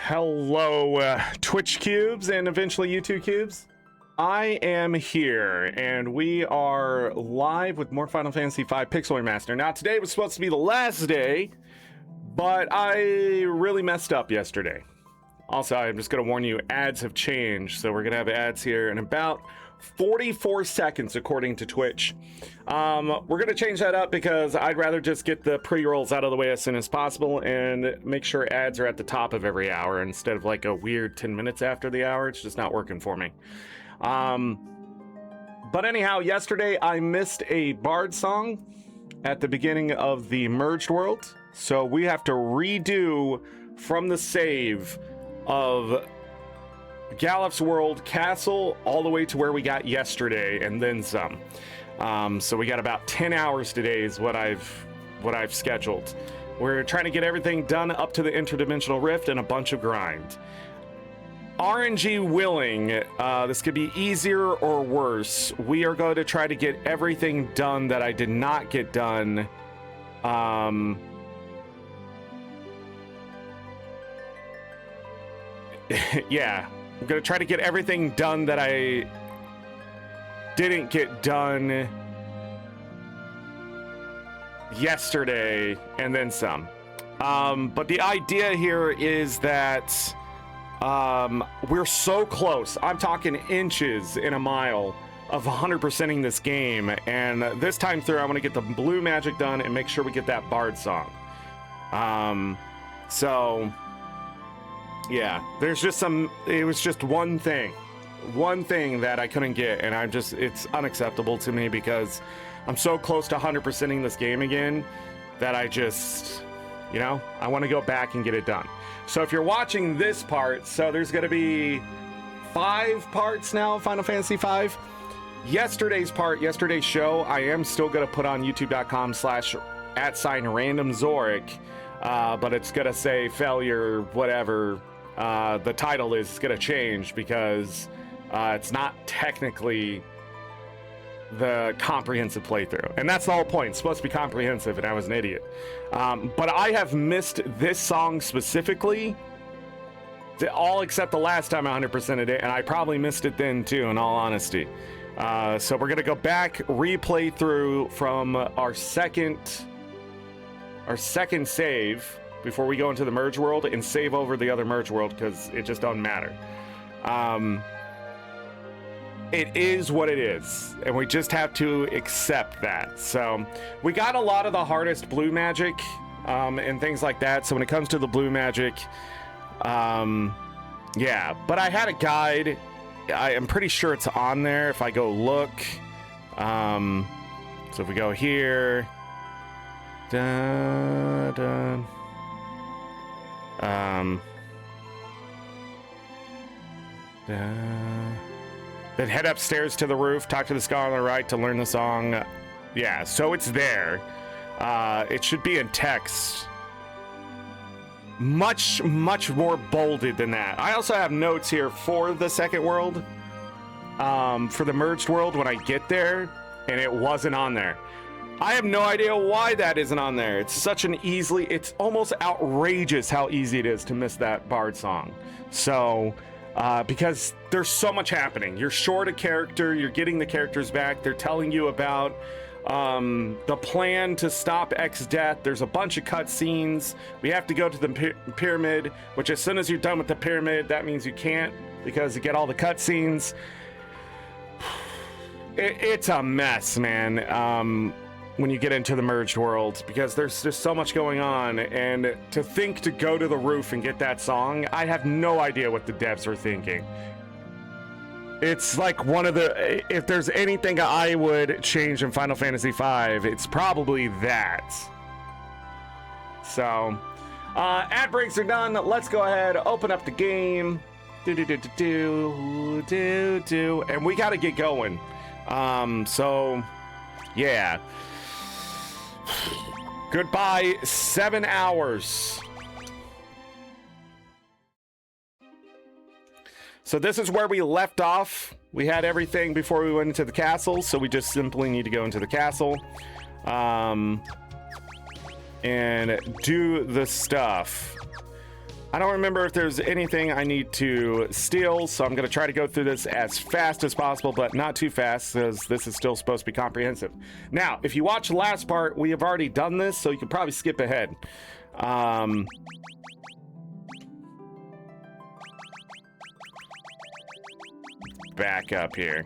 Hello, Twitch cubes and eventually YouTube cubes. I am here, and we are live with more Final Fantasy V Pixel Remaster. Now, today was supposed to be the last day, but I really messed up yesterday. Also, I'm just going to warn you, ads have changed, so we're going to have ads here in about 44 seconds, according to Twitch. We're going to change that up because I'd rather just get the pre-rolls out of the way as soon as possible and make sure ads are at the top of every hour instead of like a weird 10 minutes after the hour. It's just not working for me. But anyhow, yesterday I missed a Bard song at the beginning of the merged world, so we have to redo from the save of Galuf's World Castle all the way to where we got yesterday and then some. So we got about 10 hours today is what I've scheduled. We're trying to get everything done up to the interdimensional rift and a bunch of grind. RNG willing, this could be easier or worse. We are going to try to get everything done that I did not get done. Yeah, I'm gonna try to get everything done that I didn't get done yesterday and then some. But the idea here is that we're so close. I'm talking inches in a mile of 100%ing this game, and this time through I want to get the blue magic done and make sure we get that Bard song. So yeah, there's just it was just one thing that I couldn't get, and it's unacceptable to me because I'm so close to 100%ing this game again that I just, I want to go back and get it done. So if you're watching this part, so there's going to be 5 parts now of Final Fantasy V. Yesterday's show, I am still going to put on youtube.com/@ArenaNet, but it's going to say failure, whatever. The title is going to change because it's not technically the comprehensive playthrough, and that's the whole point. It's supposed to be comprehensive, and I was an idiot. But I have missed this song specifically, all except the last time I 100%ed it, and I probably missed it then too, in all honesty. So we're going to go back, replay through from our second save before we go into the merge world and save over the other merge world because it just doesn't matter. It is what it is, and we just have to accept that. So we got a lot of the hardest blue magic and things like that. So when it comes to the blue magic, yeah, but I had a guide. I am pretty sure it's on there if I go look. So if we go here, dun. Then head upstairs to the roof, talk to the scholar on the right to learn the song. Yeah, so it's there. It should be in text. Much more bolded than that. I also have notes here for the second world, for the merged world when I get there, and it wasn't on there. I have no idea why that isn't on there. It's it's almost outrageous how easy it is to miss that Bard song. So, because there's so much happening. You're short a character, you're getting the characters back, they're telling you about the plan to stop X death. There's a bunch of cutscenes. We have to go to the pyramid, which as soon as you're done with the pyramid, that means you can't because you get all the cutscenes. It's a mess, man. When you get into the merged world, because there's just so much going on, and to think to go to the roof and get that song, I have no idea what the devs are thinking. It's like if there's anything I would change in Final Fantasy V, it's probably that. So, ad breaks are done. Let's go ahead, open up the game. And we gotta get going. So, yeah. Goodbye, 7 hours. So this is where we left off. We had everything before we went into the castle, so we just simply need to go into the castle. and do the stuff. I don't remember if there's anything I need to steal, so I'm going to try to go through this as fast as possible, but not too fast, because this is still supposed to be comprehensive. Now, if you watch the last part, we have already done this, so you can probably skip ahead. Back up here.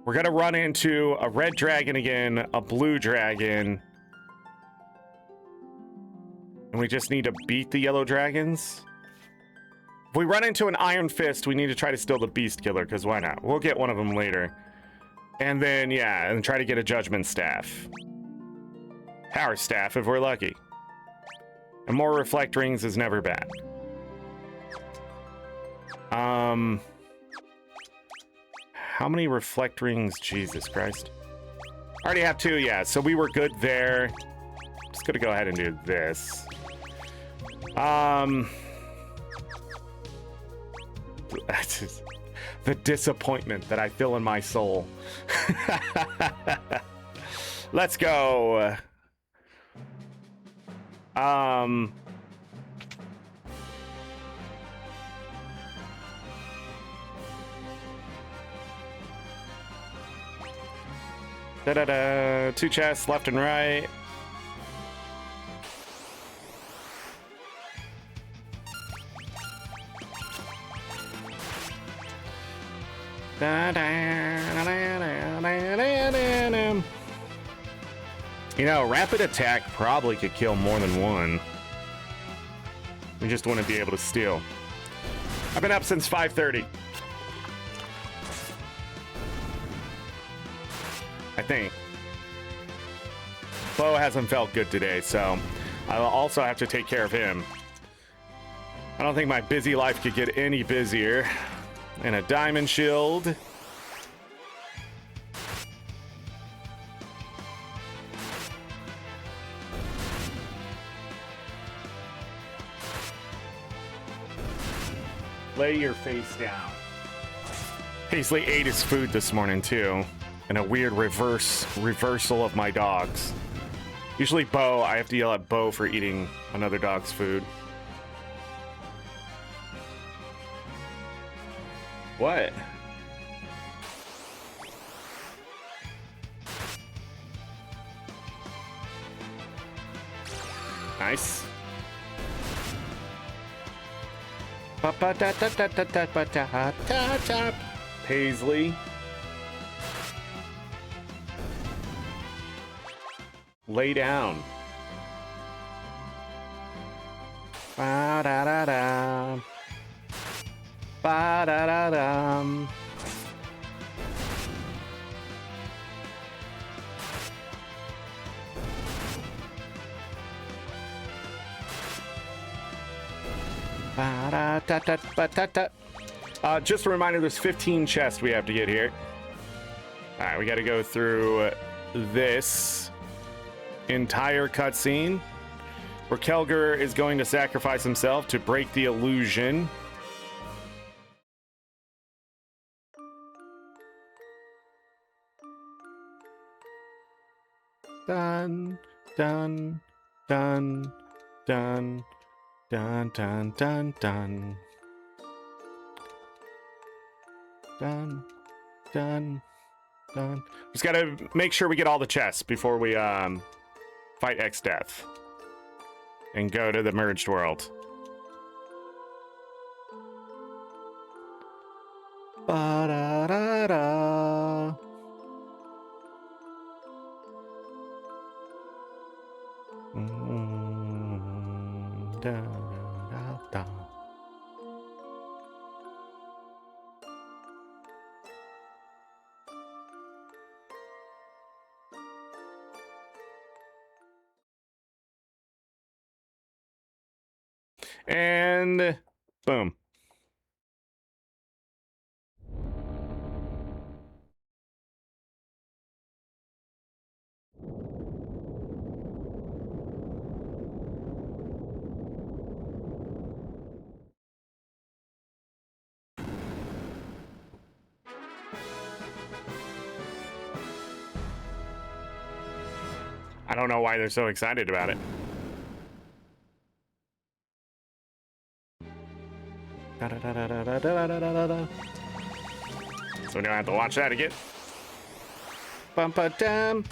We're going to run into a red dragon again, a blue dragon. And we just need to beat the yellow dragons. If we run into an iron fist, we need to try to steal the beast killer, because why not? We'll get one of them later. And then, yeah, and try to get a judgment staff. Power staff, if we're lucky. And more reflect rings is never bad. How many reflect rings? Jesus Christ. I already have 2, yeah, so we were good there. Just gonna go ahead and do this. The disappointment that I feel in my soul. Let's go. Da-da-da. 2 chests left and right. You know, rapid attack probably could kill more than one. We just wouldn't be able to steal. I've been up since 5:30. I think. Bo hasn't felt good today, so I'll also have to take care of him. I don't think my busy life could get any busier. And a diamond shield. Lay your face down. Paisley ate his food this morning too, in a weird reversal of my dogs. Usually Bo, I have to yell at Bo for eating another dog's food. What? Nice. Paisley. Lay down. Ba-da-da-da. Ba-da-da-dum. Just a reminder, there's 15 chests we have to get here. All right, we got to go through this entire cutscene where Kelger is going to sacrifice himself to break the illusion. Dun, dun, dun, dun, dun, dun, dun, dun. Dun, dun, dun. Just gotta make sure we get all the chests before we fight X-Death and go to the merged world. Ba-da-da-da. Da-da-da-da. And boom. I don't know why they're so excited about it. So we don't have to watch that again. Bum-pa-dum.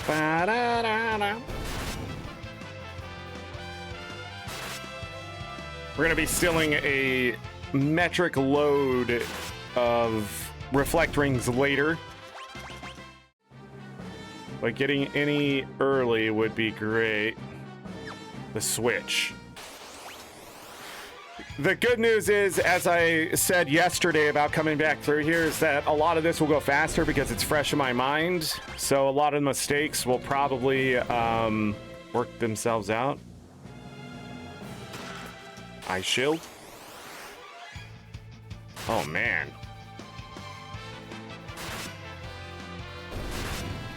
Ba-da-da-da. We're gonna be stealing a metric load of reflect rings later, but getting any early would be great. The switch. The good news is, as I said yesterday about coming back through here, is that a lot of this will go faster because it's fresh in my mind. So a lot of the mistakes will probably work themselves out. Ice shield. Oh man.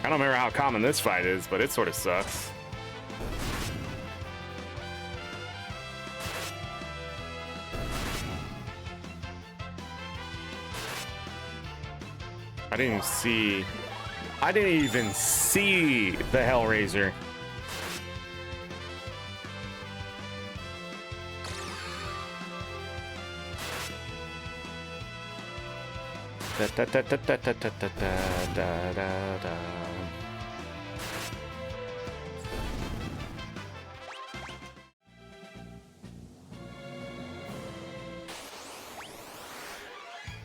I don't remember how common this fight is, but it sort of sucks. I didn't even see the Hellraiser. Da, da, da, da, da, da, da, da, da, da.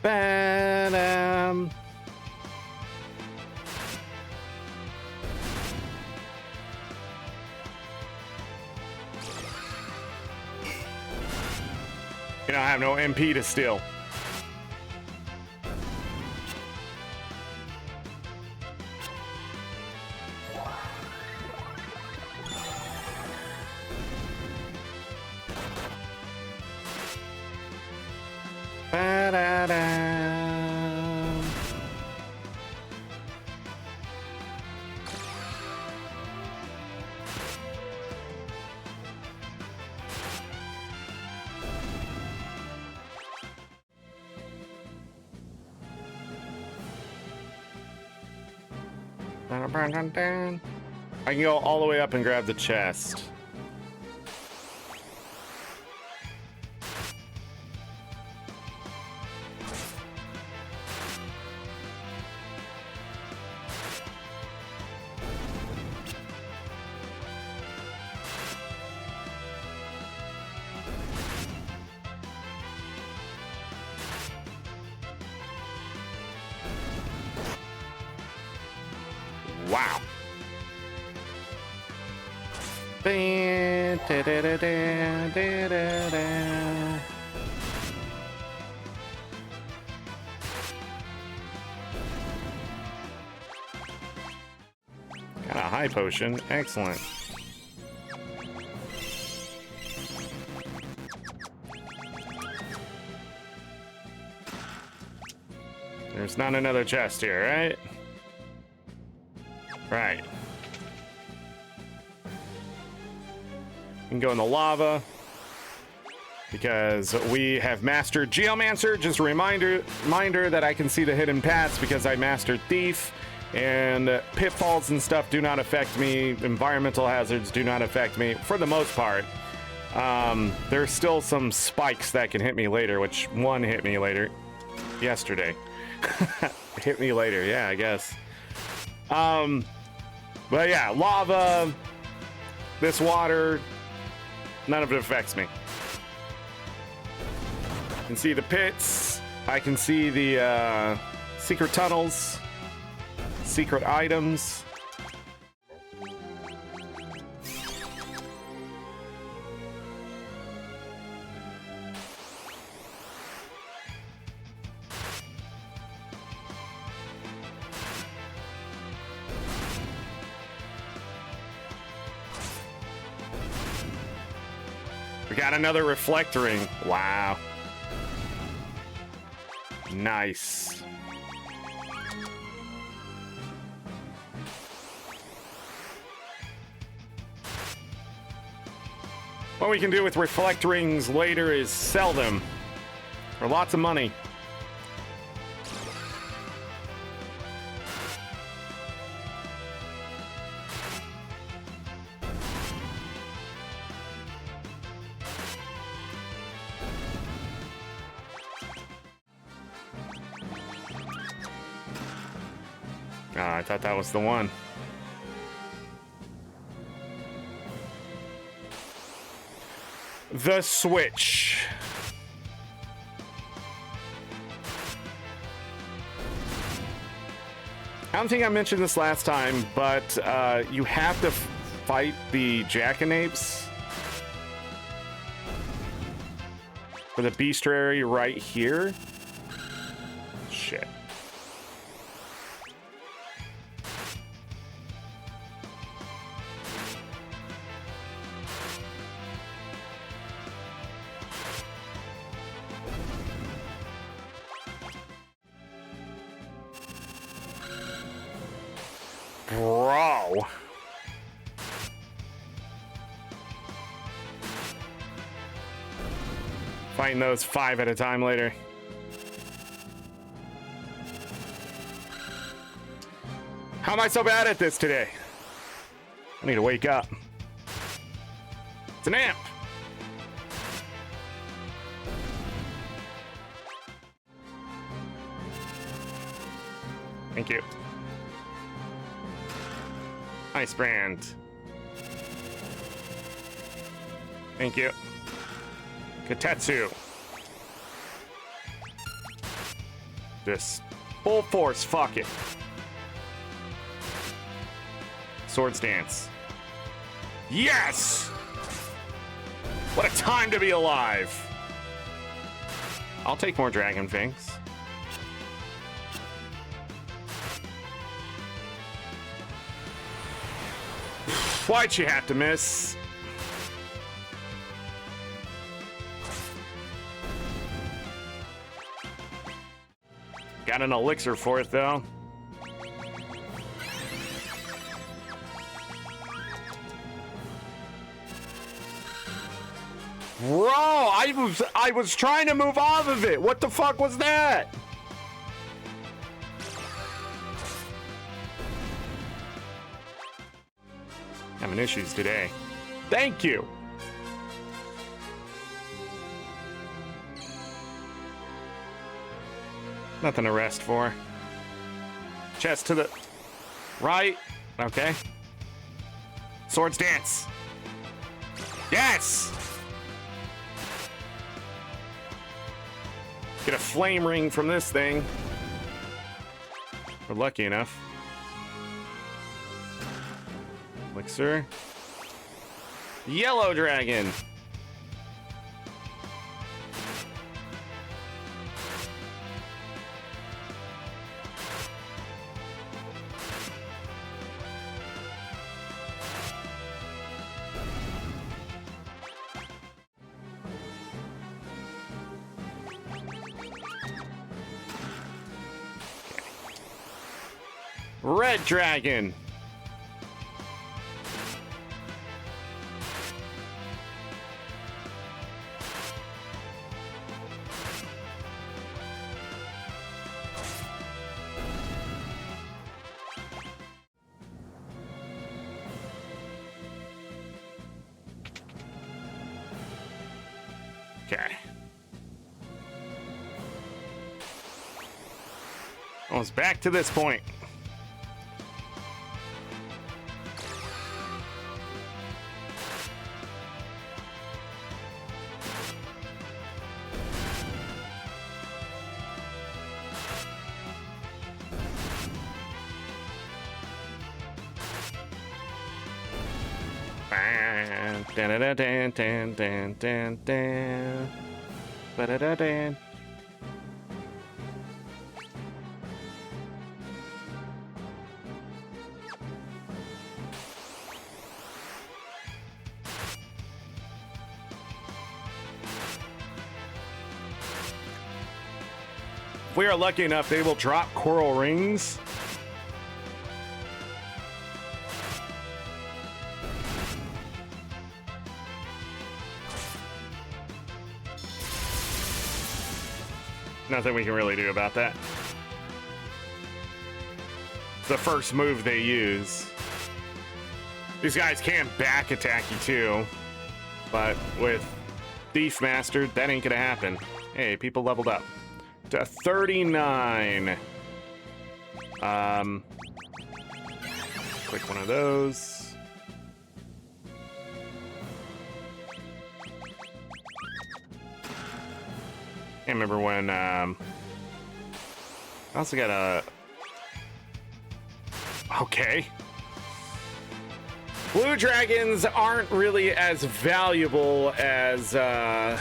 Ba-dum. You know, I have no MP to steal. Ba-da-dum. I can go all the way up and grab the chest. Wow. Got a high potion. Excellent. There's not another chest here, right? Right. We can go in the lava because we have mastered Geomancer. Just a reminder that I can see the hidden paths because I mastered Thief, and pitfalls and stuff do not affect me. Environmental hazards do not affect me for the most part. There's still some spikes that can hit me later, which one hit me later yesterday. Hit me later, yeah, I guess. But yeah, lava, this water, none of it affects me. I can see the pits. I can see the secret tunnels, secret items. We got another reflect ring. Wow. Nice. What we can do with reflect rings later is sell them for lots of money. I thought that was the one. The Switch. I don't think I mentioned this last time, but you have to fight the jackanapes for the bestiary right here. Shit. Bro. Fighting those 5 at a time later. How am I so bad at this today? I need to wake up. It's an amp. Thank you. Ice brand. Thank you. Katetsu. Just full force, fuck it. Swords dance. Yes! What a time to be alive. I'll take more dragon fangs. Why'd you have to miss? Got an elixir for it, though. Bro, I was trying to move off of it. What the fuck was that? Having issues today. Thank you. Nothing to rest for. Chest to the right. Okay. Swords dance. Yes! Get a flame ring from this thing. We're lucky enough. Elixir. Yellow dragon. Red dragon. Okay. Almost back to this point. Ba-da-da-dan. If we are lucky enough, they will drop coral rings. Nothing we can really do about that. It's the first move they use. These guys can back attack you too, but with Thief Mastered, that ain't gonna happen. Hey, people leveled up to 39. quick one of those. Can't remember when, I also got a... Okay. Blue dragons aren't really as valuable as the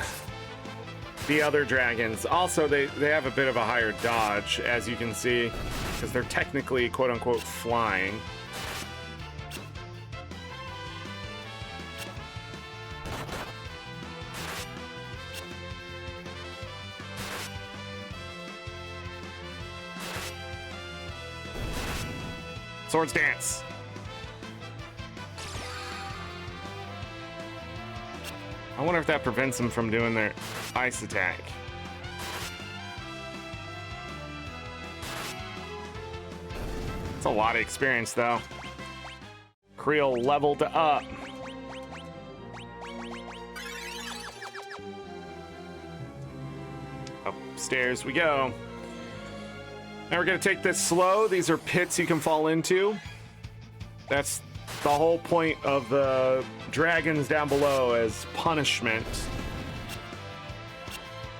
other dragons. Also, they have a bit of a higher dodge, as you can see, because they're technically quote-unquote flying. Swords dance. I wonder if that prevents them from doing their ice attack. It's a lot of experience, though. Creel leveled up. Upstairs we go. Now we're gonna take this slow. These are pits you can fall into. That's the whole point of the dragons down below, as punishment.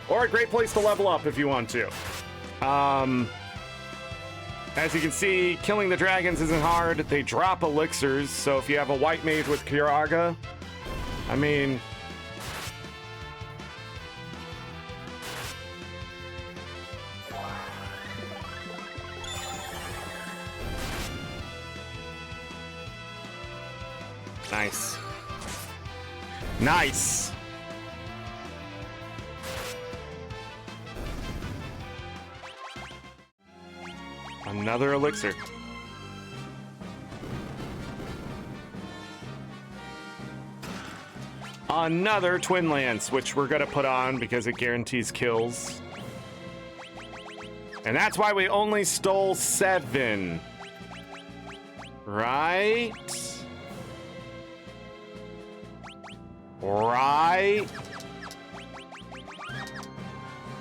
Or a great place to level up if you want to. As you can see, killing the dragons isn't hard. They drop elixirs, so if you have a white mage with Kiraga, I mean... Nice. Nice! Another elixir. Another Twin Lance, which we're gonna put on because it guarantees kills. And that's why we only stole 7. Right? Right?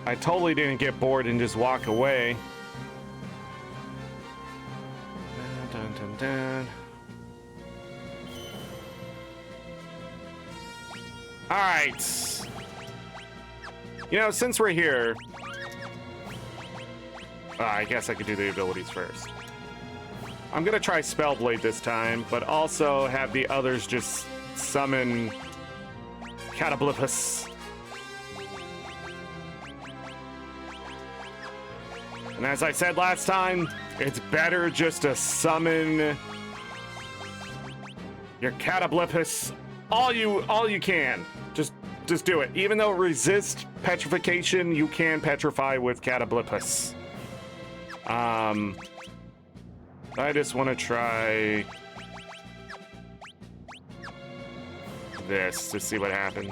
I totally didn't get bored and just walk away. Dun, dun, dun. All right. You know, since we're here, I guess I could do the abilities first. I'm gonna try Spellblade this time, but also have the others just summon Catablipus. And as I said last time, it's better just to summon your Catablipus all you can. Just do it. Even though it resists petrification, you can petrify with Catablipus. I just want to try this to see what happens.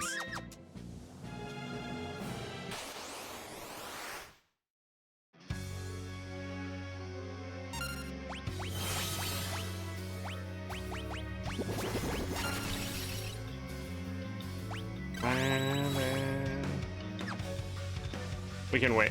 We can wait.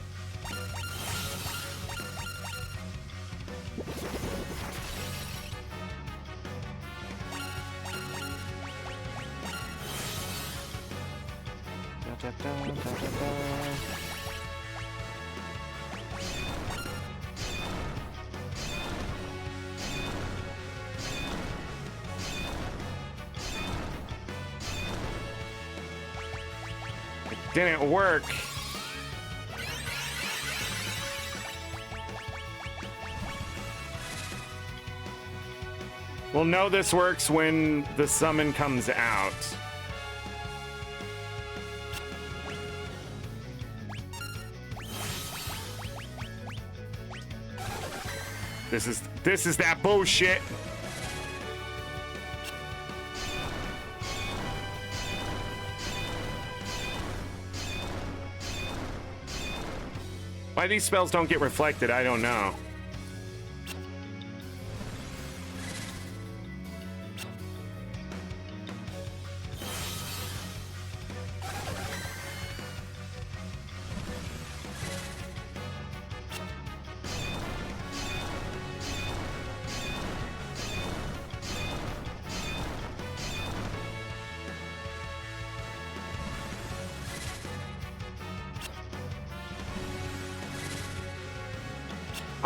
It didn't work. We'll know this works when the summon comes out. This is that bullshit. Why these spells don't get reflected, I don't know.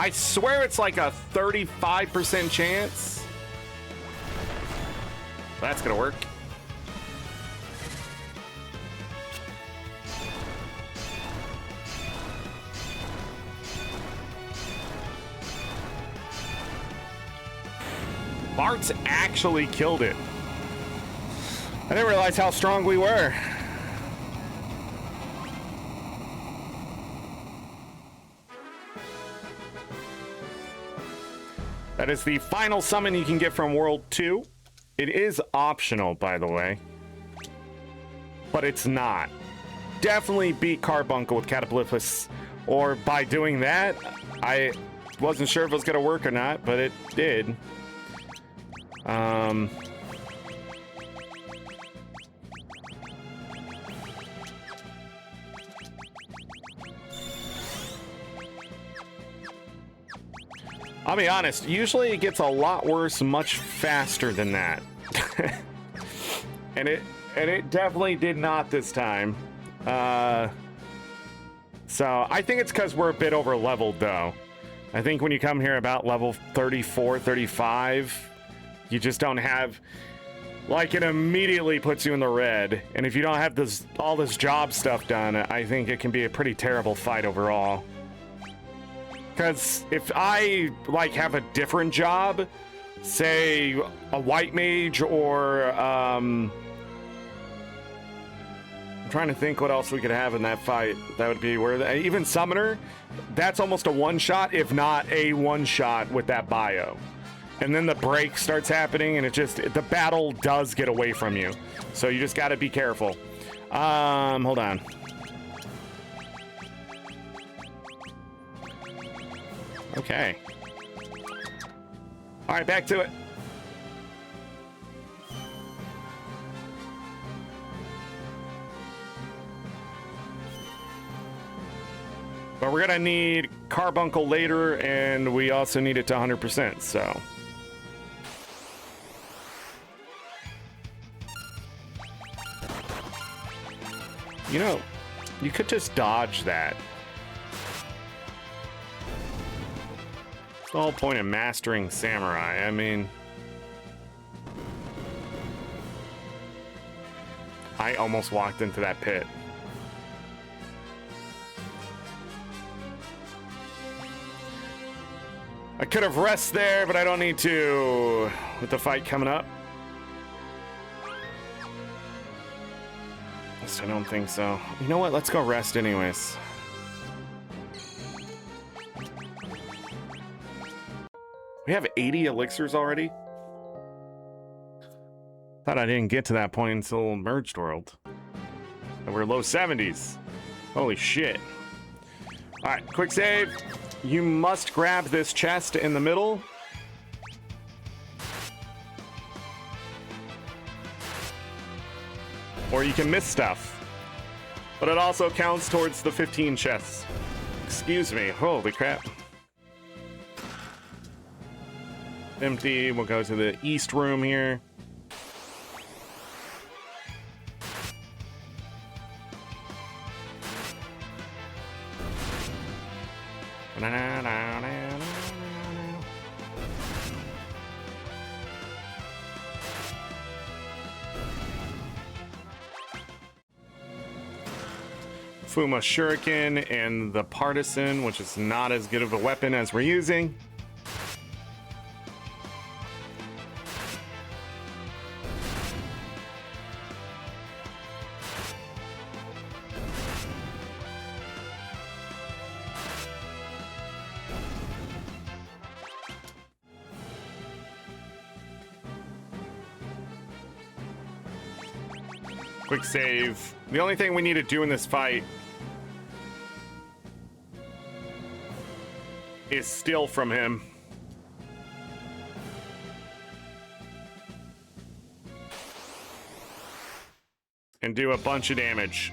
I swear it's like a 35% chance. That's gonna work. Bart's actually killed it. I didn't realize how strong we were. That is the final summon you can get from World 2. It is optional, by the way. But it's not. Definitely beat Carbuncle with Cataplypus. Or by doing that, I wasn't sure if it was going to work or not, but it did. I'll be honest, usually it gets a lot worse much faster than that. and it definitely did not this time. So I think it's because we're a bit over leveled though. I think when you come here about level 34, 35, you just don't have, like, it immediately puts you in the red. And if you don't have all this job stuff done, I think it can be a pretty terrible fight overall. Because if I, like, have a different job, say a white mage or, I'm trying to think what else we could have in that fight. That would be where, even Summoner, that's almost a one-shot, if not a one-shot with that bio. And then the break starts happening, and the battle does get away from you. So you just got to be careful. Hold on. Okay. All right, back to it. But we're gonna need Carbuncle later, and we also need it to 100%, so. You know, you could just dodge that. The whole point of mastering Samurai, I mean... I almost walked into that pit. I could have rested there, but I don't need to with the fight coming up. I don't think so. You know what? Let's go rest anyways. We have 80 elixirs already? Thought I didn't get to that point until Merged World. And we're low 70s. Holy shit. Alright, quick save. You must grab this chest in the middle. Or you can miss stuff. But it also counts towards the 15 chests. Excuse me. Holy crap. Empty. We'll go to the east room here. Fuma Shuriken and the Partisan, which is not as good of a weapon as we're using. Quick save. The only thing we need to do in this fight is steal from him. And do a bunch of damage.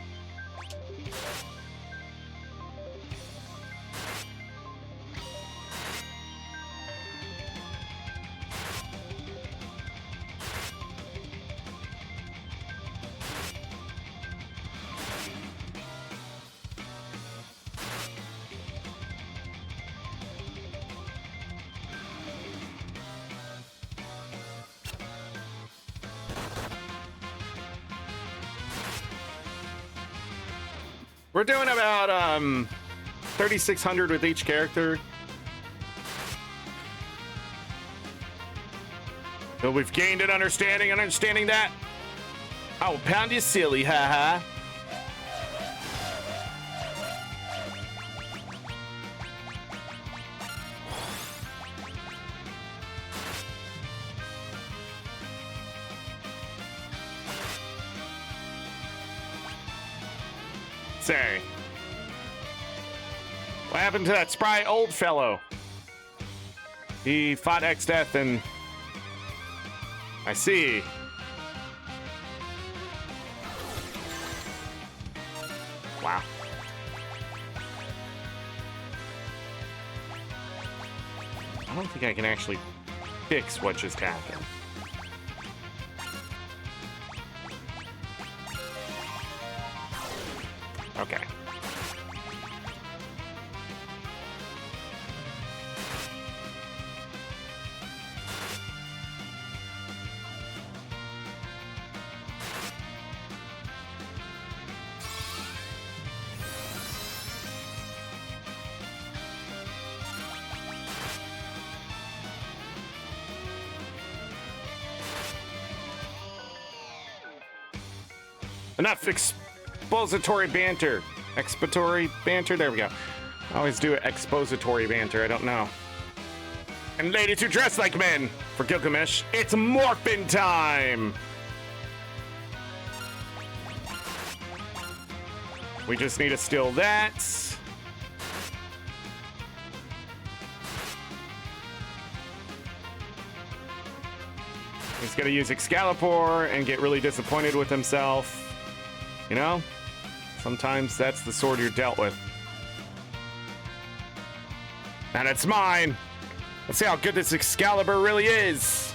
We're doing about 3,600 with each character. So we've gained an understanding that. Oh, pound you silly, haha. Say, what happened to that spry old fellow? He fought X-Death and... I see. Wow. I don't think I can actually fix what just happened. Okay. Enough expository banter. Expository banter? There we go. I always do expository banter. I don't know. And ladies who dress like men, for Gilgamesh, it's morphin' time! We just need to steal that. He's gonna use Excalibur and get really disappointed with himself. You know? Sometimes that's the sword you're dealt with. And it's mine! Let's see how good this Excalibur really is!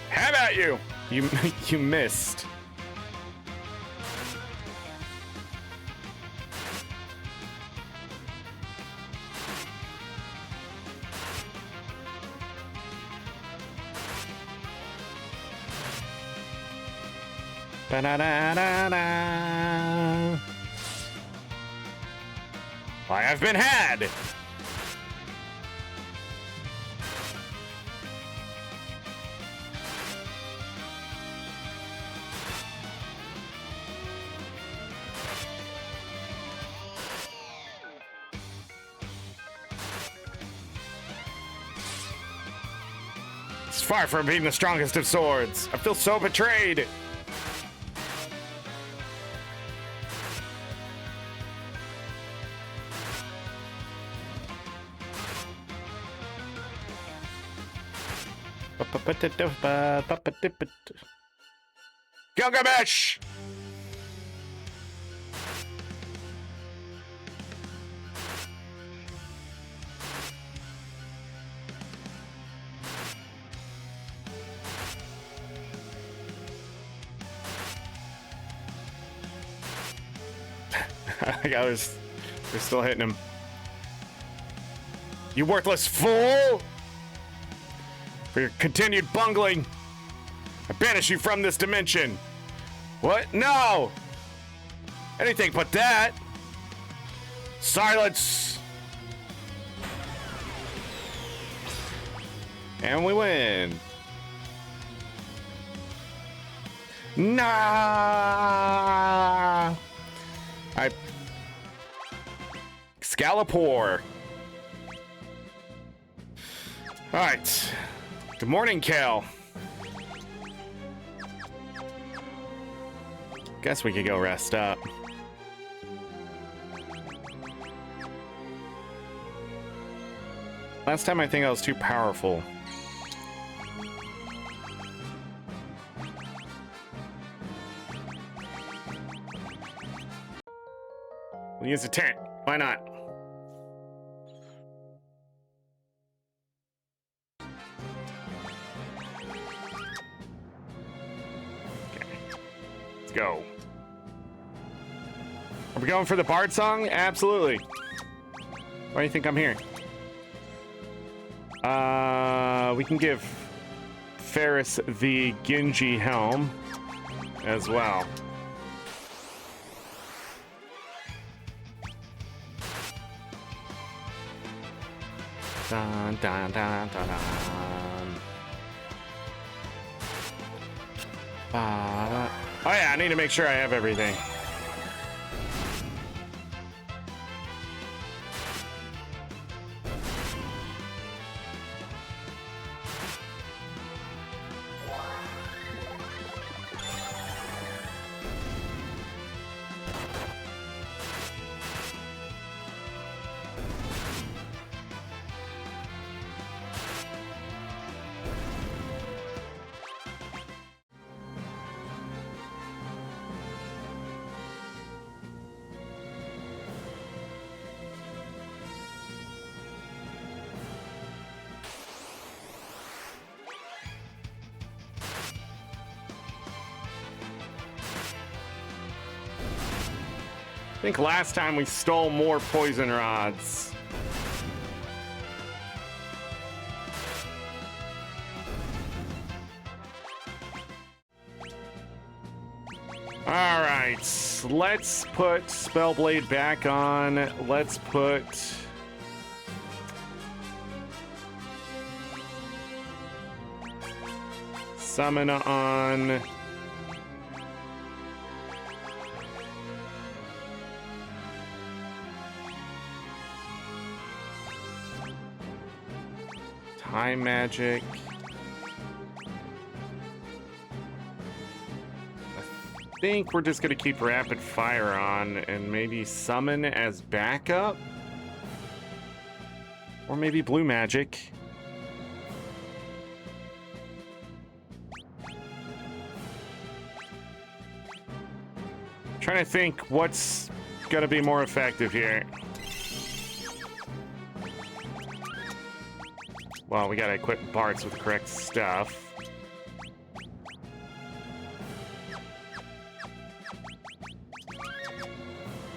How about you? You missed. Ba-da-da-da-da. I have been had. It's far from being the strongest of swords. I feel so betrayed. Gilgamesh! They're still hitting him. You worthless fool! For your continued bungling, I banish you from this dimension. What? No! Anything but that. Silence! And we win. Nah! Excalibur. All right. Good morning, Cal. Guess we could go rest up. Last time I think I was too powerful. We'll use a tent. Why not? go. Are we going for the Bard song? Absolutely. Why do you think I'm here? We can give Ferris the Genji helm as well. Dun, dun, dun, dun, dun. Oh yeah, I need to make sure I have everything. I think last time we stole more poison rods. All right, let's put Spellblade back on. Let's put Summon on. Time Magic. I think we're just gonna keep Rapid Fire on and maybe Summon as backup. Or maybe Blue Magic. Trying to think what's gonna be more effective here. Well, we gotta equip Bards with the correct stuff.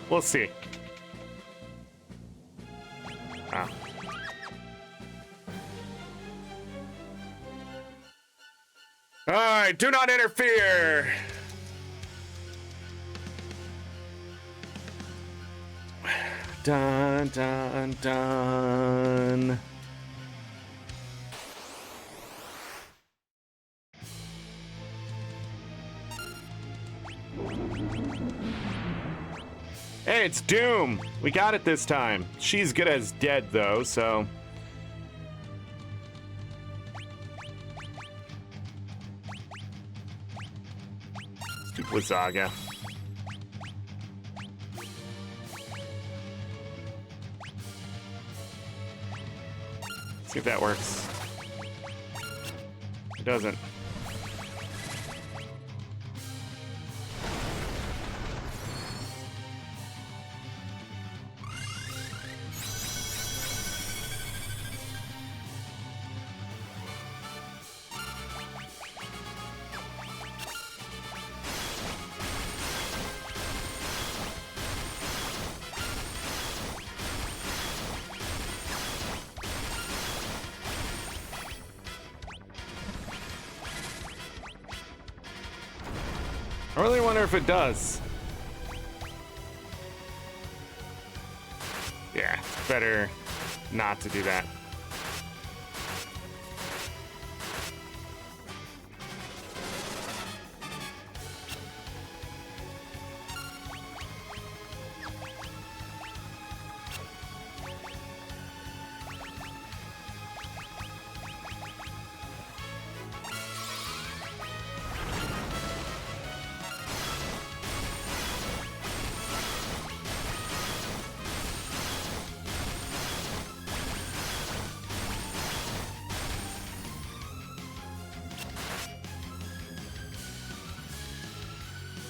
We'll see. Ah. All right, do not interfere. Dun, dun, dun. Hey, it's Doom. We got it this time. She's good as dead, though, so... Stupid Wazaga. See if that works. It doesn't. I really wonder if it does. Yeah, it's better not to do that.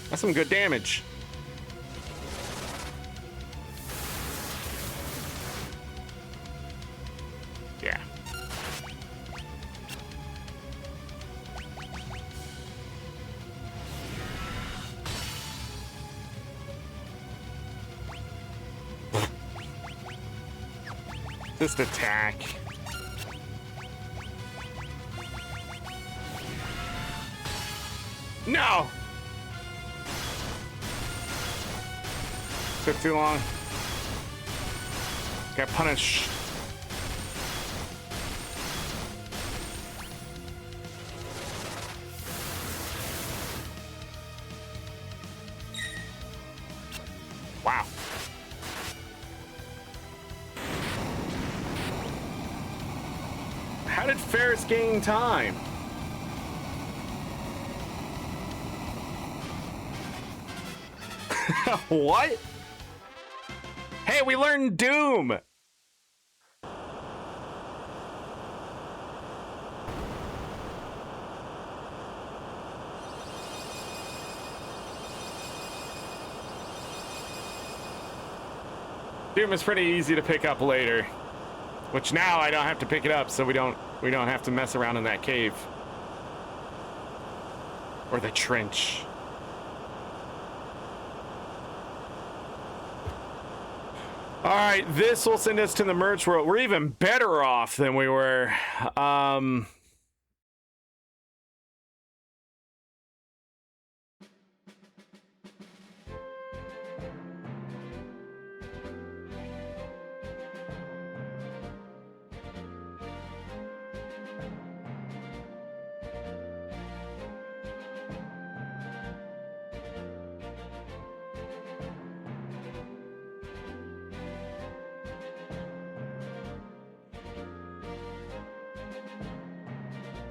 That's some good damage. Yeah. Just attack. No! Took too long. Got punished. Wow. How did Ferris gain time? What? Hey, we learned Doom! Doom is pretty easy to pick up later. Which now I don't have to pick it up, so we don't have to mess around in that cave. Or the trench. Alright, this will send us to the merch world. We're even better off than we were.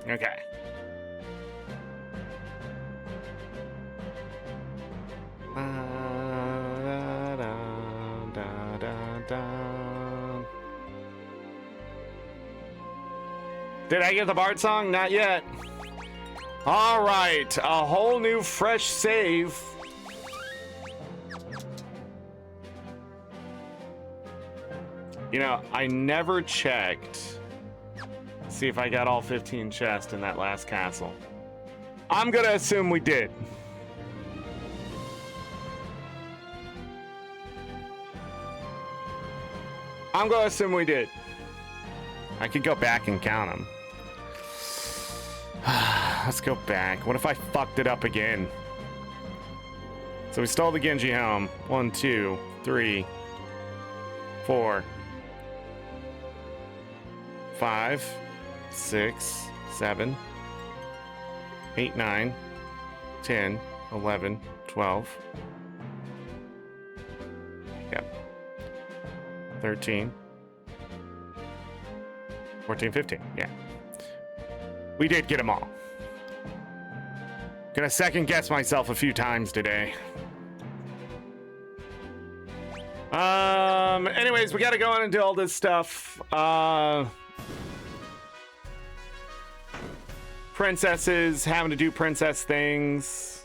Okay. Did I get the Bard song? Not yet. All right, a whole new fresh save. You know, I never checked. See if I got all 15 chests in that last castle. I'm gonna assume we did. I'm gonna assume we did. I could go back and count them. Let's go back. What if I fucked it up again? So we stole the Genji helm. 1, 2, 3, 4, 5, 6, 7, 8, 9, 10, 11, 12. Yep. 13, 14, 15. Yeah. We did get them all. Gonna second guess myself a few times today. Anyways, we gotta go on and do all this stuff. Princesses, having to do princess things.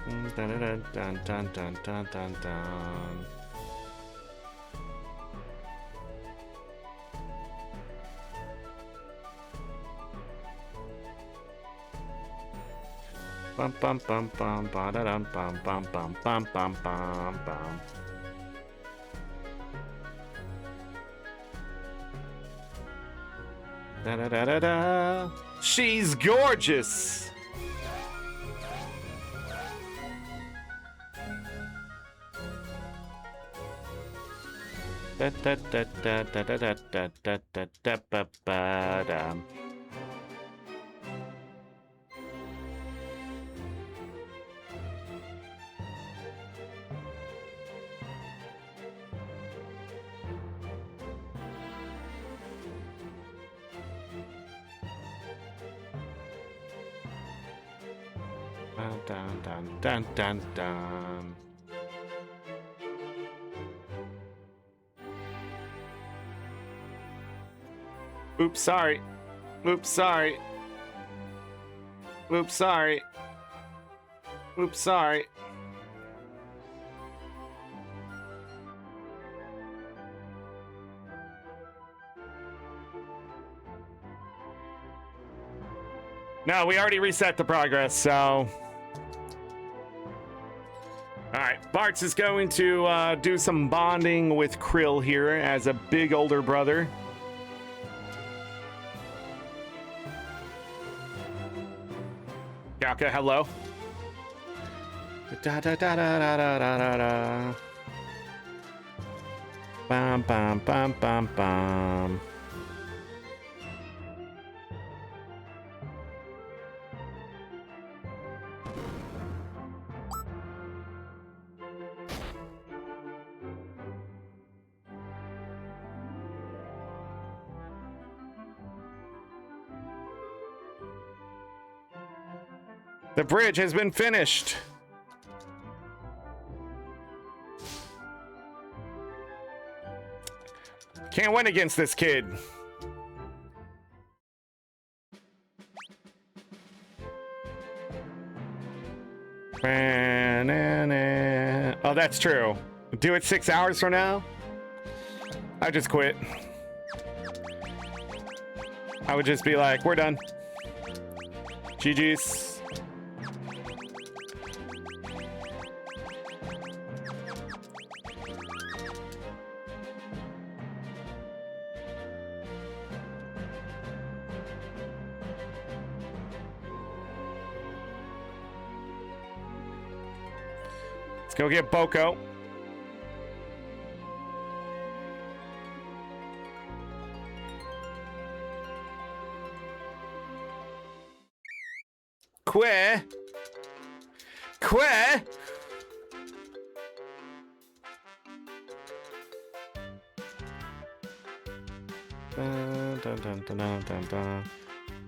Dun, dun, dun, dun, dun, dun, dun, dun. Bum bum bum bum ba da dum bum bum bum bum bum bum bum. Da da da da da. She's gorgeous. Da da da da da da da da da da da ba ba da. Dun dun dun dun dun. Oops, sorry. Oops, sorry. Oops, sorry. Oops, sorry. No, we already reset the progress, so All right, Bartz is going to do some bonding with Krill here as a big older brother. Yaka, hello. Da da da da da da da da. Bam bam bam bam bam. The bridge has been finished. Can't win against this kid. Oh, that's true. Do it 6 hours from now? I just quit. I would just be like, we're done. GG's. Let's go get Boko. Queer. Dun, dun, dun, dun, dun, dun, dun.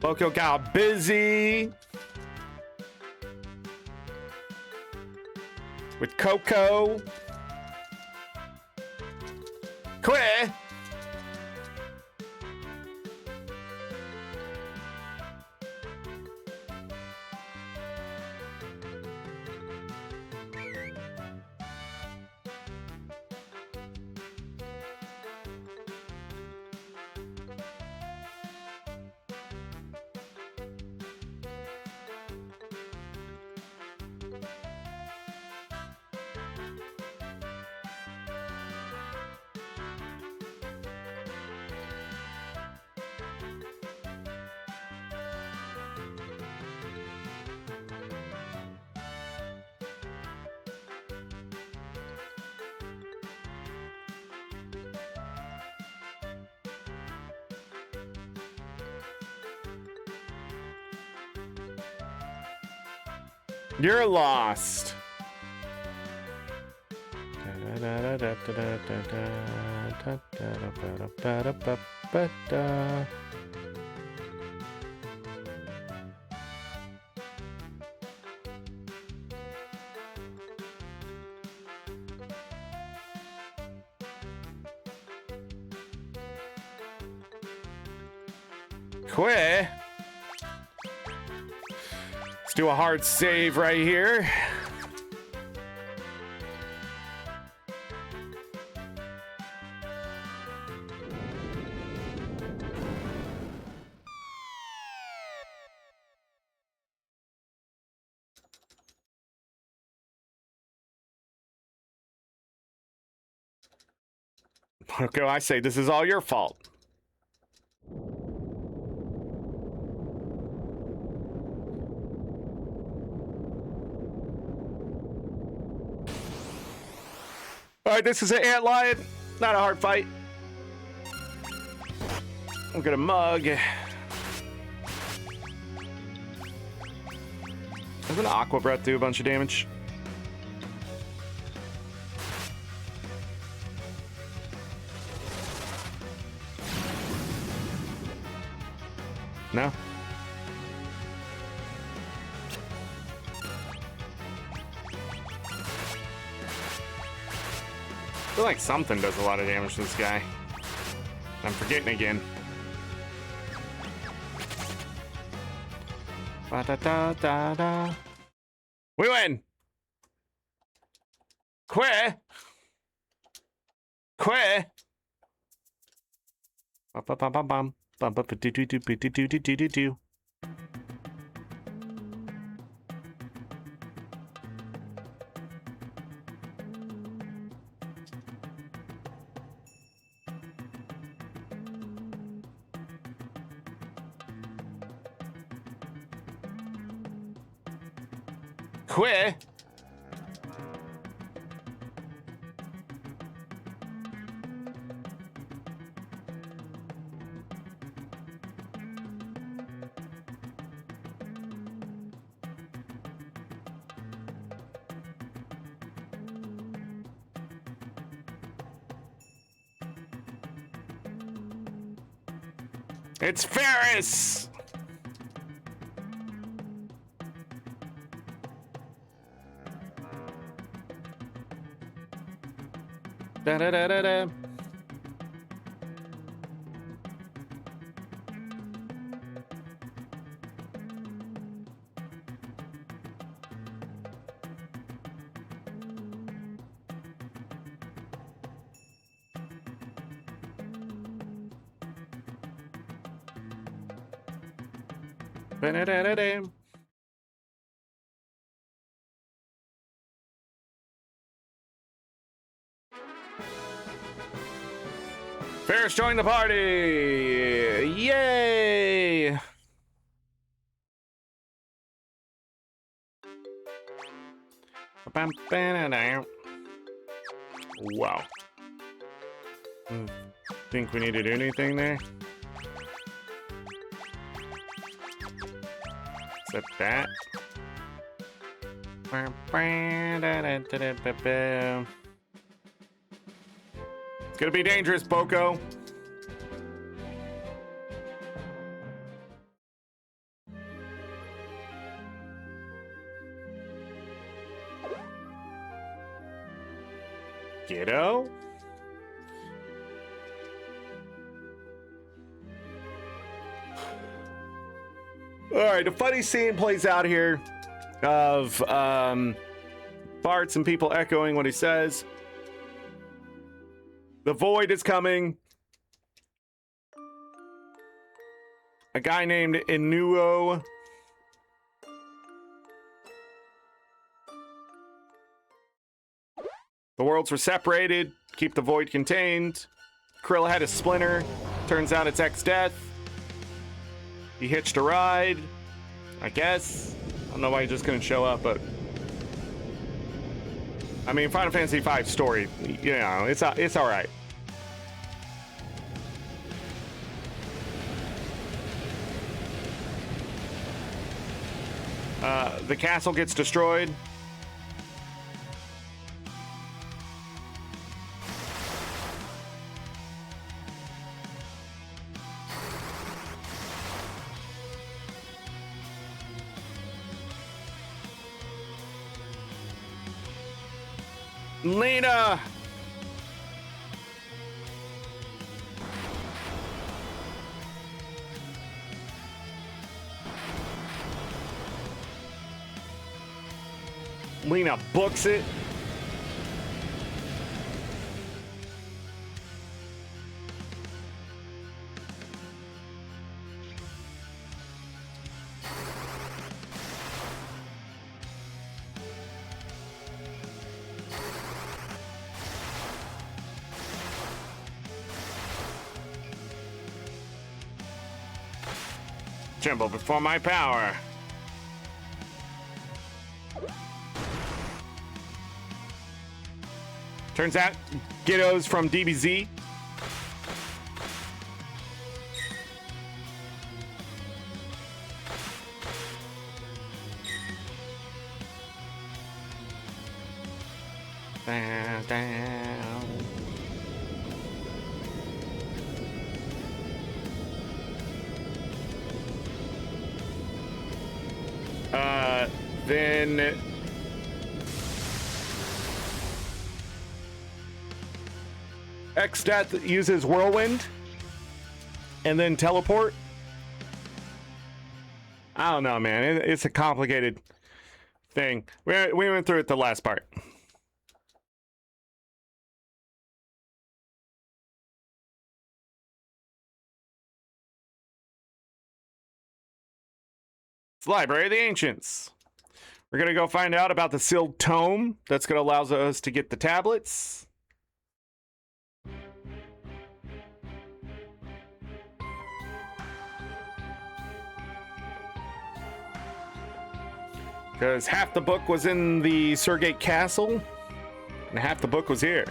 Boko got busy with Coco. Queer. You're lost. Quit. Let's do a hard save right here. Okay, I say this is all your fault. All right, this is an ant lion, not a hard fight. I'm gonna mug. Doesn't Aqua Breath do a bunch of damage? No? I feel like something does a lot of damage to this guy. I'm forgetting again. Ba-da-da-da-da. We win! Queer! Queer! Bum-ba-bum-bum-bum. Bum-ba-ba-do-do-do-do-do-do-do-do. quit. It's Ferris! Da da da da da. Ba-da-da-da-da. Ferris joined the party! Yay! Wow. Think we need to do anything there? Except that. It's gonna be dangerous, Boko. Kiddo? Alright, a funny scene plays out here of Bart and people echoing what he says. The void is coming. A guy named Inuo. The worlds were separated. Keep the void contained. Krill had a splinter. Turns out it's X-Death. He hitched a ride, I guess. I don't know why he just couldn't show up, but I mean, Final Fantasy V story, you know, it's all right. The castle gets destroyed. Lena! Lena books it. Tremble before my power. Turns out, Giddo's from DBZ. Then X-Death uses Whirlwind and then teleport. I don't know, man. It's a complicated thing. We went through it the last part. It's the Library of the Ancients. We're going to go find out about the sealed tome that's going to allow us to get the tablets. Because half the book was in the Surgate Castle, and half the book was here.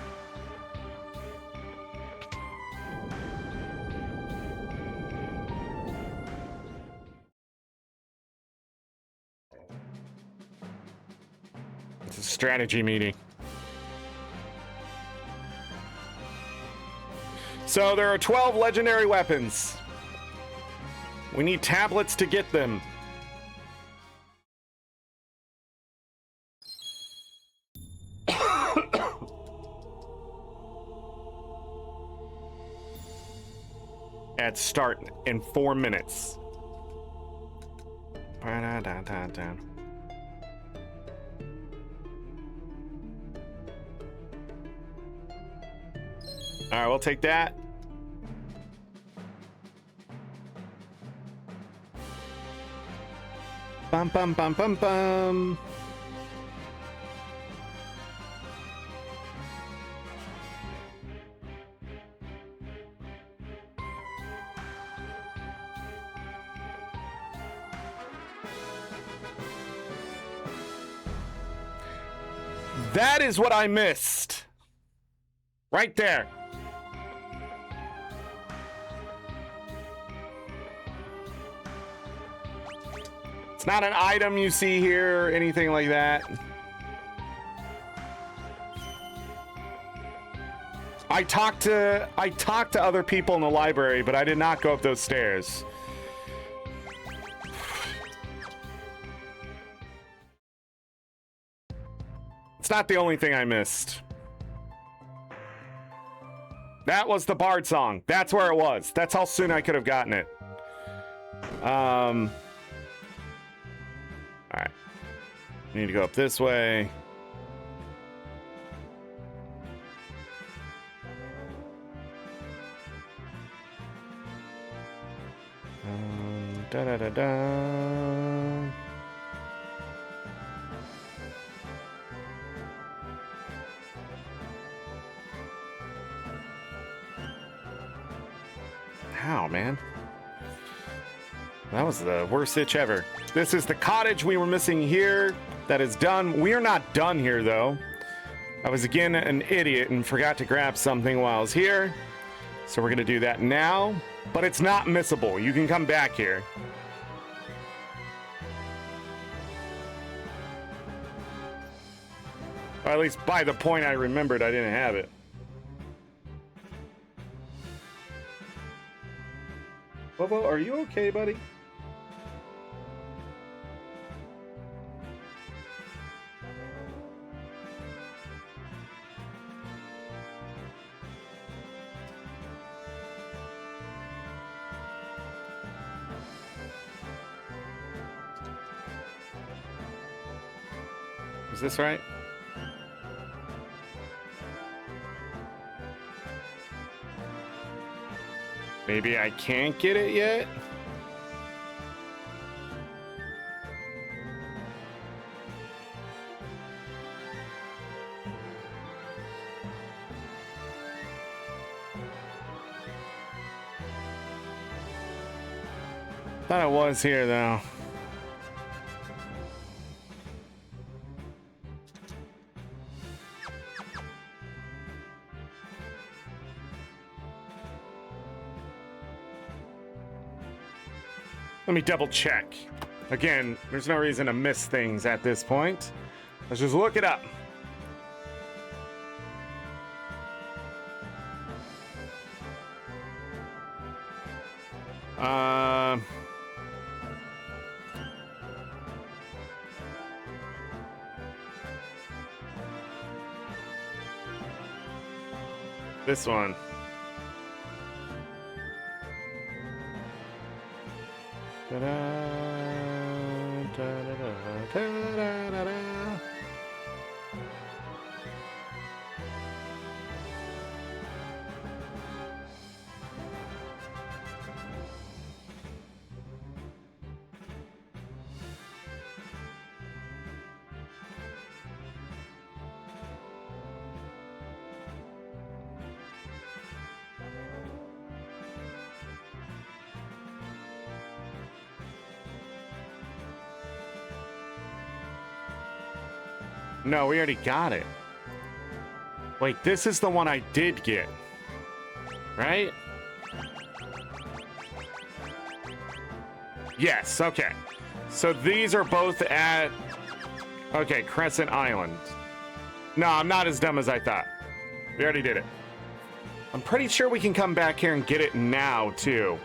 It's a strategy meeting. So there are 12 legendary weapons. We need tablets to get them. At start in 4 minutes. Alright, we'll take that. Bum bum bum bum bum. That is what I missed. Right there. It's not an item you see here or anything like that. I talked to other people in the library, but I did not go up those stairs. It's not the only thing I missed. That was the Bard song. That's where it was. That's how soon I could have gotten it. Alright. Need to go up this way. Da da da da. How, man? That was the worst itch ever. This is the cottage we were missing here. That is done. We are not done here, though. I was again an idiot and forgot to grab something while I was here. So we're going to do that now. But it's not missable. You can come back here. Or at least by the point I remembered I didn't have it. Bobo, are you okay, buddy? Is this right? Maybe I can't get it yet? Thought it was here, though. Let me double check. Again, there's no reason to miss things at this point. Let's just look it up. This one. Ta-da, ta-da-da, ta-da-da-da. No, we already got it. Wait, this is the one I did get. Right? Yes, okay. So these are both at... Okay, Crescent Island. No, I'm not as dumb as I thought. We already did it. I'm pretty sure we can come back here and get it now, too.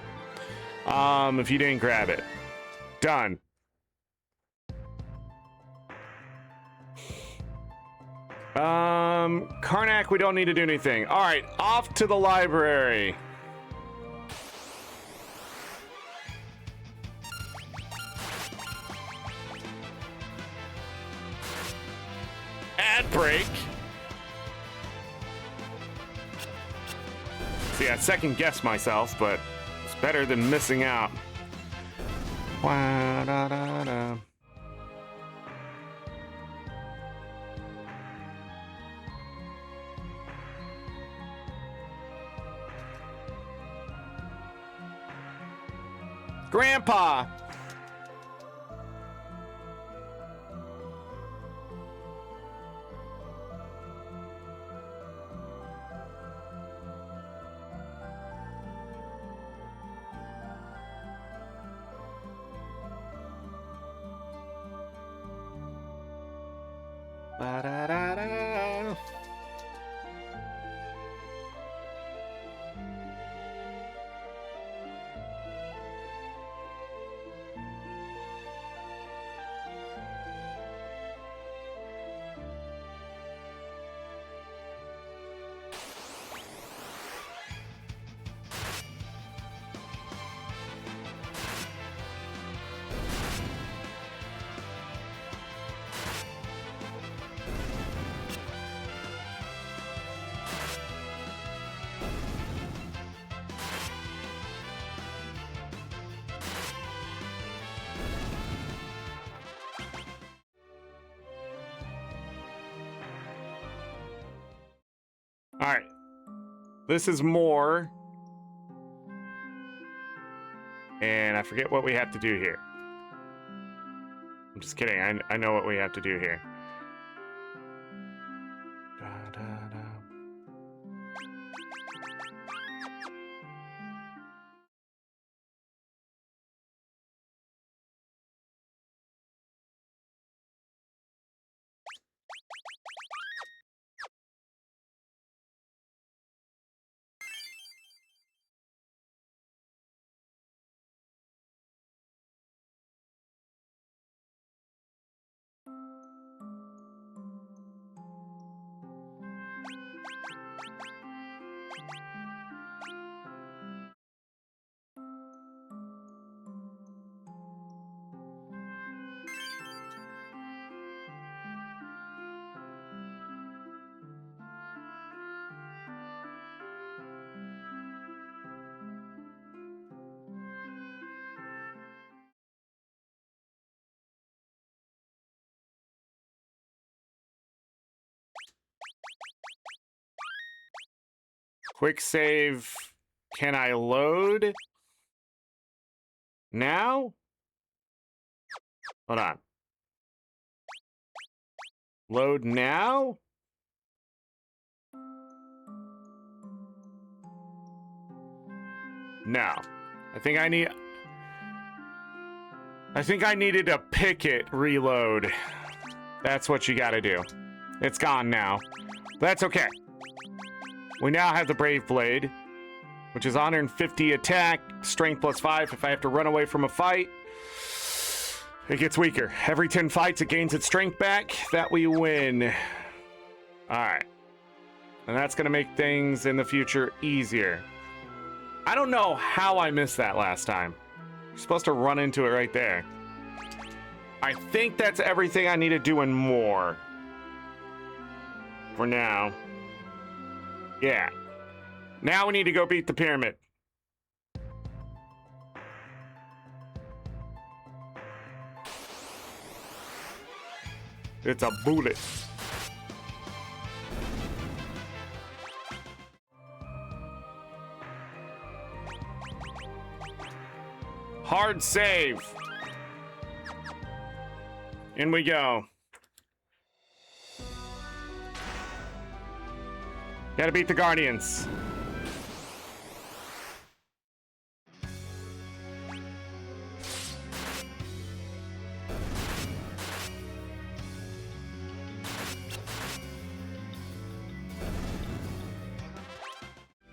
If you didn't grab it. Done. Karnak, we don't need to do anything. All right, off to the library. Ad break. See, I second guessed myself, but it's better than missing out. Wah, da, da, da. Grandpa! Ba-da-da-da. All right. This is more. And I forget what we have to do here. I'm just kidding. I know what we have to do here. Da-da-da. Quick save. Can I load? Now? Hold on. Load now? No. I think I needed to pick it reload. That's what you gotta do. It's gone now. That's okay. We now have the Brave Blade, which is 150 attack, strength +5 if I have to run away from a fight. It gets weaker. Every 10 fights, it gains its strength back. That we win. All right. And that's going to make things in the future easier. I don't know how I missed that last time. You're supposed to run into it right there. I think that's everything I need to do and more. For now. Yeah. Now we need to go beat the pyramid. It's a bullet. Hard save. In we go. Gotta beat the Guardians.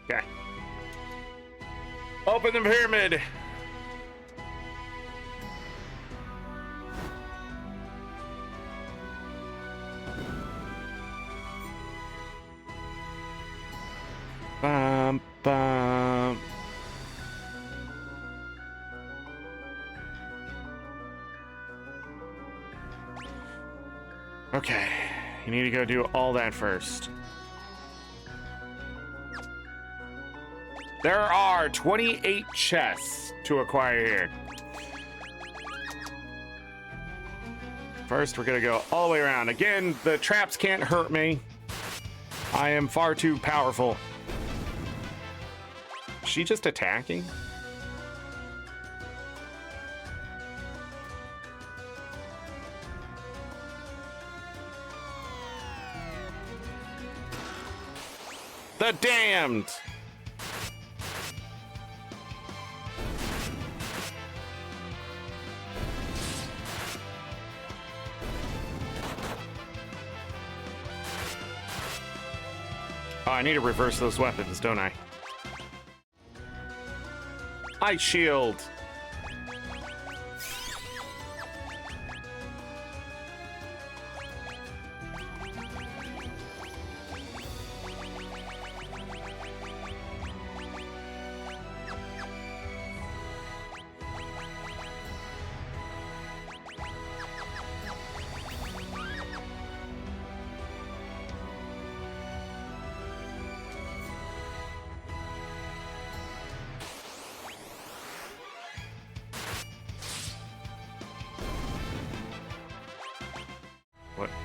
Okay. Open the pyramid. Bum, bum. Okay, you need to go do all that first. There are 28 chests to acquire here. First, we're gonna go all the way around. Again, the traps can't hurt me. I am far too powerful. Is she just attacking? The damned! Oh, I need to reverse those weapons, don't I? Ice shield.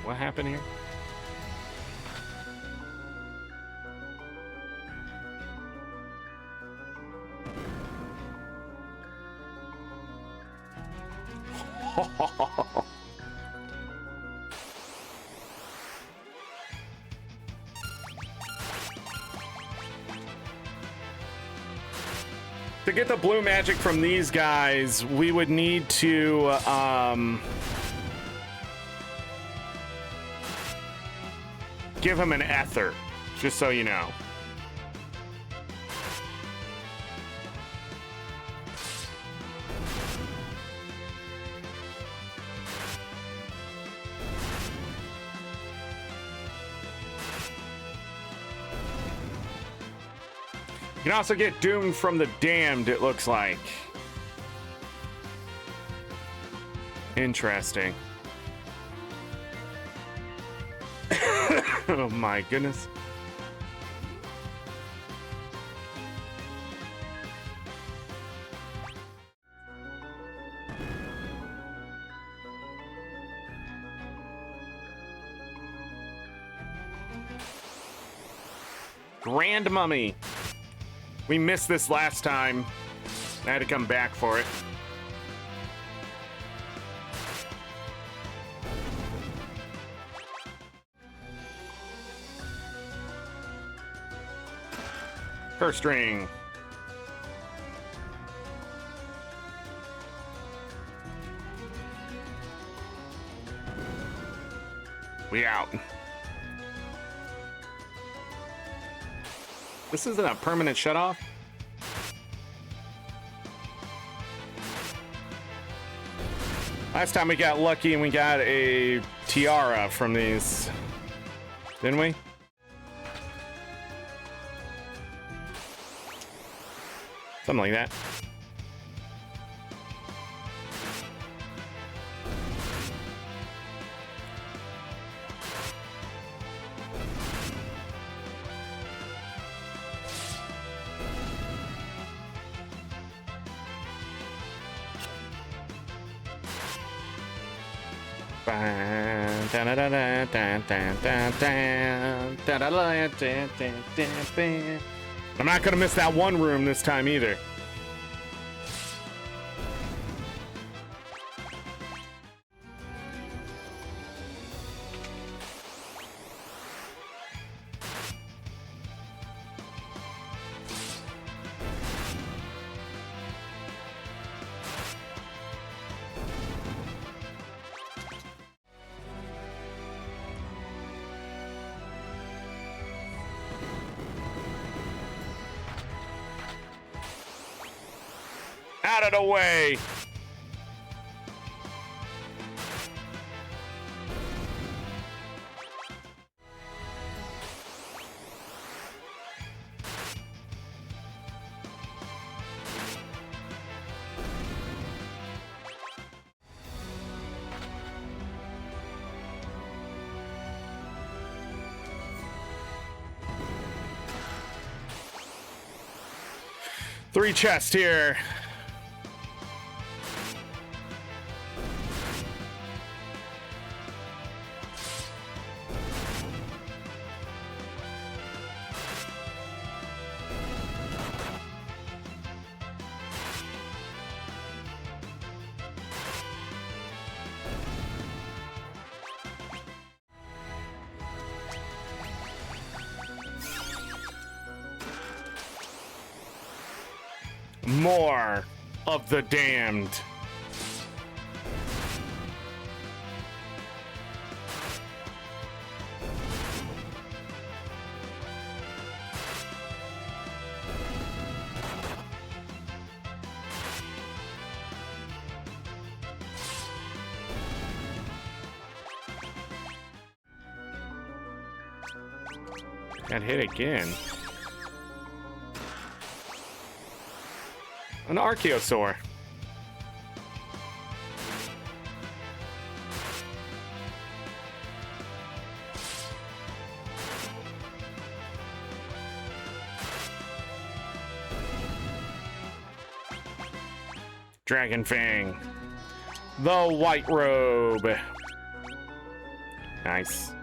What happened here? To get the blue magic from these guys, we would need to give him an ether, just so you know. You can also get doomed from the damned, it looks like. Interesting. Oh my goodness. Grand Mummy. We missed this last time. I had to come back for it. First ring. We out. This isn't a permanent shutoff? Last time we got lucky and we got a tiara from these, didn't we? Something like that. I'm not gonna miss that one room this time either. Out of the way. Three chests here. More of the damned. Got hit again. An Archaeosaur. Dragon Fang. The White Robe. Nice.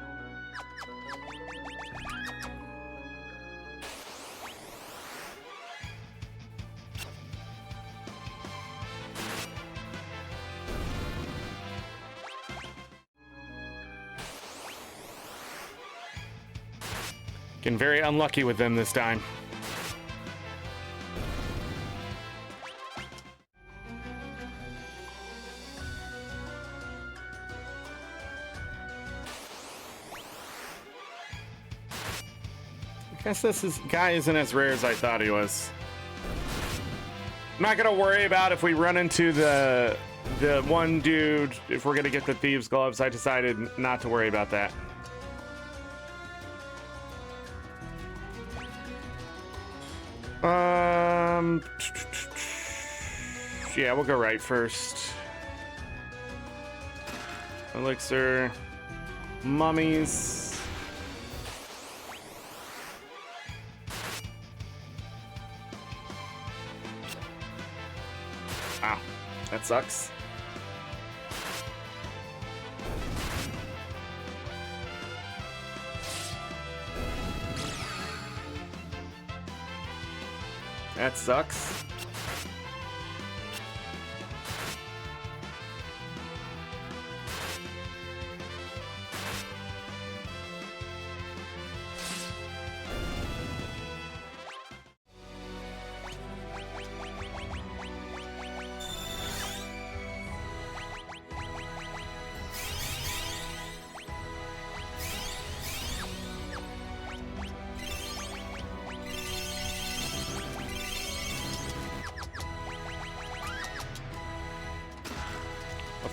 Getting very unlucky with them this time. I guess this guy isn't as rare as I thought he was. I'm not gonna worry about if we run into the one dude, if we're gonna get the thieves' gloves. I decided not to worry about that. Yeah, we'll go right first. Elixir, mummies. Wow, that sucks. That sucks.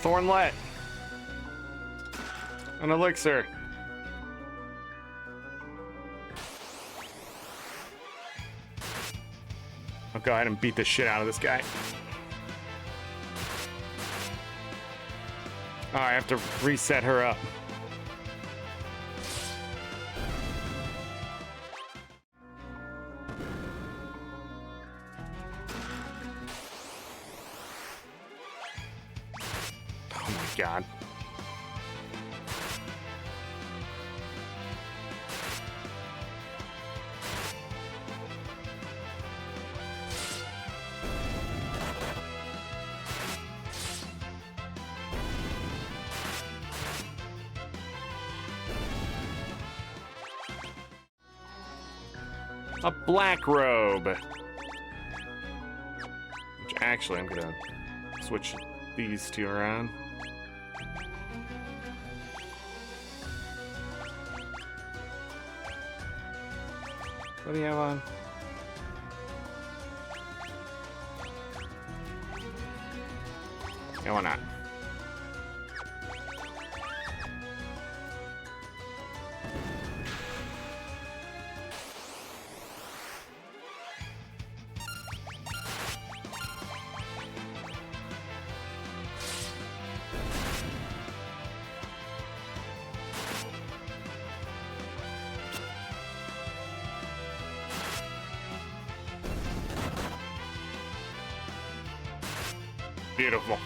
Thornlet. An elixir. I'll go ahead and beat the shit out of this guy. Oh, I have to reset her up. God. A black robe. Which actually, I'm gonna switch these two around. What do you have on? Yeah, why not? Beautiful.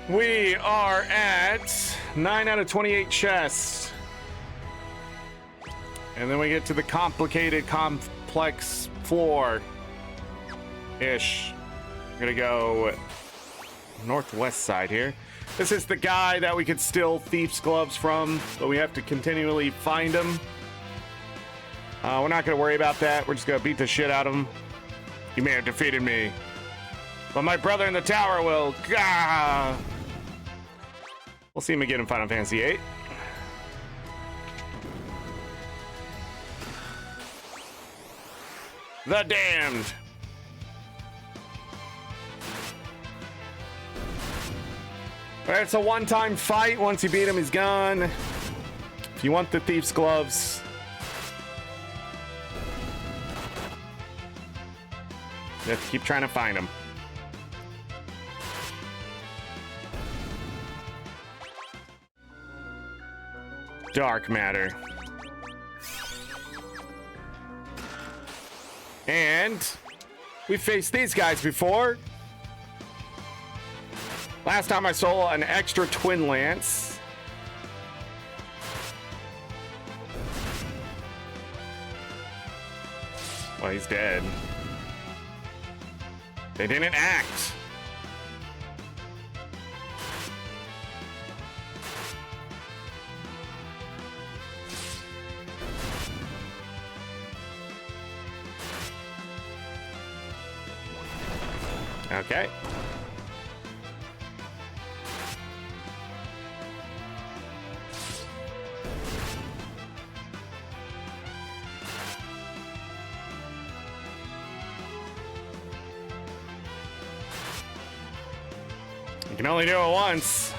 We are at 9 out of 28 chests. And then we get to the complicated, complex floor-ish. We're gonna go northwest side here. This is the guy that we could steal Thief's Gloves from, but we have to continually find him. We're not going to worry about that. We're just going to beat the shit out of him. You may have defeated me, but my brother in the tower will. Gah! We'll see him again in Final Fantasy VIII. The Damned. It's a one-time fight. Once you beat him, he's gone. If you want the Thief's Gloves, you have to keep trying to find him. Dark matter. And we faced these guys before. Last time I stole an extra twin lance. Well, he's dead. They didn't act. Okay. You can only do it once.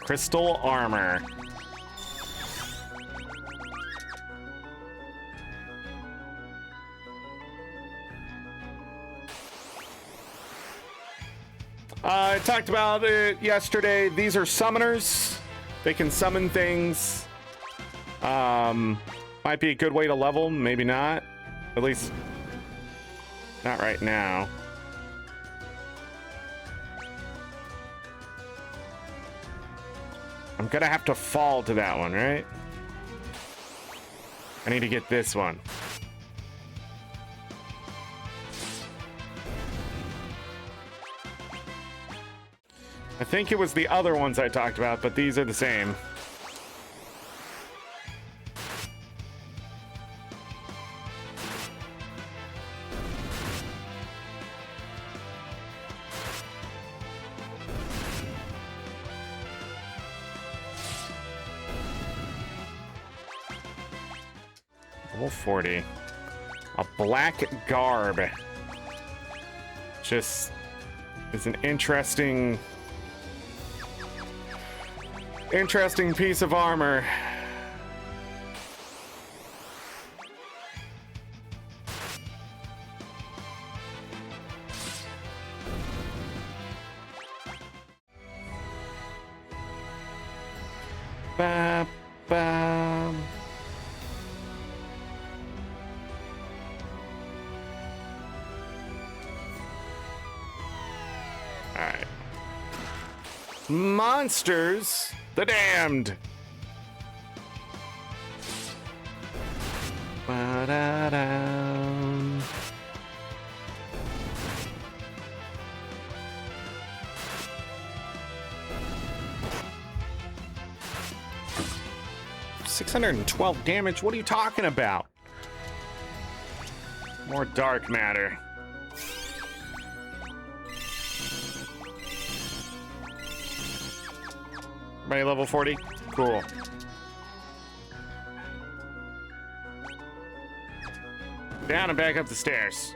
Crystal armor. I talked about it yesterday. These are summoners. They can summon things. Might be a good way to level, maybe not. At least not right now. I'm gonna have to fall to that one, right? I need to get this one. I think it was the other ones I talked about, but these are the same. Level 40. A black garb. Just is an interesting piece of armor. Ba, ba. All right. Monsters. The Damned. Ba-da-da. 612 damage. What are you talking about? More dark matter. Everybody level 40? Cool. Down and back up the stairs.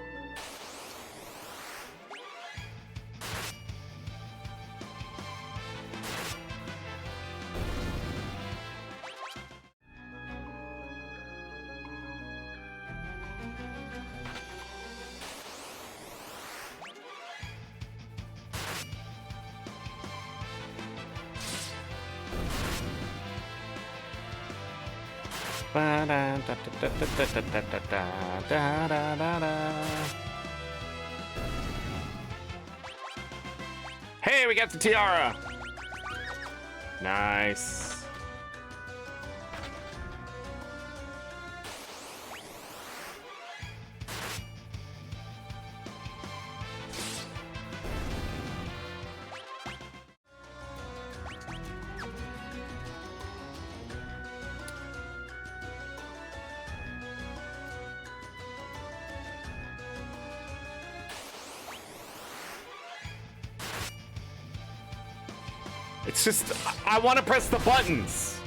Hey, we got the tiara. Nice. It's just, I want to press the buttons.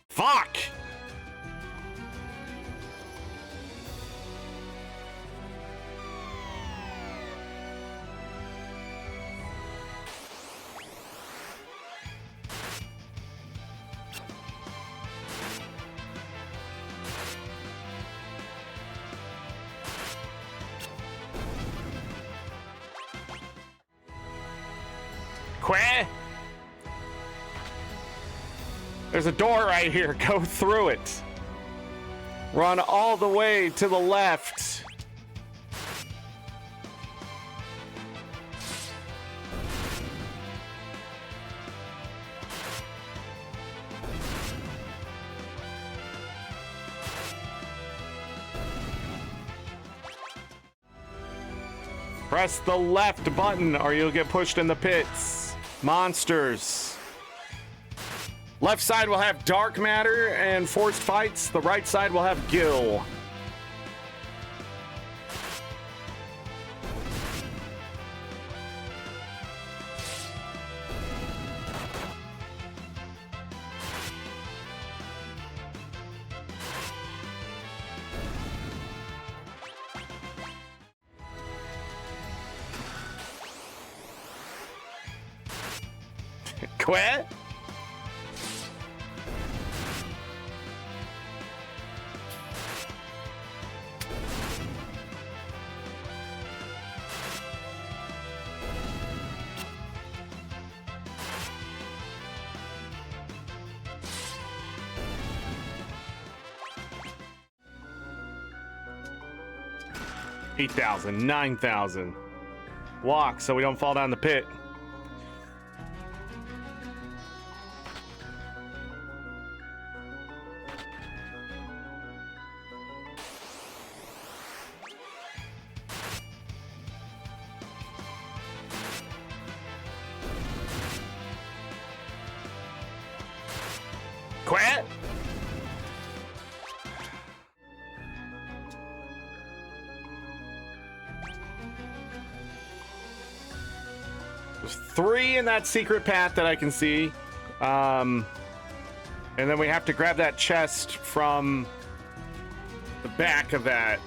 Fuck. Queh? There's a door right here. Go through it. Run all the way to the left. Press the left button or you'll get pushed in the pits. Monsters. Left side will have dark matter and forced fights. The right side will have Gil. Quit? $8,000, $9,000. Walk so we don't fall down the pit. Quit. There's 3 in that secret path that I can see. And then we have to grab that chest from the back of that.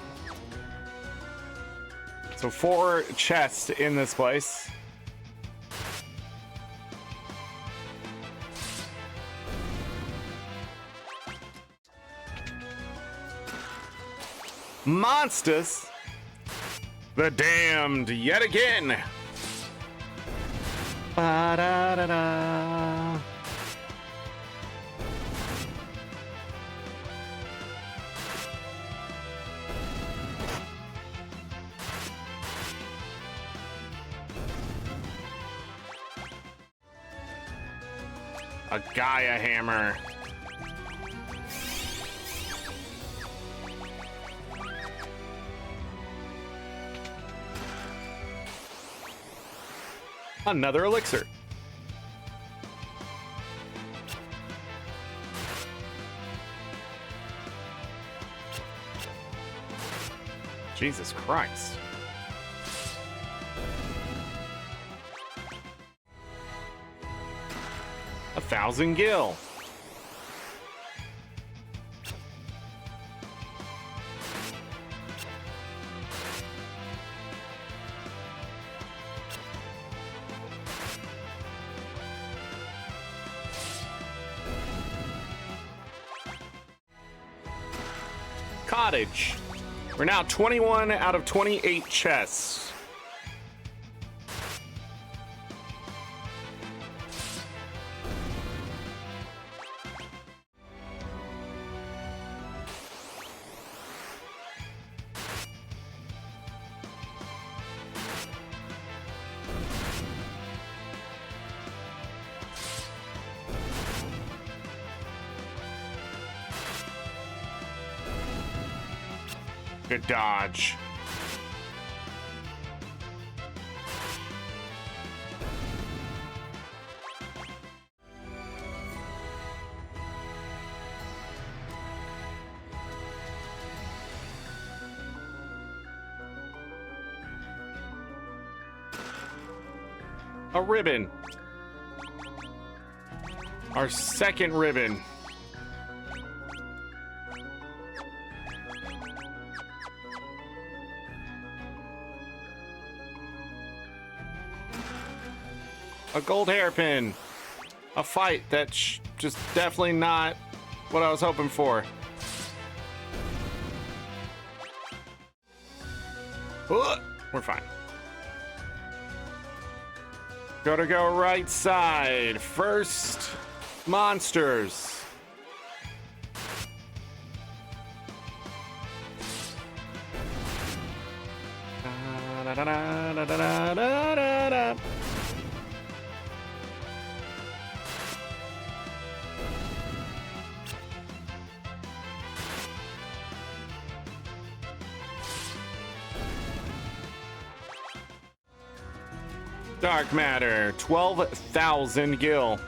So 4 chests in this place. Monsters. The damned yet again. Ba-da-da-da. A Gaia hammer. Another elixir. Jesus Christ. 1,000 gil. Cottage. We're now 21 out of 28 chests. Good dodge. A ribbon. Our second ribbon. A gold hairpin. A fight that's just definitely not what I was hoping for. We're fine. Gotta go right side. First, monsters. Da, da, da, da, da, da, da, da. Dark matter, 12,000 gil.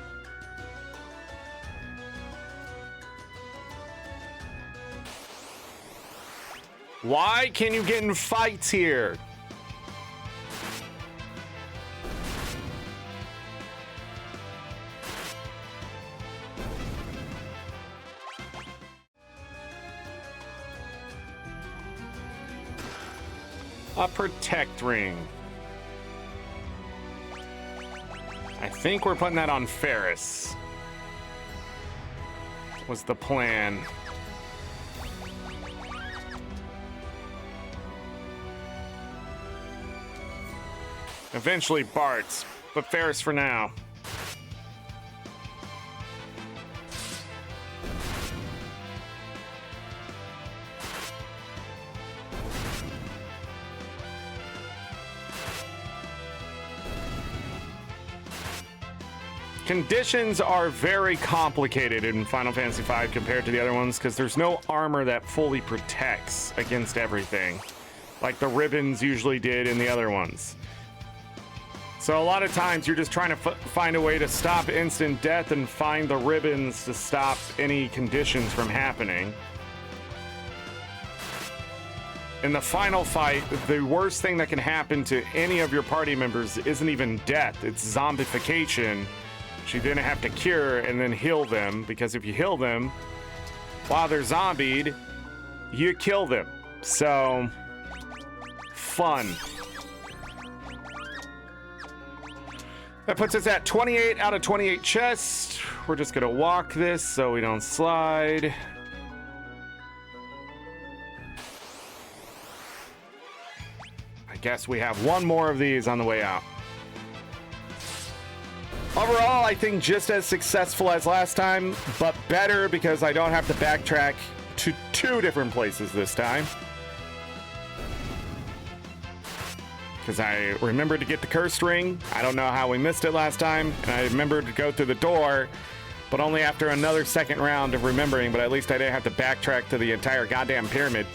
Why can you get in fights here? A protect ring. I think we're putting that on Ferris. Was the plan. Eventually Bart's, but Ferris for now. Conditions are very complicated in Final Fantasy V compared to the other ones because there's no armor that fully protects against everything, like the ribbons usually did in the other ones. So a lot of times you're just trying to find a way to stop instant death and find the ribbons to stop any conditions from happening. In the final fight, the worst thing that can happen to any of your party members isn't even death, it's zombification. You then have to cure and then heal them, because if you heal them while they're zombied, you kill them. So, fun. That puts us at 28 out of 28 chests. We're just gonna walk this so we don't slide. I guess we have one more of these on the way out. Overall, I think just as successful as last time, but better because I don't have to backtrack to 2 different places this time. Because I remembered to get the cursed ring. I don't know how we missed it last time. And I remembered to go through the door, but only after another second round of remembering, but at least I didn't have to backtrack to the entire goddamn pyramid.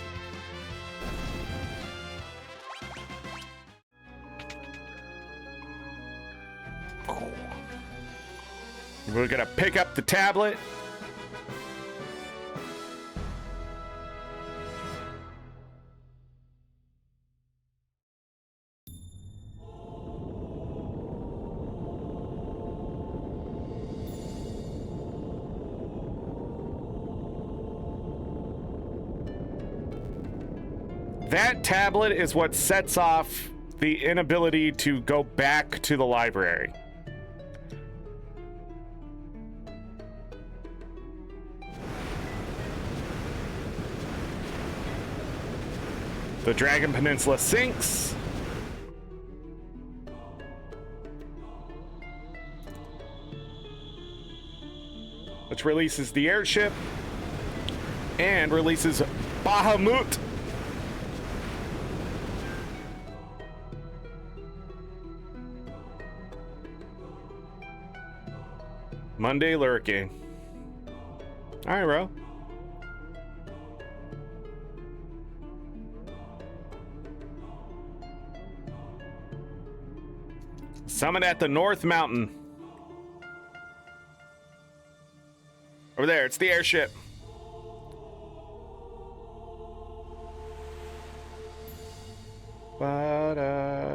We're gonna pick up the tablet. That tablet is what sets off the inability to go back to the library. The Dragon Peninsula sinks. Which releases the airship and releases Bahamut. Monday lurking. All right, bro. Summit at the North Mountain. Over there, it's the airship. Ba-da-da-da.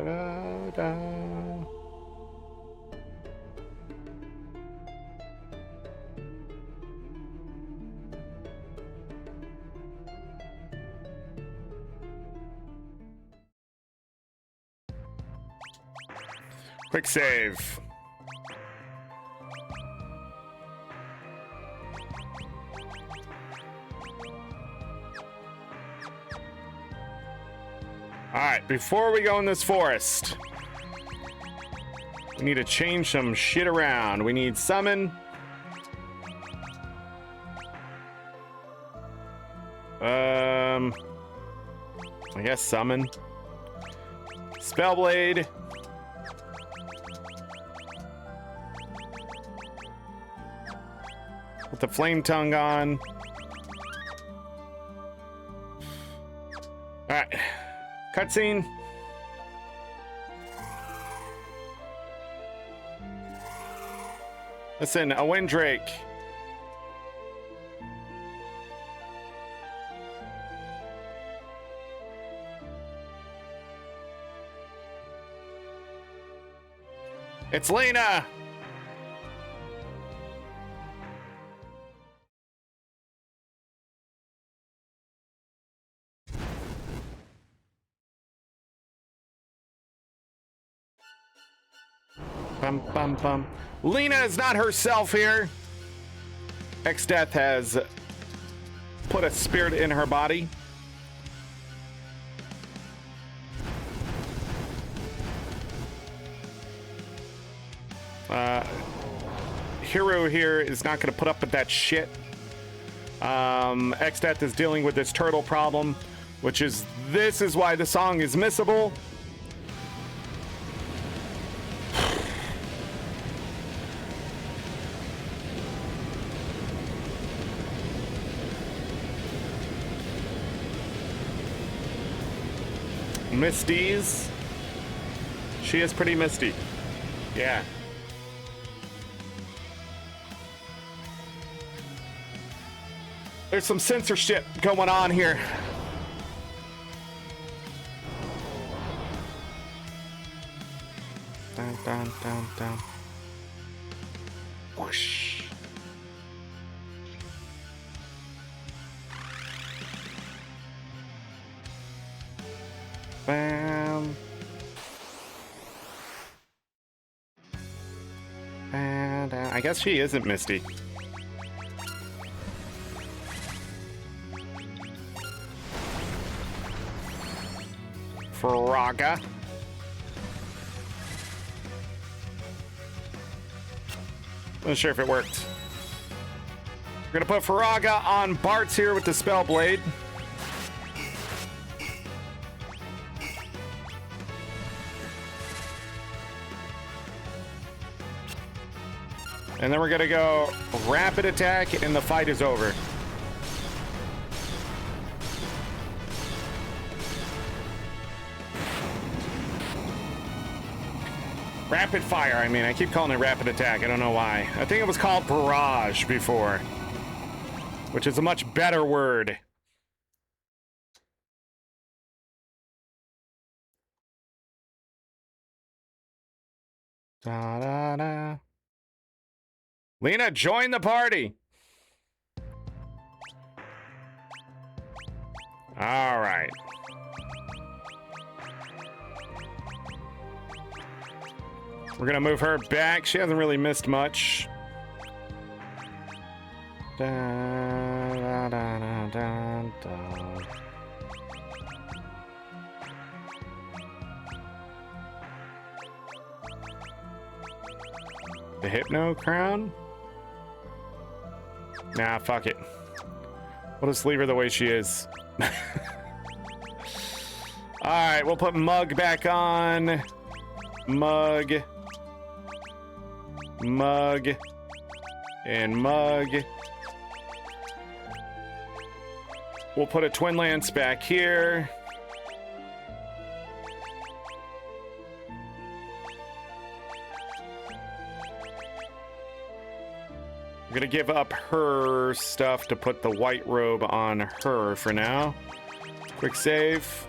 Quick save. All right, before we go in this forest, we need to change some shit around. We need summon. I guess summon. Spellblade. Put the flame tongue on. All right. Cutscene. Listen, a Windrake. It's Lena. Bum, bum, bum. Lena is not herself here. X-Death has put a spirit in her body. Hero here is not going to put up with that shit. X-Death is dealing with this turtle problem, which is, this is why the song is missable. Misty's. She is pretty misty. Yeah. There's some censorship going on here. Down, down, down, down. Whoosh. Bam. And I guess she isn't Misty. Fraga. Not sure if it worked. We're gonna put Faraga on Bart's here with the Spellblade. And then we're gonna go rapid attack and the fight is over. Rapid fire, I mean, I keep calling it rapid attack, I don't know why. I think it was called barrage before, which is a much better word. Da da da. Lena, join the party. All right. We're gonna move her back. She hasn't really missed much. Da, da, da, da, da, da. The Hypno Crown? Nah, fuck it. We'll just leave her the way she is. Alright, we'll put Mug back on. Mug. Mug. And Mug. We'll put a Twin Lance back here. I'm gonna give up her stuff to put the white robe on her for now. Quick save.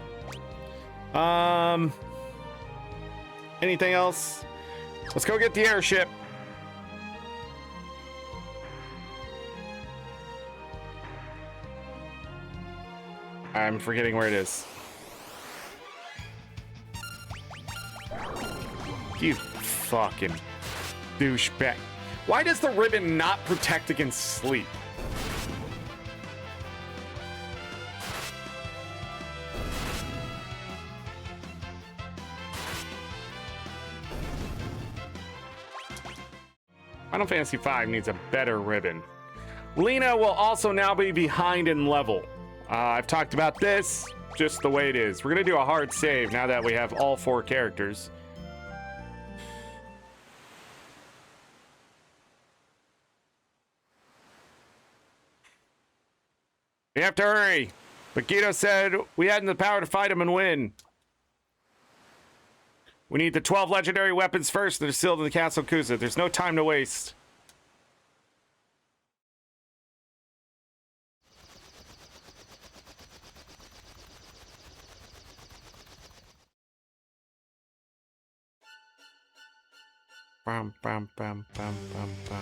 Anything else? Let's go get the airship. I'm forgetting where it is. You fucking douchebag. Why does the ribbon not protect against sleep? Final Fantasy V needs a better ribbon. Lena will also now be behind in level. I've talked about this, just the way it is. We're gonna do a hard save now that we have all 4 characters. We have to hurry. But Guido said we hadn't the power to fight him and win. We need the 12 legendary weapons first that are sealed in the Castle Kusa. There's no time to waste. Bum, bum, bum, bum, bum, bum.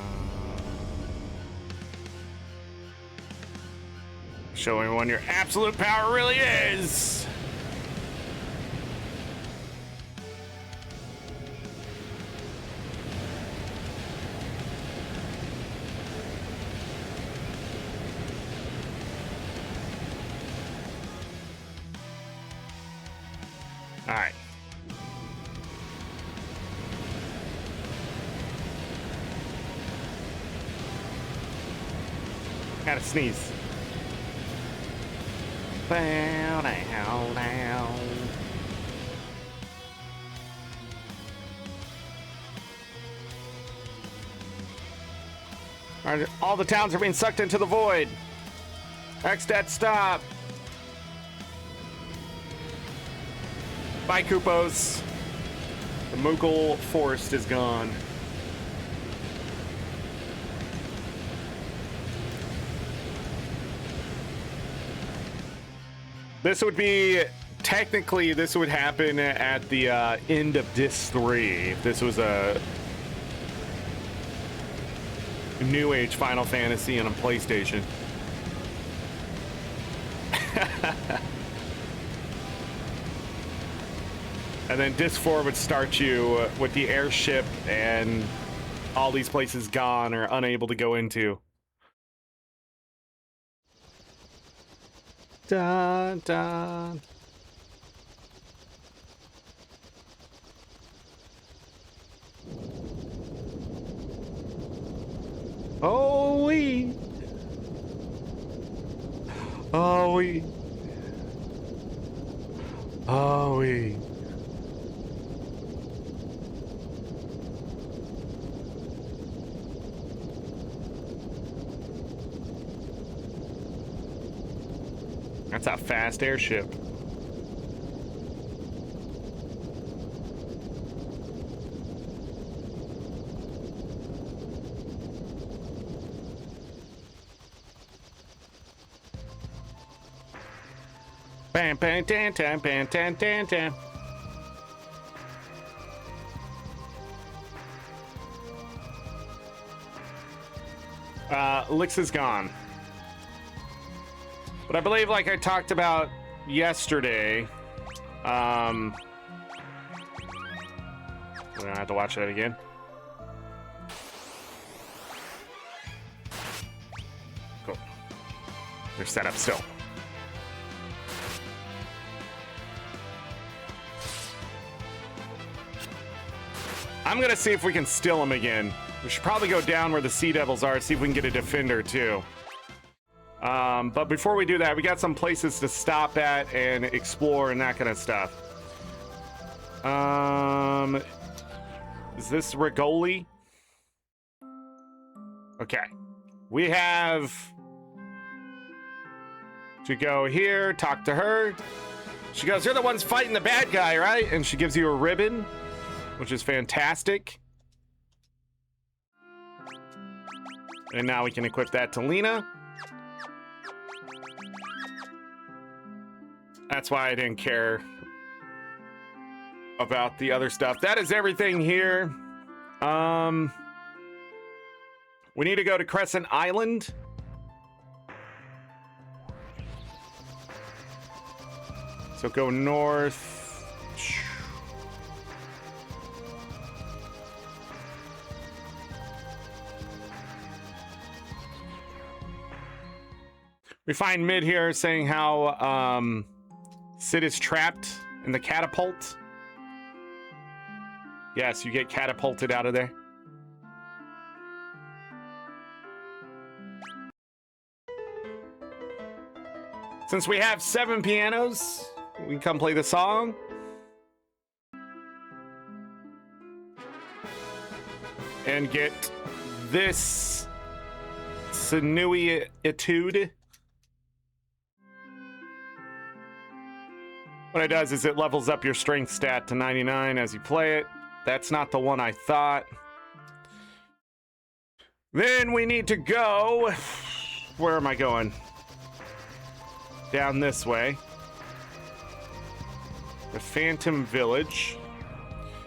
Show everyone your absolute power really is. All right. Gotta sneeze. Bow down, down. All the towns are being sucked into the void. Xdet, stop. Bye, Koopos. The Moogle forest is gone. This would be, technically, this would happen at the end of Disc 3. If this was a New Age Final Fantasy on a PlayStation. And then Disc 4 would start you with the airship and all these places gone or unable to go into. Dun, dun. Oh, we. Oh, we. Oh, we. That's a fast airship. Bam, bam, tan, tan, bam, tan, tan, tan. Lix is gone. But I believe, like I talked about yesterday, don't have to watch that again. Cool. They're set up still. I'm gonna see if we can steal them again. We should probably go down where the Sea Devils are, see if we can get a defender too. But before we do that, we got some places to stop at and explore and that kind of stuff. Is this Rigoli? Okay. We have to go here, talk to her. She goes, "You're the ones fighting the bad guy, right?" And she gives you a ribbon, which is fantastic. And now we can equip that to Lena. That's why I didn't care about the other stuff. That is everything here. We need to go to Crescent Island. So go north. We find Mid here saying how Sid is trapped in the catapult. Yes, you get catapulted out of there. Since we have 7 pianos, we can come play the song. And get this Sinui Etude. What it does is it levels up your strength stat to 99 as you play it. That's not the one I thought. Then we need to go... Where am I going? Down this way. The Phantom Village.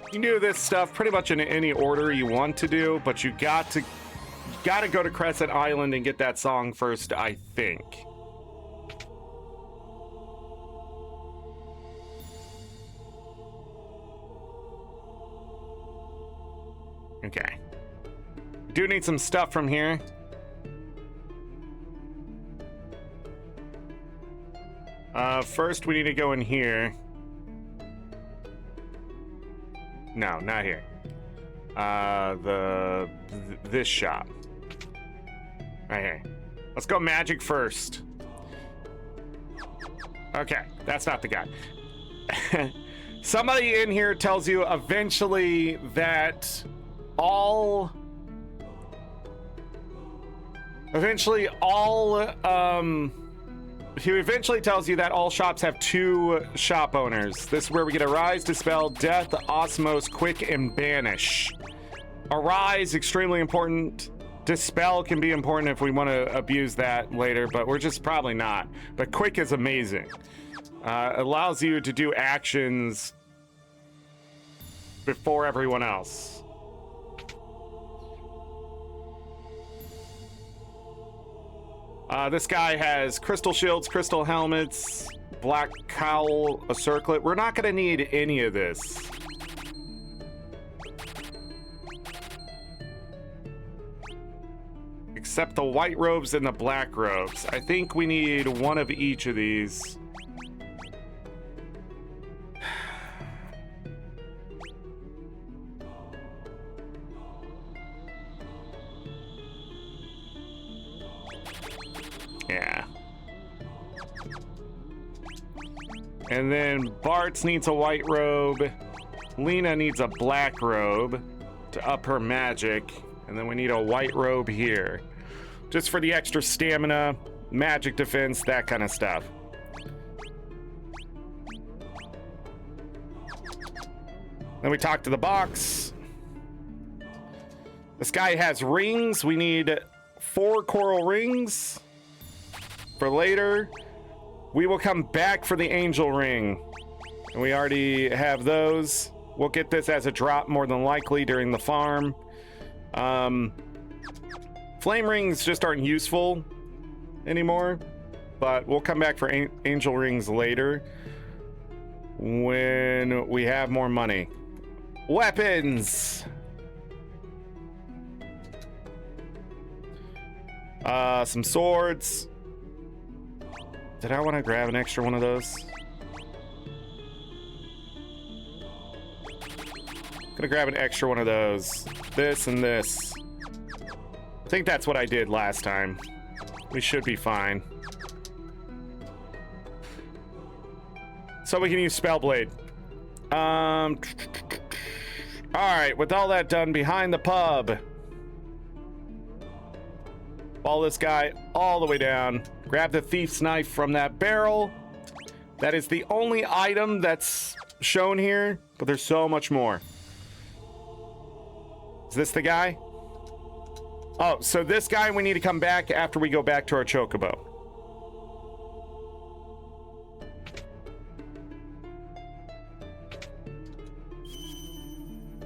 You can do this stuff pretty much in any order you want to do, but you got to go to Crescent Island and get that song first, I think. Okay. Do need some stuff from here. First we need to go in here. No, not here. This shop. Right here. Let's go magic first. Okay, that's not the guy. Somebody in here tells you eventually that he eventually tells you that all shops have 2 shop owners. This is where we get Arise, Dispel, Death, Osmose, Quick, and Banish. Arise, extremely important. Dispel can be important if we want to abuse that later, but we're just probably not. But Quick is amazing. Allows you to do actions before everyone else. This guy has crystal shields, crystal helmets, black cowl, a circlet. We're not going to need any of this. Except the white robes and the black robes. I think we need one of each of these. Yeah. And then Bartz needs a white robe. Lena needs a black robe to up her magic. And then we need a white robe here. Just for the extra stamina, magic defense, that kind of stuff. Then we talk to the box. This guy has rings. We need 4 coral rings. For later, we will come back for the angel ring. And we already have those. We'll get this as a drop more than likely during the farm. Flame rings just aren't useful anymore, but we'll come back for angel rings later when we have more money. Weapons. Some swords. Did I want to grab an extra one of those? Gonna grab an extra one of those. This and this. I think that's what I did last time. We should be fine. So we can use Spellblade. Alright, with all that done, behind the pub. Follow this guy all the way down. Grab the thief's knife from that barrel. That is the only item that's shown here, but there's so much more. Is this the guy? Oh, so this guy we need to come back after we go back to our chocobo.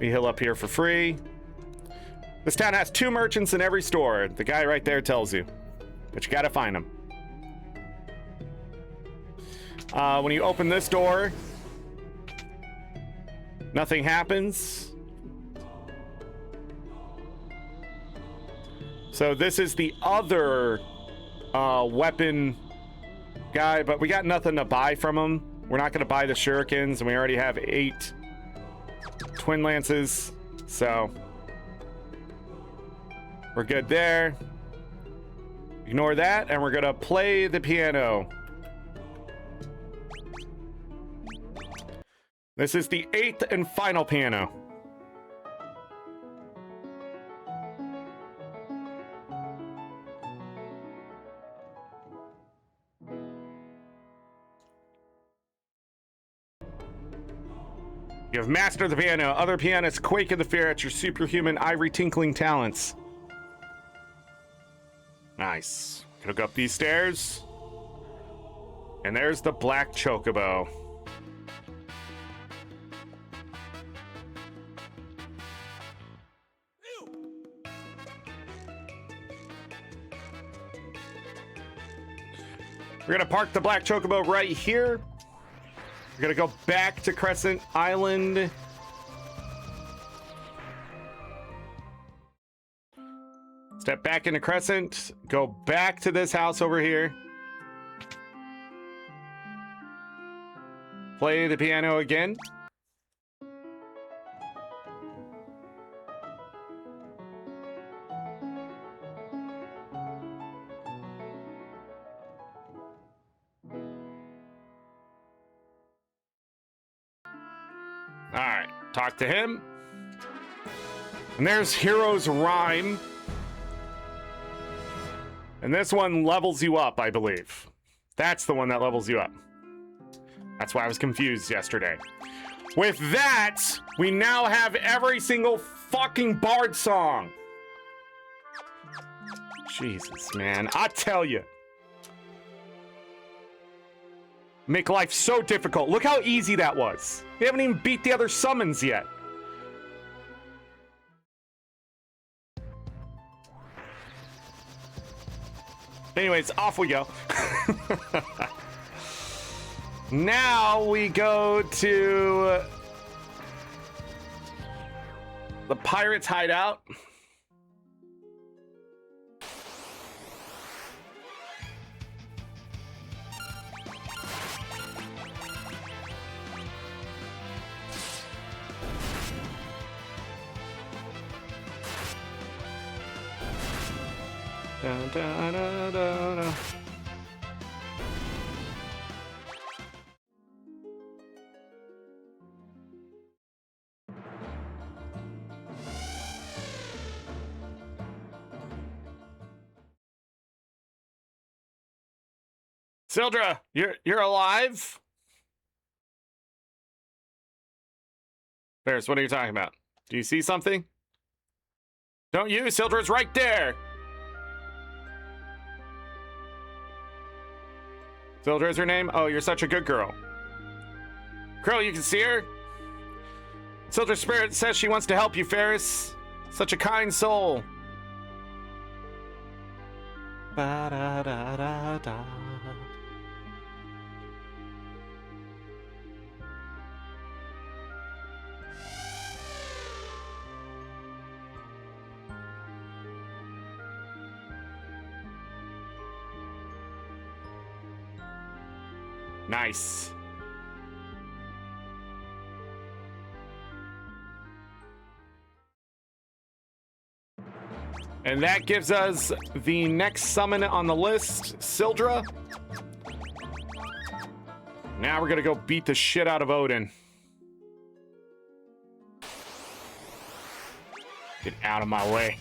We heal up here for free. This town has 2 merchants in every store. The guy right there tells you. But you gotta find them. When you open this door, nothing happens. So this is the other weapon guy, but we got nothing to buy from him. We're not gonna buy the shurikens, and we already have 8 twin lances, so we're good there. Ignore that, and we're gonna play the piano. This is the 8th and final piano. You have mastered the piano. Other pianists quake in the fear at your superhuman ivory tinkling talents. Nice. Gonna go up these stairs. And there's the black chocobo. We're gonna park the black chocobo right here. We're gonna go back to Crescent Island. Step back into Crescent. Go back to this house over here. Play the piano again. Alright, talk to him. And there's Hero's Rhyme. And this one levels you up, I believe. That's the one that levels you up. That's why I was confused yesterday. With that, we now have every single fucking Bard song. Jesus, man. I tell you. Make life so difficult. Look how easy that was. We haven't even beat the other summons yet. Anyways, off we go. Now we go to the pirates' hideout. Da, da, da, da, da. Sildra, you're alive? Bears, what are you talking about? Do you see something? Don't you? Sildra's right there. Sildra is her name? Oh, you're such a good girl. Krill, you can see her? Sildra's spirit says she wants to help you, Ferris. Such a kind soul. Ba-da-da-da-da. Nice. And that gives us the next summon on the list, Sildra. Now we're gonna go beat the shit out of Odin. Get out of my way.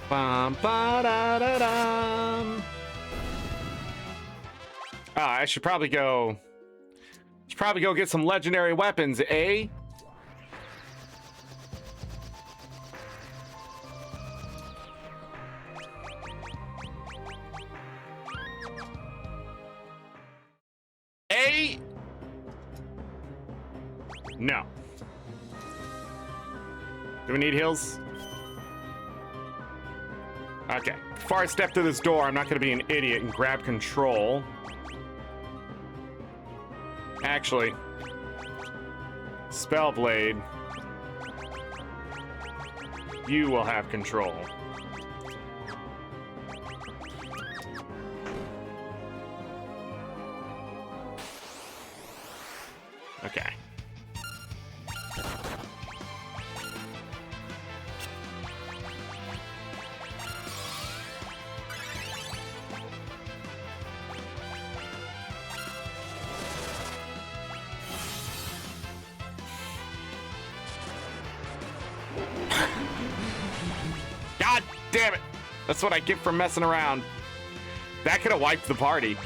Bum, ba, da, da, dum. I should probably go get some legendary weapons, eh? No. Do we need heals? Okay. Before I step through this door, I'm not going to be an idiot and grab control. Actually, Spellblade, you will have control. Okay. God damn it! That's what I get for messing around. That could have wiped the party.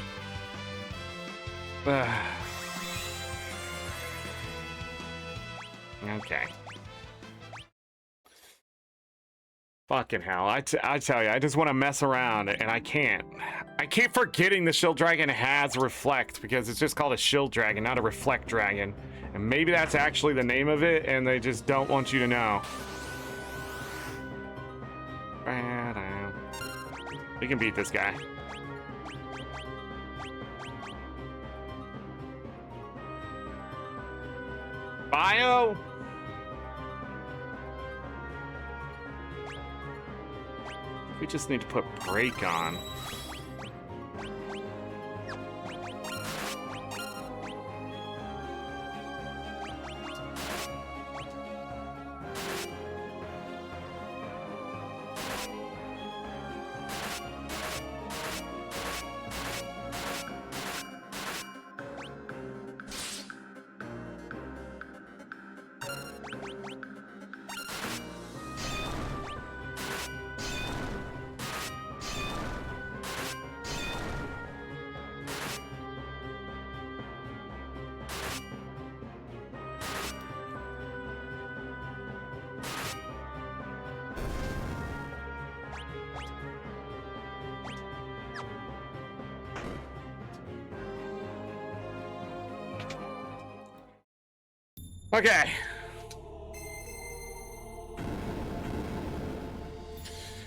Okay. Fucking hell. I tell you, I just want to mess around, and I can't. I keep forgetting the Shield Dragon has Reflect, because it's just called a Shield Dragon, not a Reflect Dragon. And maybe that's actually the name of it, and they just don't want you to know. We can beat this guy. Bio? We just need to put Break on. Okay.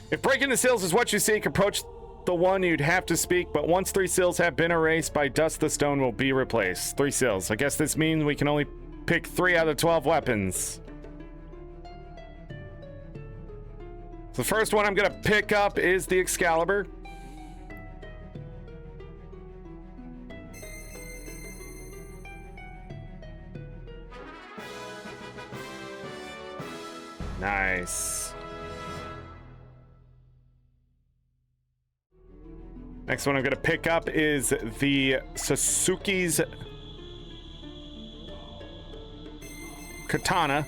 If breaking the seals is what you seek, approach the one you'd have to speak, but once 3 seals have been erased by dust, the stone will be replaced. 3 seals. I guess this means we can only pick 3 out of 12 weapons. The first one I'm gonna pick up is the Excalibur. Nice. Next one I'm gonna pick up is the Sasuke's Katana.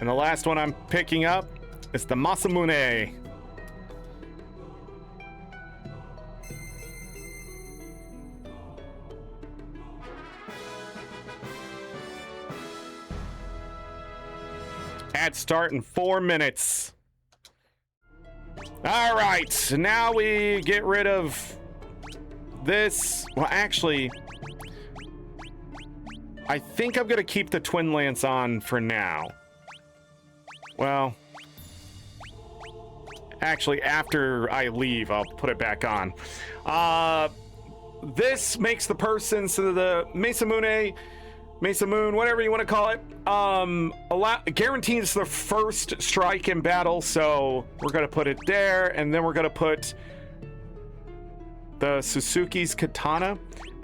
And the last one I'm picking up is the Masamune. Ad start in 4 minutes. All right, now we get rid of this. Well, actually, I think I'm gonna keep the Twin Lance on for now. Well, Actually, after I leave, I'll put it back on. This makes the person, so the Mesa Moon, whatever you want to call it, guarantees the first strike in battle. So we're going to put it there, and then we're going to put the Suzuki's Katana.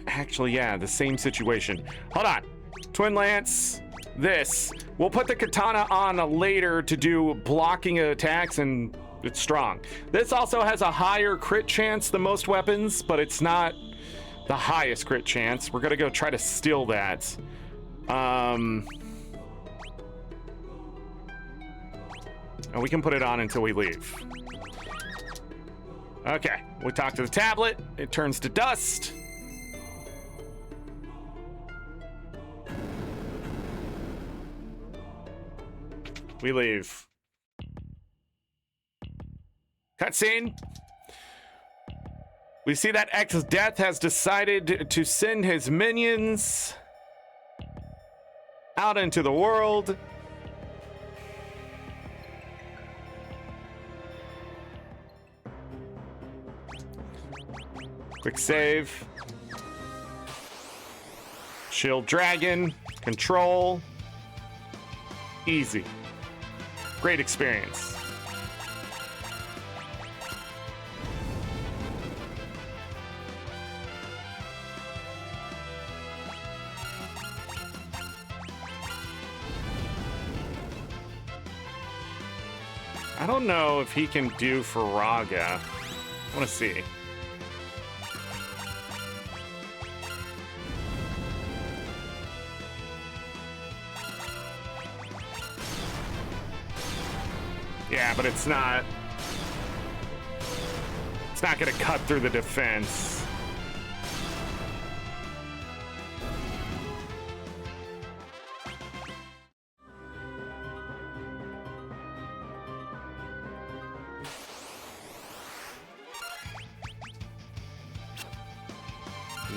Actually, yeah, the same situation. Hold on. Twin Lance, this. We'll put the Katana on later to do blocking attacks, and it's strong. This also has a higher crit chance than most weapons, but it's not the highest crit chance. We're gonna go try to steal that. And we can put it on until we leave. Okay, we talk to the tablet. It turns to dust. We leave. Cutscene. We see that X's Death has decided to send his minions out into the world. Quick save. Shield Dragon. Control. Easy. Great experience. I don't know if he can do Faraga. I want to see. Yeah, but it's not going to cut through the defense.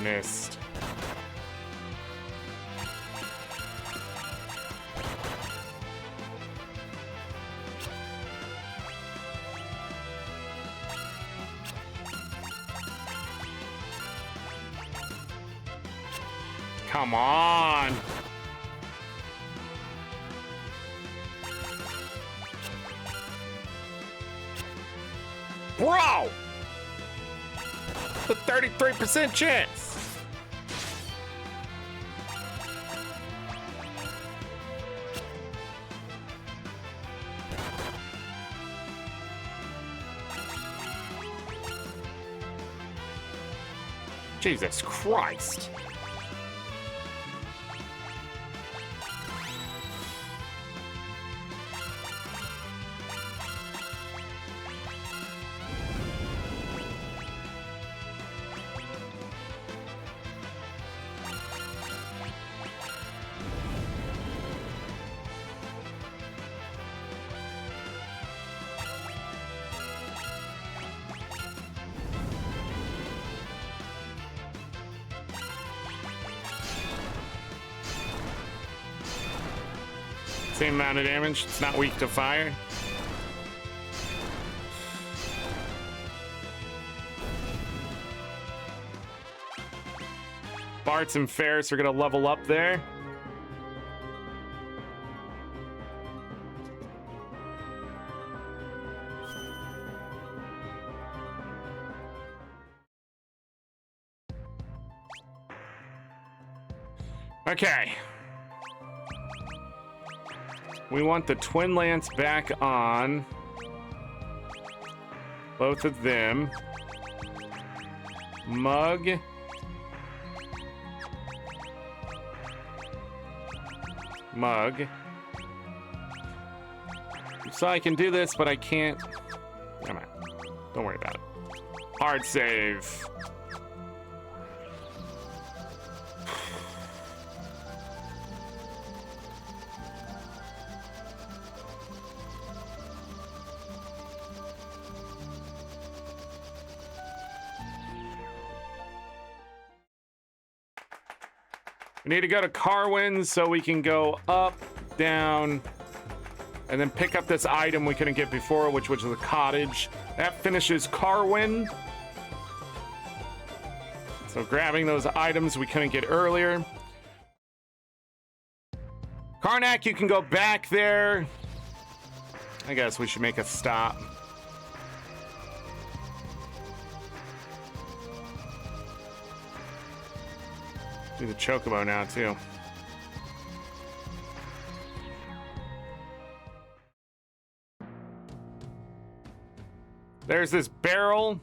Missed. Come on. Bro! The 33% chance. Jesus Christ. Same amount of damage. It's not weak to fire. Bartz and Ferris are going to level up there. Okay. We want the Twin Lance back on. Both of them. Mug. Mug. So I can do this, but I can't. Never mind. Don't worry about it. Hard save. We need to go to Carwin so we can go up, down, and then pick up this item we couldn't get before, which was the cottage. That finishes Carwin. So grabbing those items we couldn't get earlier. Karnak, you can go back there. I guess we should make a stop. Do the chocobo now, too. There's this barrel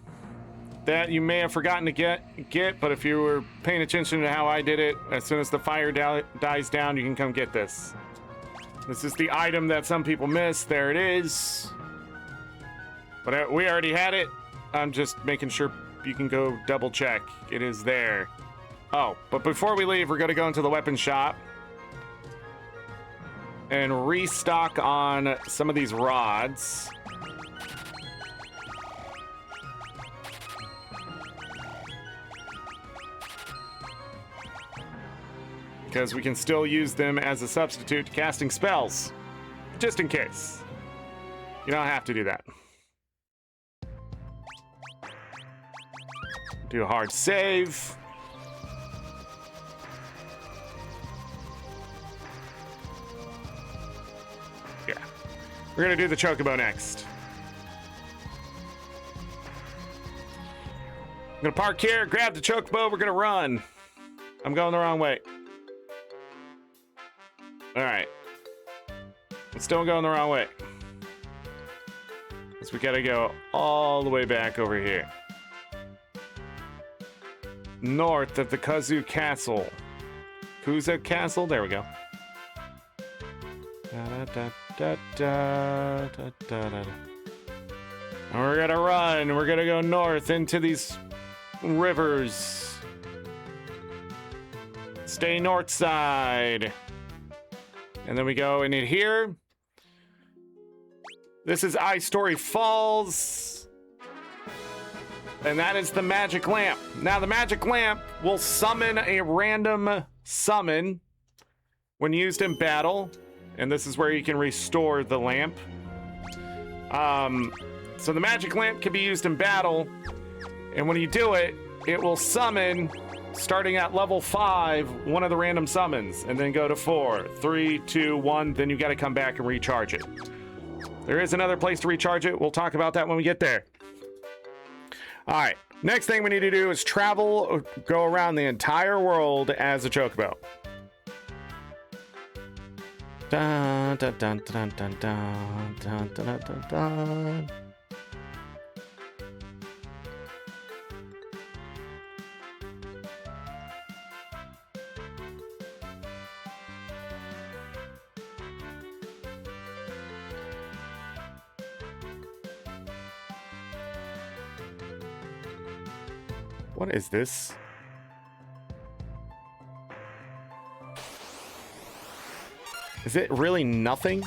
that you may have forgotten to get, but if you were paying attention to how I did it, as soon as the fire dies down, you can come get this. This is the item that some people miss. There it is. But we already had it. I'm just making sure you can go double check. It is there. Oh, but before we leave, we're going to go into the weapon shop and restock on some of these rods. Because we can still use them as a substitute to casting spells. Just in case. You don't have to do that. Do a hard save. Yeah. We're gonna do the chocobo next. I'm gonna park here, grab the chocobo, we're gonna run. I'm going the wrong way. All right. I'm still going the wrong way. Because we gotta go all the way back over here. North of the Kuzu Castle. Kuzu Castle? There we go. And we're gonna run. We're gonna go north into these rivers. Stay north side. And then we go in here. This is Ice Story Falls. And that is the magic lamp. Now the magic lamp will summon a random summon when used in battle. And this is where you can restore the lamp. So the magic lamp can be used in battle. And when you do it, it will summon, starting at level 5, one of the random summons, and then go to 4, 3, 2, 1, then you got to come back and recharge it. There is another place to recharge it. We'll talk about that when we get there. All right, next thing we need to do is travel, go around the entire world as a chocobo. Dun, dun, dun, dun, dun, dun, dun, dun, dun, dun. What is this? Is it really nothing?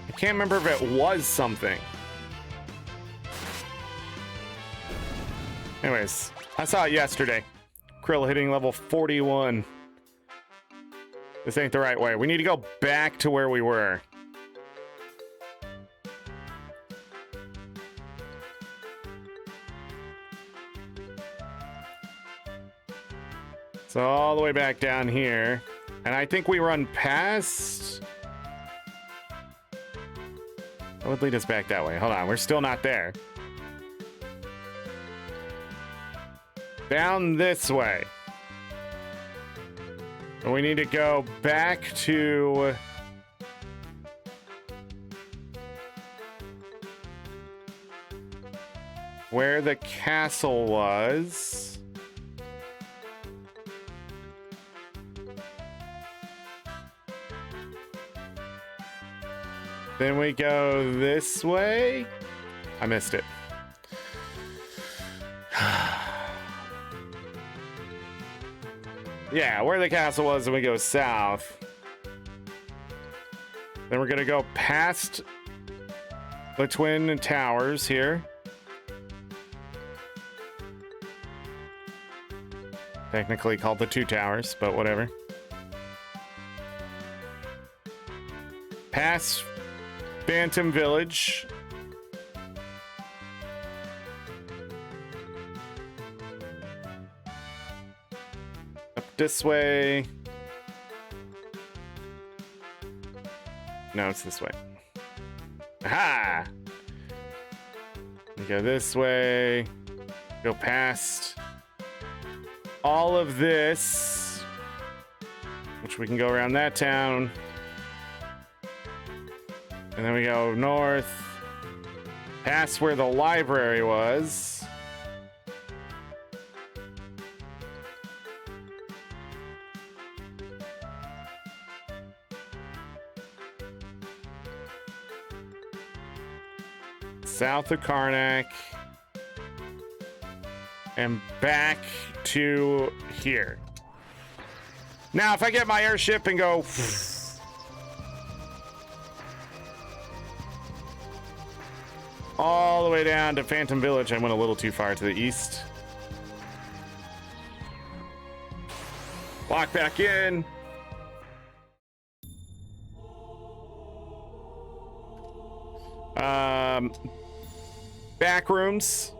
I can't remember if it was something. Anyways, I saw it yesterday. Krill hitting level 41. This ain't the right way. We need to go back to where we were. So all the way back down here. And I think we run past... That would lead us back that way. Hold on, we're still not there. Down this way. And we need to go back to... where the castle was. Then we go this way. I missed it. Yeah, where the castle was, and we go south. Then we're gonna go past the twin towers here. Technically called the two towers, but whatever. Pass Phantom Village. Up this way. No, it's this way. Aha! We go this way. Go past all of this, which we can go around that town. And then we go north, past where the library was. South of Karnak. And back to here. Now, if I get my airship and go... all the way down to Phantom Village, I went a little too far to the east. Walk back in. Back rooms.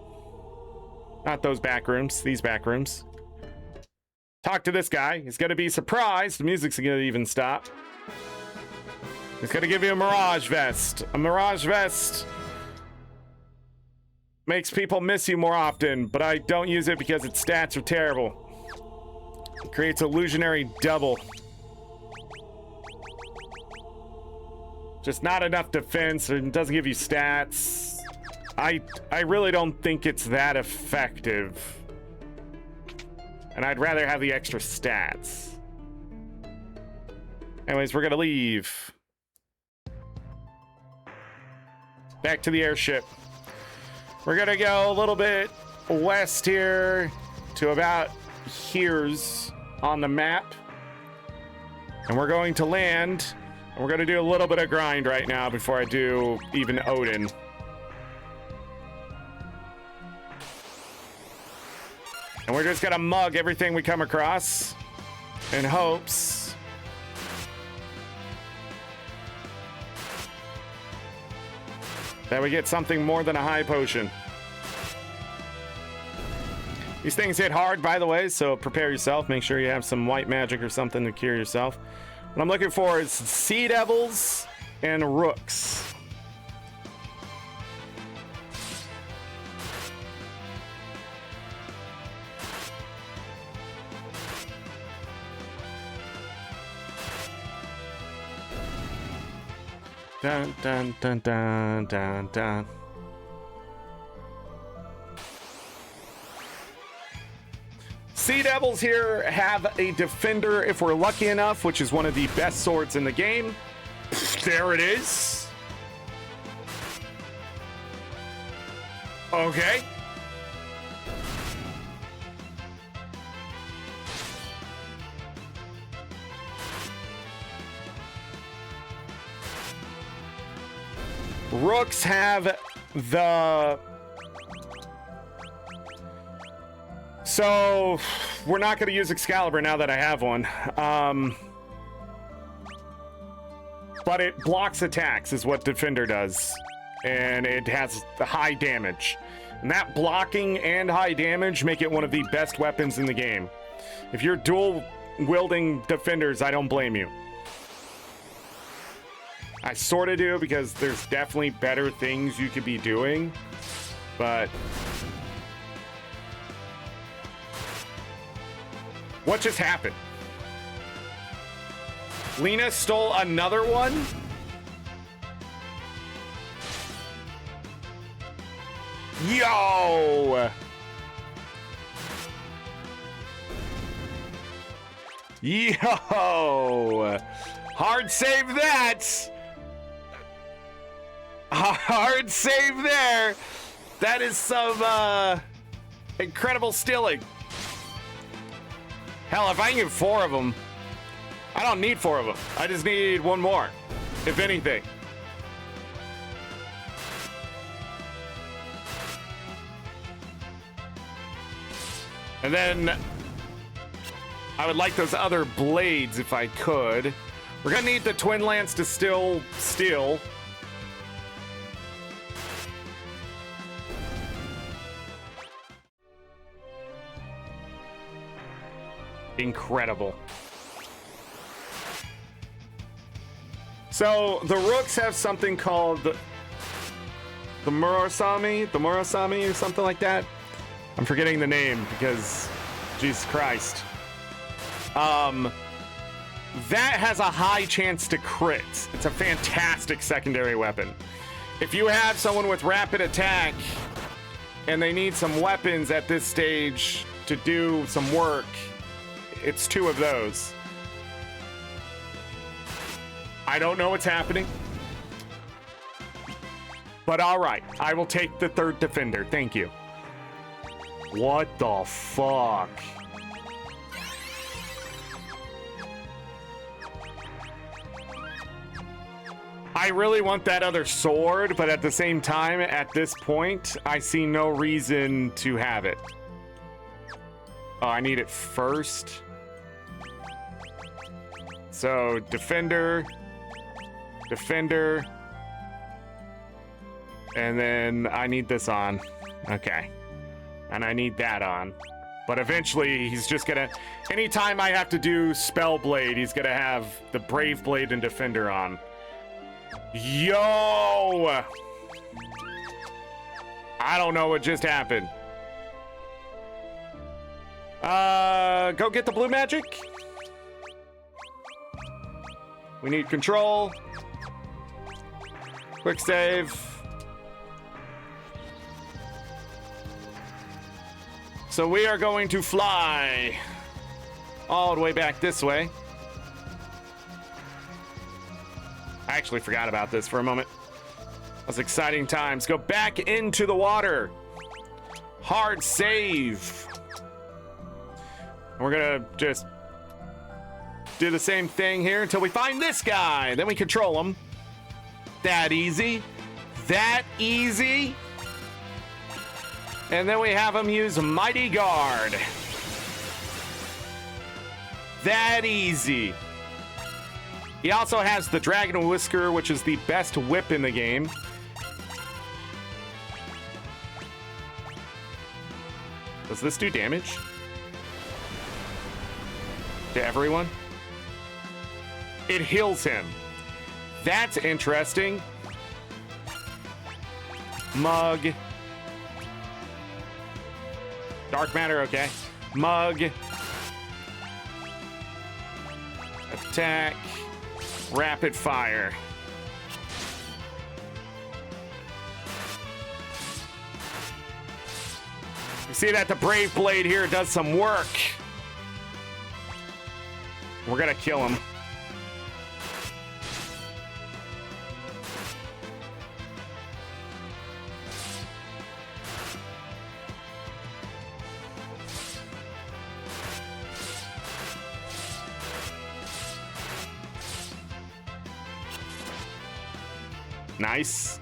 Not those back rooms, these back rooms. Talk to this guy. He's gonna be surprised. The music's gonna even stop. He's gonna give you a Mirage Vest. A Mirage Vest makes people miss you more often, but I don't use it because its stats are terrible. It creates illusionary double. Just not enough defense, and doesn't give you stats. I really don't think it's that effective. And I'd rather have the extra stats. Anyways, we're gonna leave. Back to the airship. We're gonna go a little bit west here to about here's on the map. And we're going to land. And we're gonna do a little bit of grind right now before I do even Odin. And we're just gonna mug everything we come across in hopes that we get something more than a high potion. These things hit hard, by the way, so prepare yourself. Make sure you have some white magic or something to cure yourself. What I'm looking for is Sea Devils and Rooks. Dun, dun, dun, dun, dun, dun. Sea Devils here have a defender if we're lucky enough, which is one of the best swords in the game. There it is. Okay. Rooks have the... So, we're not going to use Excalibur now that I have one. But it blocks attacks is what Defender does. And it has the high damage. And that blocking and high damage make it one of the best weapons in the game. If you're dual wielding Defenders, I don't blame you. I sort of do, because there's definitely better things you could be doing, but what just happened? Lena stole another one? Yo! Yo! Hard save that! Hard save there. That is some incredible stealing. Hell, if I can get 4 of them, I don't need 4 of them. I just need one more, if anything. And then I would like those other blades if I could. We're gonna need the Twin Lance to still steal. Incredible. So the Rooks have something called the Murasami or something like that. I'm forgetting the name because Jesus Christ. That has a high chance to crit. It's a fantastic secondary weapon. If you have someone with rapid attack and they need some weapons at this stage to do some work, it's 2 of those. I don't know what's happening. But all right, I will take the 3rd defender. Thank you. What the fuck? I really want that other sword, but at the same time, at this point, I see no reason to have it. Oh, I need it first. So, defender, and then I need this on. Okay. And I need that on. But eventually, he's just gonna... Anytime I have to do Spell Blade, he's gonna have the Brave Blade and Defender on. Yo! I don't know what just happened. Go get the blue magic. We need control. Quick save. So we are going to fly all the way back this way. I actually forgot about this for a moment. That was exciting times. Go back into the water. Hard save. We're gonna just do the same thing here until we find this guy. Then we control him. That easy. That easy. And then we have him use Mighty Guard. That easy. He also has the Dragon Whisker, which is the best whip in the game. Does this do damage? To everyone? It heals him. That's interesting. Mug. Dark matter, okay. Mug. Attack. Rapid fire. You see that the Brave Blade here does some work. We're gonna kill him. Nice.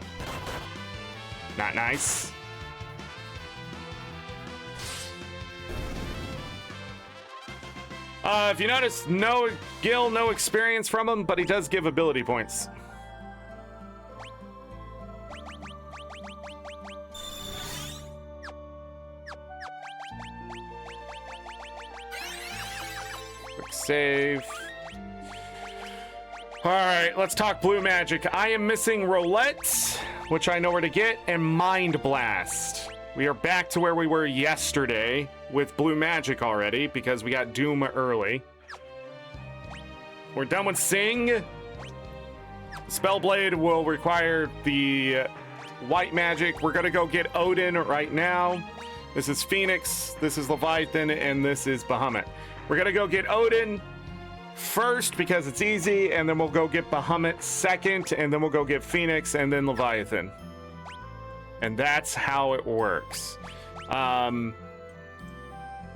Not nice. If you notice, no Gil, no experience from him, but he does give ability points. Quick save. All right, let's talk blue magic. I am missing Roulette, which I know where to get, and Mind Blast. We are back to where we were yesterday with blue magic already because we got Doom early. We're done with Sing. Spellblade will require the white magic. We're gonna go get Odin right now. This is Phoenix, this is Leviathan, and this is Bahamut. We're gonna go get Odin first because it's easy, and then we'll go get Bahamut second, and then we'll go get Phoenix, and then Leviathan. And that's how it works.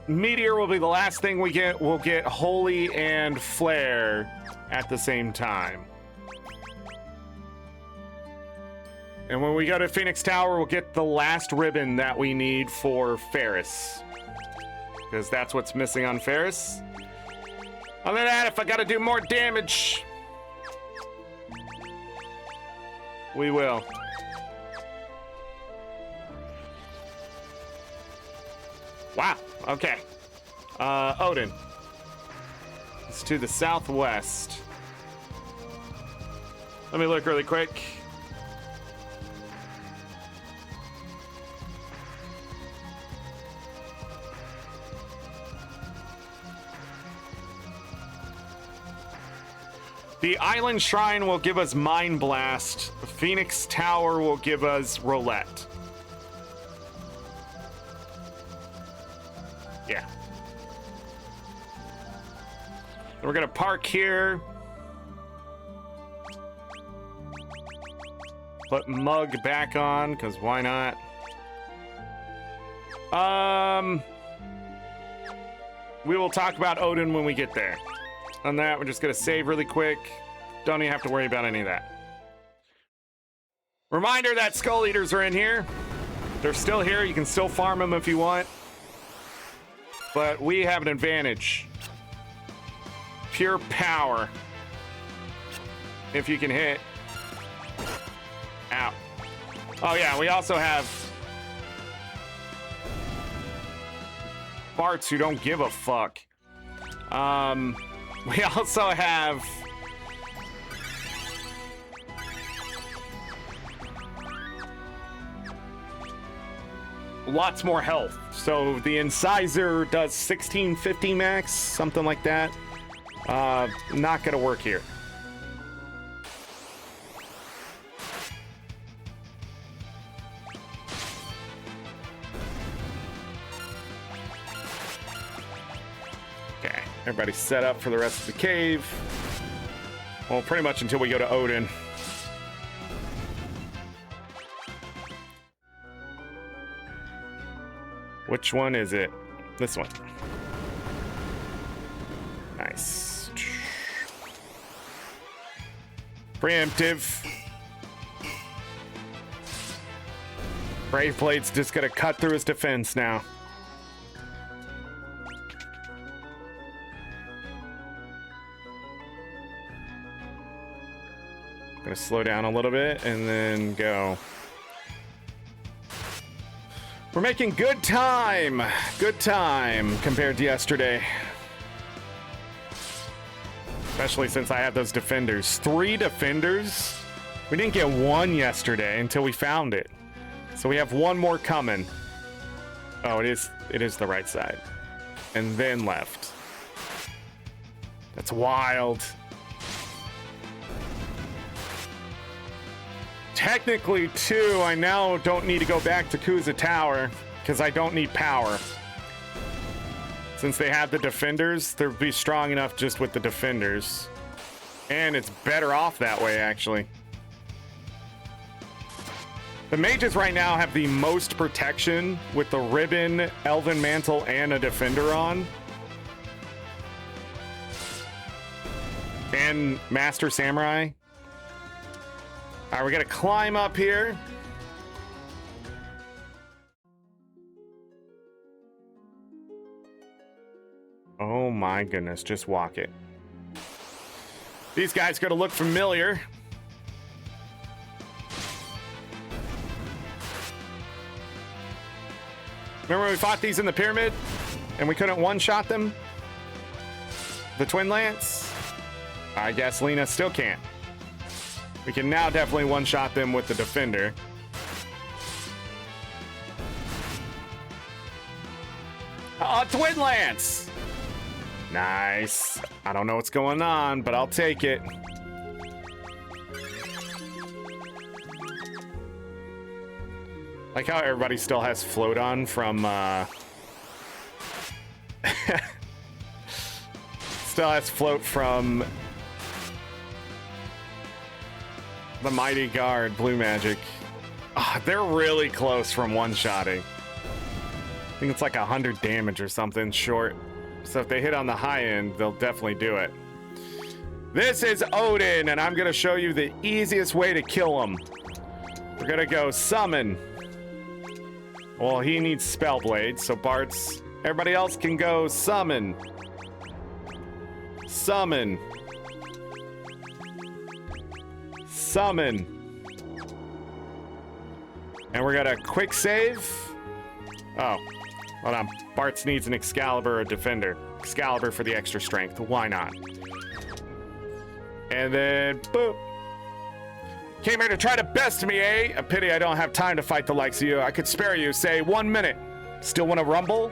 Meteor will be the last thing we get. We'll get Holy and Flare at the same time. And when we go to Phoenix Tower, we'll get the last ribbon that we need for Ferris. because that's what's missing on Ferris. Other than that, if I gotta do more damage, we will. Wow, okay. Odin. It's to the southwest. Let me look really quick. The Island Shrine will give us Mind Blast. Phoenix Tower will give us Roulette. Yeah. We're gonna park here. Put Mug back on, because why not? We will talk about Odin when we get there. On that, we're just gonna save really quick. Don't even have to worry about any of that. Reminder that Skull Eaters are in here. They're still here. You can still farm them if you want. But we have an advantage. Pure power. If you can hit. Ow. Oh yeah, we also have Barts who don't give a fuck. We also have lots more health. So the Incisor does 1650 max, something like that. Not gonna work here. Okay, everybody's set up for the rest of the cave. Well, pretty much until we go to Odin. Which one is it? This one. Nice. Preemptive. Brave Blade's just gonna cut through his defense now. Gonna slow down a little bit and then go. We're making good time compared to yesterday. Especially since I have those defenders. 3 defenders? We didn't get 1 yesterday until we found it. So we have 1 more coming. Oh, it is the right side. And then left. That's wild. Technically, too, I now don't need to go back to Kuza Tower because I don't need power. Since they have the defenders, they'll be strong enough just with the defenders. And it's better off that way, actually. The mages right now have the most protection with the ribbon, elven mantle, and a defender on. And Master Samurai. All right, we're gonna climb up here. Oh my goodness, just walk it. These guys gotta look familiar. Remember when we fought these in the pyramid and we couldn't one-shot them? The Twin Lance? I guess Lena still can't. We can now definitely one-shot them with the defender. Twin Lance! Nice. I don't know what's going on, but I'll take it. Like how everybody still has float on from, still has float from the Mighty Guard, Blue Magic. Oh, they're really close from one-shotting. I think it's like 100 damage or something short. So if they hit on the high end, they'll definitely do it. This is Odin, and I'm gonna show you the easiest way to kill him. We're gonna go summon. Well, he needs Spellblade, so Bart's Everybody else can go summon. Summon. Summon. And we're gonna quick save. Oh, hold on. Bartz needs an Excalibur, a defender. Excalibur for the extra strength. Why not? And then, boop. Came here to try to best me, eh? A pity I don't have time to fight the likes of you. I could spare you, say, 1 minute. Still want to rumble?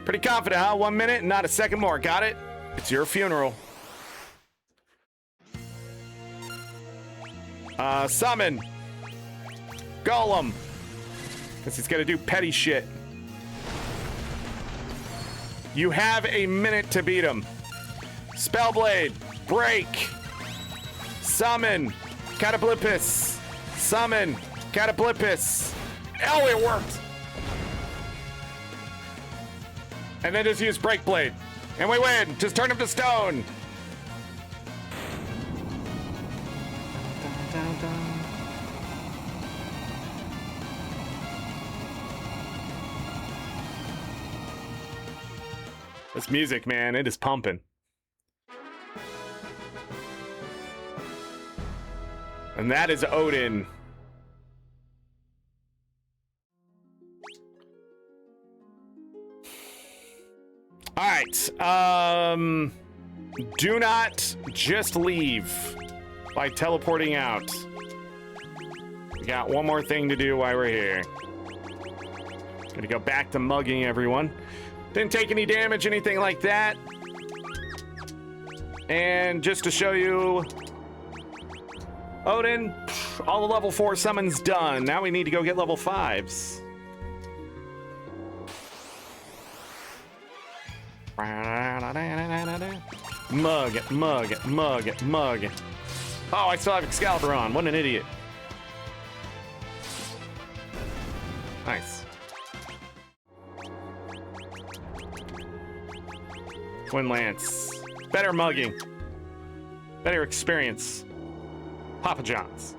Pretty confident, huh? 1 minute and not a second more. Got it? It's your funeral. Summon. Golem. Because he's gonna do petty shit. You have a minute to beat him. Spellblade. Break. Summon. Catablipus. Summon. Catablipus. Oh, it worked. And then just use Breakblade. And we win. Just turn him to stone. This music, man, it is pumping. And that is Odin. All right. Do not just leave by teleporting out. We got one more thing to do while we're here. Gonna go back to mugging everyone. Didn't take any damage, anything like that. And just to show you, Odin, all the level 4 summons done. Now we need to go get level 5s. Mug, mug, mug, mug. Oh, I still have Excalibur on. What an idiot. Nice. Twin Lance. Better mugging. Better experience. Papa John's.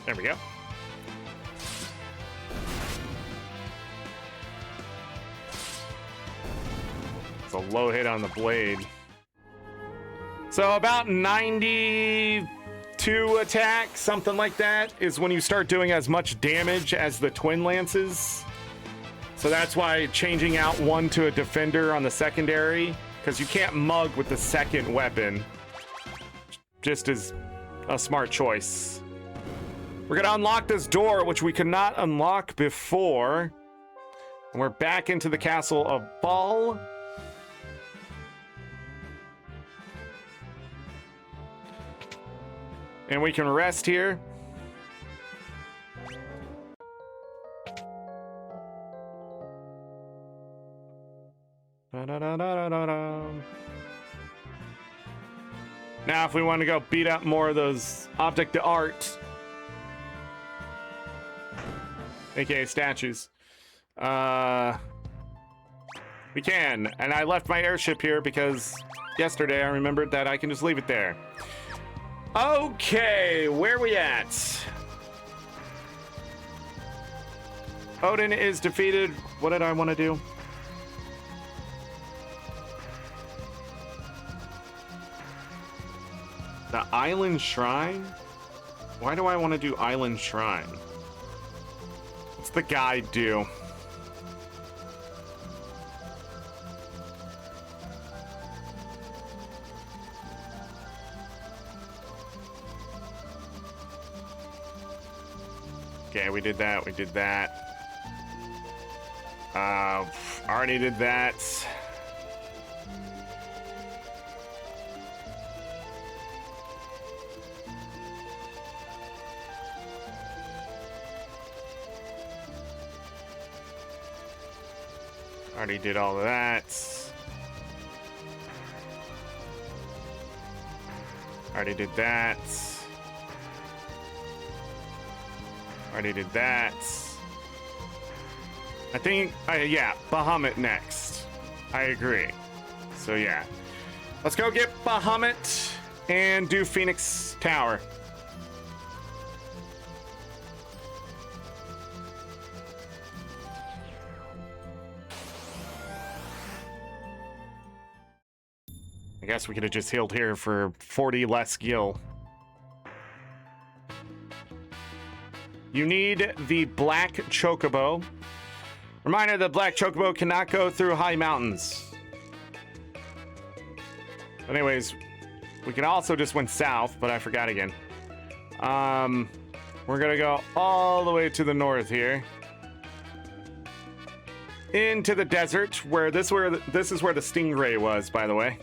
There we go. It's a low hit on the blade. So about 92 attack, something like that, is when you start doing as much damage as the Twin Lances. So that's why changing out one to a defender on the secondary, because you can't mug with the second weapon, just is a smart choice. We're gonna unlock this door, which we could not unlock before. And we're back into the castle of Ball. And we can rest here. Now, if we want to go beat up more of those object d'art, aka statues, we can. And I left my airship here because yesterday I remembered that I can just leave it there. Okay, where we at? Odin is defeated. What did I want to do? The Island Shrine? Why do I want to do Island Shrine? What's the guide do? Okay, we did that, we did that. Already did that. Already did all of that. Already did that. Already did that. I think, yeah, Bahamut next. I agree. So yeah. Let's go get Bahamut and do Phoenix Tower. guess we could have just healed here for 40 less gil. You need the black chocobo. Reminder, the black chocobo cannot go through high mountains. Anyways, we can also just went south, but I forgot again. We're gonna go all the way to the north here. Into the desert, where this is where the stingray was, by the way.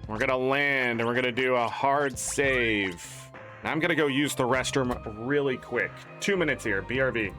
We're gonna land and we're gonna do a hard save. I'm gonna go use the restroom really quick. 2 minutes here, BRB.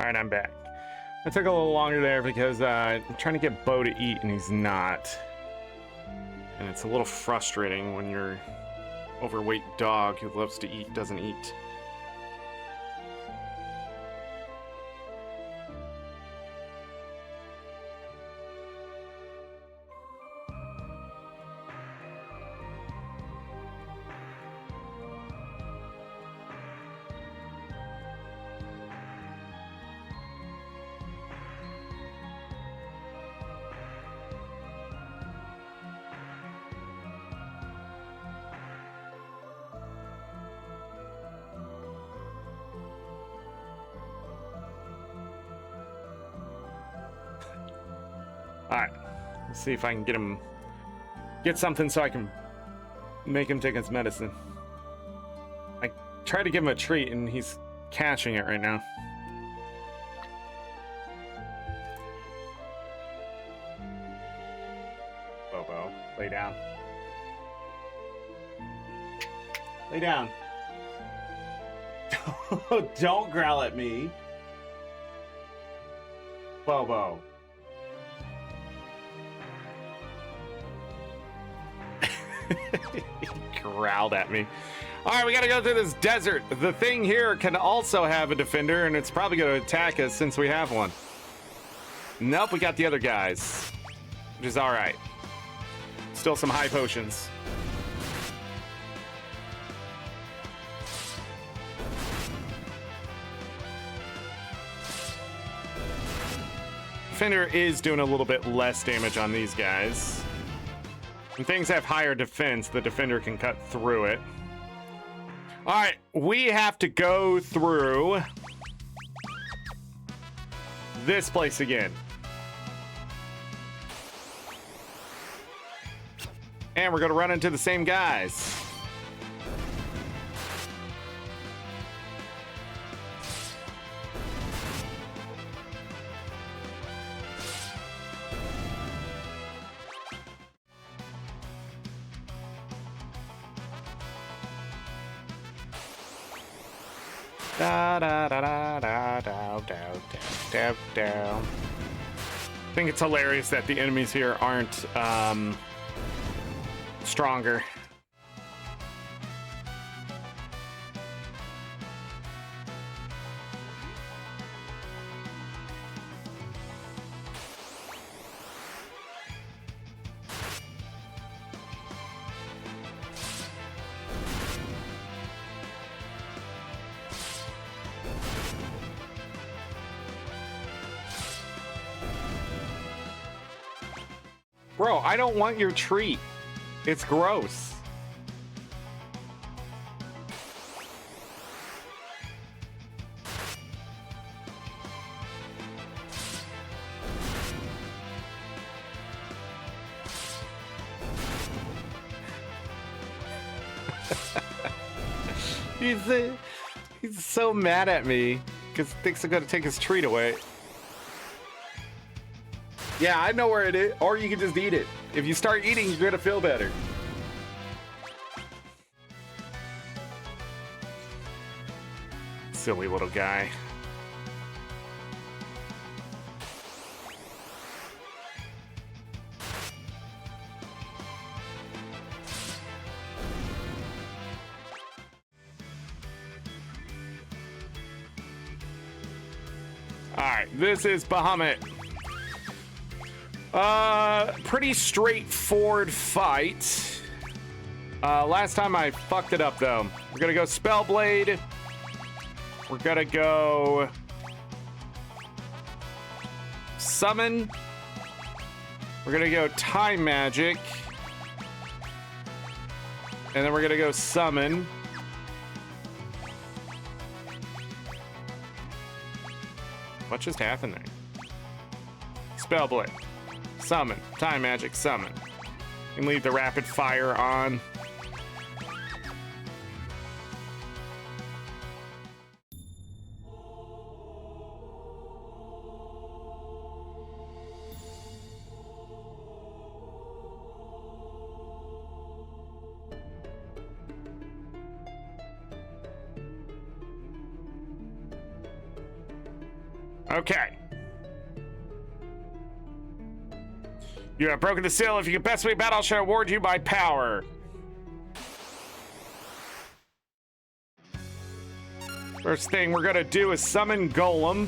All right, I'm back. I took a little longer there because I'm trying to get Bo to eat and he's not. And it's a little frustrating when your overweight dog who loves to eat doesn't eat. Alright, let's see if I can get something so I can make him take his medicine. I tried to give him a treat and he's catching it right now. Bobo, lay down. Lay down. Don't growl at me. Bobo. He growled at me. All right, we gotta go through this desert. The thing here can also have a defender, and it's probably gonna attack us since we have one. Nope, we got the other guys, which is all right. Still some high potions. Defender is doing a little bit less damage on these guys. When things have higher defense, the defender can cut through it. All right, we have to go through this place again. And we're gonna run into the same guys. Da da da da da da da da da. I think it's hilarious that the enemies here aren't stronger. Bro, I don't want your treat. It's gross. He's so mad at me because he thinks I'm gonna take his treat away. Yeah, I know where it is, or you can just eat it. If you start eating, you're gonna feel better. Silly little guy. All right, this is Bahamut. Pretty straightforward fight. Last time I fucked it up though. We're gonna go Spellblade. We're gonna go Summon. We're gonna go Time Magic. And then we're gonna go Summon. What just happened there? Spellblade. Summon. Time Magic. Summon. You can leave the rapid fire on. Okay. You have broken the seal. If you can best me battle, I shall award you my power. First thing we're gonna do is summon Golem.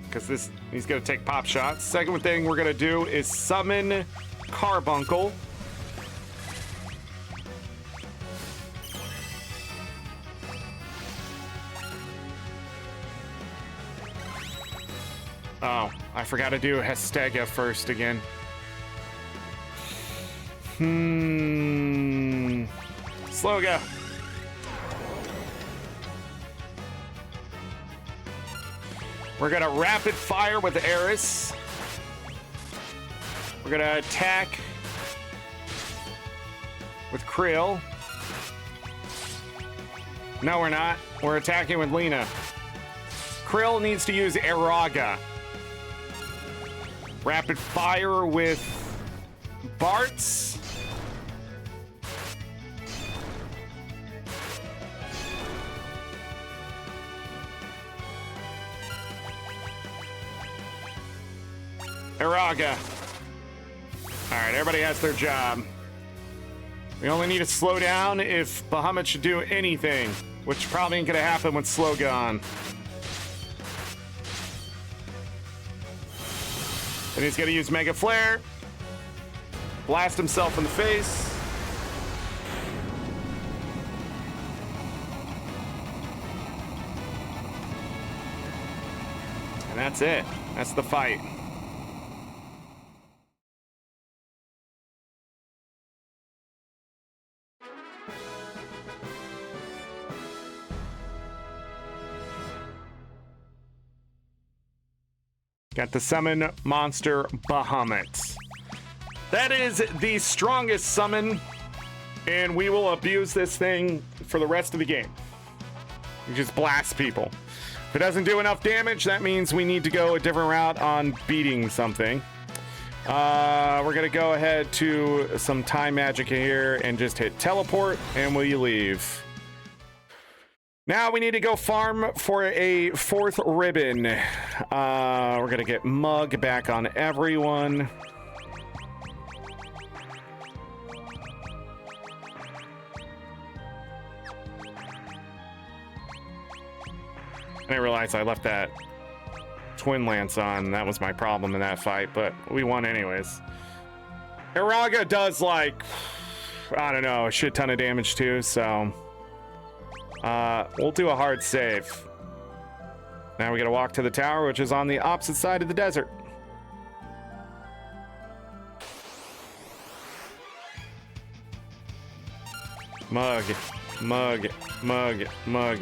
Because he's gonna take pop shots. Second thing we're gonna do is summon Carbuncle. Oh, I forgot to do Hestega first again. Sloga. We're gonna rapid fire with Eris. We're gonna attack with Krill. No, we're not. We're attacking with Lena. Krill needs to use Eraga. Rapid fire with Bartz. Eraga. All right, everybody has their job. We only need to slow down if Bahamut should do anything, which probably ain't gonna happen with Slogan. And he's gonna use Mega Flare, blast himself in the face. And that's it. That's the fight. Got the summon monster Bahamut. That is the strongest summon, and we will abuse this thing for the rest of the game. We just blast people. If it doesn't do enough damage, that means we need to go a different route on beating something. We're gonna go ahead to some time magic here and just hit teleport, and we leave. Now we need to go farm for a 4th ribbon. We're gonna get Mug back on everyone. And I realized I left that Twin Lance on. That was my problem in that fight, but we won anyways. Eraga does like, I don't know, a shit ton of damage too, so we'll do a hard save. Now we gotta walk to the tower, which is on the opposite side of the desert. Mug, Mug, Mug, Mug.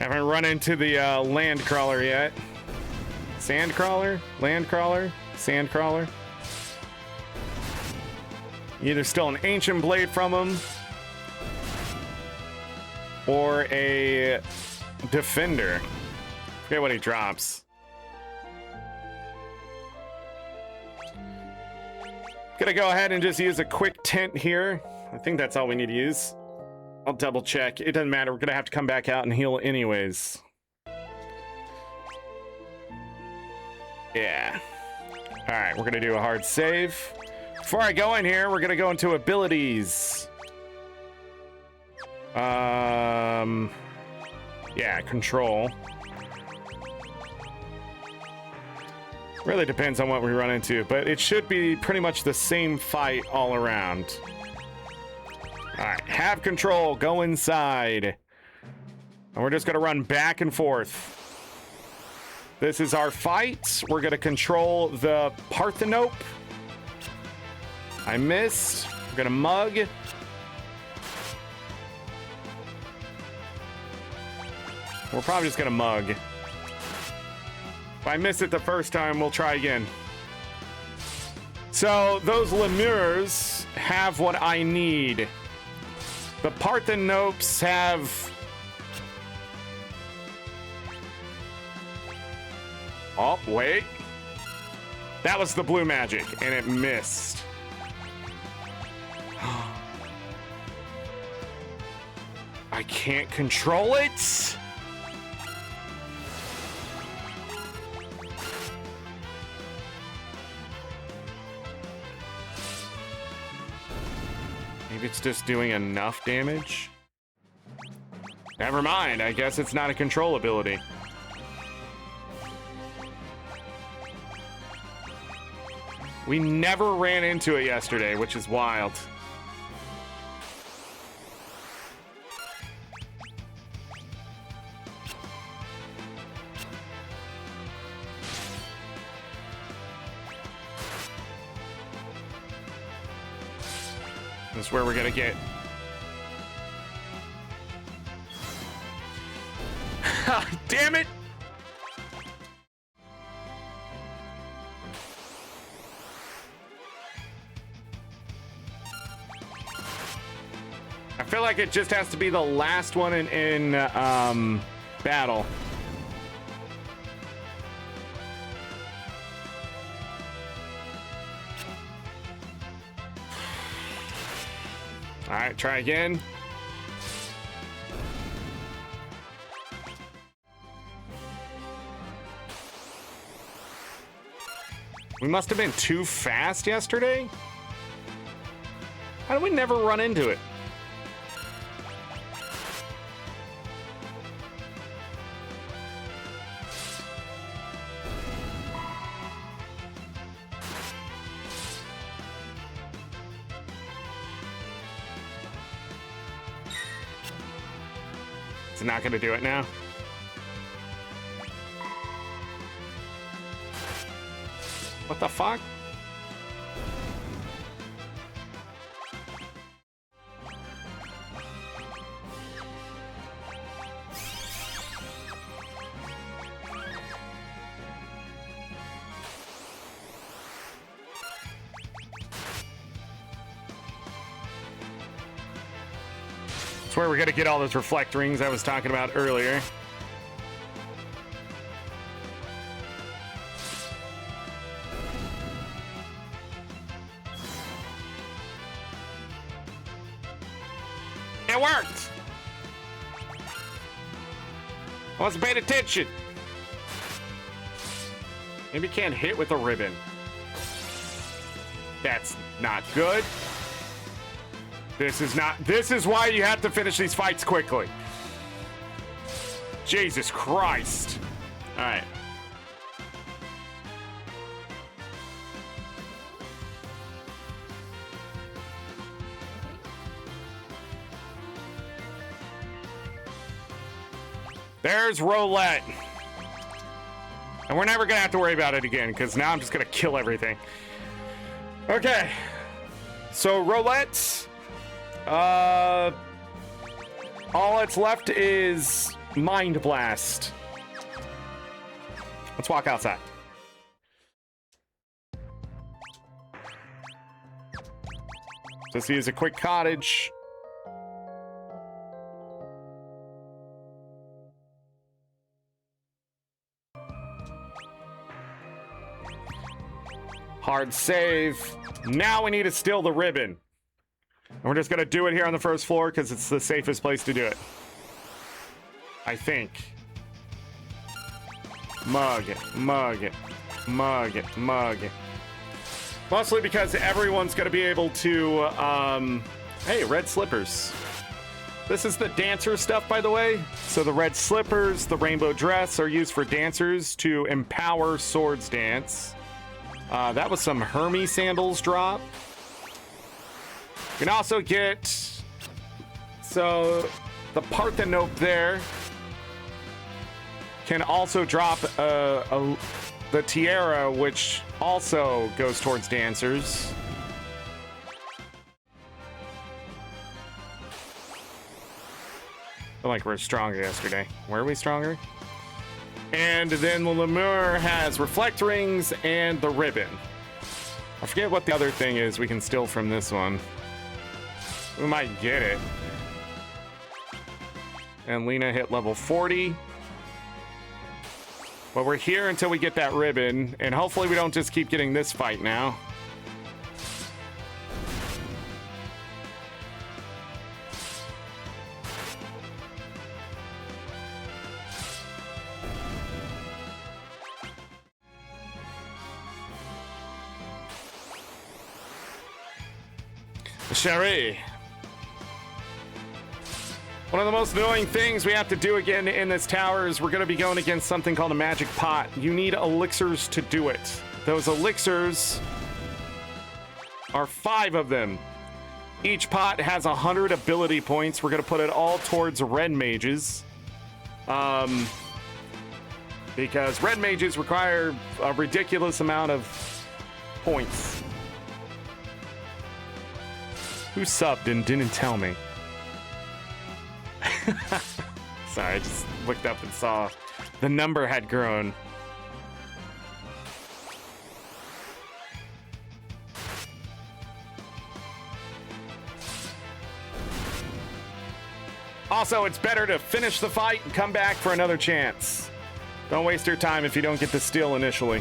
Haven't run into the land crawler yet. Sand crawler? Land crawler? Sand crawler? Either still an ancient blade from him or a defender. Forget what he drops. Gonna go ahead and just use a quick tint here. I think that's all we need to use. I'll double check. It doesn't matter. We're gonna have to come back out and heal anyways. Yeah. All right, we're gonna do a hard save. Before I go in here, we're gonna go into abilities. Yeah, control. Really depends on what we run into, but it should be pretty much the same fight all around. All right, have control, go inside. And we're just gonna run back and forth. This is our fight. We're gonna control the Parthenope. I missed. We're gonna mug. We're probably just gonna mug. If I miss it the first time, we'll try again. So those lemurs have what I need. The Parthenopes have... Oh, wait. That was the blue magic, and it missed. I can't control it. Maybe it's just doing enough damage. Never mind, I guess it's not a control ability. We never ran into it yesterday, which is wild. This is where we're gonna get. Damn it! I feel like it just has to be the last one in battle. All right, try again. We must have been too fast yesterday. How do we never run into it? It's not gonna do it now. What the fuck? That's where we're gonna get all those reflect rings I was talking about earlier. It worked! I wasn't paying attention. Maybe can't hit with a ribbon. That's not good. This is why you have to finish these fights quickly. Jesus Christ. All right. There's roulette. And we're never gonna have to worry about it again, because now I'm just gonna kill everything. Okay. So roulette. All that's left is Mind Blast. Let's walk outside. Just use a quick cottage. Hard save. Now we need to steal the ribbon. And we're just gonna do it here on the first floor because it's the safest place to do it. I think. Mug, mug, mug, mug. Mostly because everyone's gonna be able to, hey, red slippers. This is the dancer stuff, by the way. So the red slippers, the rainbow dress are used for dancers to empower swords dance. That was some Hermes sandals drop. You can also get, so the Parthenope there can also drop the tiara, which also goes towards dancers. feel like we're stronger yesterday. Were we stronger? And then the Lemur has reflect rings and the ribbon. I forget what the other thing is we can steal from this one. We might get it. And Lena hit level 40. But we're here until we get that ribbon, and hopefully we don't just keep getting this fight now. Sherry. One of the most annoying things we have to do again in this tower is we're going to be going against something called a magic pot. You need elixirs to do it. Those elixirs are 5 of them. Each pot has 100 ability points. We're going to put it all towards red mages. Because red mages require a ridiculous amount of points. Who subbed and didn't tell me? Sorry, I just looked up and saw the number had grown. Also, it's better to finish the fight and come back for another chance. Don't waste your time if you don't get the steal initially.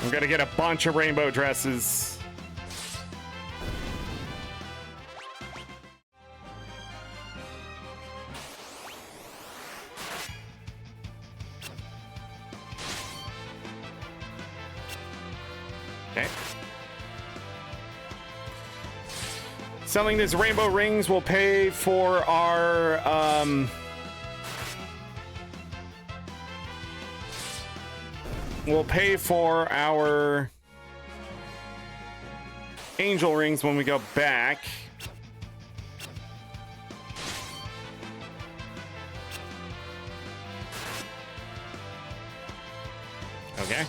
I'm gonna get a bunch of rainbow dresses. Okay. Selling these rainbow rings will pay for our we'll pay for our angel rings when we go back. Okay.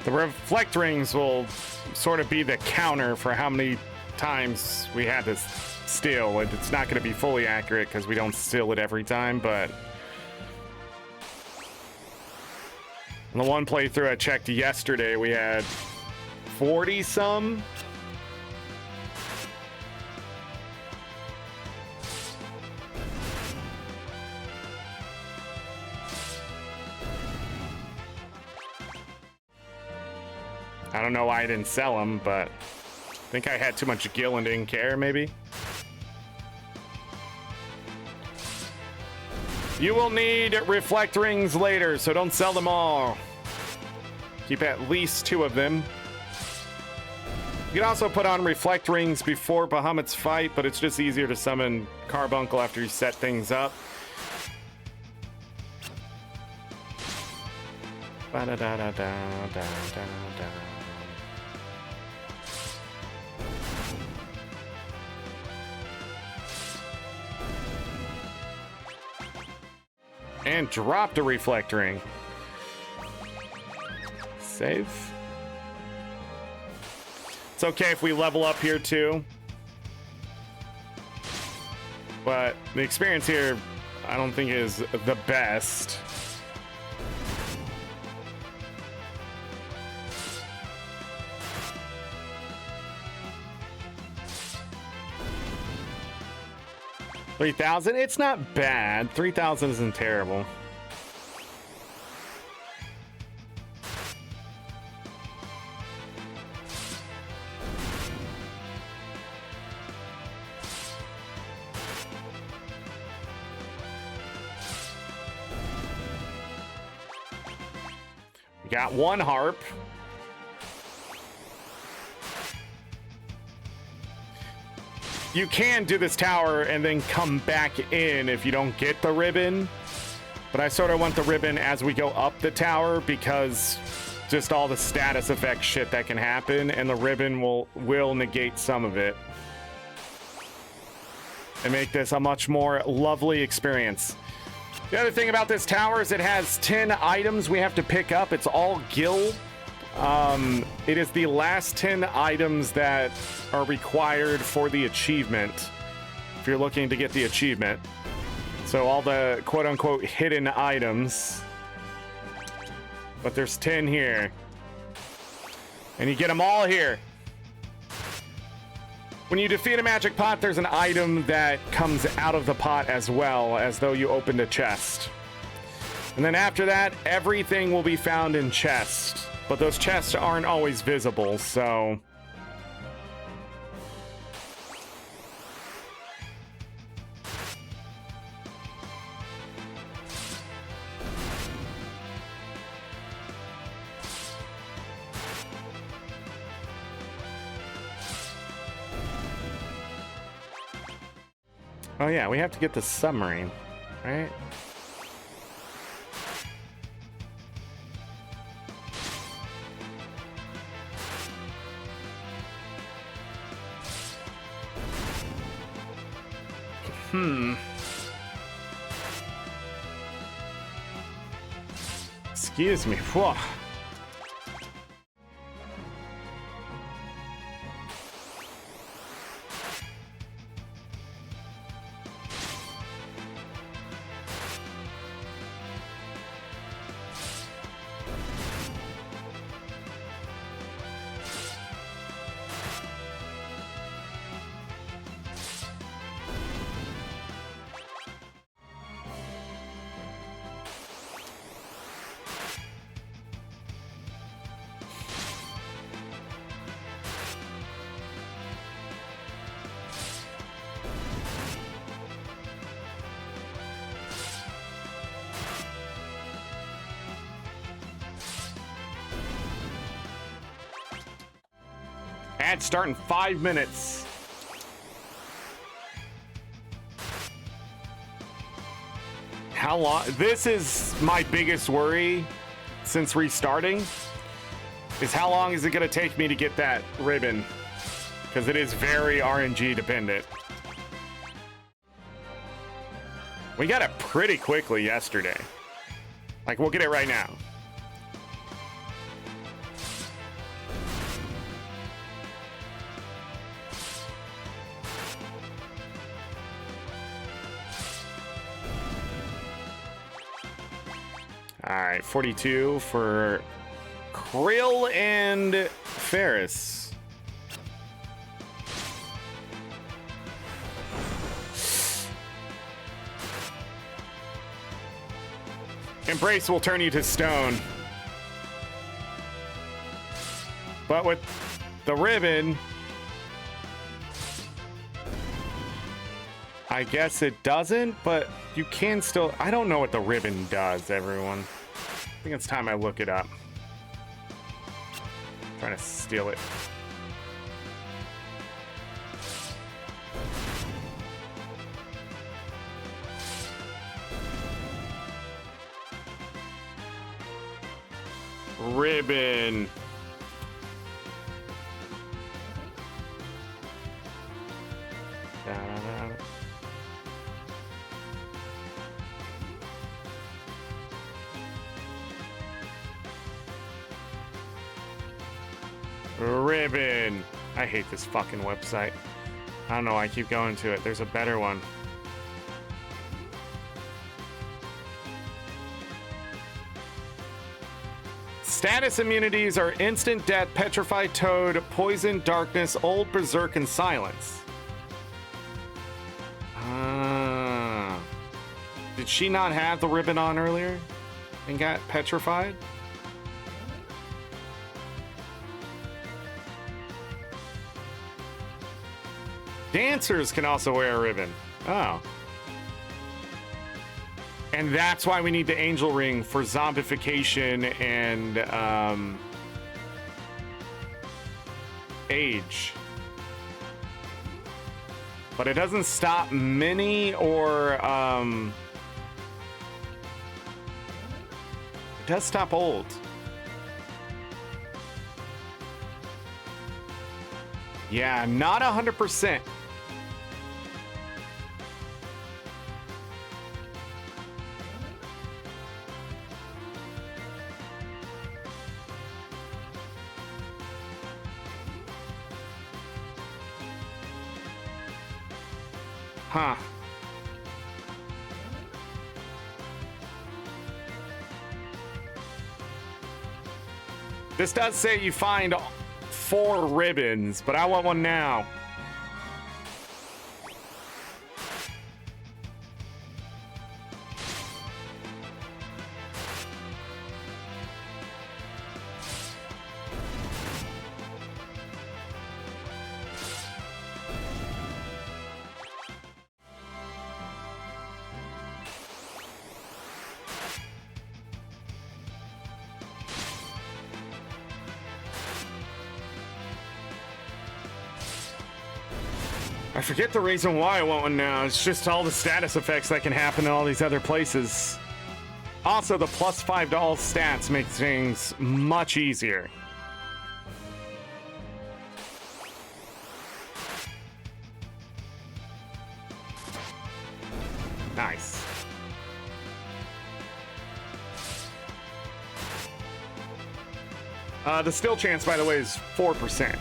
The reflect rings will sort of be the counter for how many times we had to steal. It's not going to be fully accurate because we don't steal it every time, but in the one playthrough I checked yesterday, we had 40 some. I don't know why I didn't sell them, but I think I had too much gil and didn't care, maybe. You will need reflect rings later, so don't sell them all. Keep at least 2 of them. You can also put on reflect rings before Bahamut's fight, but it's just easier to summon Carbuncle after you set things up. Ba-da-da-da-da-da-da-da. And dropped a reflect ring. Save. It's okay if we level up here too. But the experience here, I don't think is the best. $3,000? It's not bad. 3,000 isn't terrible. We got one harp. You can do this tower and then come back in if you don't get the ribbon. But I sort of want the ribbon as we go up the tower because just all the status effect shit that can happen, and the ribbon will negate some of it and make this a much more lovely experience. The other thing about this tower is it has 10 items we have to pick up. It's all gil. It is the last 10 items that are required for the achievement if you're looking to get the achievement. So all the quote-unquote hidden items, but there's 10 here and you get them all here. When you defeat a magic pot, there's an item that comes out of the pot as well, as though you opened a chest. And then after that, everything will be found in chests. But those chests aren't always visible, so... Oh yeah, we have to get the submarine, right? Excuse me. Whoa. Ad start in 5 minutes. How long? This is my biggest worry since restarting, is how long is it going to take me to get that ribbon? Because it is very RNG dependent. We got it pretty quickly yesterday. Like, we'll get it right now. All right, 42 for Krill and Ferris. Embrace will turn you to stone. But with the ribbon, I guess it doesn't, but you can still... I don't know what the ribbon does, everyone. I think it's time I look it up. I'm trying to steal it. Ribbon. Ribbon. I hate this fucking website. I don't know why I keep going to it. There's a better one. Status immunities are instant death, petrified toad, poison, darkness, old, berserk, and silence. Did she not have the ribbon on earlier and got petrified? Dancers can also wear a ribbon. Oh. And that's why we need the angel ring for zombification and age. But it doesn't stop mini or it does stop old. Yeah, not 100%. Huh. This does say you find 4 ribbons, but I want one now. I forget the reason why I want one now. It's just all the status effects that can happen in all these other places. Also, the plus $5 stats make things much easier. Nice. The still chance, by the way, is 4%.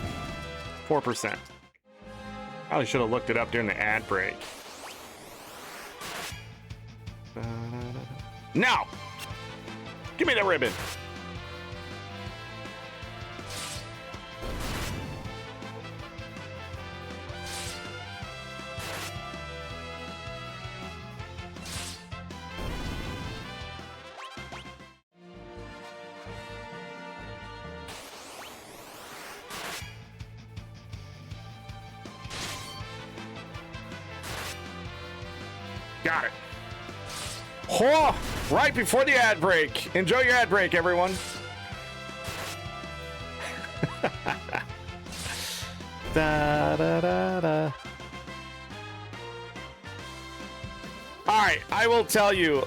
4%. Probably should have looked it up during the ad break. No! Give me the ribbon. Got it. Oh, right before the ad break. Enjoy your ad break, everyone. Da, da, da, da. All right, I will tell you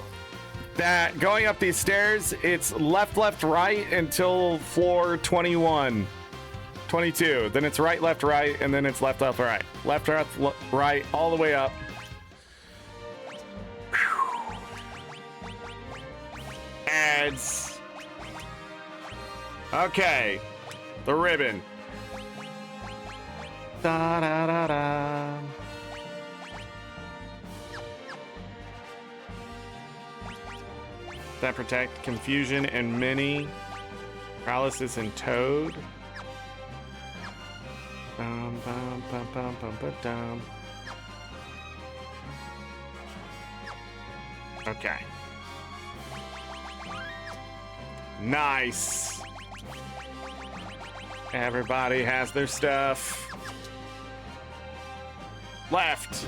that going up these stairs, it's left, left, right until floor 21. 22. Then it's right, left, right, and then it's left, left, right. Left, left, right, all the way up. Ads. Okay. The ribbon. Da da da da. That protect confusion and mini paralysis and toad. Bum, bum, bum, bum, bum, bum, bum. Okay. Nice. Everybody has their stuff. Left.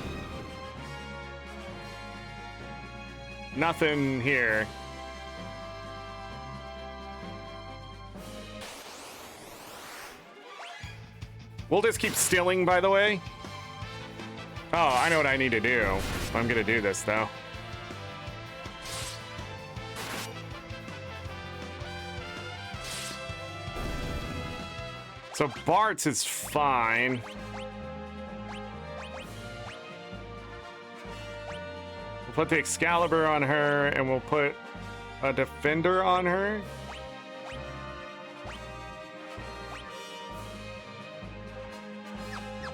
Nothing here. We'll just keep stealing, by the way. Oh, I know what I need to do. I'm gonna do this, though. So Bart's is fine. We'll put the Excalibur on her, and we'll put a Defender on her.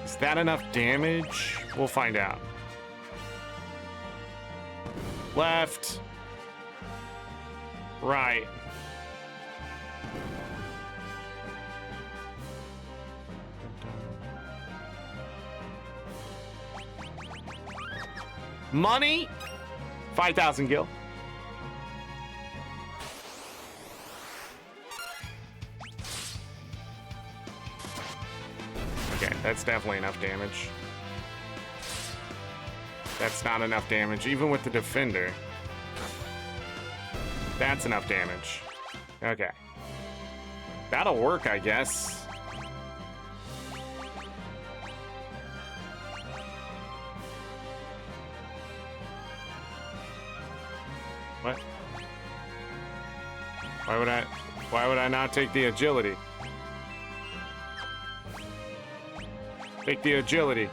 Is that enough damage? We'll find out. Left. Right. Money, 5,000 gil. Okay, that's definitely enough damage. That's not enough damage, even with the defender. That's enough damage. Okay. That'll work, I guess. What? Why would I not take the agility? Take the agility.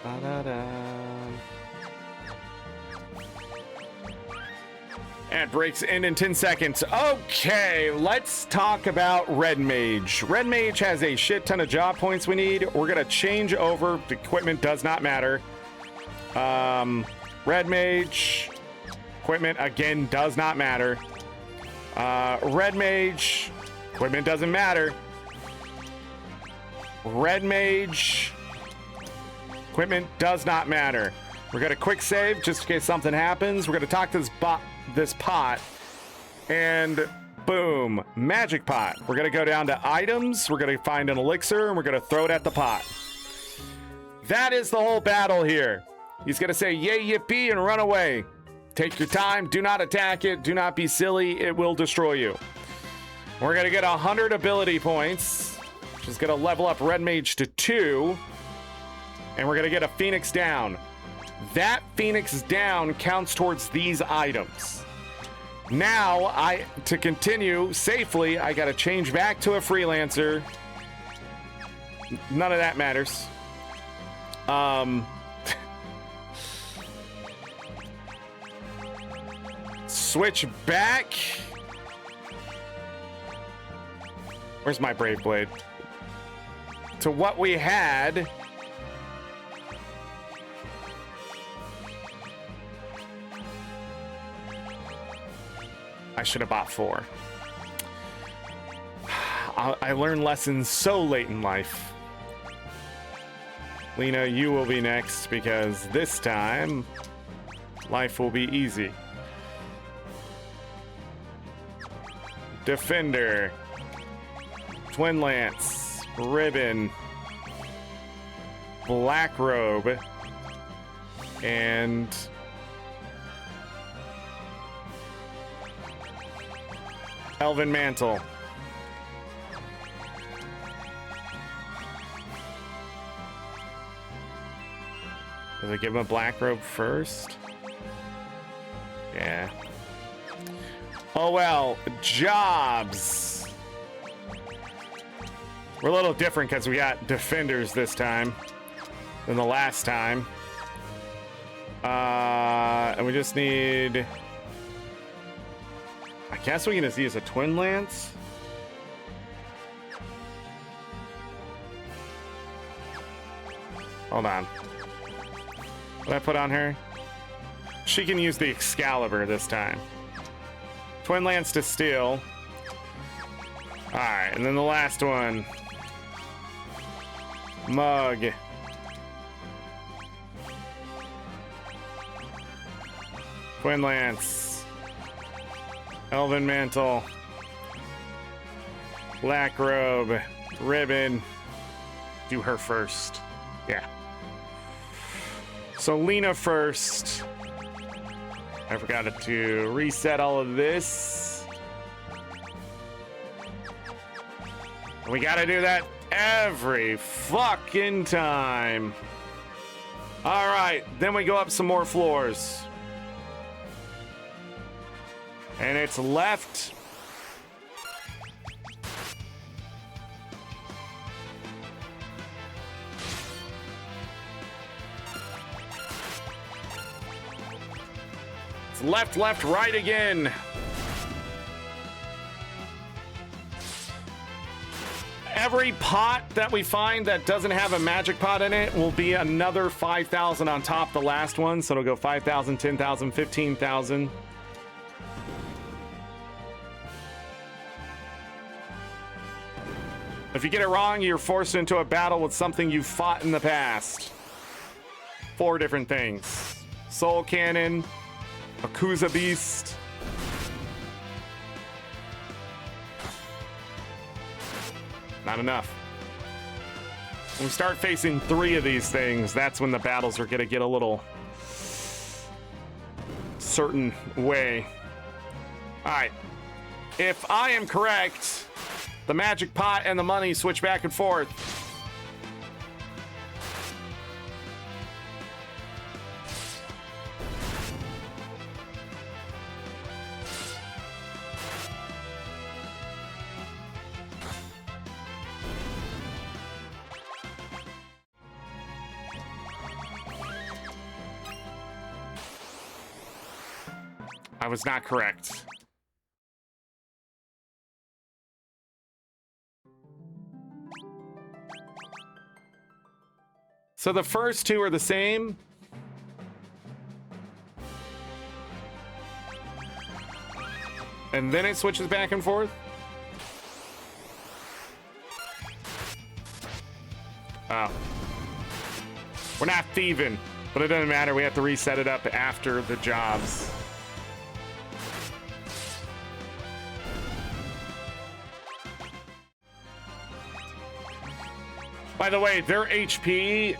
Da-da-da. And breaks in 10 seconds. Okay, let's talk about Red Mage. Red Mage has a shit ton of job points we need. We're gonna change over. The equipment does not matter. Red Mage. Equipment, again, does not matter. Red Mage. Equipment doesn't matter. Red Mage. Equipment does not matter. We're gonna quick save just in case something happens. We're gonna talk to this pot, and boom, magic pot. We're gonna go down to items. We're gonna find an elixir, and we're gonna throw it at the pot. That is the whole battle here. He's gonna say yay yippee and run away. Take your time. Do not attack it. Do not be silly. It will destroy you. We're gonna get 100 ability points, which is gonna level up Red Mage to 2. And we're gonna get a Phoenix down. That Phoenix down counts towards these items. Now, to continue safely, I gotta change back to a freelancer. None of that matters. Switch back. Where's my Brave Blade? To what we had. I should have bought 4. I learned lessons so late in life. Lena, you will be next because this time life will be easy. Defender, Twin Lance, Ribbon, Black Robe, and Elven Mantle. Does it give him a black robe first? Yeah. Oh well, jobs. We're a little different because we got defenders this time than the last time. And we just need... I guess we can just use a Twin Lance. Hold on. What did I put on her? She can use the Excalibur this time. Twin Lance to steal. Alright, and then the last one. Mug. Twin Lance. Elven Mantle. Black Robe. Ribbon. Do her first. Yeah. So Lena first. I forgot to reset all of this. We gotta do that every fucking time. All right, then we go up some more floors. And it's left. It's left, left, right again. Every pot that we find that doesn't have a magic pot in it will be another 5,000 on top of the last one. So it'll go 5,000, 10,000, 15,000. If you get it wrong, you're forced into a battle with something you fought in the past. 4 different things. Soul Cannon, Akuza Beast. Not enough. When we start facing 3 of these things, that's when the battles are gonna get a little certain way. All right. If I am correct, the magic pot and the money switch back and forth. I was not correct. So the first 2 are the same. And then it switches back and forth. Oh. We're not thieving, but it doesn't matter. We have to reset it up after the jobs. By the way, their HP...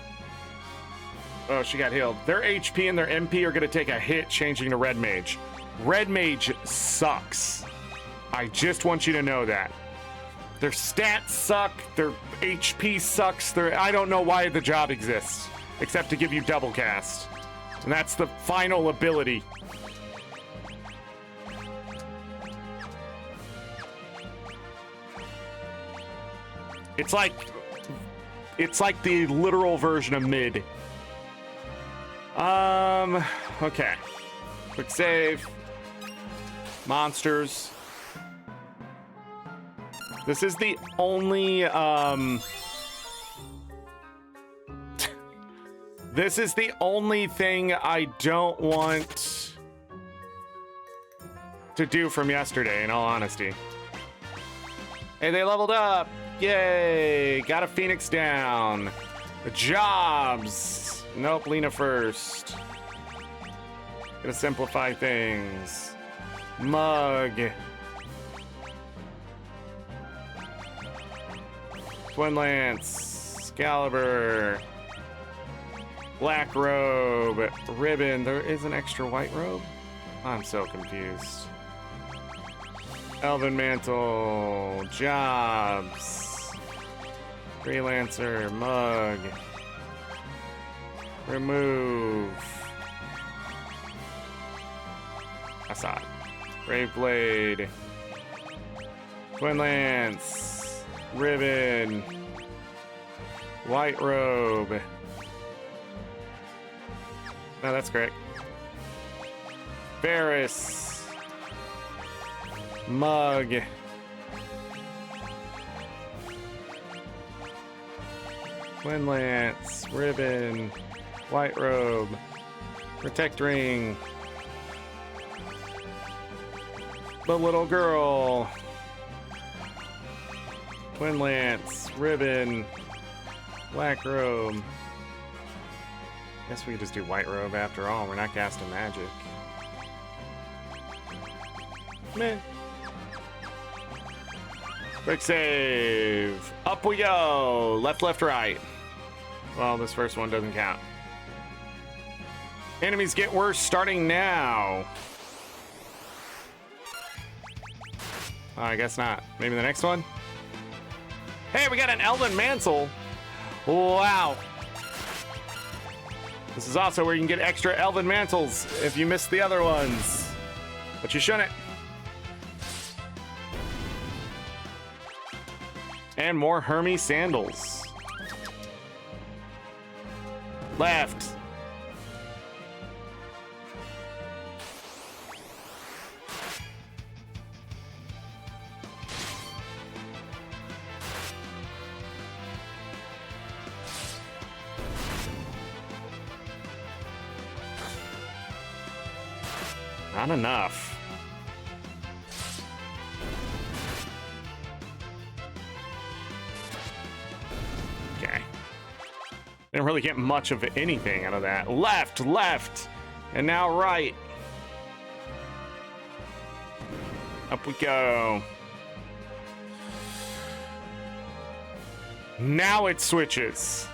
Oh, she got healed. Their HP and their MP are going to take a hit changing to Red Mage. Red Mage sucks. I just want you to know that. Their stats suck. Their HP sucks. I don't know why the job exists, except to give you double cast. And that's the final ability. It's like the literal version of mid. Okay. Quick save. Monsters. This is the only, this is the only thing I don't want to do from yesterday, in all honesty. Hey, they leveled up. Yay! Got a Phoenix down. The jobs. Nope, Lena first. Gonna simplify things. Mug. Twin Lance. Excalibur. Black robe. Ribbon. There is an extra white robe? I'm so confused. Elven Mantle. Jobs. Freelancer, mug, remove, I saw it, Brave Blade, Twin Lance, Ribbon, White Robe, no, that's correct, Varus, mug, Twin Lance, Ribbon, White Robe, Protect Ring, the little girl, Twin Lance, Ribbon, Black Robe. Guess we could just do White Robe after all. We're not casting magic. Meh. Quick save. Up we go. Left, left, right. Well, this first one doesn't count. Enemies get worse starting now. Oh, I guess not. Maybe the next one? Hey, we got an Elven Mantle. Wow. This is also where you can get extra Elven Mantles if you missed the other ones. But you shouldn't. And more Hermes sandals. Left. Not enough. Okay. Didn't really get much of anything out of that. Left, left, and now right. Up we go. Now it switches.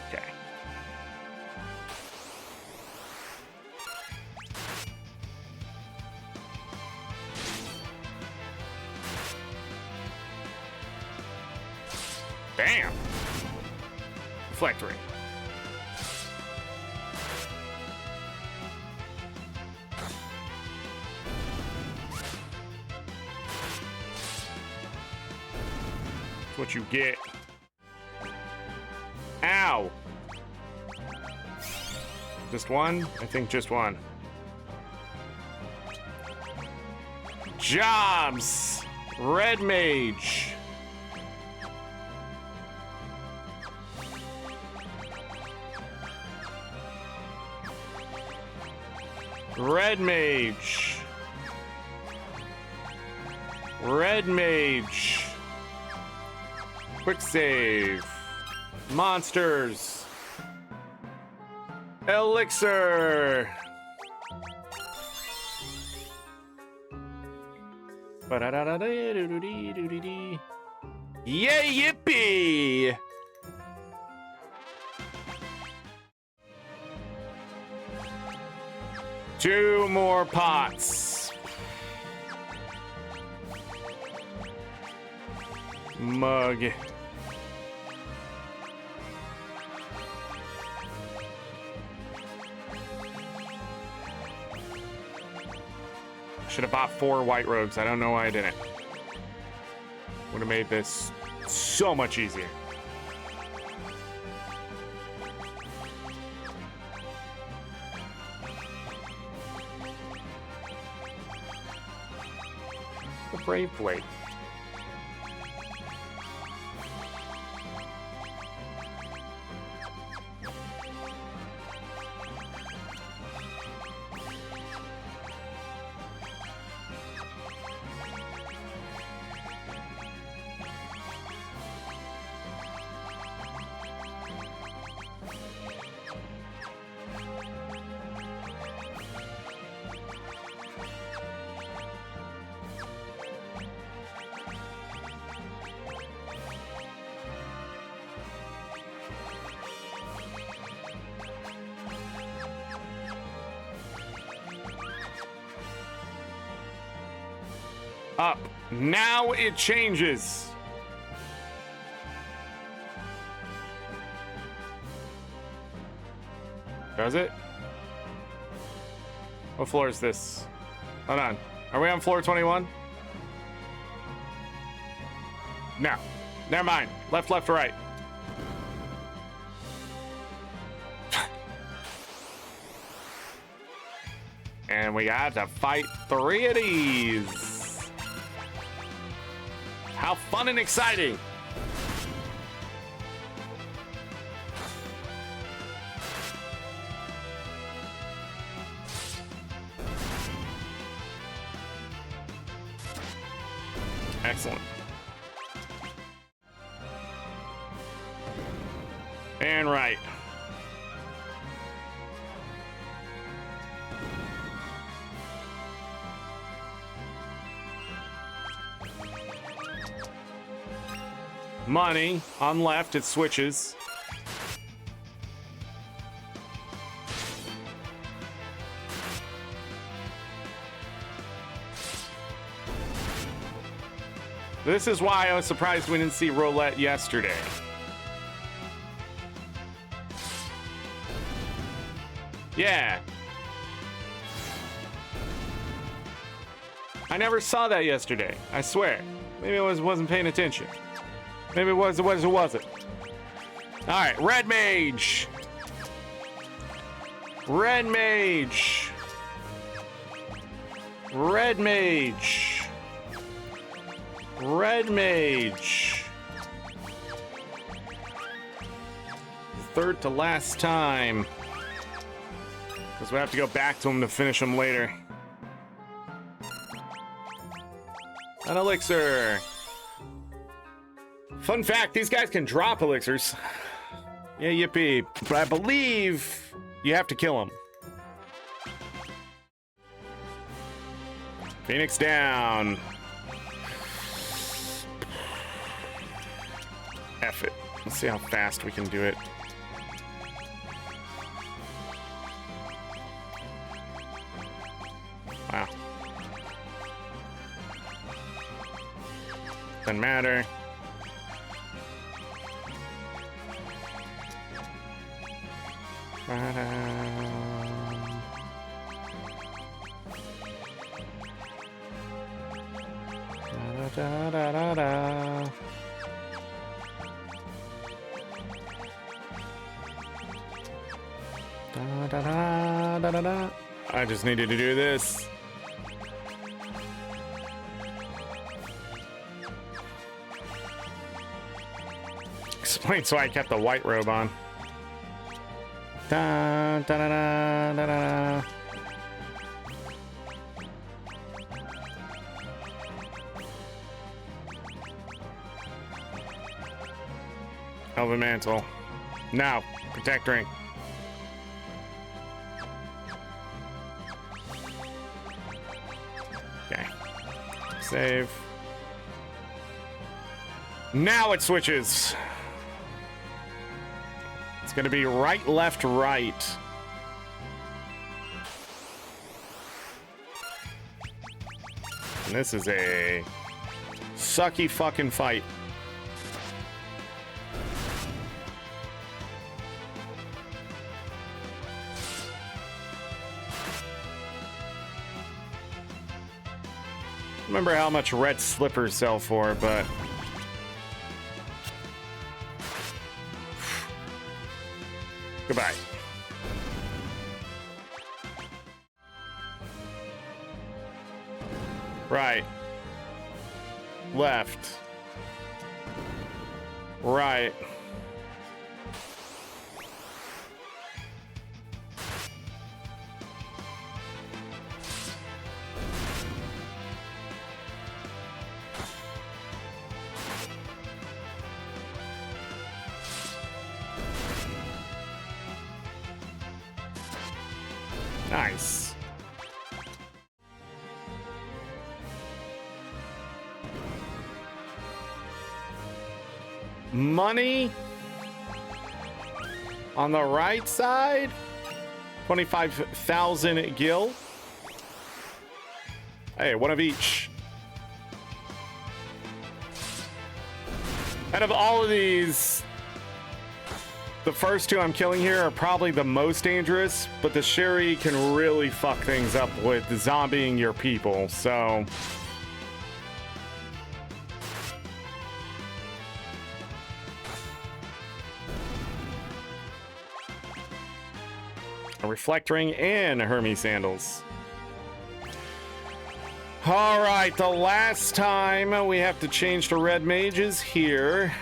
Okay. Bam! Reflectory. That's what you get. Ow! Just one? I think just one. Jobs! Red Mage. Red Mage. Red Mage. Quick save. Monsters. Elixir. Yay, yippee! Two more pots. Mug. Should have bought 4 white rogues. I don't know why I didn't. Would have made this so much easier. The Brave Blade. Up. Now it changes. Does it? What floor is this? Hold on. Are we on floor 21? No. Never mind. Left, left, right. And we got to fight 3 of these. How fun and exciting! Excellent. And right. Money. On left, it switches. This is why I was surprised we didn't see roulette yesterday. Yeah. I never saw that yesterday. I swear. Maybe I wasn't paying attention. Maybe it was, it wasn't. All right, Red Mage. Red Mage. Red Mage. Red Mage. Third to last time. Because we have to go back to him to finish him later. An elixir. Fun fact, these guys can drop elixirs. Yeah, yippee. But I believe you have to kill them. Phoenix down. F it. Let's see how fast we can do it. Wow. Doesn't matter. Da, da, da, da. Da, da, da, da, da, da. I just needed to do this. Explains why I kept the white robe on. Da, da, da, da, da, da. Elven Mantle. Now, Protect Ring. Okay. Save. Now it switches. It's going to be right, left, right. And this is a sucky fucking fight. Remember how much red slippers sell for, but goodbye. Right. Left. Right. Nice. Money on the right side, 25,000 gil. Hey, one of each. Out of all of these, the first two I'm killing here are probably the most dangerous, but the Sherry can really fuck things up with zombieing your people, so. A Reflect Ring and a Hermes Sandals. All right, the last time we have to change to red mages here.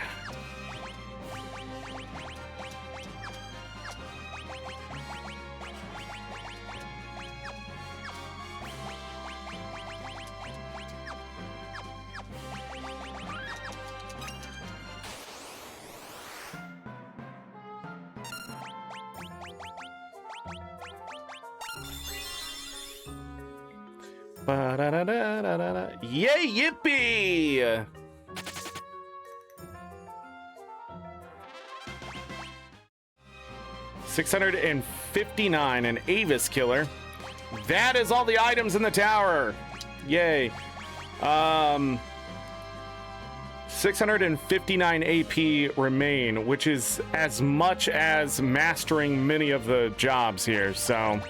Yay, yippee! $659, an Avis killer. That is all the items in the tower. Yay. 659 AP remain, which is as much as mastering many of the jobs here, so.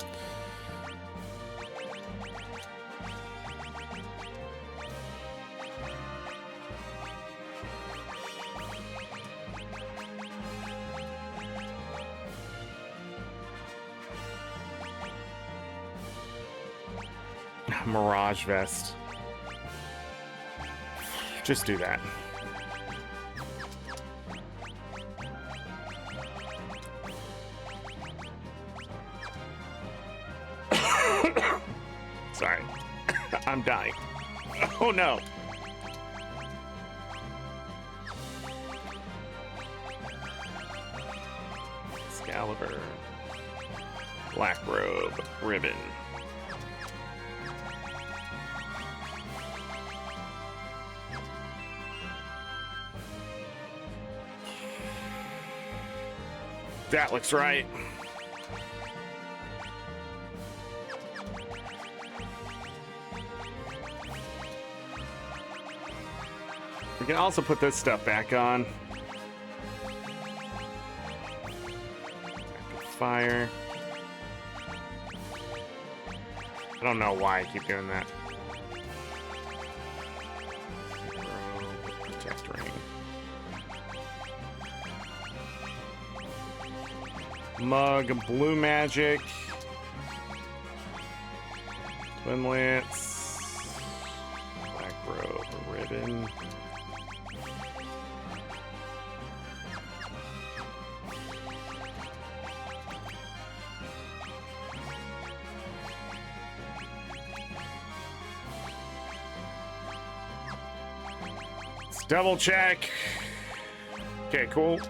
Mirage Vest. Just do that. Sorry. I'm dying. Oh no. Gulliver. Black robe. Ribbon. That looks right. We can also put this stuff back on. Fire. I don't know why I keep doing that. Protect ring. Mug, blue magic. Twin lance. Black robe, ribbon. Let's double check. Okay, cool.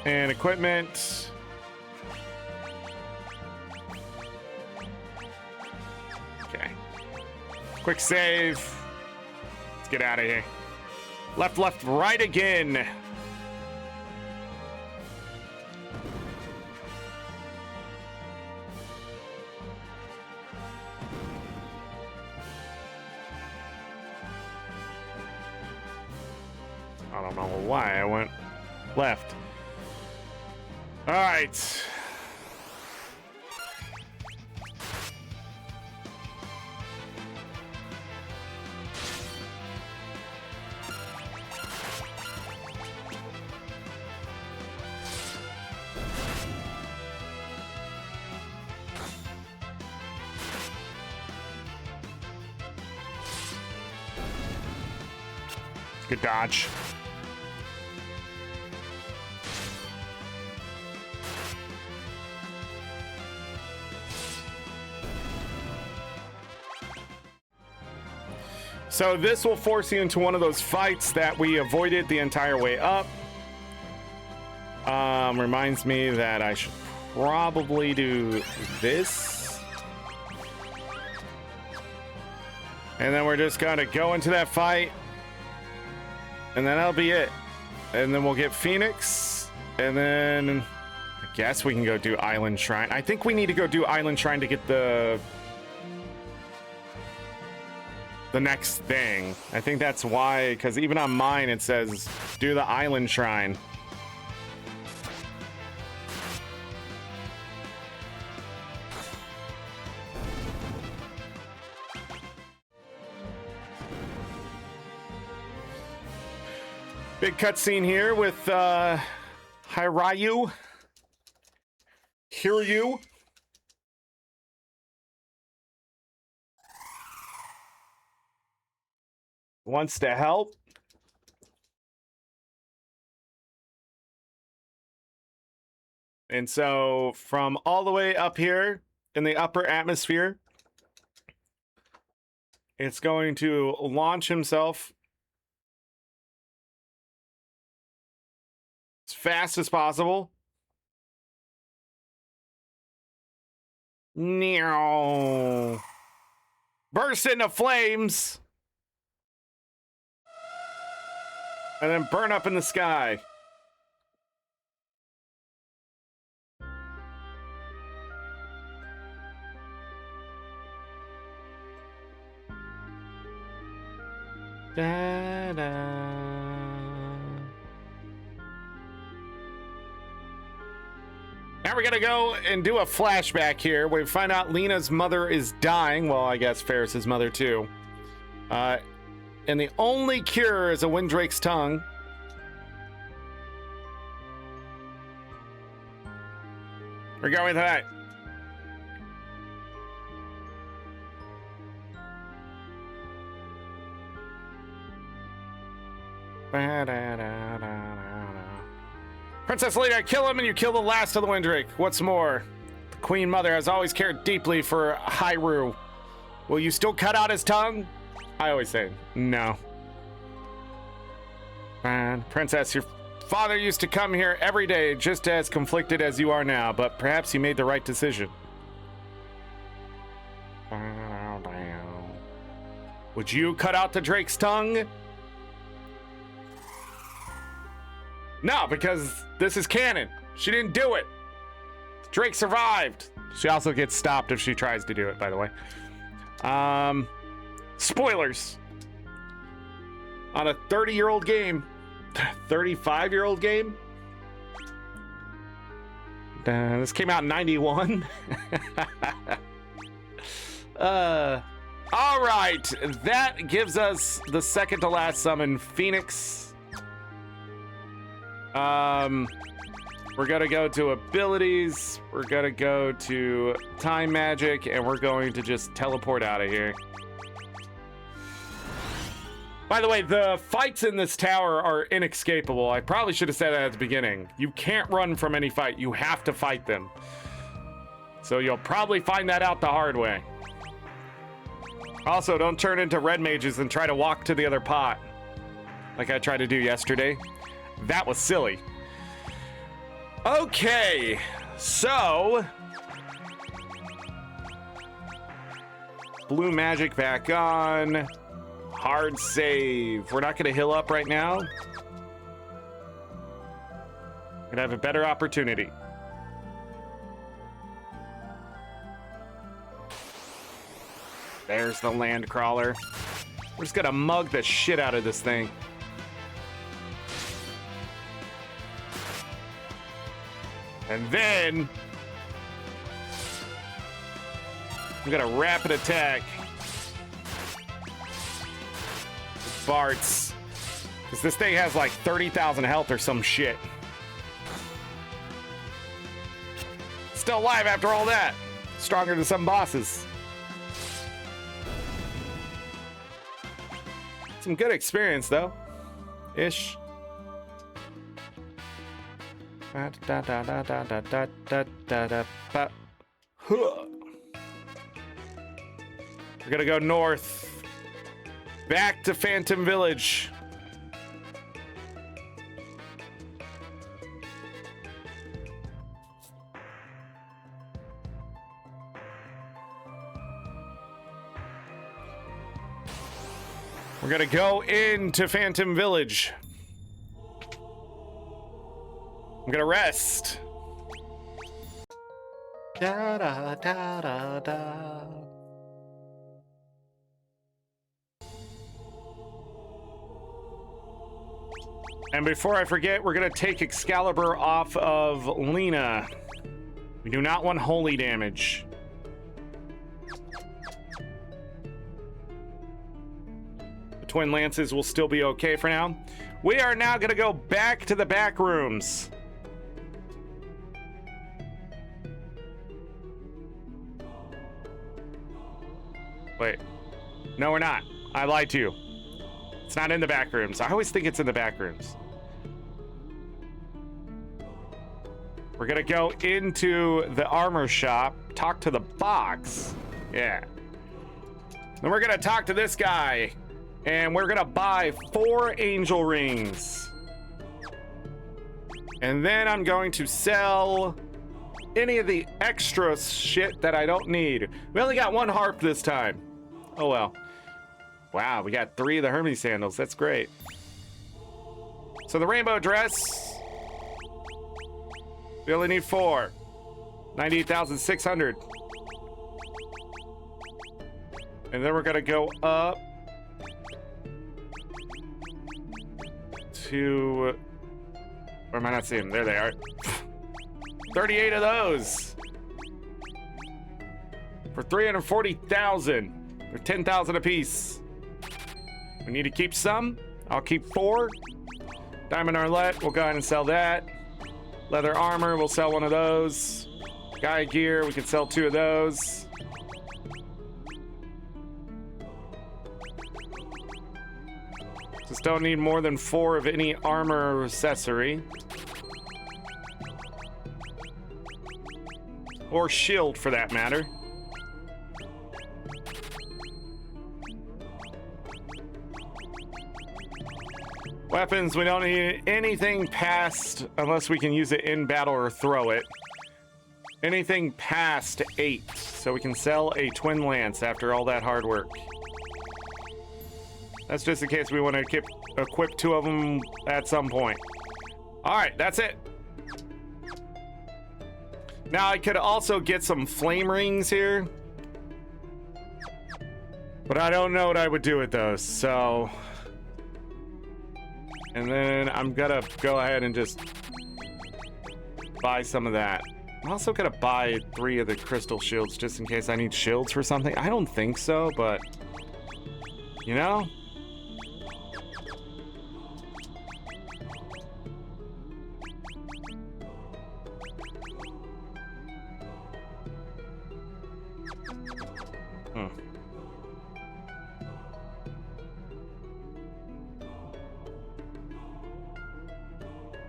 And equipment. Quick save. Let's get out of here. Left, left, right again. I don't know why I went left. All right. Good dodge. So this will force you into one of those fights that we avoided the entire way up. Reminds me that I should probably do this. And then we're just gonna go into that fight. And then that'll be it. And then we'll get Phoenix. And then I guess we can go do Island Shrine. I think we need to go do Island Shrine to get the next thing. I think that's why, because even on mine it says do the Island Shrine. Big cutscene here with Hiryu. Hiryu. Wants to help. And so from all the way up here in the upper atmosphere, it's going to launch himself as fast as possible. Meow. Burst into flames. And then burn up in the sky. Da-da. Now we're gonna go and do a flashback here. We find out Lena's mother is dying. Well, I guess Ferris's mother too. And the only cure is a Windrake's tongue. We're going with that. Princess Lena, kill him and you kill the last of the Windrake. What's more, the Queen Mother has always cared deeply for Hyrule. Will you still cut out his tongue? I always say no. Princess, your father used to come here every day, just as conflicted as you are now, but perhaps he made the right decision. Would you cut out the Drake's tongue? No, because this is canon. She didn't do it. Drake survived. She also gets stopped if she tries to do it, by the way. Spoilers. On a 30-year-old game. 35-year-old game? This came out in 91. All right, that gives us the second to last summon, Phoenix. We're gonna go to abilities, we're gonna go to time magic, and we're going to just teleport out of here. By the way, the fights in this tower are inescapable. I probably should have said that at the beginning. You can't run from any fight, you have to fight them. So you'll probably find that out the hard way. Also, don't turn into red mages and try to walk to the other pot like I tried to do yesterday. That was silly. Okay, so blue magic back on. Hard save. We're not going to heal up right now. We're going to have a better opportunity. There's the land crawler. We're just going to mug the shit out of this thing. And then I'm going to rapid attack Bart's, because this thing has like 30,000 health or some shit. Still alive after all that. Stronger than some bosses. Some good experience though. Ish. We're gonna go north. Back to Phantom Village. We're gonna go into Phantom Village. I'm gonna rest. Da da da da da. And before I forget, we're gonna take Excalibur off of Lena. We do not want holy damage. The Twin Lances will still be okay for now. We are now gonna go back to the back rooms. Wait, no, we're not. I lied to you. It's not in the back rooms. I always think it's in the back rooms. We're gonna go into the armor shop, talk to the box. Yeah. Then we're gonna talk to this guy, and we're gonna buy 4 angel rings. And then I'm going to sell any of the extra shit that I don't need. We only got 1 harp this time. Oh well. Wow, we got 3 of the Hermes sandals. That's great. So the rainbow dress, we only need 4. 98,600. And then we're gonna go up to, where am I not seeing them? There they are. 38 of those for 340,000. They're 10,000 a piece. We need to keep some. I'll keep 4. Diamond Arlette, we'll go ahead and sell that. Leather armor, we'll sell 1 of those. Guy gear, we can sell 2 of those. Just don't need more than 4 of any armor or accessory. Or shield, for that matter. Weapons, we don't need anything past, unless we can use it in battle or throw it. Anything past 8, so we can sell a twin lance after all that hard work. That's just in case we want to equip 2 of them at some point. All right, that's it. Now I could also get some flame rings here, but I don't know what I would do with those, so... And then I'm gonna go ahead and just buy some of that. I'm also gonna buy 3 of the crystal shields just in case I need shields for something. I don't think so, but you know?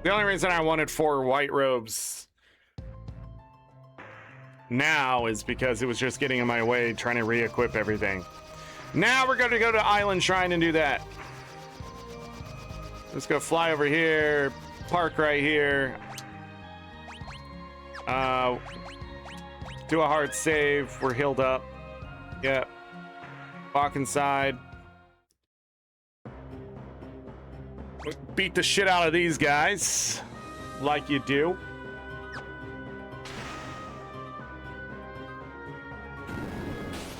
The only reason I wanted 4 white robes now is because it was just getting in my way trying to re-equip everything. Now we're going to go to Island Shrine and do that. Let's go fly over here, park right here. Do a hard save. We're healed up. Yep. Walk inside. Beat the shit out of these guys, like you do.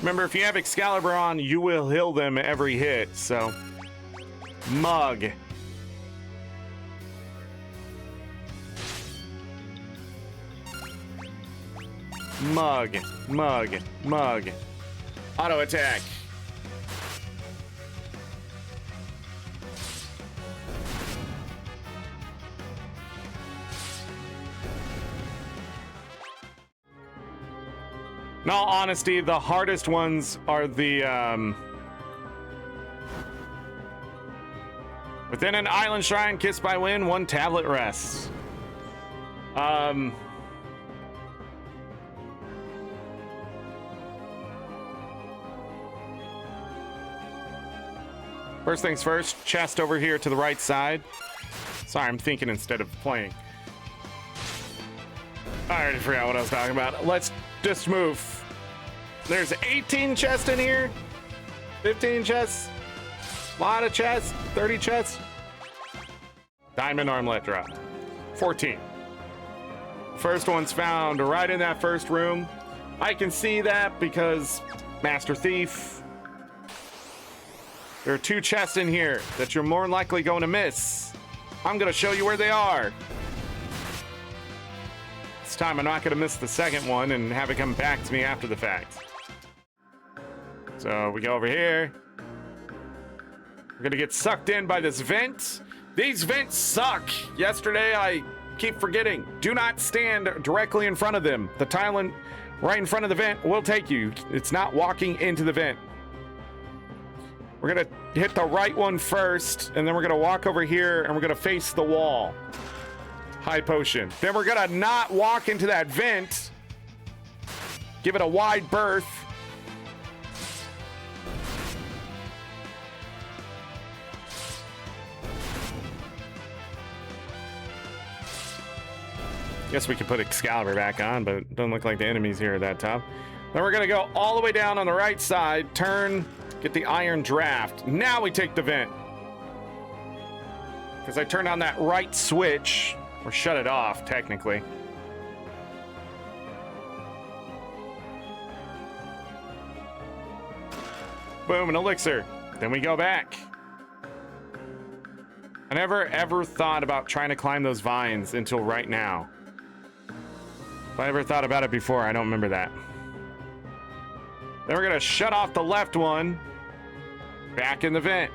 Remember, if you have Excalibur on, you will heal them every hit, so... Mug. Mug. Mug. Mug. Auto attack. In all honesty, the hardest ones are the, within an island shrine, kissed by wind, 1 tablet rests. First things first, chest over here to the right side. Sorry, I'm thinking instead of playing. I already forgot what I was talking about. Let's just move. There's 18 chests in here. 15 chests. A lot of chests. 30 chests. Diamond armlet drop. 14. First one's found right in that first room. I can see that because Master Thief. There are 2 chests in here that you're more than likely going to miss. I'm going to show you where they are. This time I'm not going to miss the second one and have it come back to me after the fact. So we go over here. We're going to get sucked in by this vent. These vents suck. Yesterday, I keep forgetting. Do not stand directly in front of them. The tile right in front of the vent will take you. It's not walking into the vent. We're going to hit the right one first, and then we're going to walk over here, and we're going to face the wall. High potion. Then we're going to not walk into that vent. Give it a wide berth. Guess we could put Excalibur back on, but it doesn't look like the enemies here are that tough. Then we're going to go all the way down on the right side, turn, get the iron draft. Now we take the vent. Because I turned on that right switch, or shut it off, technically. Boom, an elixir. Then we go back. I never ever thought about trying to climb those vines until right now. If I ever thought about it before, I don't remember that. Then we're gonna shut off the left one. Back in the vent.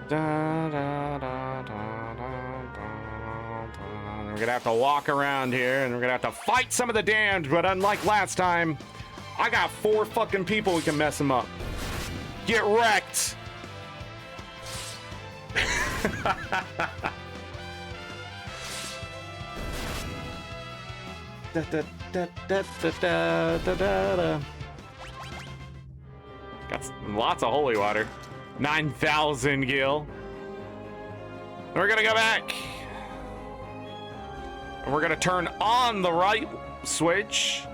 Da, da, da, da, da, da, da. We're gonna have to walk around here and we're gonna have to fight some of the damned, but unlike last time, I got 4 fucking people who can mess them up. Get wrecked. Da, da, da, da, da, da, da, da. Got lots of holy water. 9,000 gil. We're gonna go back. And we're gonna turn on the right switch.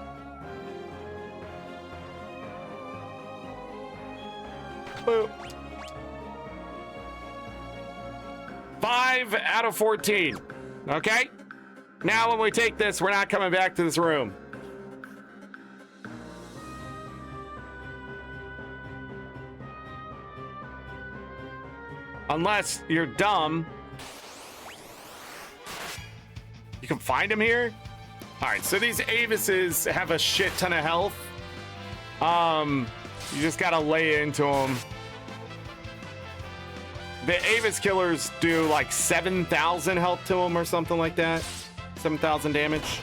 Boop. 5 out of 14. Okay? Now when we take this, we're not coming back to this room. Unless you're dumb. You can find him here? Alright, so these Avises have a shit ton of health. You just gotta lay into them. The Avis killers do like 7,000 health to them or something like that. 7,000 damage.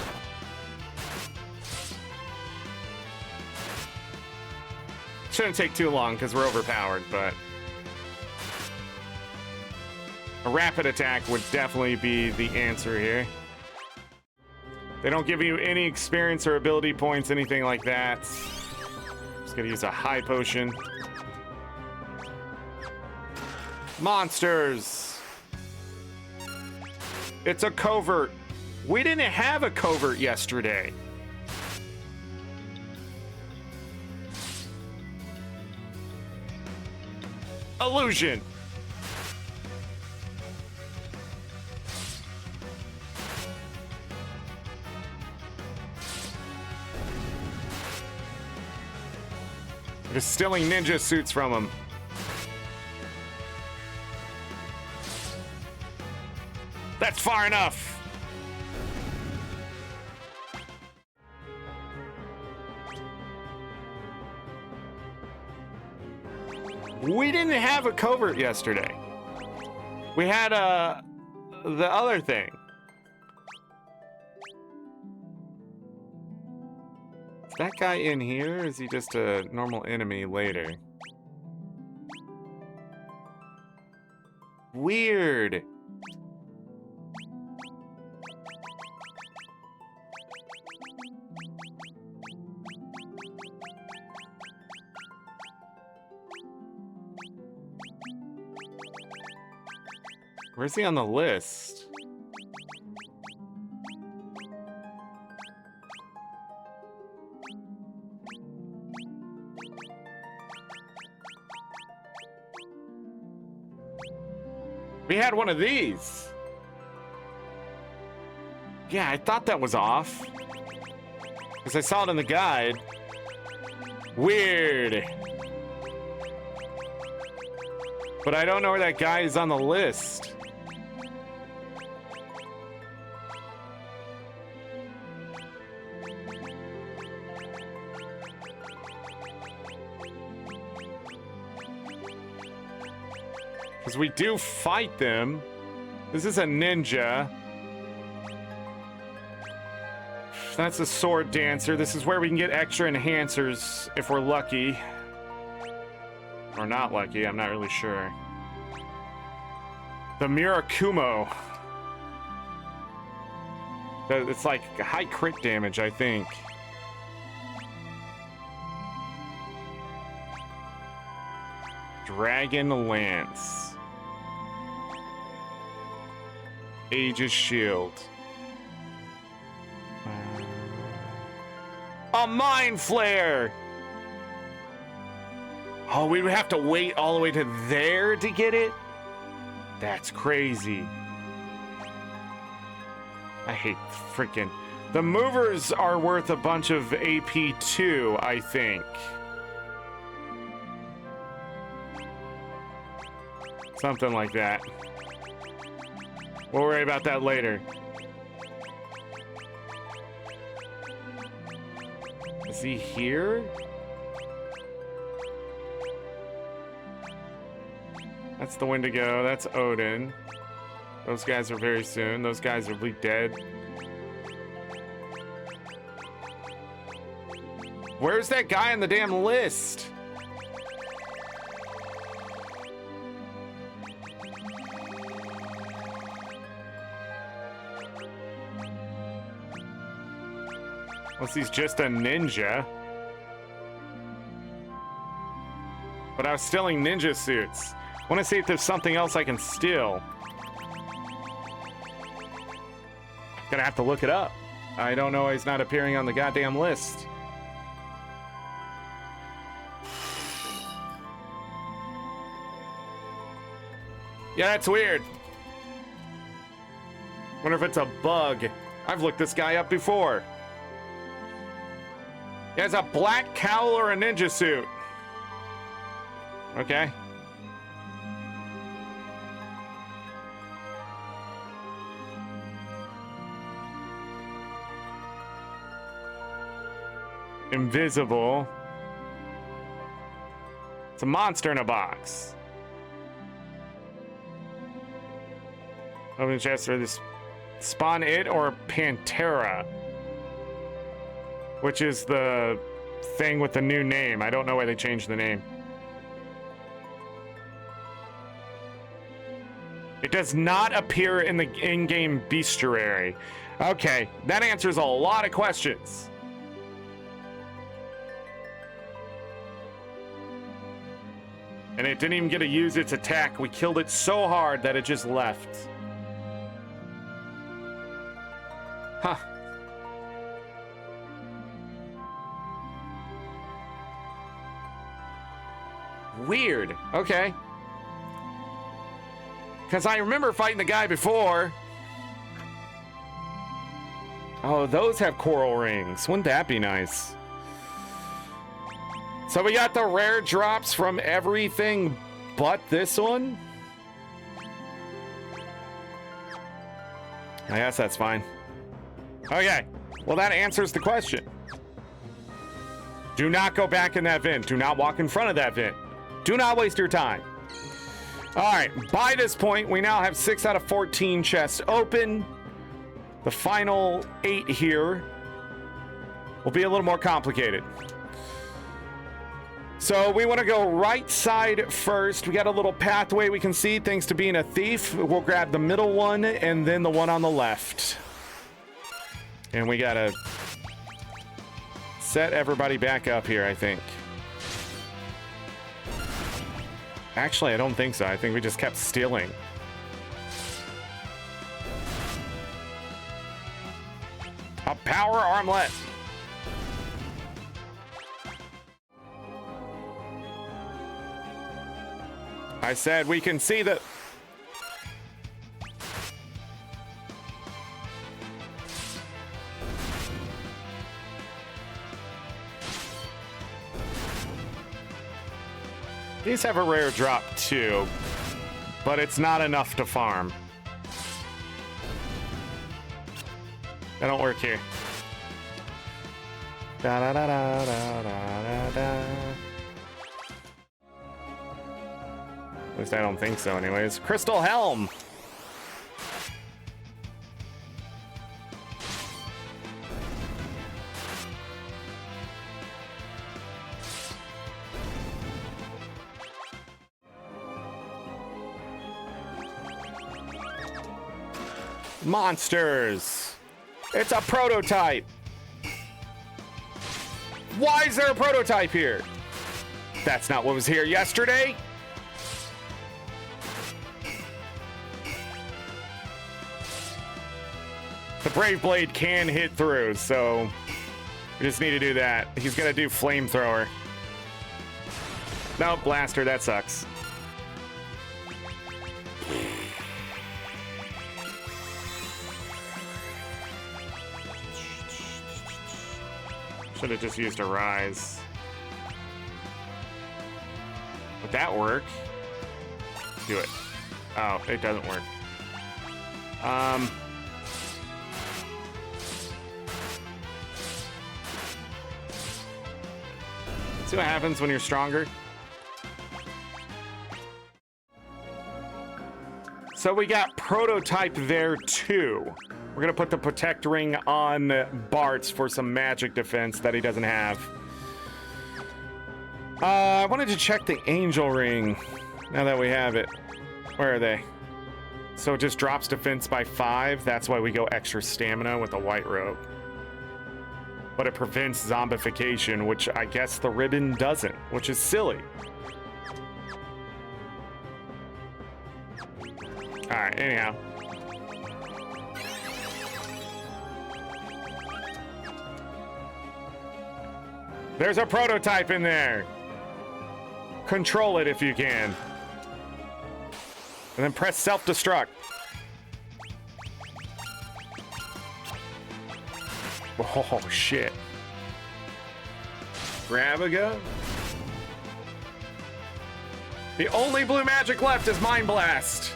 Shouldn't take too long because we're overpowered, but a rapid attack would definitely be the answer here. They don't give you any experience or ability points, anything like that. Just gonna use a high potion. Monsters. It's a covert. We didn't have a covert yesterday. Illusion. They're stealing ninja suits from him. That's far enough. We didn't have a covert yesterday. We had the other thing. Is that guy in here, or is he just a normal enemy later? Weird. Where's he on the list? We had one of these. Yeah, I thought that was off. Because I saw it in the guide. Weird. But I don't know where that guy is on the list. Because we do fight them. This is a ninja. That's a sword dancer. This is where we can get extra enhancers if we're lucky. Or not lucky, I'm not really sure. The Murakumo. It's like high crit damage, I think. Dragon Lance. Aegis Shield. A Mind Flare! Oh, we would have to wait all the way to there to get it? That's crazy. I hate freaking... The movers are worth a bunch of AP too, I think. Something like that. We'll worry about that later. Is he here? That's the Wendigo. That's Odin. Those guys are very soon. Those guys are dead. Where's that guy on the damn list? Unless he's just a ninja. But I was stealing ninja suits. I want to see if there's something else I can steal. Gonna have to look it up. I don't know why he's not appearing on the goddamn list. Yeah, that's weird. Wonder if it's a bug. I've looked this guy up before. He has a black cowl or a ninja suit. Okay. Invisible. It's a monster in a box. Open the chest for this. Spawn it or Pantera, which is the thing with the new name. I don't know why they changed the name. It does not appear in the in-game bestiary. Okay, that answers a lot of questions. And it didn't even get to use its attack. We killed it so hard that it just left. Huh. Weird. Okay. Because I remember fighting the guy before. Oh, those have coral rings. Wouldn't that be nice? So we got the rare drops from everything but this one? I guess that's fine. Okay, well that answers the question. Do not go back in that vent. Do not walk in front of that vent. Do not waste your time. All right, by this point, we now have 6 out of 14 chests open. The final 8 here will be a little more complicated. So we want to go right side first. We got a little pathway we can see thanks to being a thief. We'll grab the middle one and then the one on the left. And we gotta set everybody back up here, I think. Actually, I don't think so. I think we just kept stealing. A power armlet. I said we can see the... These have a rare drop too, but it's not enough to farm. That don't work here. Da da da da da da da. At least I don't think so anyways. Crystal Helm! Monsters! It's a prototype! Why is there a prototype here? That's not what was here yesterday? The Brave Blade can hit through, so we just need to do that. He's gonna do Flamethrower. Nope, Blaster, that sucks. Should have just used a Rise. Would that work? Do it. Oh, it doesn't work. See what happens when you're stronger? So we got prototype there too. We're gonna put the protect ring on Bart's for some magic defense that he doesn't have. I wanted to check the angel ring now that we have it. Where are they? So it just drops defense by 5. That's why we go extra stamina with the white robe. But it prevents zombification, which I guess the ribbon doesn't, which is silly. Alright, anyhow. There's a prototype in there. Control it if you can. And then press self-destruct. Oh, shit. Grab a gun. The only blue magic left is Mind Blast.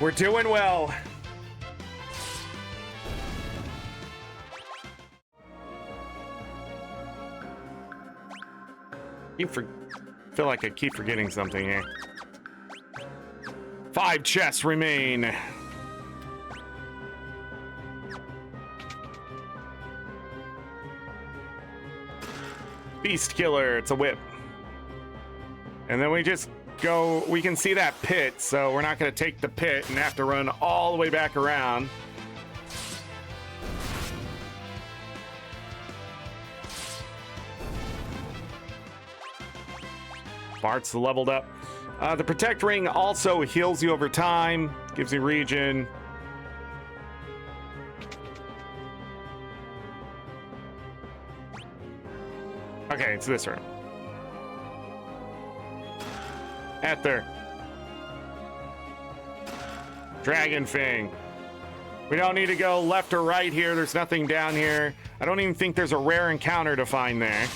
We're doing well. Feel like I keep forgetting something here. 5 chests remain. Beast Killer, it's a whip. And then we just go, we can see that pit, so we're not gonna take the pit and have to run all the way back around. Bart's leveled up. The Protect Ring also heals you over time, gives you regen. Okay, it's this room. Ether. Dragon Fang. We don't need to go left or right here. There's nothing down here. I don't even think there's a rare encounter to find there.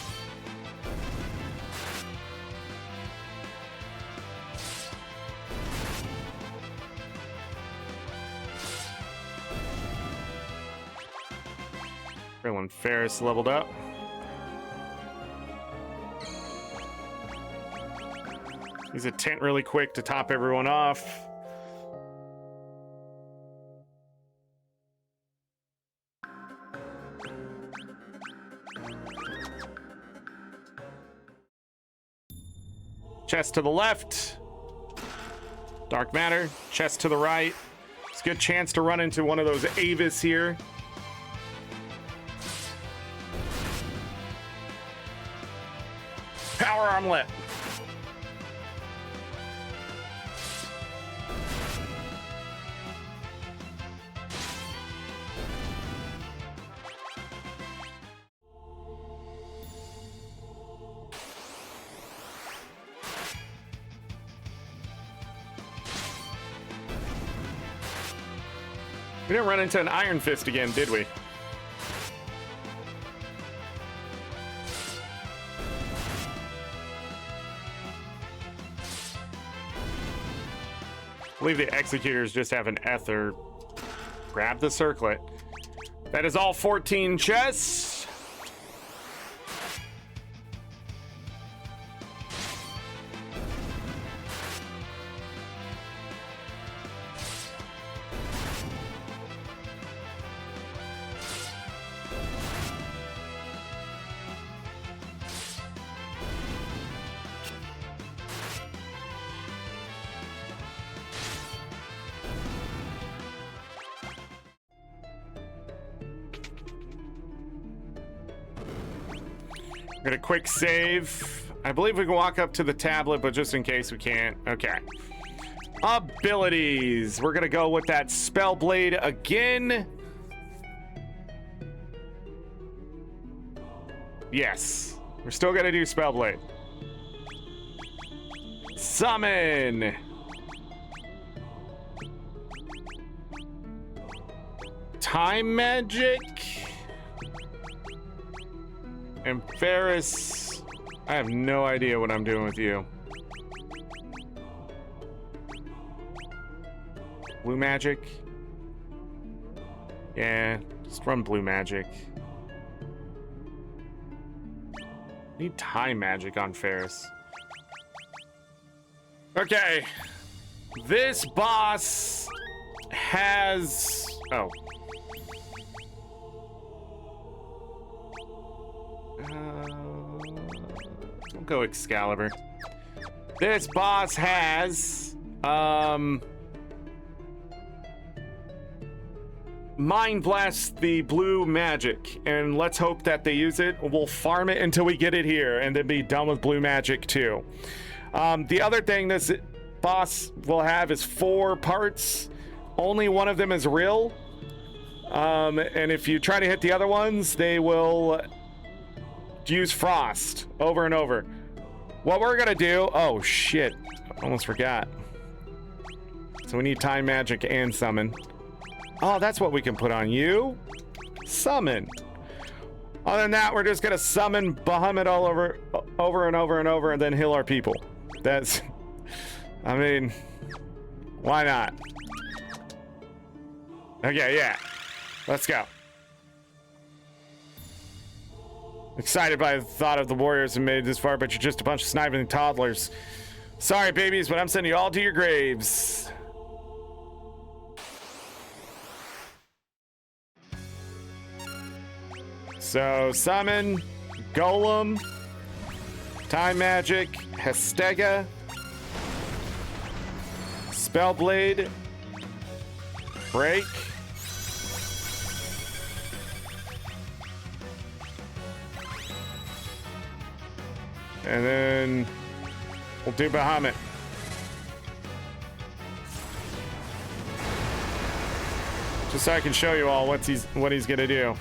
When Ferris leveled up. Use a tent really quick to top everyone off. Chest to the left. Dark matter. Chest to the right. It's a good chance to run into one of those Avis here. Power armlet. We didn't run into an Iron Fist again, did we? I believe the executors just have an ether. Grab the circlet. That is all 14 chests. Get a quick save. I believe we can walk up to the tablet, but just in case we can't. Okay. Abilities. We're gonna go with that Spell Blade again. Yes. We're still gonna do Spell Blade. Summon. Time Magic. And Ferris, I have no idea what I'm doing with you. Blue Magic? Yeah, just run Blue Magic. Need Time Magic on Ferris. Okay. This boss has... Oh. Don't go Excalibur. This boss has Mind Blast the blue magic, and let's hope that they use it. We'll farm it until we get it here and then be done with blue magic too. The other thing this boss will have is 4 parts. Only one of them is real. And if you try to hit the other ones, they will use frost over and over. What we're gonna do... Oh, shit. Almost forgot. So we need time magic and summon. Oh, that's what we can put on you. Summon. Other than that, we're just gonna summon Bahamut all over and over and over and then heal our people. That's... I mean... Why not? Okay, yeah. Let's go. Excited by the thought of the warriors who made it this far, but you're just a bunch of sniping toddlers. Sorry, babies, but I'm sending you all to your graves. So, summon, Golem, Time Magic, Hestega, Spellblade, Break, and then we'll do Bahamut. Just so I can show you all what he's gonna do.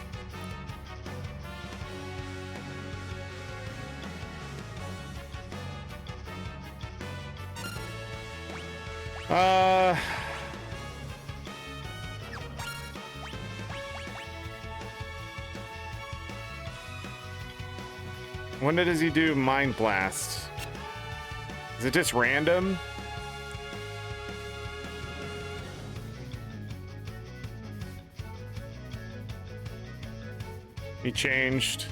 When does he do Mind Blast? Is it just random? He changed.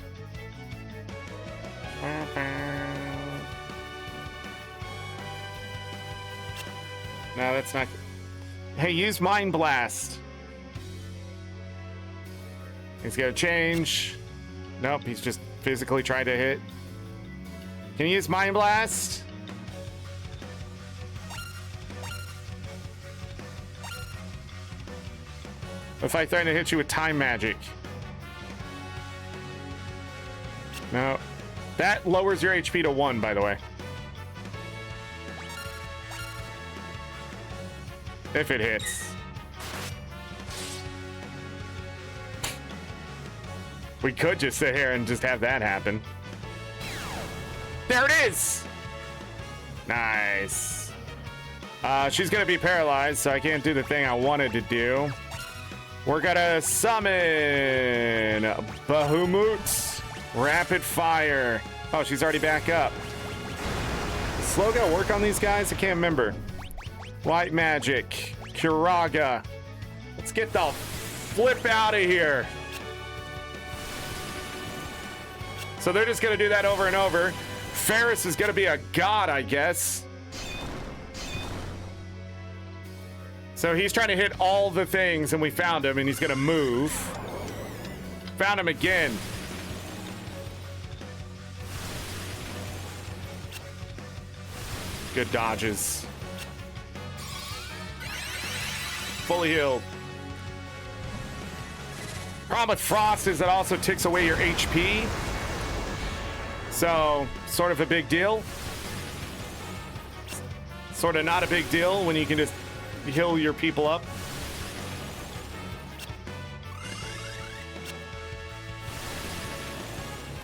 No, that's not. Hey, use Mind Blast. He's gonna change. Nope, he's just physically trying to hit. Can you use Mind Blast? If I threaten to hit you with Time Magic. No. That lowers your HP to 1, by the way. If it hits. We could just sit here and just have that happen. There it is! Nice. She's gonna be paralyzed, so I can't do the thing I wanted to do. We're gonna summon Bahamut. Rapid fire. Oh, she's already back up. Is slow gonna work on these guys? I can't remember. White magic. Kuraga. Let's get the flip out of here. So they're just gonna do that over and over. Ferris is gonna be a god, I guess. So he's trying to hit all the things, and we found him, and he's gonna move. Found him again. Good dodges. Fully healed. Problem with Frost is it also takes away your HP. So, sort of a big deal. Sort of not a big deal when you can just heal your people up.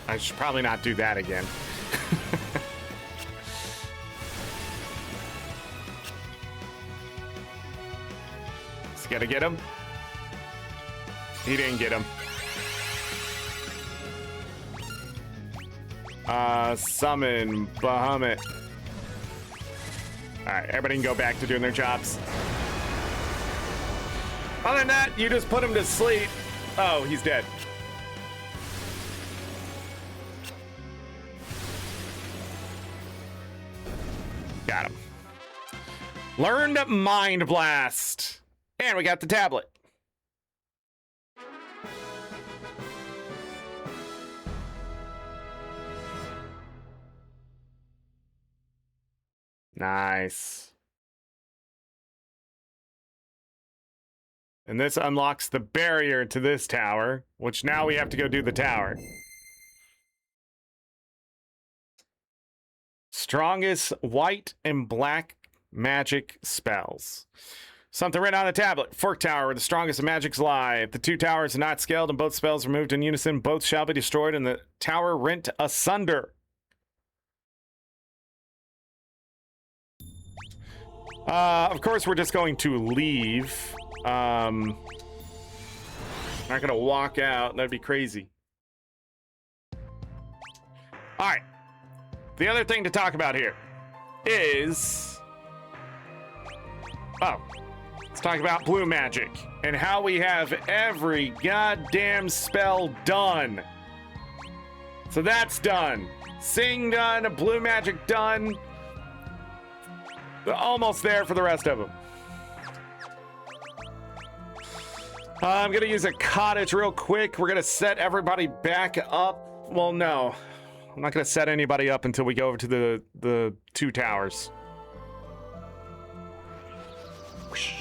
I should probably not do that again. Just gotta get him. He didn't get him. Summon Bahamut. Alright, everybody can go back to doing their jobs. Other than that, you just put him to sleep. Oh, he's dead. Got him. Learned Mind Blast. And we got the tablet. Nice. And this unlocks the barrier to this tower, which now we have to go do the tower. Strongest white and black magic spells. Something written on the tablet. Fork Tower, where the strongest of magics lie. If the two towers are not scaled and both spells are moved in unison, both shall be destroyed and the tower rent asunder. Of course, we're just going to leave. Not gonna walk out. That'd be crazy. All right. The other thing to talk about here is... Oh. Let's talk about blue magic and how we have every goddamn spell done. So that's done. Sing done, blue magic done. We're almost there for the rest of them. I'm gonna use a cottage real quick. We're gonna set everybody back up. Well, no. I'm not gonna set anybody up until we go over to the two towers. Whoosh.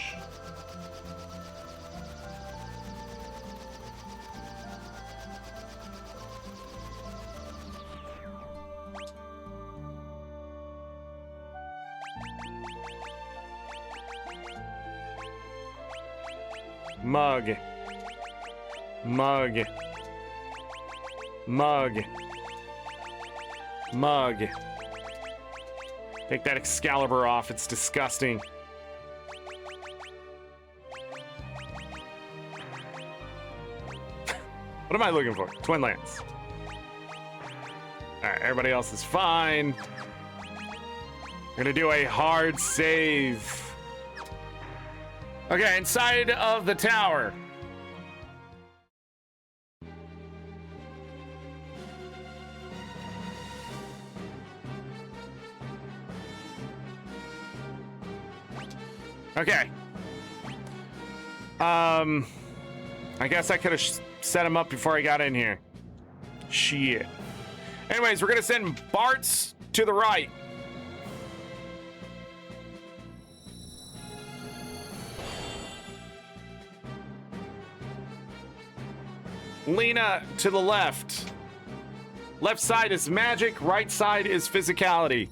Mug. Mug. Mug. Mug. Take that Excalibur off. It's disgusting. What am I looking for? Twin Lance. All right, everybody else is fine. We're gonna do a hard save. Okay, inside of the tower. Okay. I guess I could have set him up before I got in here. Shit. Anyways, we're gonna send Bart's to the right. Lena to the left. Left side is magic, right side is physicality.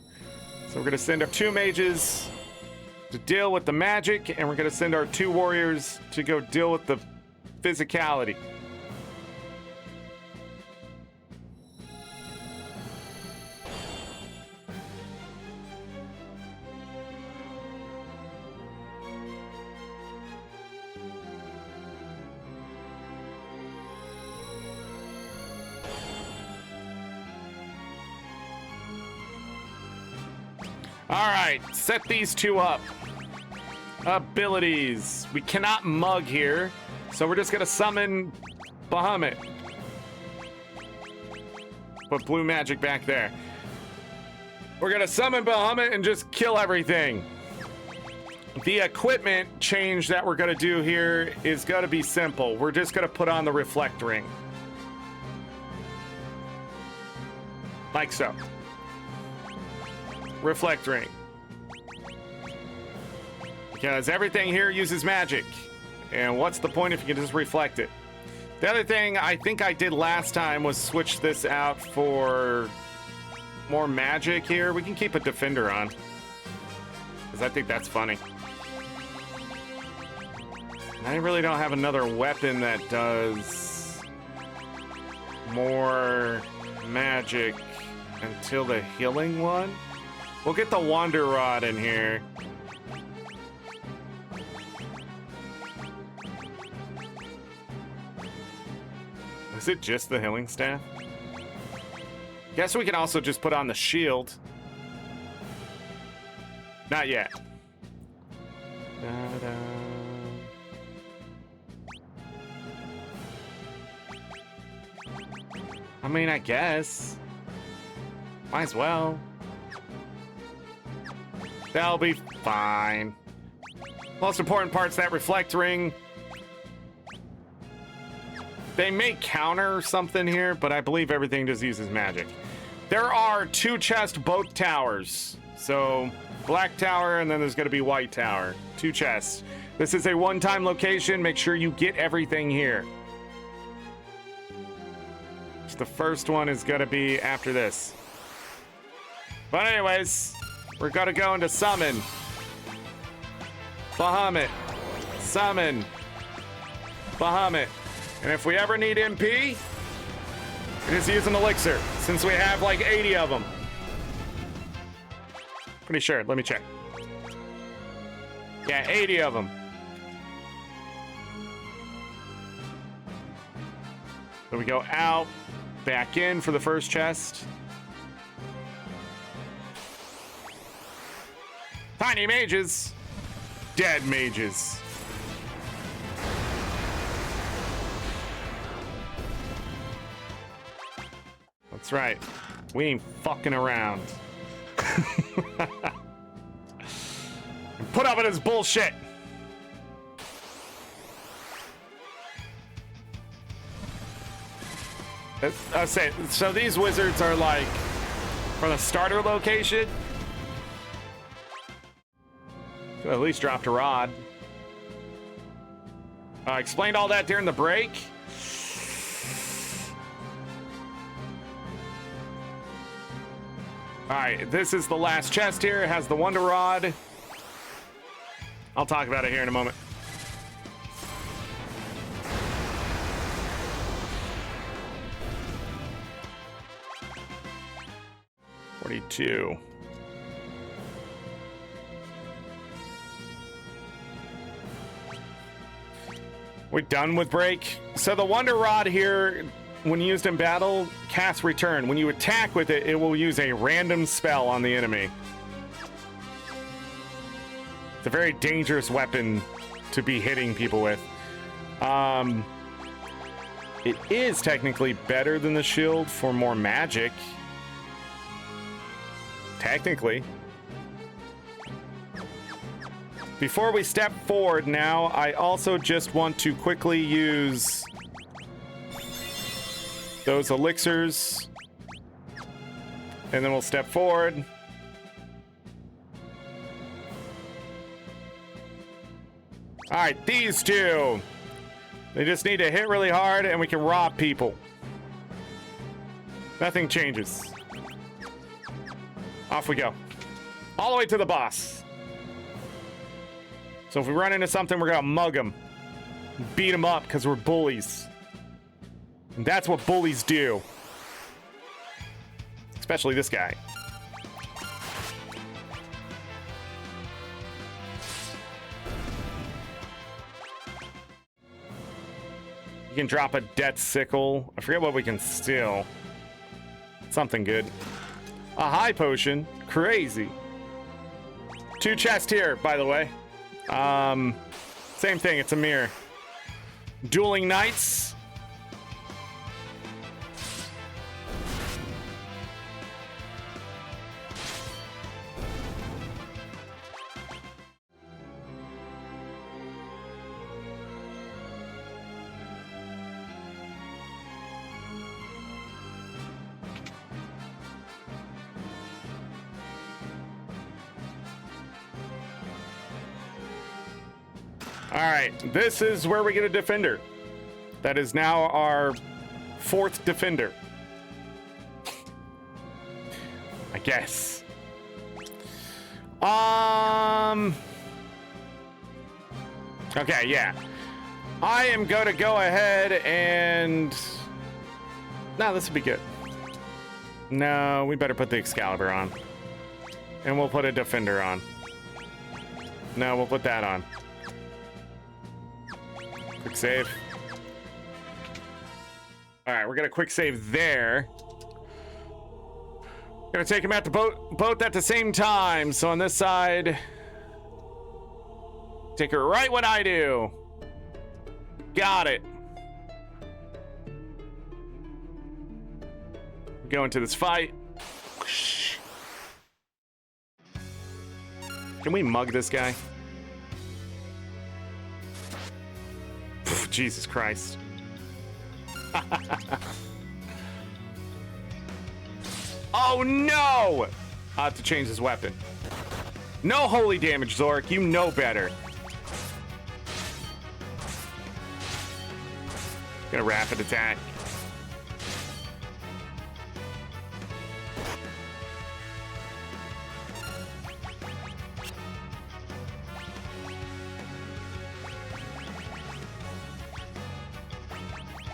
So we're gonna send our two mages to deal with the magic, and we're gonna send our two warriors to go deal with the physicality. All right, set these two up. Abilities. We cannot mug here, so we're just gonna summon Bahamut. Put blue magic back there. We're gonna summon Bahamut and just kill everything. The equipment change that we're gonna do here is gonna be simple. We're just gonna put on the reflect ring. Like so. Reflect ring. Because everything here uses magic. And what's the point if you can just reflect it? The other thing I think I did last time was switch this out for more magic here. We can keep a defender on. Because I think that's funny. I really don't have another weapon that does more magic until the healing one. We'll get the Wander Rod in here. Is it just the healing staff? Guess we can also just put on the shield. Not yet. Da-da. I mean, I guess. Might as well. That'll be fine. Most important part's that reflect ring. They may counter something here, but I believe everything just uses magic. There are two chests, both towers. So black tower, and then there's gonna be white tower. Two chests. This is a one-time location. Make sure you get everything here. So the first one is gonna be after this. But anyways, we're gonna go into summon. Bahamut. Summon. Bahamut. And if we ever need MP, we just use an elixir, since we have like 80 of them. Pretty sure. Let me check. Yeah, 80 of them. So we go out, back in for the first chest. Tiny mages. Dead mages. That's right. We ain't fucking around. Put up with his bullshit. I say, so these wizards are like from the starter location. Could at least dropped a rod. I explained all that during the break. All right, this is the last chest here. It has the Wonder Rod. I'll talk about it here in a moment. $42. We done with break? So the Wonder Rod here, when used in battle, casts return. When you attack with it, it will use a random spell on the enemy. It's a very dangerous weapon to be hitting people with. It is technically better than the shield for more magic. Technically. Before we step forward now, I also just want to quickly use those elixirs. And then we'll step forward. All right, these two. They just need to hit really hard and we can rob people. Nothing changes. Off we go. All the way to the boss. So if we run into something, we're gonna mug them. Beat them up because we're bullies. And that's what bullies do. Especially this guy. You can drop a death sickle. I forget what we can steal. Something good. A high potion. Crazy. 2 chests here, by the way. Same thing. It's a mirror. Dueling Knights. All right, this is where we get a defender. That is now our 4th defender. I guess. Okay, yeah. I am going to go ahead and... No, this would be good. No, we better put the Excalibur on. And we'll put a defender on. No, we'll put that on. Quick save. All right, we're gonna quick save there. Gonna take him out the boat at the same time. So on this side, take her right when I do. Got it. Go into this fight. Can we mug this guy? Jesus Christ. Oh no! I have to change his weapon. No holy damage, Zorric. You know better. Gonna rapid attack.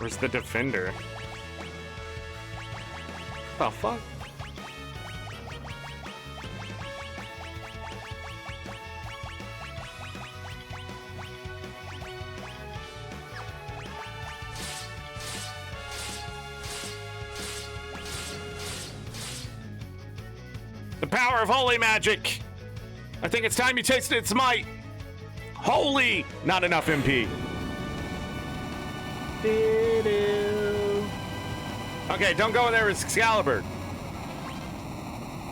Where's the defender? The fuck? The power of holy magic! I think it's time you tasted its might! Holy! Not enough MP. Okay, don't go in there with Excalibur.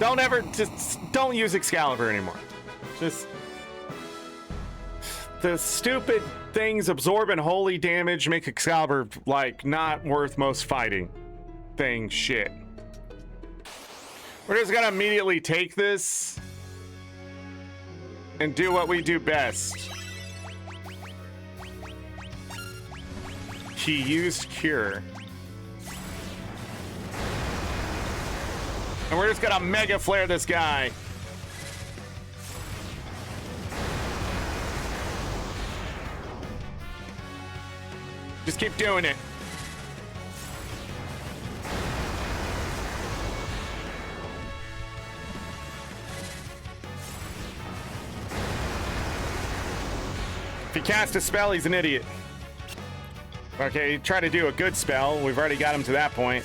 Don't use Excalibur anymore. Just the stupid things absorbing holy damage make Excalibur like not worth most fighting thing shit. We're just gonna immediately take this and do what we do best. He used Cure. And we're just gonna Mega Flare this guy. Just keep doing it. If he casts a spell, he's an idiot. Okay, try to do a good spell. We've already got him to that point.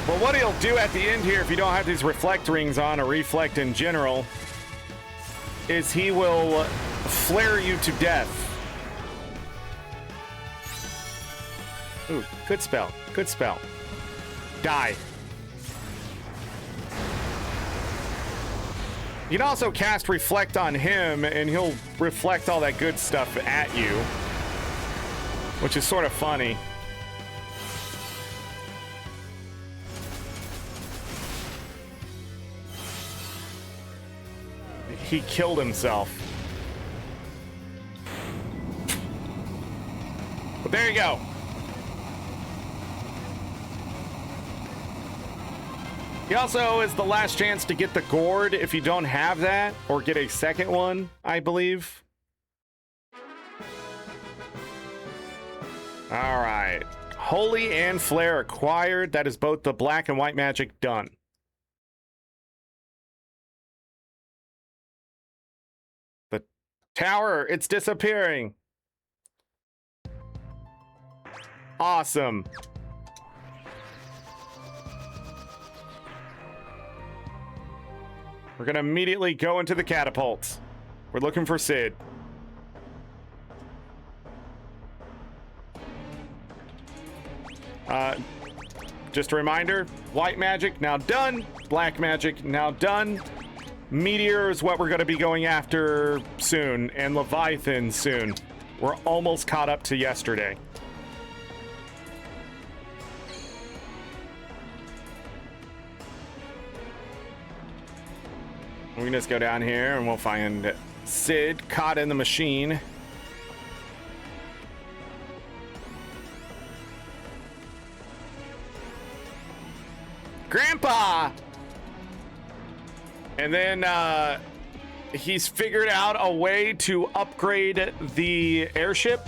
But what he'll do at the end here, if you don't have these reflect rings on, or reflect in general, is he will flare you to death. Ooh, good spell. Good spell. Die. You can also cast Reflect on him, and he'll reflect all that good stuff at you, which is sort of funny. He killed himself. But there you go. He also is the last chance to get the gourd if you don't have that, or get a second one, I believe. All right. Holy and Flare acquired. That is both the black and white magic done. The tower, it's disappearing. Awesome. We're gonna immediately go into the catapults. We're looking for Sid. Just a reminder, white magic now done, black magic now done. Meteor is what we're gonna be going after soon, and Leviathan soon. We're almost caught up to yesterday. We can just go down here and we'll find Sid caught in the machine. Grandpa! And then he's figured out a way to upgrade the airship.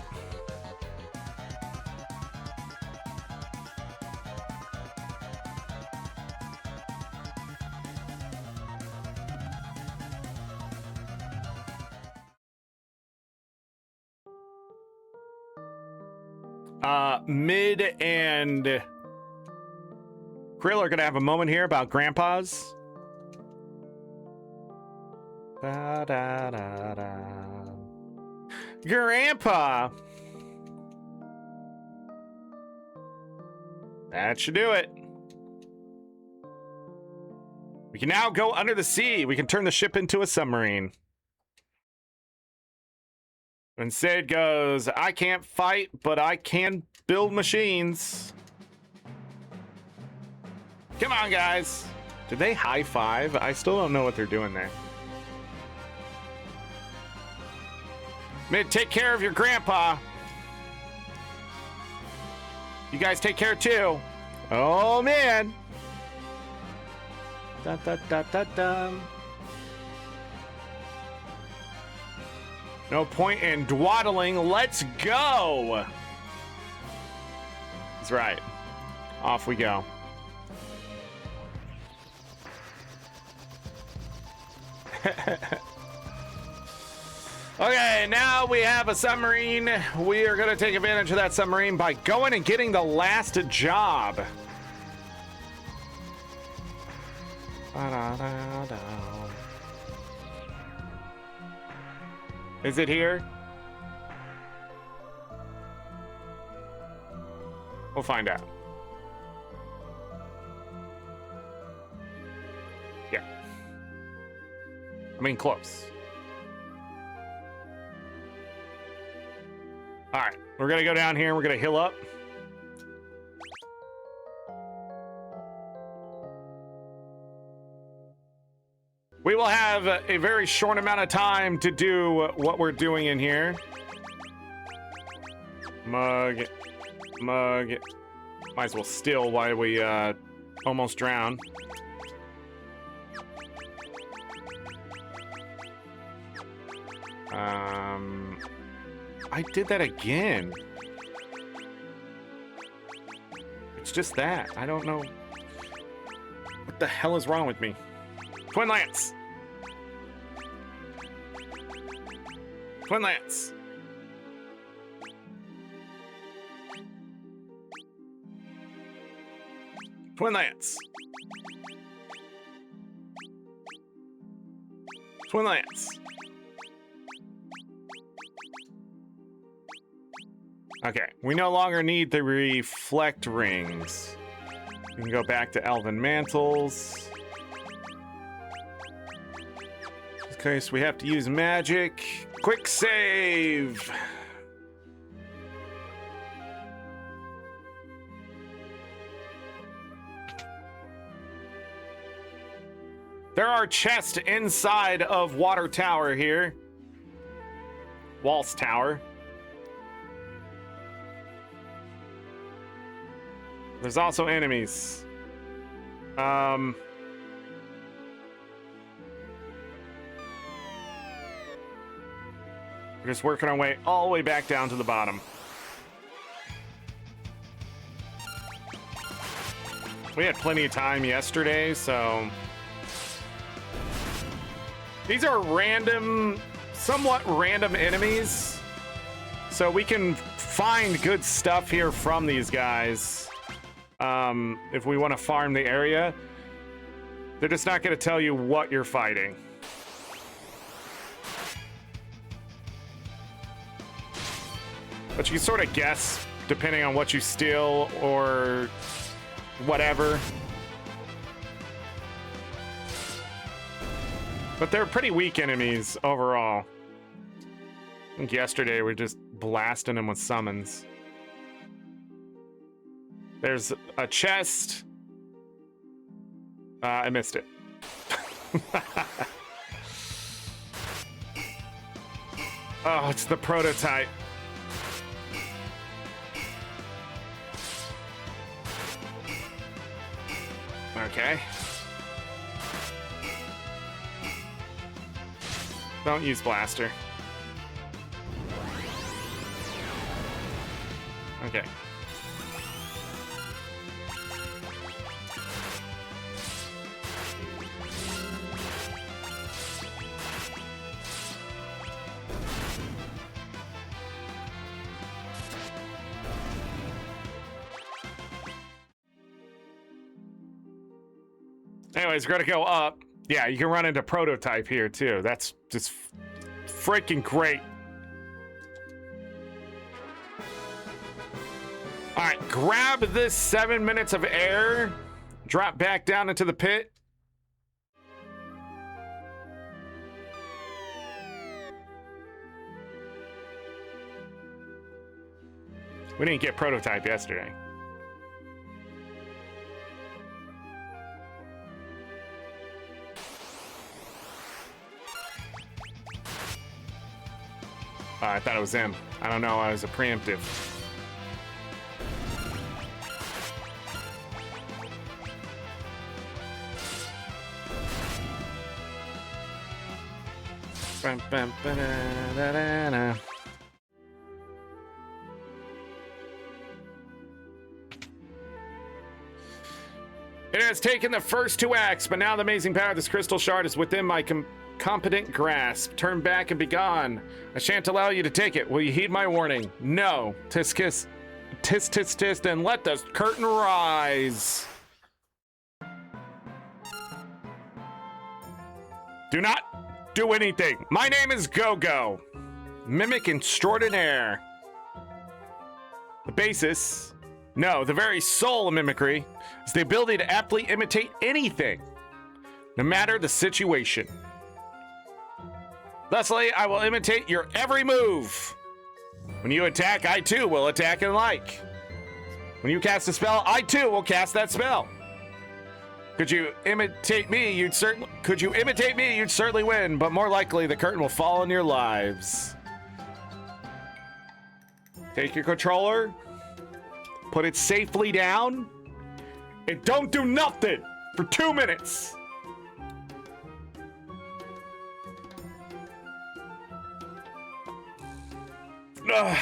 Mid and Krill are gonna have a moment here about grandpas. Da, da, da, da. Grandpa! That should do it. We can now go under the sea. We can turn the ship into a submarine. When Sid goes, I can't fight, but I can build machines. Come on, guys. Did they high five? I still don't know what they're doing there. Mid, take care of your grandpa. You guys take care too. Oh, man. Da, da, da, da, da. No point in dawdling. Let's go. That's right. Off we go. Okay, now we have a submarine. We are going to take advantage of that submarine by going and getting the last job. Is it here? We'll find out. Yeah. I mean, close. All right, we're gonna go down here and we're gonna heal up. We will have a very short amount of time to do what we're doing in here. Mug. Might as well steal while we almost drown. I did that again. It's just that. I don't know. What the hell is wrong with me? Twin Lance! Twin Lance! Twin Lance! Twin Lance! Okay, we no longer need the reflect rings. We can go back to Elven Mantles. In case we have to use magic. Quick save! There are chests inside of Water Tower here. Waltz Tower. There's also enemies. We're just working our way all the way back down to the bottom. We had plenty of time yesterday, so... These are random, somewhat random enemies. So we can find good stuff here from these guys. If we want to farm the area. They're just not going to tell you what you're fighting. But you can sort of guess depending on what you steal or whatever. But they're pretty weak enemies overall. I think yesterday we were just blasting them with summons. There's a chest. I missed it. Oh, it's the prototype. Okay. Don't use blaster. Okay. Anyways, we're gonna go up. Yeah, you can run into prototype here too. That's just freaking great. All right, grab this 7 minutes of air, drop back down into the pit. We didn't get prototype yesterday. I thought it was him. I don't know, I was a preemptive. It has taken the first 2 acts, but now the amazing power of this crystal shard is within my competent grasp. Turn back and be gone. I shan't allow you to take it. Will you heed my warning? No. Tisk kiss. Tisk tisk tisk, and let the curtain rise. Do not do anything. My name is Go-Go. Mimic extraordinaire. The basis, no, the very soul of mimicry is the ability to aptly imitate anything, no matter the situation. Thusly, I will imitate your every move. When you attack, I too will attack and like. When you cast a spell, I too will cast that spell. Could you imitate me, you'd certainly win, but more likely the curtain will fall on your lives. Take your controller, put it safely down, and don't do nothing for 2 minutes. Ugh.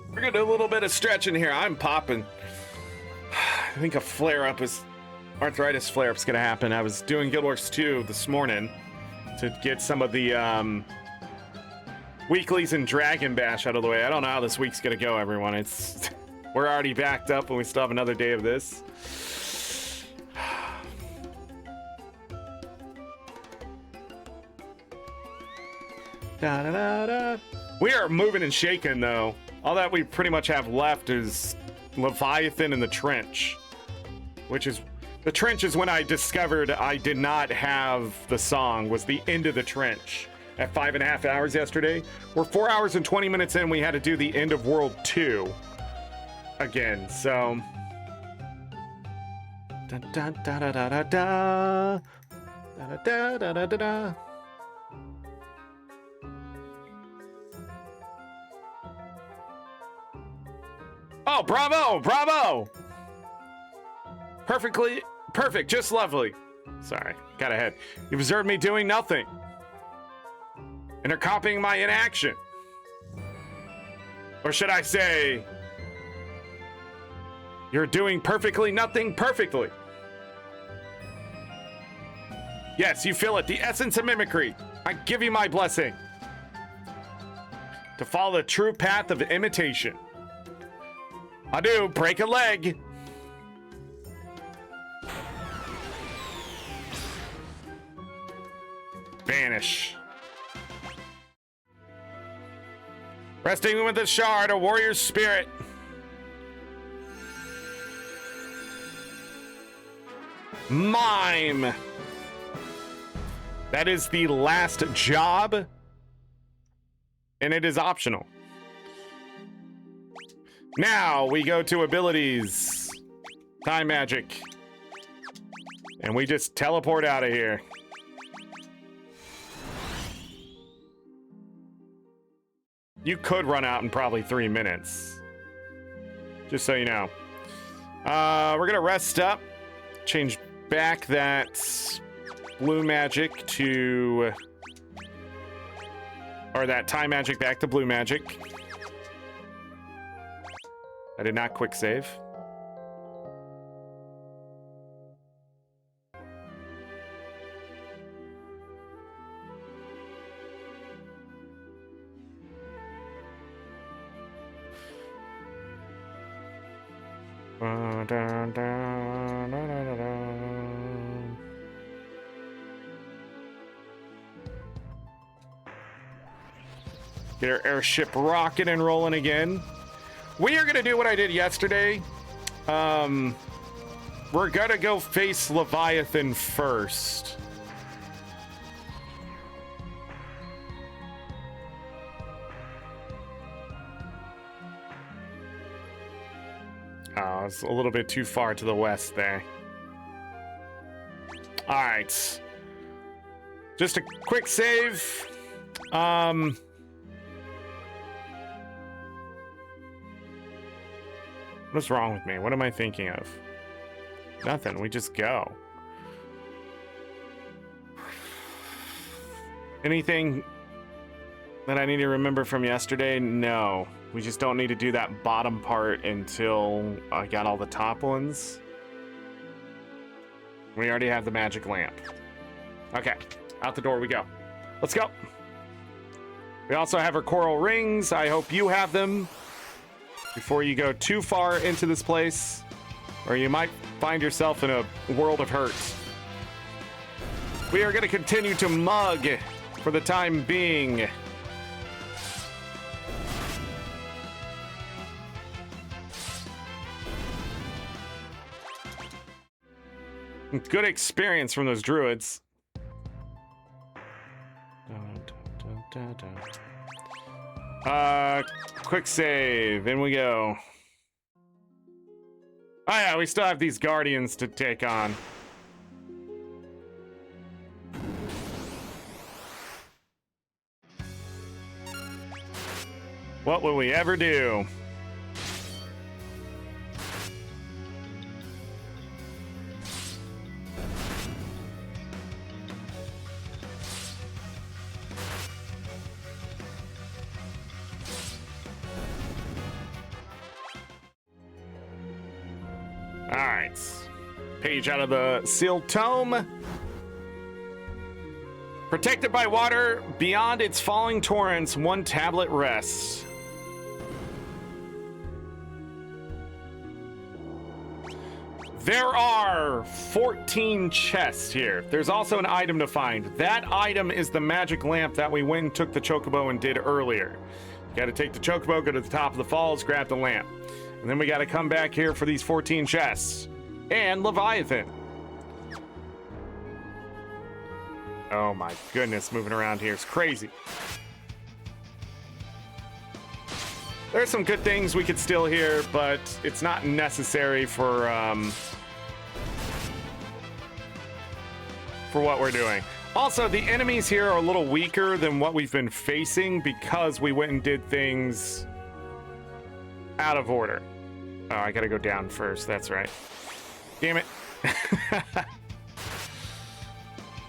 We're gonna do a little bit of stretching here. I'm popping. I think a flare-up is arthritis flare-up's gonna happen. I was doing Guild Wars 2 this morning to get some of the weeklies and Dragon Bash out of the way. I don't know how this week's gonna go, everyone. It's we're already backed up and we still have another day of this. Da, da, da, da. We are moving and shaking though. All that we pretty much have left is Leviathan and the Trench, which is the Trench is when I discovered I did not have the song, was the end of the Trench at 5.5 hours yesterday. We're 4 hours and 20 minutes in. We had to do the end of World 2 again. So da da da da da da da da da da da da. Oh, bravo, bravo! Perfect, just lovely. Sorry, got ahead. You've observed me doing nothing. And are copying my inaction. Or should I say, you're doing perfectly nothing perfectly. Yes, you feel it, the essence of mimicry. I give you my blessing. To follow the true path of imitation. I do, break a leg. Vanish. Resting with the shard, a warrior's spirit. Mime. That is the last job, and it is optional. Now we go to abilities. Time magic. And we just teleport out of here. You could run out in probably 3 minutes. Just so you know. We're gonna rest up. Change back that blue magic to... or that time magic back to blue magic. I did not quick save. Get our airship rocking and rolling again. We are gonna do what I did yesterday. We're gonna go face Leviathan first. Oh, it's a little bit too far to the west there. All right. Just a quick save. What's wrong with me? What am I thinking of? Nothing. We just go. Anything that I need to remember from yesterday? No. We just don't need to do that bottom part until I got all the top ones. We already have the magic lamp. Okay, out the door we go. Let's go. We also have our coral rings. I hope you have them before you go too far into this place, or you might find yourself in a world of hurt. We are going to continue to mug for the time being. Good experience from those druids. Quick save. In we go. Oh yeah, we still have these guardians to take on. What will we ever do? Alright. Page out of the sealed tome. Protected by water, beyond its falling torrents, one tablet rests. There are 14 chests here. There's also an item to find. That item is the magic lamp that we went and took the chocobo and did earlier. You gotta take the chocobo, go to the top of the falls, grab the lamp. And then we gotta come back here for these 14 chests. And Leviathan. Oh my goodness, moving around here is crazy. There's some good things we could steal here, but it's not necessary for what we're doing. Also, the enemies here are a little weaker than what we've been facing because we went and did things out of order. Oh, I gotta go down first, that's right. Damn it.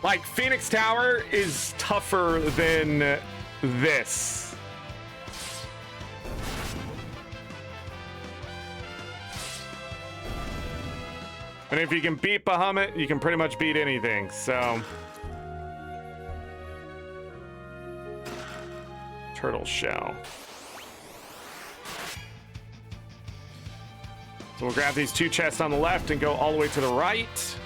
Like, Phoenix Tower is tougher than this. And if you can beat Bahamut, you can pretty much beat anything, so. Turtle shell. So we'll grab these two chests on the left and go all the way to the right.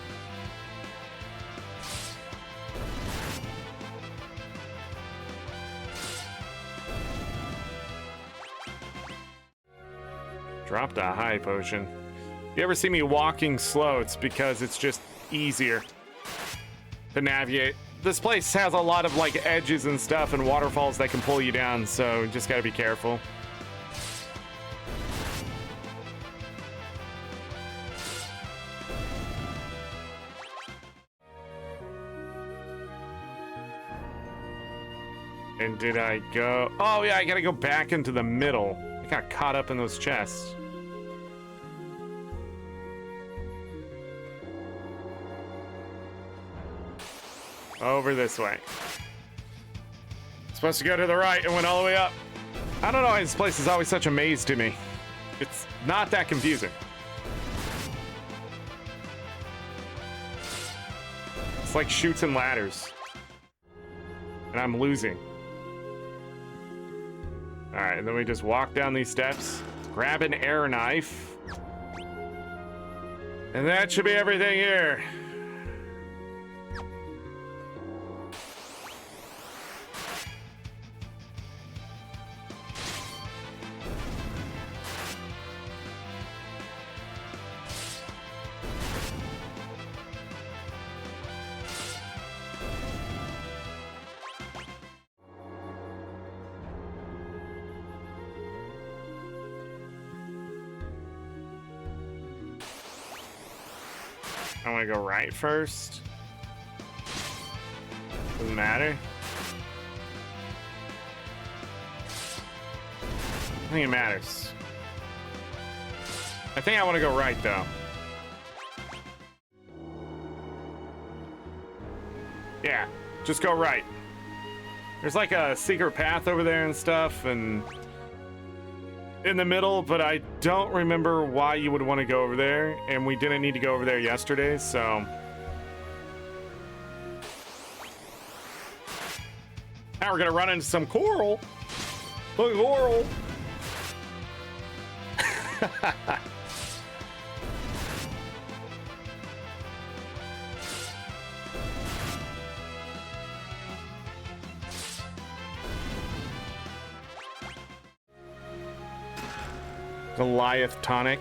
Dropped a high potion. If you ever see me walking slow, it's because it's just easier to navigate. This place has a lot of like edges and stuff and waterfalls that can pull you down, so you just gotta be careful. And did I go? Oh yeah, I gotta go back into the middle. I got caught up in those chests. Over this way. Supposed to go to the right and went all the way up. I don't know why this place is always such a maze to me. It's not that confusing. It's like chutes and ladders. And I'm losing. Alright, and then we just walk down these steps, grab an air knife. And that should be everything here. I want to go right first. Doesn't matter. I think it matters. I think I want to go right though. Yeah, just go right. There's like a secret path over there and stuff, and in the middle, but I don't remember why you would want to go over there, and we didn't need to go over there yesterday, so... Now we're gonna run into some coral. Look at coral. Goliath tonic.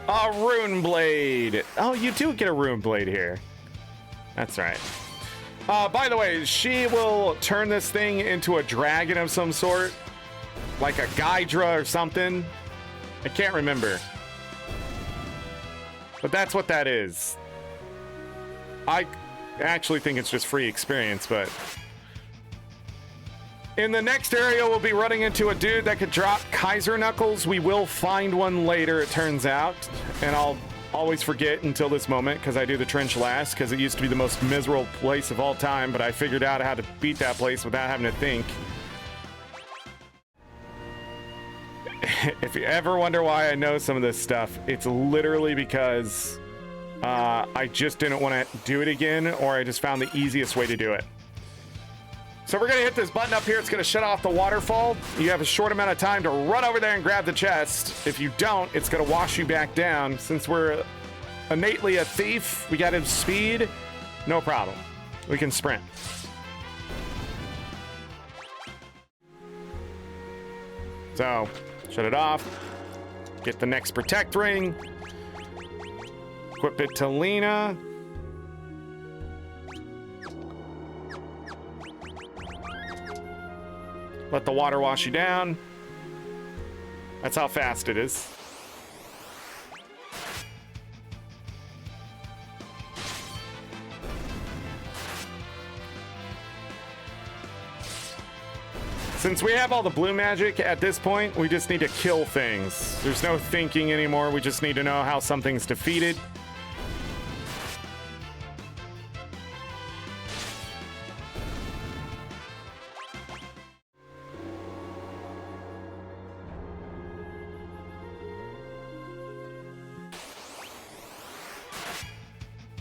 A rune blade. Oh, you do get a rune blade here. That's right. By the way, she will turn this thing into a dragon of some sort, like a Gydra or something. I can't remember, but that's what that is. I actually think it's just free experience, but in the next area, we'll be running into a dude that could drop Kaiser Knuckles. We will find one later, it turns out, and I'll always forget until this moment because I do the trench last because it used to be the most miserable place of all time, but I figured out how to beat that place without having to think. If you ever wonder why I know some of this stuff, it's literally because I just didn't want to do it again, or I just found the easiest way to do it. So we're gonna hit this button up here. It's gonna shut off the waterfall. You have a short amount of time to run over there and grab the chest. If you don't, it's gonna wash you back down. Since we're innately a thief, we got his speed, no problem. We can sprint. So, shut it off. Get the next protect ring. Equip it to Lena. Let the water wash you down. That's how fast it is. Since we have all the blue magic at this point, we just need to kill things. There's no thinking anymore. We just need to know how something's defeated.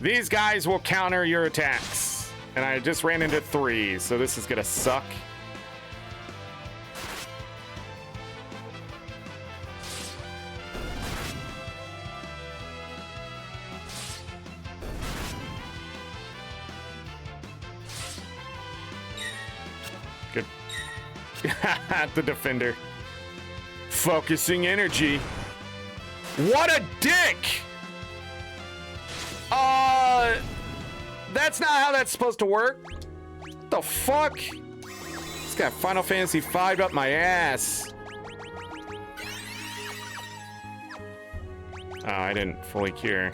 These guys will counter your attacks. And I just ran into 3, so this is gonna suck. Good. The defender. Focusing energy. What a dick! That's not how that's supposed to work. What the fuck? This got Final Fantasy V up my ass. Oh, I didn't fully cure.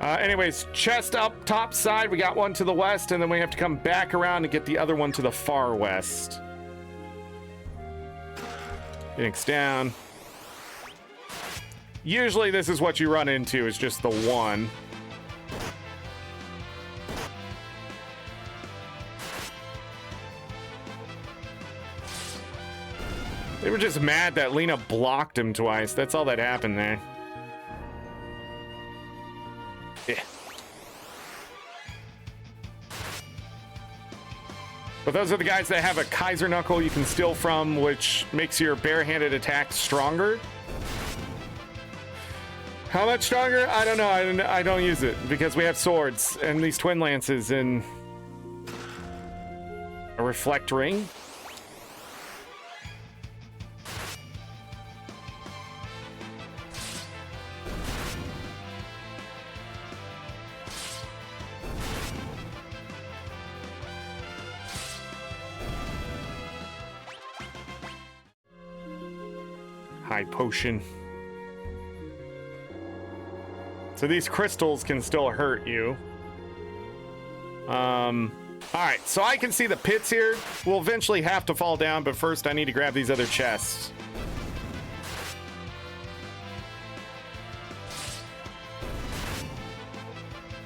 Anyways, chest up top side. We got one to the west, and then we have to come back around to get the other one to the far west. Phoenix down. Usually this is what you run into, is just the one. They were just mad that Lena blocked him twice. That's all that happened there. Yeah. But those are the guys that have a Kaiser Knuckle you can steal from, which makes your barehanded attack stronger. How much stronger? I don't know. I don't use it because we have swords and these twin lances and a reflect ring. High potion. So these crystals can still hurt you. All right, so I can see the pits here. We'll eventually have to fall down, but first I need to grab these other chests.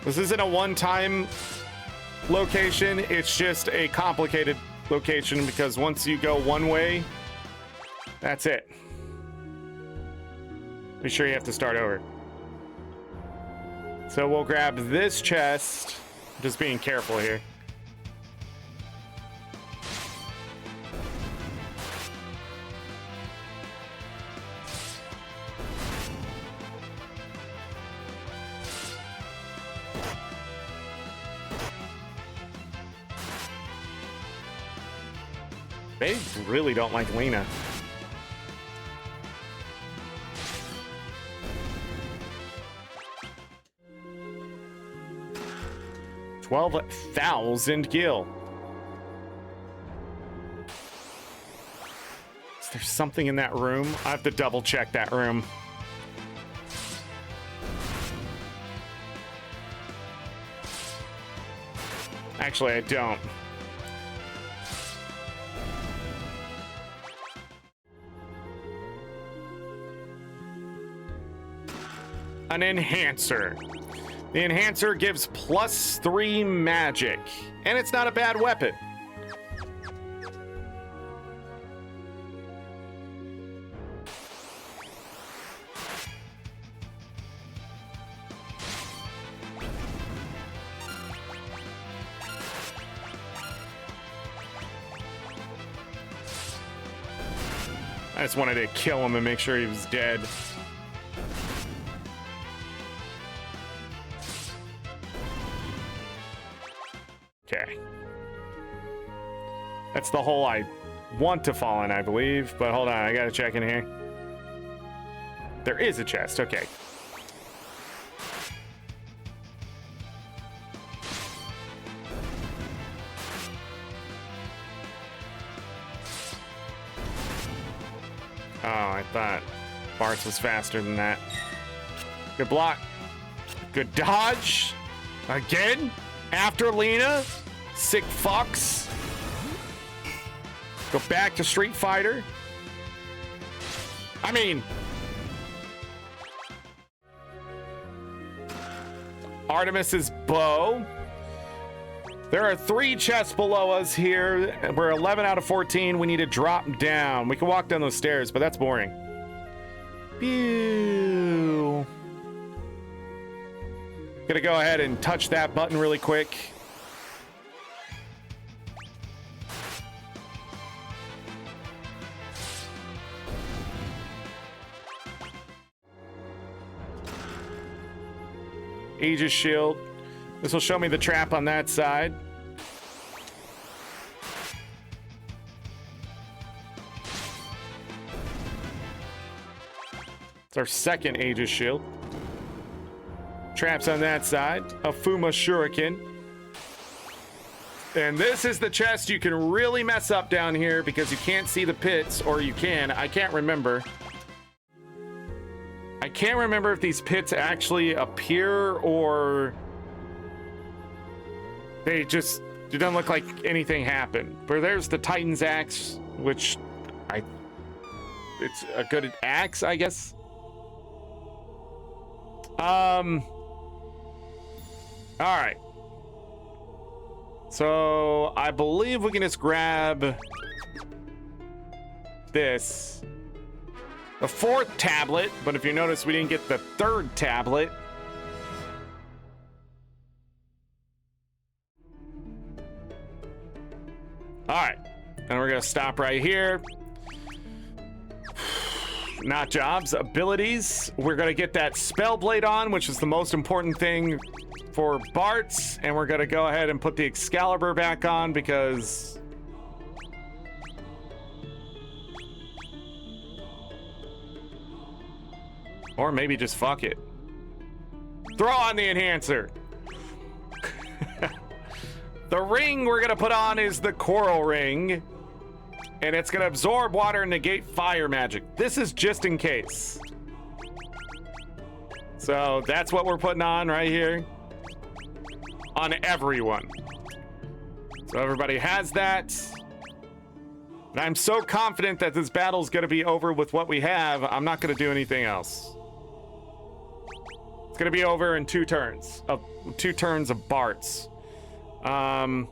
This isn't a one-time location. It's just a complicated location because once you go one way, that's it. Be sure you have to start over. So we'll grab this chest. Just being careful here. They really don't like Lena. $12,000 gil. Is there something in that room? I have to double check that room. Actually, I don't. An enhancer. The enhancer gives +3 magic, and it's not a bad weapon. I just wanted to kill him and make sure he was dead. Okay. That's the hole I want to fall in, I believe. But hold on, I gotta check in here. There is a chest, okay. Oh, I thought Bart's was faster than that. Good block. Good dodge. Again? After Lena? Sick fucks. Go back to Street Fighter. I mean... Artemis's bow. There are 3 chests below us here. We're 11 out of 14. We need to drop down. We can walk down those stairs, but that's boring. Pew. Gonna go ahead and touch that button really quick. Aegis shield. This will show me the trap on that side. It's our second Aegis shield. Traps on that side. A Fuma Shuriken. And this is the chest you can really mess up down here because you can't see the pits, or you can. I can't remember. I can't remember if these pits actually appear or they just, it doesn't look like anything happened. But there's the Titan's axe, which it's a good axe, I guess. All right. So I believe we can just grab this. The 4th tablet, but if you notice, we didn't get the 3rd tablet. All right, and we're gonna stop right here. Not jobs, abilities. We're gonna get that spell blade on, which is the most important thing for Bart's, and we're gonna go ahead and put the Excalibur back on because or maybe just fuck it. Throw on the enhancer. The ring we're gonna put on is the coral ring, and it's gonna absorb water and negate fire magic. This is just in case. So that's what we're putting on right here. On everyone. So everybody has that. And I'm so confident that this battle's gonna be over with what we have, I'm not gonna do anything else. It's gonna be over in 2 turns. Of 2 turns of Bart's. I'm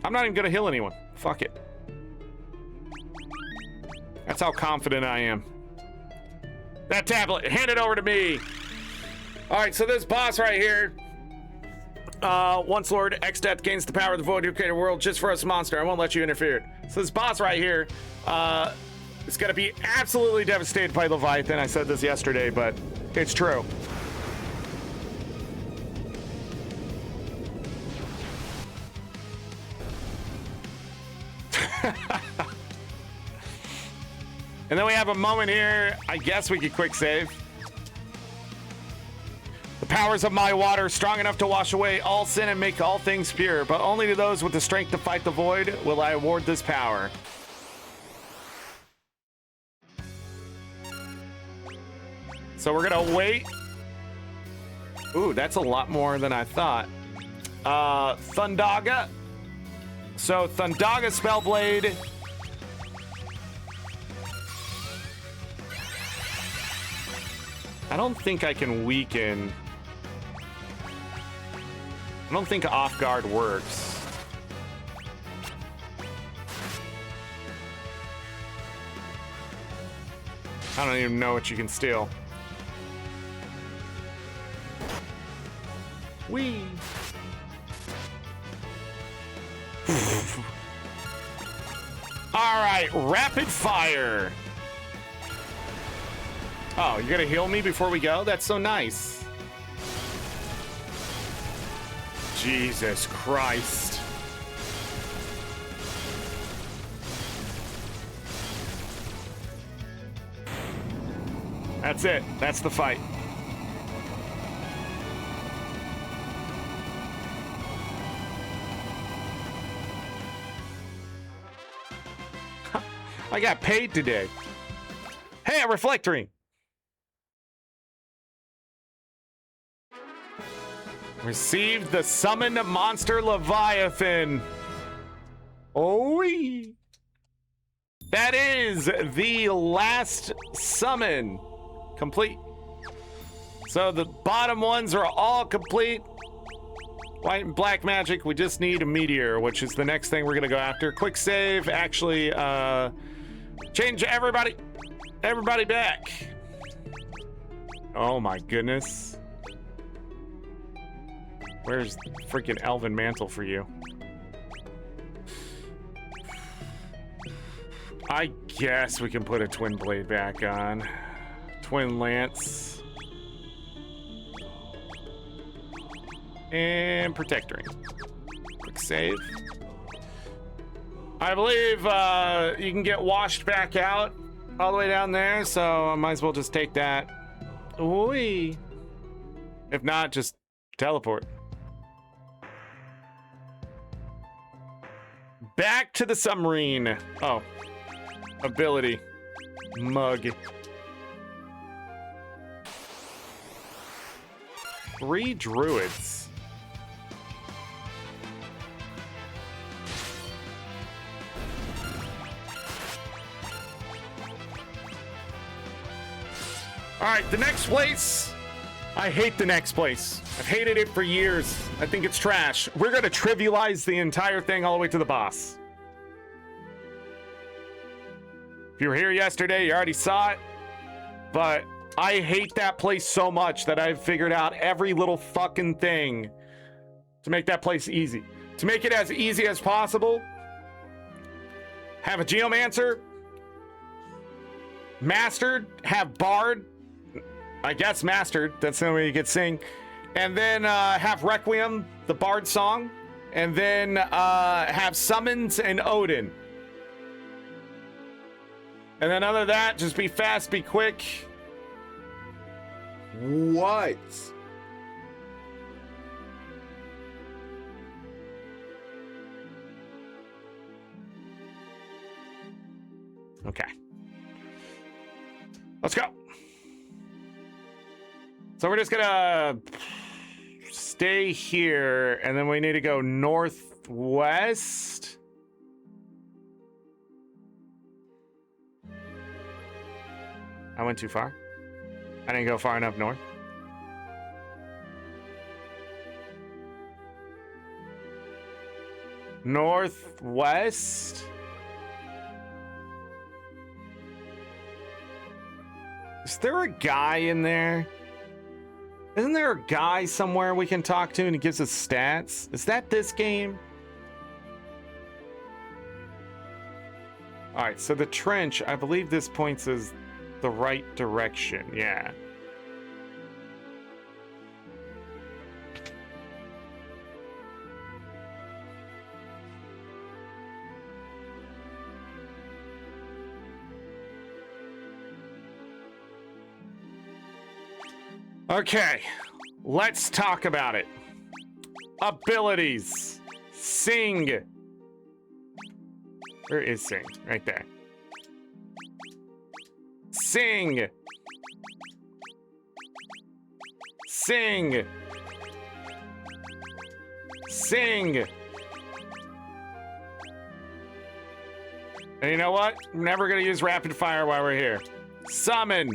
not even gonna heal anyone. Fuck it. That's how confident I am. That tablet, hand it over to me. All right, so this boss right here. Once Lord X Death gains the power of the void to create a world just for us monster. I won't let you interfere. So this boss right here, is gonna be absolutely devastated by Leviathan. I said this yesterday, but it's true. And then we have a moment here. I guess we could quick save. The powers of my water are strong enough to wash away all sin and make all things pure, but only to those with the strength to fight the void will I award this power. So we're gonna wait. Ooh, that's a lot more than I thought. Thundaga. So Thundaga Spellblade. I don't think I can weaken. I don't think off guard works. I don't even know what you can steal. Whee! All right, rapid fire. Oh, you're gonna heal me before we go? That's so nice. Jesus Christ. That's it. That's the fight. I got paid today. Hey, a reflectory. Received the summoned monster Leviathan. Oh, that is the last summon complete. So the bottom ones are all complete. White and black magic. We just need a meteor, which is the next thing we're gonna go after. Quick save. Actually, change everybody back. Oh my goodness. Where's the freaking Elven Mantle for you? I guess we can put a Twin Blade back on. Twin Lance. And Protect Ring. Quick save. I believe you can get washed back out all the way down there, so I might as well just take that. Ooh. If not, just teleport. Back to the submarine. Oh. Ability. Mug. 3 druids. All right, the next place. I hate the next place. I've hated it for years. I think it's trash. We're gonna trivialize the entire thing all the way to the boss. If you were here yesterday, you already saw it. But I hate that place so much that I've figured out every little fucking thing to make that place easy. To make it as easy as possible, have a Geomancer, Mastered, have Bard, I guess Mastered, that's the only way you could sing, and then have Requiem, the Bard song, and then have Summons and Odin. And then other than that, just be fast, be quick. What? Okay. Let's go. So we're just gonna stay here, and then we need to go northwest. I went too far. I didn't go far enough north. Northwest? Is there a guy in there? Isn't there a guy somewhere we can talk to and he gives us stats? Is that this game? All right, so the trench, I believe this points us the right direction. Yeah. Okay, let's talk about it. Abilities. Sing. Where is Sing? Right there. Sing. Sing. Sing. And you know what? I'm never gonna use rapid fire while we're here. Summon.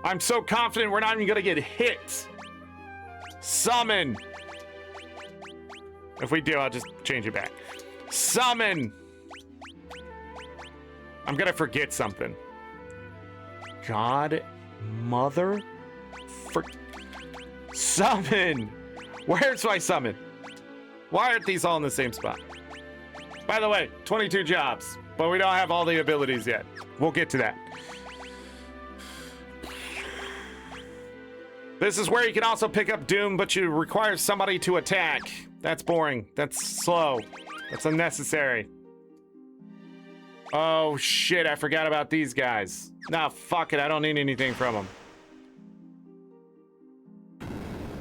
I'm so confident we're not even gonna get hit. Summon. If we do, I'll just change it back. Summon. I'm gonna forget something. God, mother, summon. Where's my summon? Why aren't these all in the same spot? By the way, 22 jobs, but we don't have all the abilities yet. We'll get to that. This is where you can also pick up Doom, but you require somebody to attack. That's boring. That's slow. That's unnecessary. Oh, shit. I forgot about these guys. Nah, fuck it. I don't need anything from them.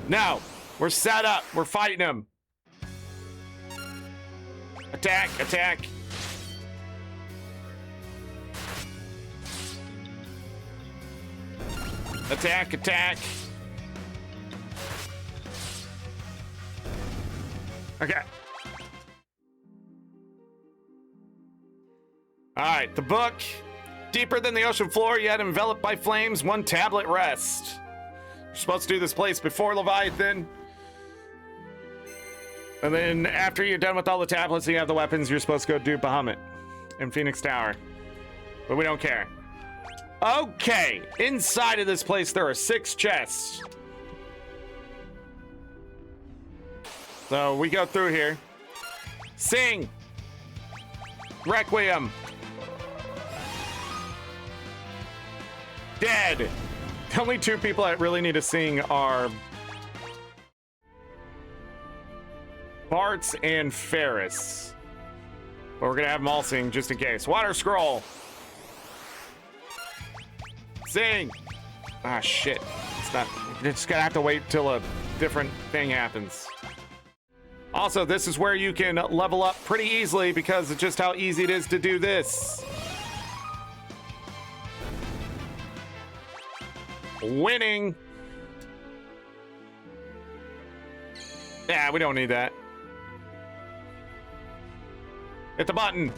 No. We're set up. We're fighting them. Attack. Attack. Attack. Attack. Okay. All right, the book. Deeper than the ocean floor, yet enveloped by flames, one tablet rest. You're supposed to do this place before Leviathan. And then after you're done with all the tablets and you have the weapons, you're supposed to go do Bahamut in Phoenix Tower. But we don't care. Okay, inside of this place, there are 6 chests. So we go through here. Sing. Requiem. Dead. The only 2 people that really need to sing are Bartz and Ferris. But we're gonna have them all sing just in case. Water scroll. Sing. Ah, shit. It's not. You're just gonna have to wait till a different thing happens. Also, this is where you can level up pretty easily because of just how easy it is to do this. Winning. Yeah, we don't need that. Hit the button.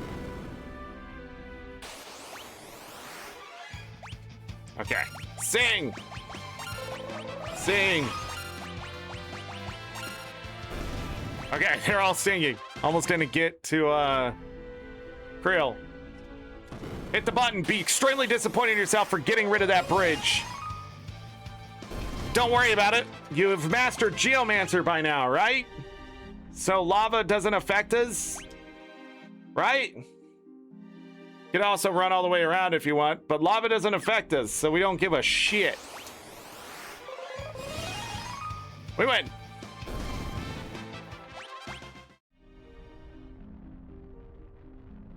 Okay. Sing. Sing. Okay, they're all singing. Almost didn't get to, Krill. Hit the button. Be extremely disappointed in yourself for getting rid of that bridge. Don't worry about it. You've mastered Geomancer by now, right? So lava doesn't affect us, right? You can also run all the way around if you want, but lava doesn't affect us, so we don't give a shit. We win.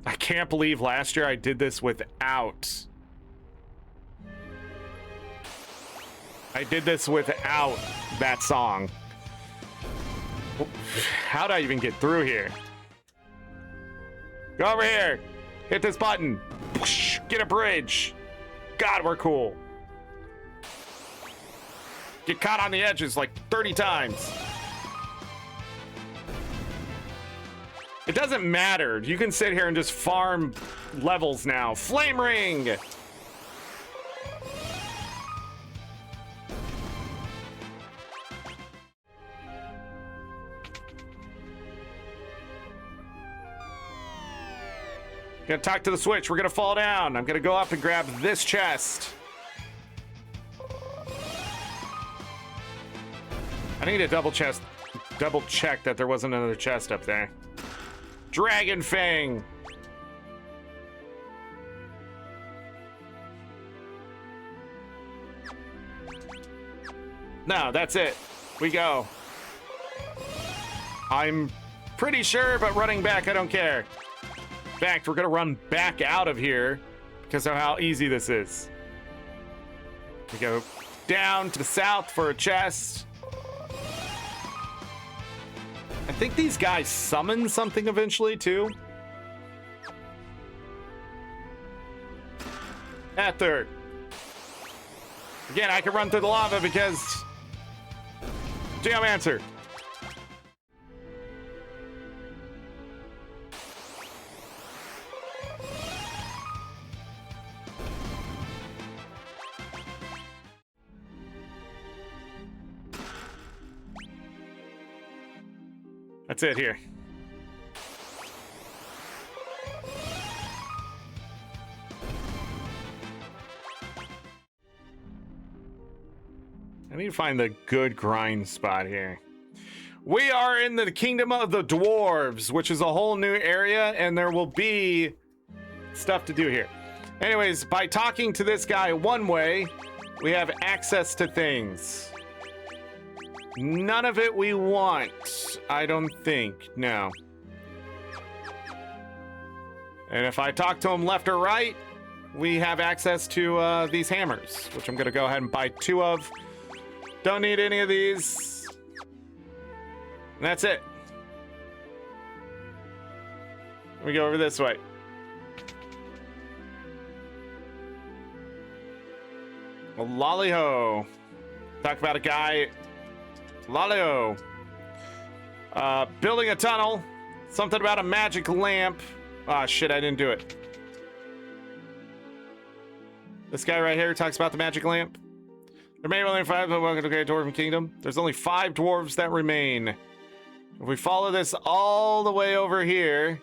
I can't believe last year I did this without. I did this without that song. How'd I even get through here? Go over here. Hit this button. Get a bridge. God, we're cool. Get caught on the edges like 30 times. It doesn't matter. You can sit here and just farm levels now. Flame ring! Gonna talk to the switch. We're gonna fall down. I'm gonna go up and grab this chest. I need to double check that there wasn't another chest up there. Dragon Fang. No, that's it. We go. I'm pretty sure, but running back, I don't care. In fact, we're gonna run back out of here because of how easy this is. We go down to the south for a chest. I think these guys summon something eventually, too. Ether. Again, I can run through the lava because... Geomancer. That's it here. I need to find the good grind spot here. We are in the kingdom of the dwarves, which is a whole new area, and there will be stuff to do here. Anyways, by talking to this guy one way, we have access to things. None of it we want, I don't think. No. And if I talk to him left or right, we have access to these hammers, which I'm going to go ahead and buy 2 of. Don't need any of these. And that's it. We go over this way. Well, lolly-ho. Talk about a guy... Lolly-ho. Building a tunnel. Something about a magic lamp. Ah, shit, I didn't do it. This guy right here talks about the magic lamp. There may be only 5, but welcome to the Dwarven Kingdom. There's only 5 dwarves that remain. If we follow this all the way over here,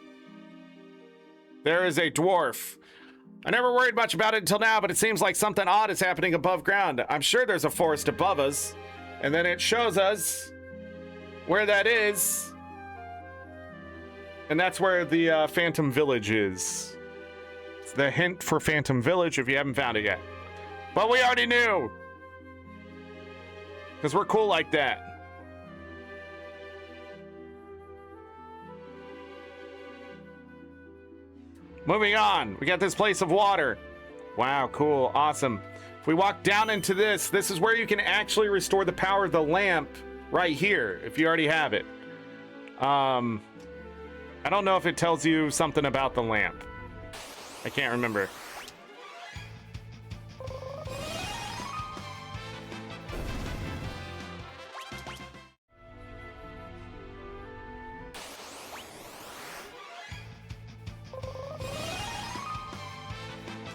there is a dwarf. I never worried much about it until now, but it seems like something odd is happening above ground. I'm sure there's a forest above us. And then it shows us where that is. And that's where the Phantom Village is. It's the hint for Phantom Village if you haven't found it yet. But we already knew. Because we're cool like that. Moving on. We got this place of water. Wow, cool. Awesome. If we walk down into this, this is where you can actually restore the power of the lamp right here, if you already have it. I don't know if it tells you something about the lamp. I can't remember.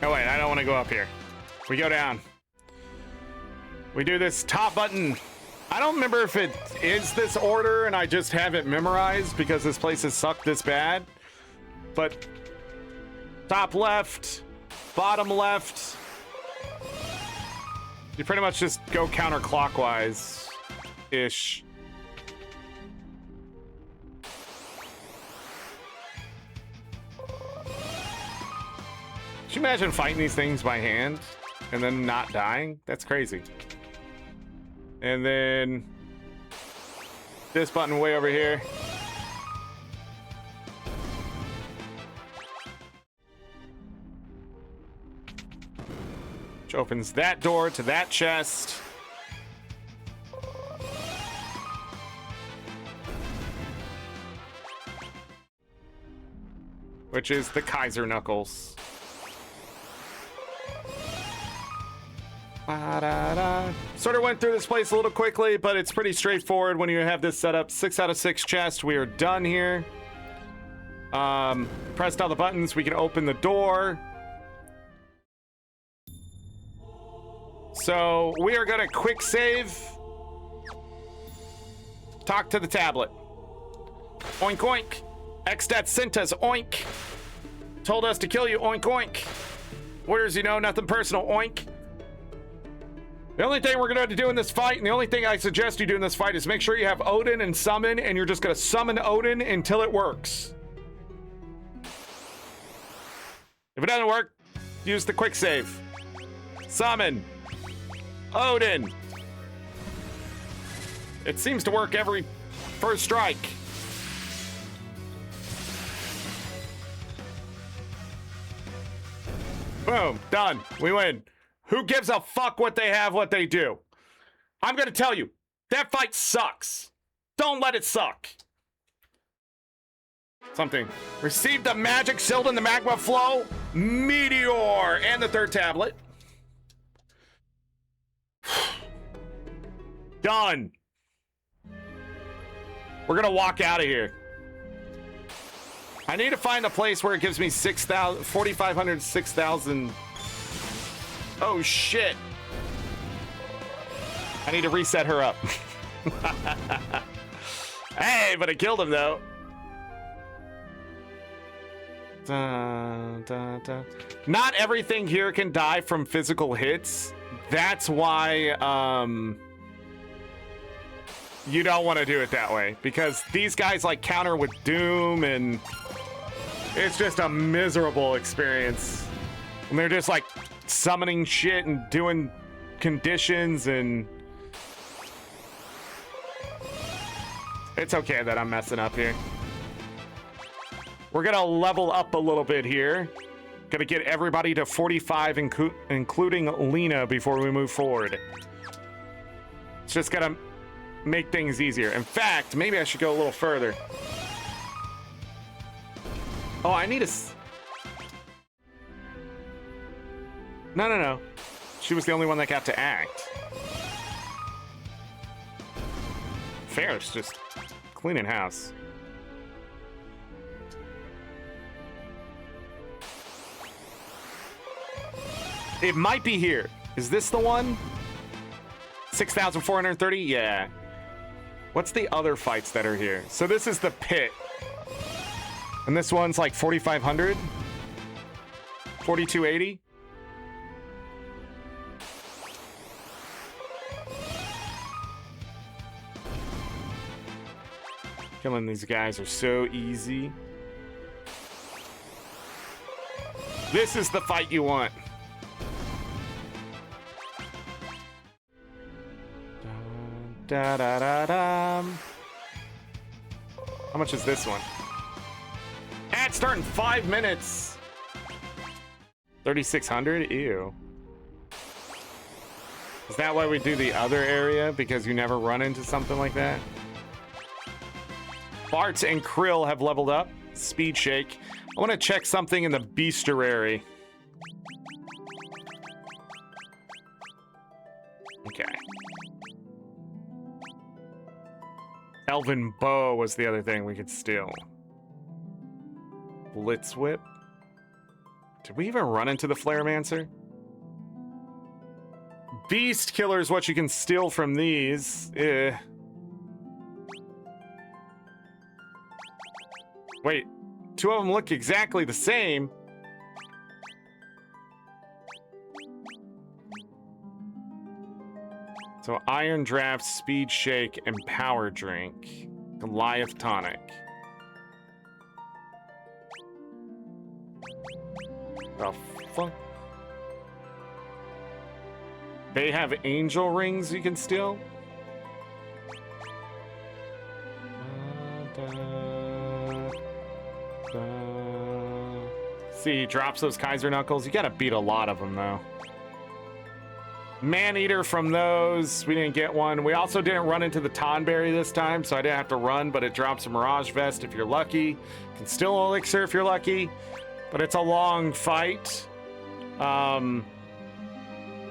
Oh wait, I don't want to go up here. We go down. We do this top button. I don't remember if it is this order and I just have it memorized because this place has sucked this bad. But top left, bottom left. You pretty much just go counterclockwise-ish. Could you imagine fighting these things by hand and then not dying? That's crazy. And then this button way over here. Which opens that door to that chest. Which is the Kaiser Knuckles. Sort of went through this place a little quickly, but it's pretty straightforward when you have this set up. 6 out of 6 chests. We are done here. Pressed all the buttons, we can open the door. So we are gonna quick save. Talk to the tablet. Oink oink. Xstat sent us, oink. Told us to kill you, oink oink. Orders, you know, nothing personal, oink. The only thing we're gonna have to do in this fight, and the only thing I suggest you do in this fight, is make sure you have Odin and summon, and you're just gonna summon Odin until it works. If it doesn't work, use the quick save. Summon Odin. It seems to work every first strike. Boom, done. We win. Who gives a fuck what they have, what they do? I'm gonna tell you, that fight sucks. Don't let it suck. Something. Received the magic sealed in the magma flow, meteor, and the third tablet. Done. We're gonna walk out of here. I need to find a place where it gives me 6,000, 4,500, 6,000. Oh shit. I need to reset her up. Hey, but I killed him though. Not everything here can die from physical hits. That's why you don't want to do it that way, because these guys like counter with doom, and it's just a miserable experience. And they're just like summoning shit and doing conditions, and it's okay that I'm messing up here. We're gonna level up a little bit here. Gonna get everybody to 45, including Lena, before we move forward. It's just gonna make things easier. In fact, maybe I should go a little further. Oh, I need a... No. She was the only one that got to act. Fair, it's just cleaning house. It might be here. Is this the one? 6,430? Yeah. What's the other fights that are here? So this is the pit. And this one's like 4,500? 4,280? Killing these guys are so easy. This is the fight you want. Da, da, da, da. How much is this one? Ad start in 5 minutes. 3,600? Ew. Is that why we do the other area? Because you never run into something like that? Bart and Krill have leveled up. Speed shake. I want to check something in the bestiary. Okay. Elven bow was the other thing we could steal. Blitz whip. Did we even run into the Flaremancer? Beast killer is what you can steal from these. Wait, 2 of them look exactly the same. So Iron Draft, Speed Shake, and Power Drink. Goliath Tonic. The fuck? They have angel rings you can steal? See, he drops those Kaiser Knuckles. You gotta beat a lot of them, though. Man-Eater from those. We didn't get one. We also didn't run into the Tonberry this time, so I didn't have to run, but it drops a Mirage Vest if you're lucky. You can steal an Elixir if you're lucky, but it's a long fight.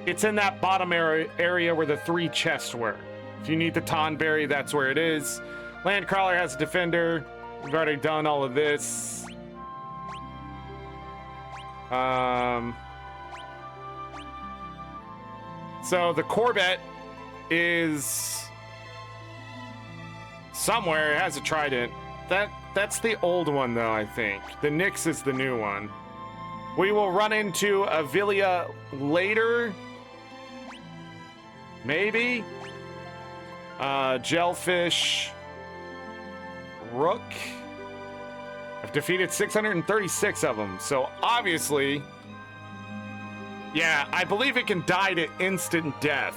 It's in that bottom area where the 3 chests were. If you need the Tonberry, that's where it is. Landcrawler has a Defender. We've already done all of this. So the Corvette is somewhere. It has a trident. That's the old one, though, I think. The Nyx is the new one. We will run into Avilia later. Maybe. Jellyfish. Rook. I've defeated 636 of them. So, obviously... Yeah, I believe it can die to instant death.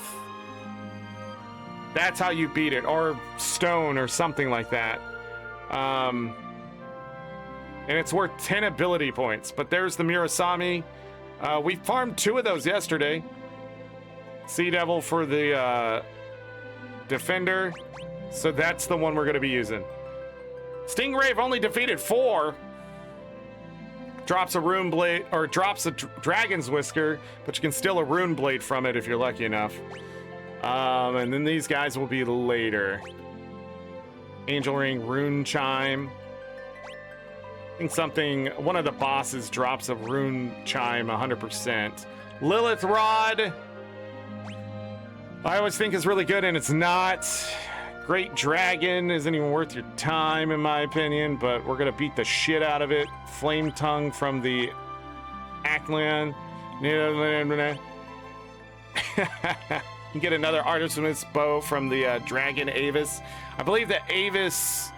That's how you beat it. Or stone or something like that. And it's worth 10 ability points. But there's the Murasami. We farmed 2 of those yesterday. Sea Devil for the Defender. So that's the one we're going to be using. Stingray only defeated 4. Drops a rune blade, or drops a dragon's whisker, but you can steal a rune blade from it if you're lucky enough. And then these guys will be later. Angel Ring, Rune Chime. I think one of the bosses drops a Rune Chime 100%. Lilith Rod, I always think is really good, and it's not. Great Dragon isn't even worth your time, in my opinion, but we're going to beat the shit out of it. Flame Tongue from the Ackland. You get another Artisan's Bow from the Dragon Avis. I believe the Avis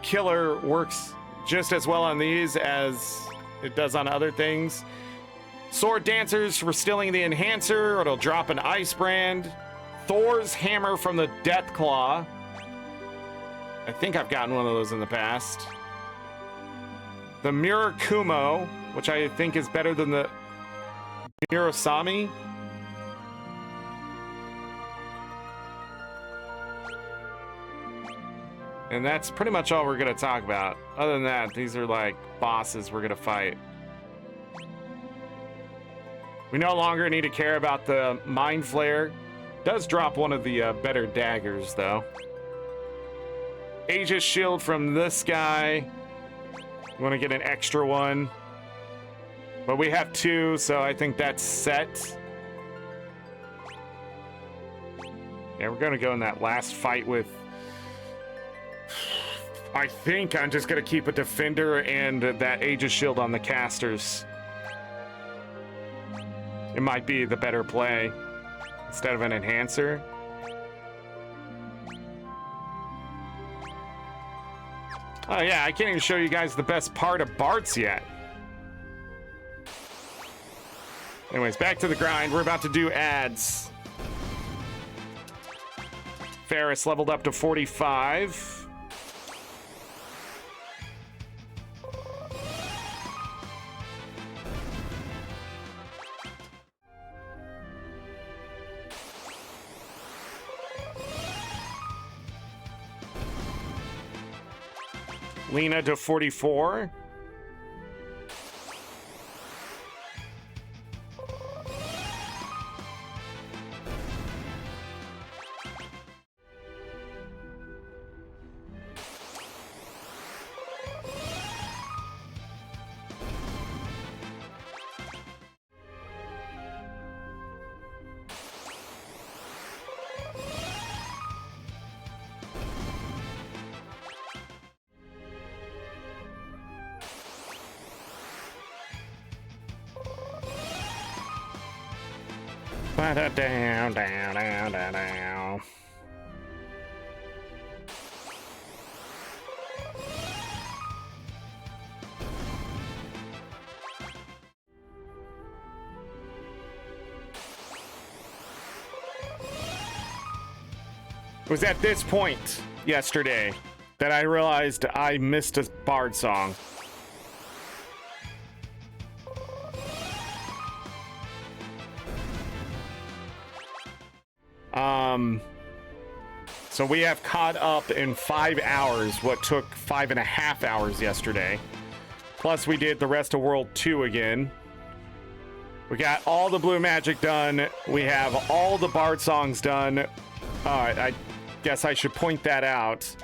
killer works just as well on these as it does on other things. Sword Dancers for stealing the Enhancer, or it'll drop an Ice Brand. Thor's Hammer from the Death Claw. I think I've gotten one of those in the past. The Murakumo, which I think is better than the Murasami. And that's pretty much all we're going to talk about. Other than that, these are like bosses we're going to fight. We no longer need to care about the Mind Flare. Does drop one of the better daggers, though. Aegis Shield from this guy. You want to get an extra one. But we have 2, so I think that's set. Yeah, we're going to go in that last fight with... I think I'm just going to keep a Defender and that Aegis Shield on the casters. It might be the better play. Instead of an Enhancer. Oh yeah, I can't even show you guys the best part of Bart's yet. Anyways, back to the grind. We're about to do ads. Ferris leveled up to 45. Lena to 44. Down, down, down, down, down. It was at this point yesterday that I realized I missed a Bard song. So we have caught up in 5 hours what took 5.5 hours yesterday. Plus we did the Rest of World 2 again. We got all the blue magic done. We have all the Bard songs done. I guess I should point that out.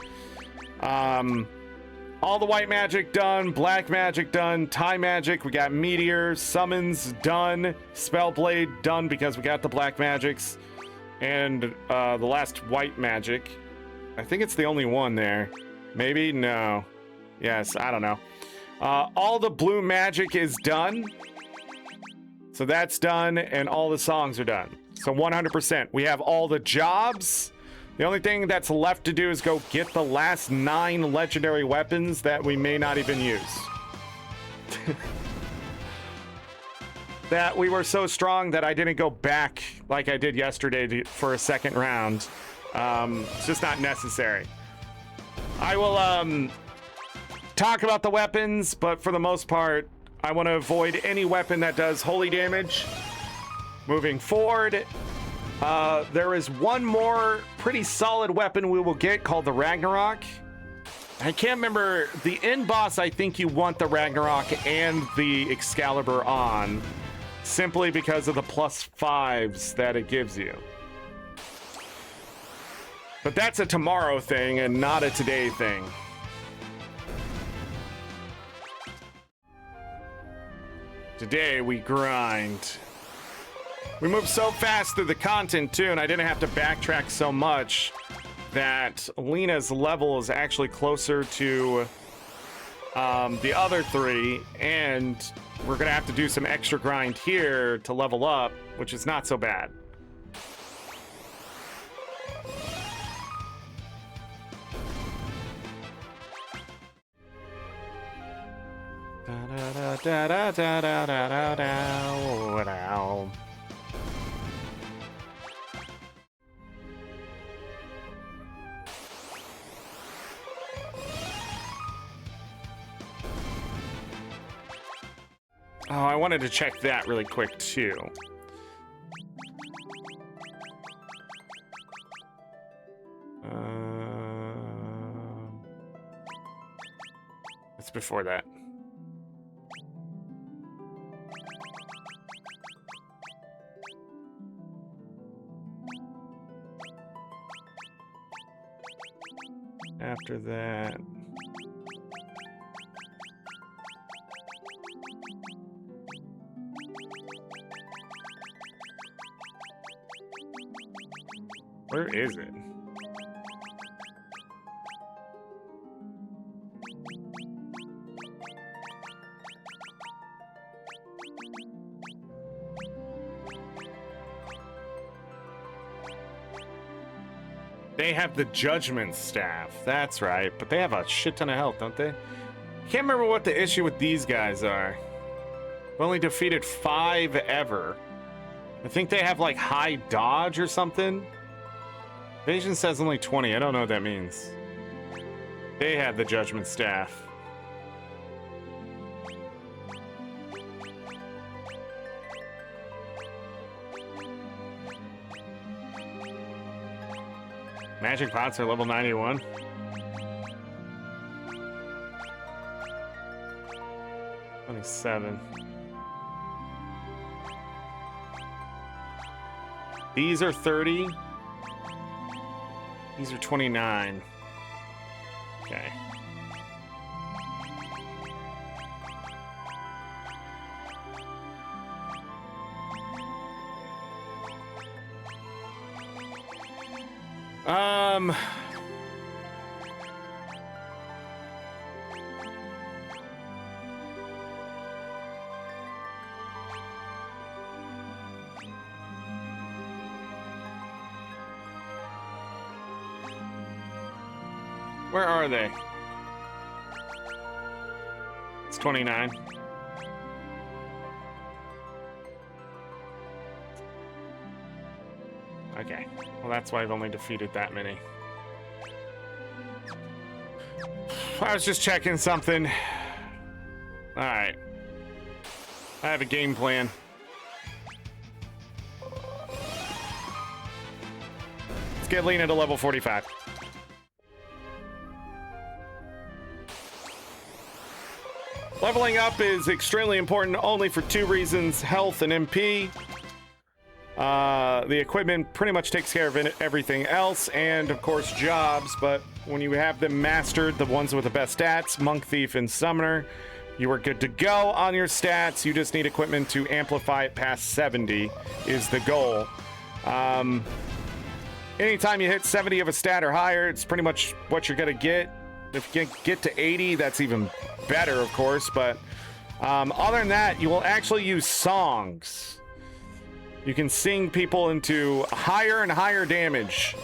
All the white magic done, black magic done, time magic, we got meteor, summons done, spellblade done because we got the black magics, and the last white magic. I think it's the only one there. Maybe? No. Yes, I don't know. All the blue magic is done. So that's done, and all the songs are done. So 100%. We have all the jobs. The only thing that's left to do is go get the last 9 legendary weapons that we may not even use. That we were so strong that I didn't go back like I did yesterday for a second round. It's just not necessary. I will talk about the weapons, but for the most part, I want to avoid any weapon that does holy damage. Moving forward, there is one more pretty solid weapon we will get called the Ragnarok. I can't remember the end boss. I think you want the Ragnarok and the Excalibur on, simply because of the +5s that it gives you. But that's a tomorrow thing and not a today thing. Today we grind. We moved so fast through the content too, and I didn't have to backtrack so much that Lena's level is actually closer to the other 3, and we're gonna have to do some extra grind here to level up, which is not so bad. Da da da da da da da da da. Oh, I wanted to check that really quick too. It's before that. After that. Where is it? They have the Judgment Staff. That's right. But they have a shit ton of health, don't they? Can't remember what the issue with these guys are. We've only defeated 5 ever. I think they have like high dodge or something. Evasion says only 20. I don't know what that means. They have the Judgment Staff. Magic pots are level 91. $27. These are 30. These are 29. Okay. Where are they? It's 29. Okay. Well, that's why I've only defeated that many. I was just checking something. Alright. I have a game plan. Let's get Lena to level 45. Leveling up is extremely important only for 2 reasons, health and MP. The equipment pretty much takes care of everything else, and of course jobs, but when you have them mastered, the ones with the best stats, Monk, Thief, and Summoner, you are good to go on your stats. You just need equipment to amplify it past 70 is the goal. Anytime you hit 70 of a stat or higher, it's pretty much what you're gonna get. If you get to 80, that's even better, of course, but other than that, you will actually use songs. You can sing people into higher and higher damage,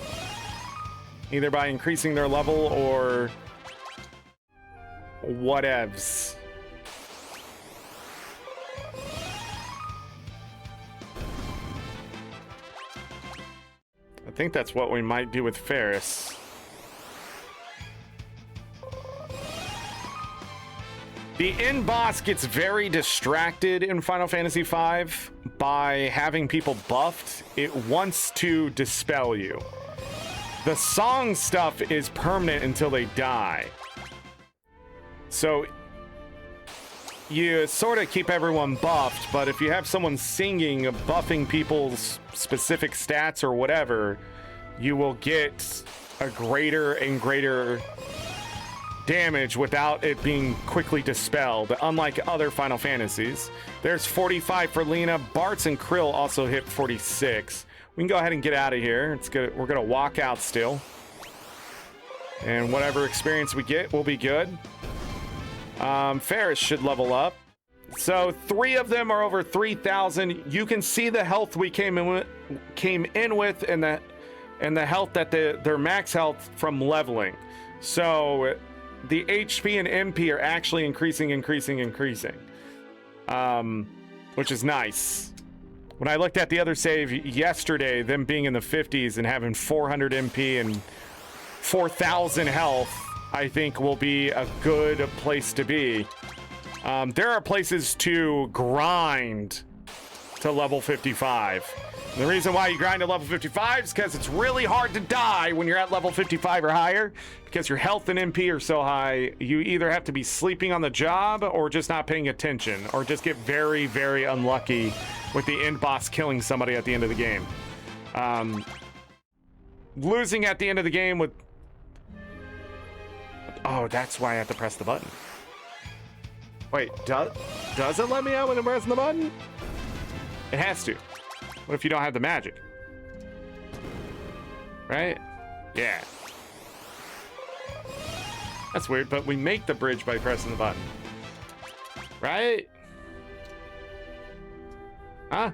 either by increasing their level or whatevs. I think that's what we might do with Ferris. The end boss gets very distracted in Final Fantasy V by having people buffed. It wants to dispel you. The song stuff is permanent until they die. So you sort of keep everyone buffed, but if you have someone singing, buffing people's specific stats or whatever, you will get a greater and greater damage without it being quickly dispelled, unlike other Final Fantasies. There's 45 for Lena. Bartz and Krill also hit 46. We can go ahead and get out of here. It's good. We're gonna walk out still, and whatever experience we get will be good. Ferris should level up. So 3 of them are over 3,000. You can see the health we came in with, and the health that their max health from leveling. So the HP and MP are actually increasing, which is nice. When I looked at the other save yesterday, them being in the 50s and having 400 MP and 4,000 health, I think will be a good place to be. There are places to grind to level 55. And the reason why you grind to level 55 is because it's really hard to die when you're at level 55 or higher, because your health and MP are so high. You either have to be sleeping on the job or just not paying attention, or just get very, very unlucky with the end boss killing somebody at the end of the game. Losing at the end of the game with... Oh, that's why I have to press the button. Wait, does it let me out when I'm pressing the button? It has to. What if you don't have the magic? Right? Yeah. That's weird, but we make the bridge by pressing the button. Right? Huh?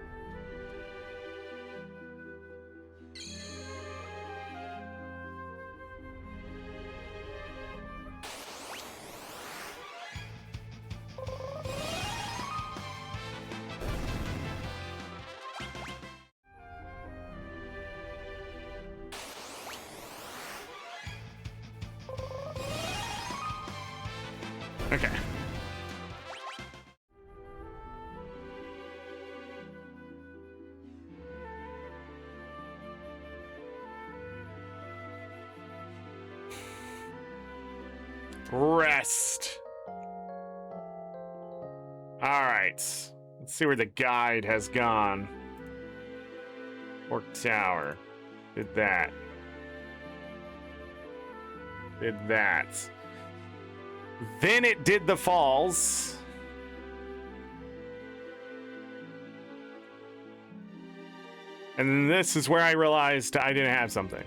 Okay. Rest. All right. Let's see where the guide has gone. Orc Tower. Did that. Did that. Then it did the falls. And this is where I realized I didn't have something.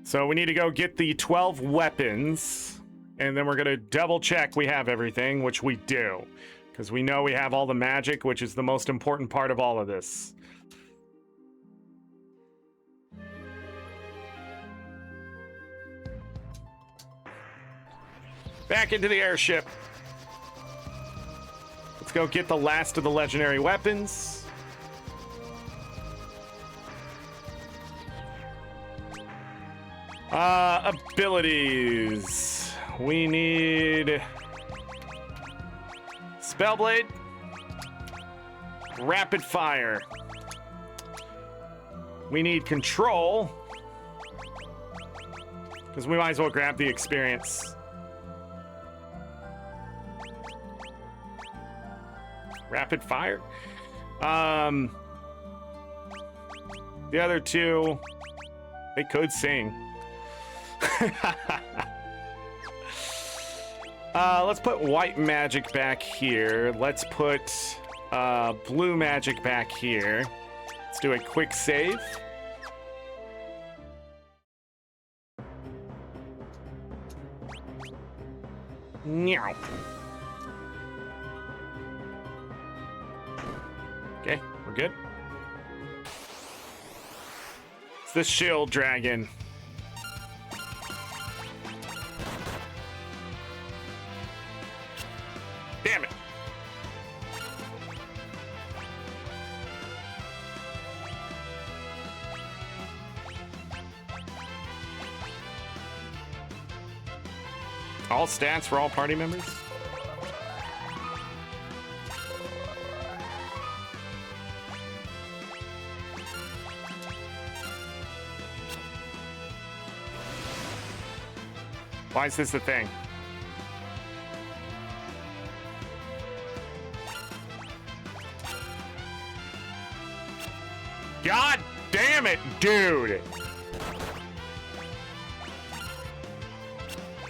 So we need to go get the 12 weapons, and then we're going to double check we have everything, which we do, because we know we have all the magic, which is the most important part of all of this. Back into the airship. Let's go get the last of the legendary weapons. Abilities. We need Spellblade, Rapid Fire. We need Control, because we might as well grab the experience. Rapid Fire. The other two, they could sing. Let's put white magic back here. Let's put blue magic back here. Let's do a quick save. Meow. Okay, we're good. It's the shield dragon. Damn it. All stats for all party members? Why is this the thing? God damn it, dude!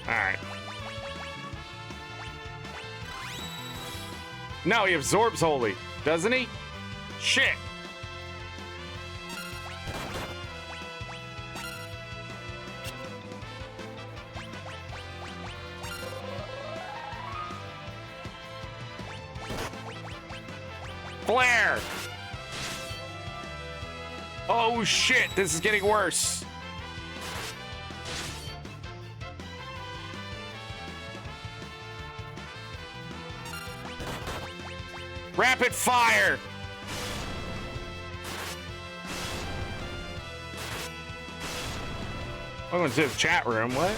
Alright. No, he absorbs holy, doesn't he? Shit! Flare! Oh shit, this is getting worse. Rapid fire! Welcome to the chat room, what?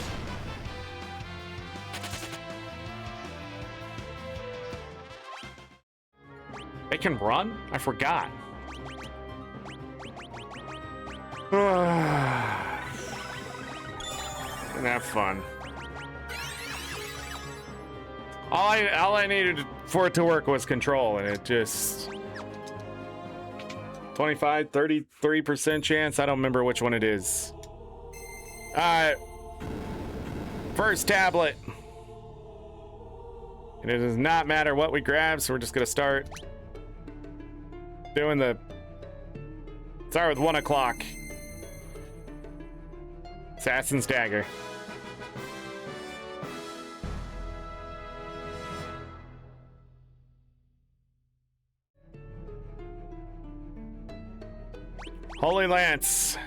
They can run? I forgot. Didn't have fun. All I needed for it to work was control, and it just 25, 33% chance. I don't remember which one it is. All right, first tablet, and it does not matter what we grab, so we're just gonna start doing the start with 1 o'clock. Assassin's Dagger. Holy Lance.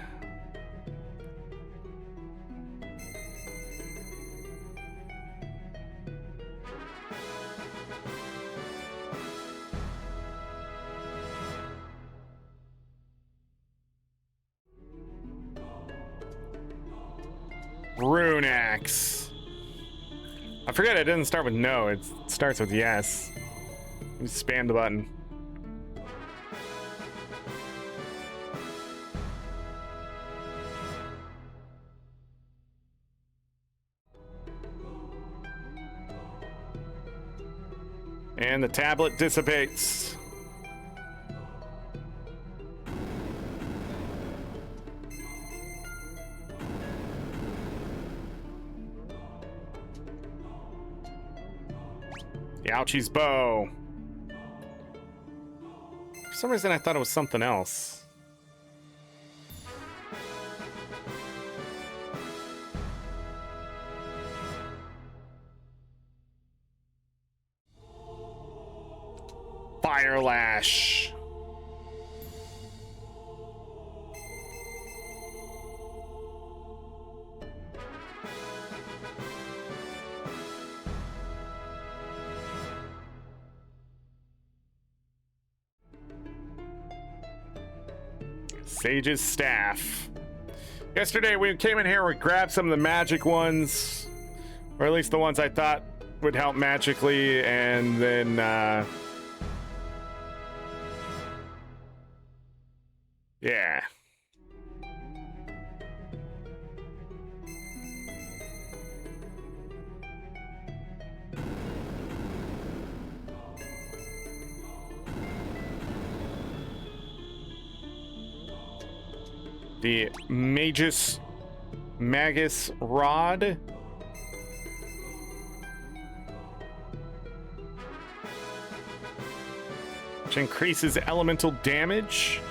Rune Axe. I forget it didn't start with no, it starts with yes. You spam the button. And the tablet dissipates. Ouchie's bow. For some reason I thought it was something else. Fire Lash. Sage's Staff. Yesterday we came in here, we grabbed some of the magic ones, or at least the ones I thought would help magically, and then yeah. The Magus Rod. Which increases elemental damage.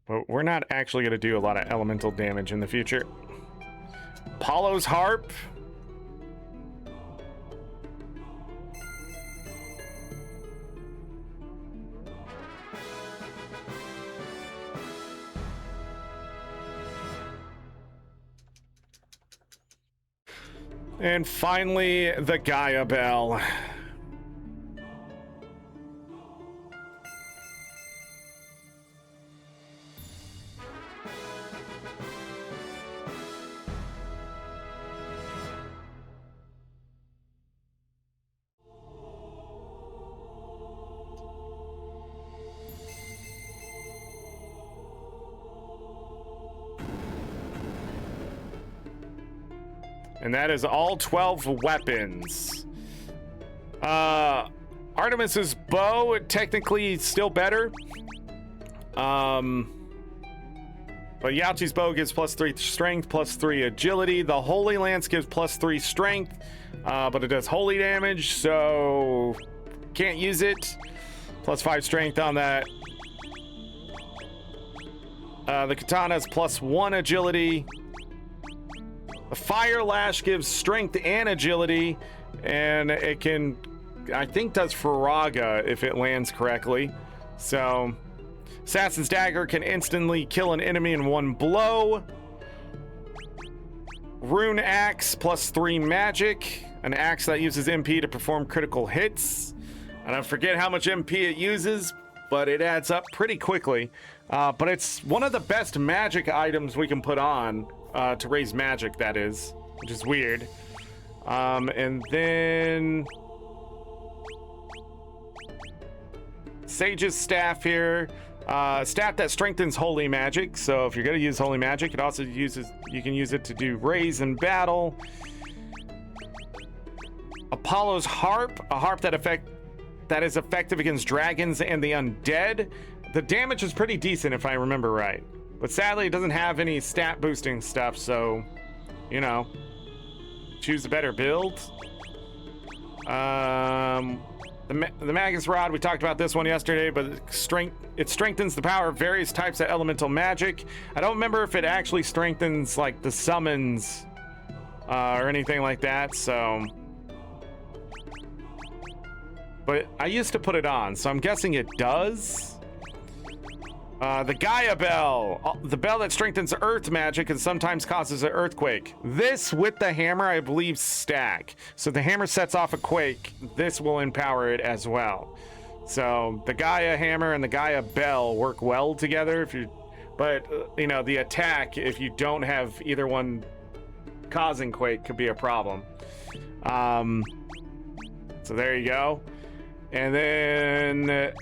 But we're not actually going to do a lot of elemental damage in the future. Apollo's Harp. And finally, the Gaia Bell. And that is all 12 weapons. Artemis's bow, technically still better. But Yachi's bow gives +3 strength, +3 agility. The Holy Lance gives +3 strength, but it does holy damage, so can't use it. +5 strength on that. The Katana's +1 agility. The Fire Lash gives strength and agility, and it can, I think, does Faraga if it lands correctly. So, Assassin's Dagger can instantly kill an enemy in one blow. Rune Axe +3 magic, an axe that uses MP to perform critical hits. I don't forget how much MP it uses, but it adds up pretty quickly. But it's one of the best magic items we can put on. To raise magic, that is, which is weird. And then Sage's staff here, staff that strengthens holy magic. So if you're going to use holy magic, it also uses, you can use it to do raise in battle. Apollo's harp, a harp that is effective against dragons and the undead. The damage is pretty decent if I remember right. But sadly, it doesn't have any stat boosting stuff, so, you know, choose a better build. The Magus Rod, we talked about this one yesterday, but it strengthens the power of various types of elemental magic. I don't remember if it actually strengthens, like, the summons or anything like that, so. But I used to put it on, so I'm guessing it does. The Gaia Bell, the bell that strengthens earth magic and sometimes causes an earthquake. This with the hammer, I believe, stack. So the hammer sets off a quake. This will empower it as well. So the Gaia hammer and the Gaia Bell work well together. But you know, the attack, if you don't have either one causing quake, could be a problem. So there you go. And then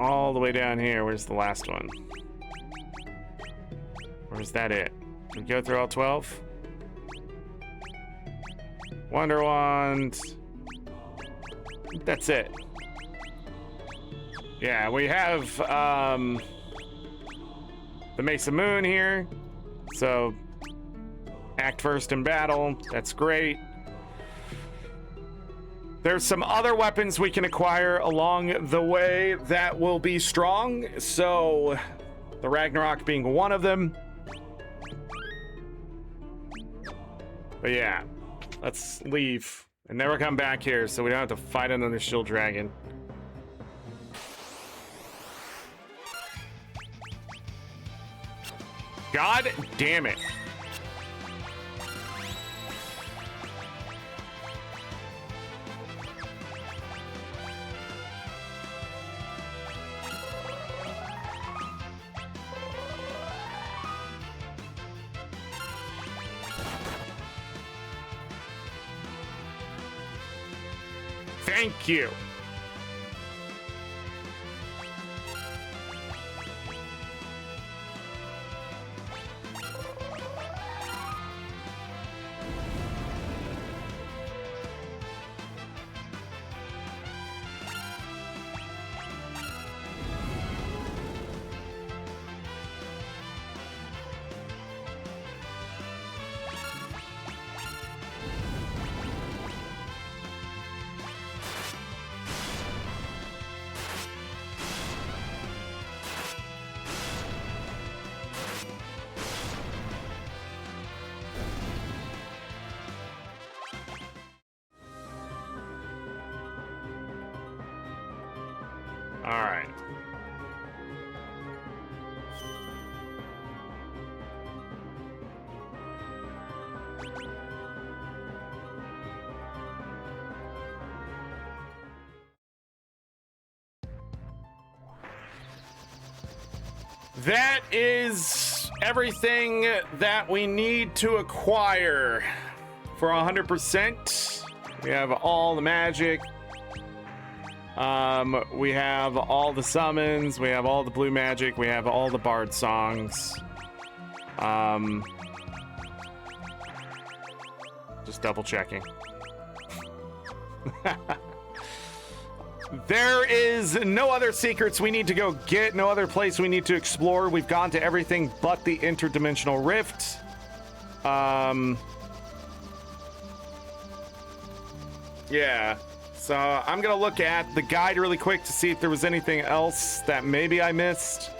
all the way down here, where's the last one? Or is that it? Can we go through all 12? Wonder Wand. That's it. Yeah, we have the Mesa Moon here. So, act first in battle. That's great. There's some other weapons we can acquire along the way that will be strong. So, the Ragnarok being one of them. But yeah, let's leave and never come back here so we don't have to fight another shield dragon. God damn it. Thank you. All right. That is everything that we need to acquire for 100%. We have all the magic. We have all the summons. We have all the blue magic. We have all the bard songs. Just double checking. There is no other secrets we need to go get, no other place we need to explore. We've gone to everything but the interdimensional rift. Yeah, so I'm gonna look at the guide really quick to see if there was anything else that maybe I missed.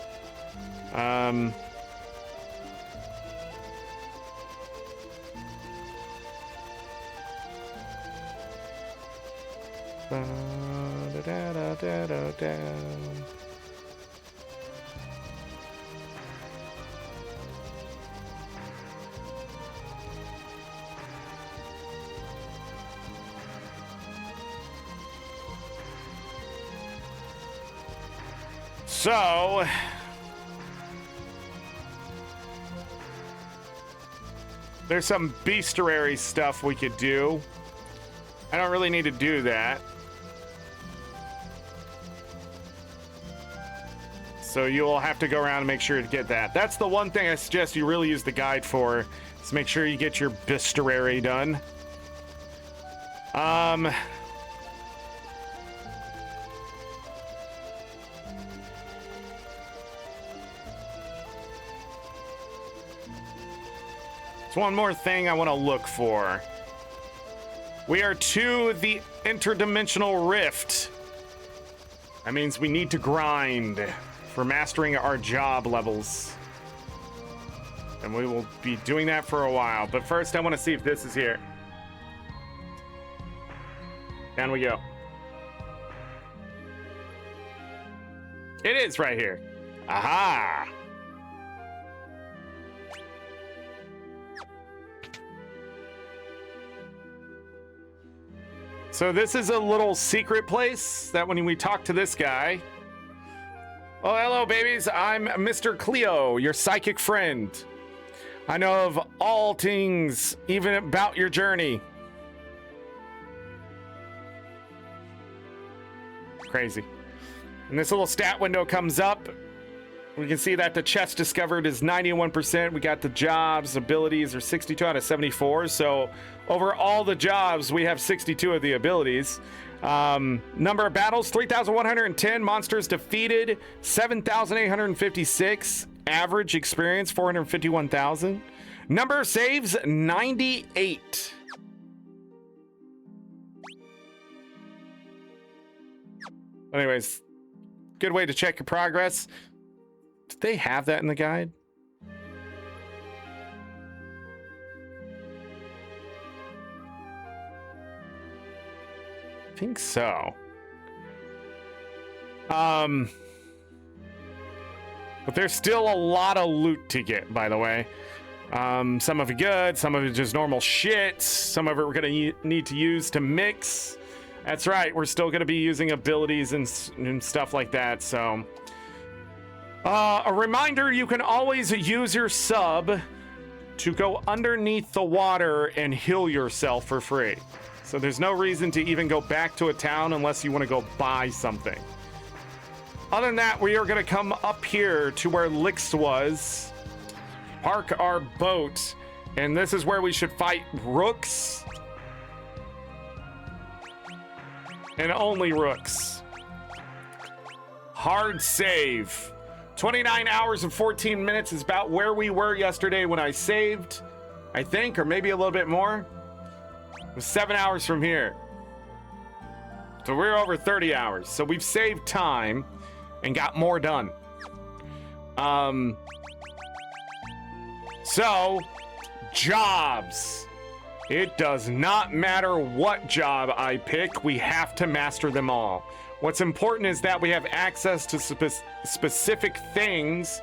So there's some bestiary stuff we could do. I don't really need to do that. So you'll have to go around and make sure to get that. That's the one thing I suggest you really use the guide for, is make sure you get your bestiary done. There's one more thing I want to look for. We are to the interdimensional rift. That means we need to grind for mastering our job levels. And we will be doing that for a while. But first, I want to see if this is here. Down we go. It is right here. Aha! So this is a little secret place that when we talk to this guy... Oh, hello, babies. I'm Mr. Cleo, your psychic friend. I know of all things, even about your journey. Crazy. And this little stat window comes up. We can see that the chest discovered is 91%. We got the jobs, abilities are 62 out of 74. So over all the jobs, we have 62 of the abilities. Number of battles, 3,110. Monsters defeated, 7,856. Average experience, 451,000. Number of saves, 98. Anyways, good way to check your progress. Did they have that in the guide? I think so. But there's still a lot of loot to get, by the way. Some of it good, some of it just normal shit. Some of it we're gonna need to use to mix. That's right, we're still gonna be using abilities and stuff like that, so. A reminder, you can always use your sub to go underneath the water and heal yourself for free. So there's no reason to even go back to a town unless you want to go buy something. Other than that, we are going to come up here to where Lix was, park our boat, and this is where we should fight rooks. And only rooks. Hard save. 29 hours and 14 minutes is about where we were yesterday when I saved, I think, or maybe a little bit more. It was 7 hours from here. So we're over 30 hours. So we've saved time and got more done. So, jobs. It does not matter what job I pick, we have to master them all. What's important is that we have access to specific things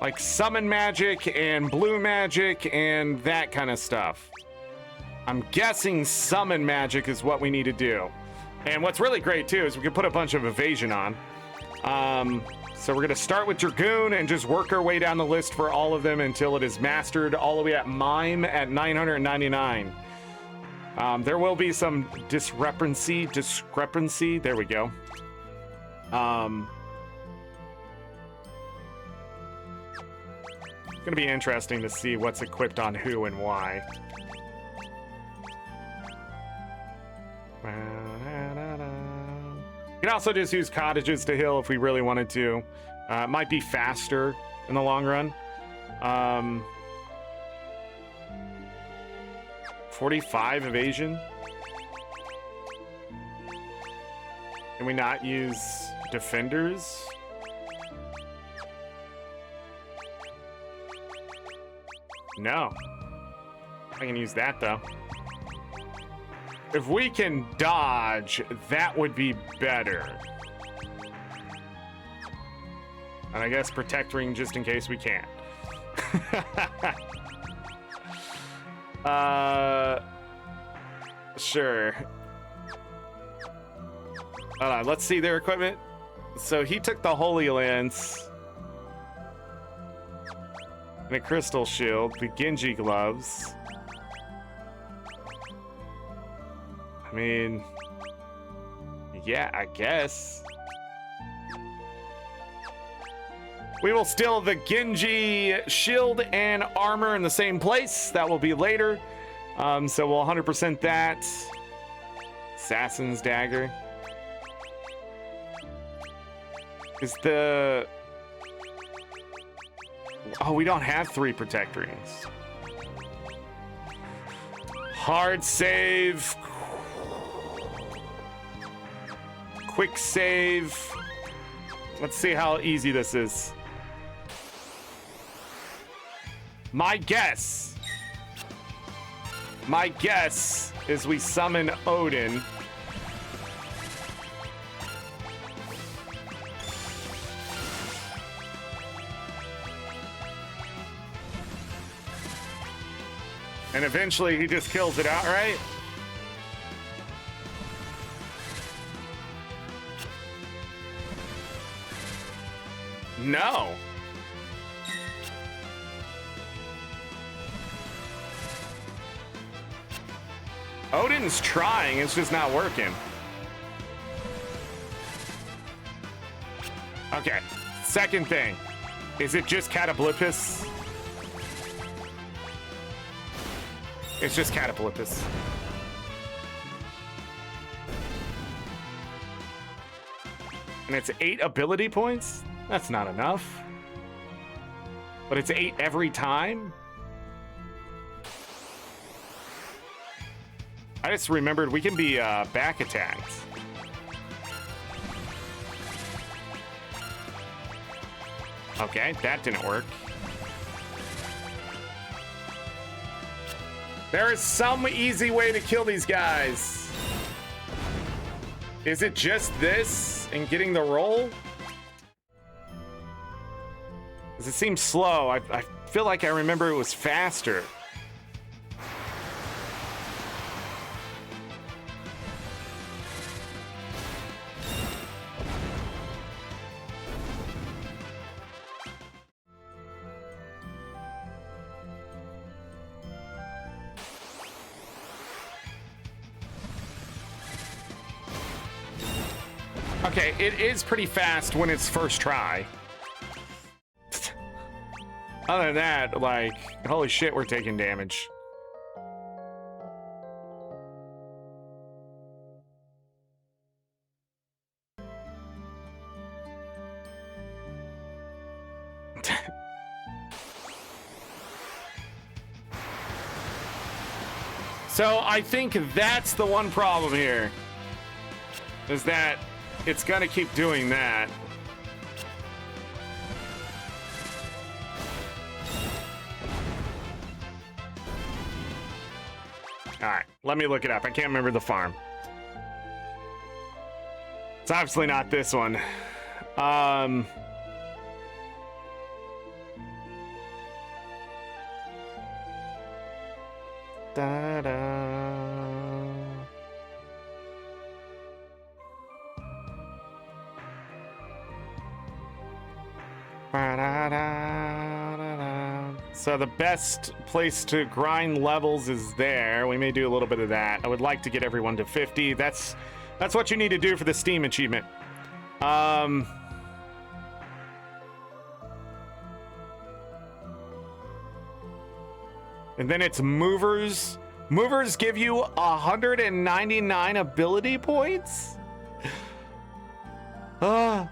like summon magic and blue magic and that kind of stuff. I'm guessing summon magic is what we need to do. And what's really great too is we can put a bunch of evasion on. So we're gonna start with Dragoon and just work our way down the list for all of them until it is mastered all the way at Mime at 999. There will be some discrepancy. There we go. It's gonna be interesting to see what's equipped on who and why. You can also just use cottages to heal if we really wanted to. It might be faster in the long run. 45 evasion. Can we not use defenders? No. I can use that though. If we can dodge, that would be better. And I guess protect ring just in case we can't. Sure. Hold on, let's see their equipment. So he took the Holy Lance and a crystal shield, the Genji gloves. I mean, yeah, I guess. We will steal the Genji shield and armor in the same place. That will be later. So we'll 100% that. Assassin's dagger. Is the... Oh, we don't have 3 protect rings. Hard save. Quick save. Let's see how easy this is. My guess is we summon Odin. And eventually he just kills it outright. No. Odin's trying, it's just not working. Okay, second thing. Is it just Catapulpus? It's just Catapulpus. And it's 8 ability points? That's not enough. But it's 8 every time? I just remembered we can be back attacked. Okay, that didn't work. There is some easy way to kill these guys. Is it just this and getting the roll? Because it seems slow. I feel like I remember it was faster. Okay, it is pretty fast when it's first try. Other than that, like, holy shit, we're taking damage. So I think that's the one problem here, is that it's gonna keep doing that. All right, let me look it up. I can't remember the farm. It's obviously not this one. So the best place to grind levels is there. We may do a little bit of that. I would like to get everyone to 50. That's what you need to do for the Steam achievement. And then it's movers. Movers give you 199 ability points. And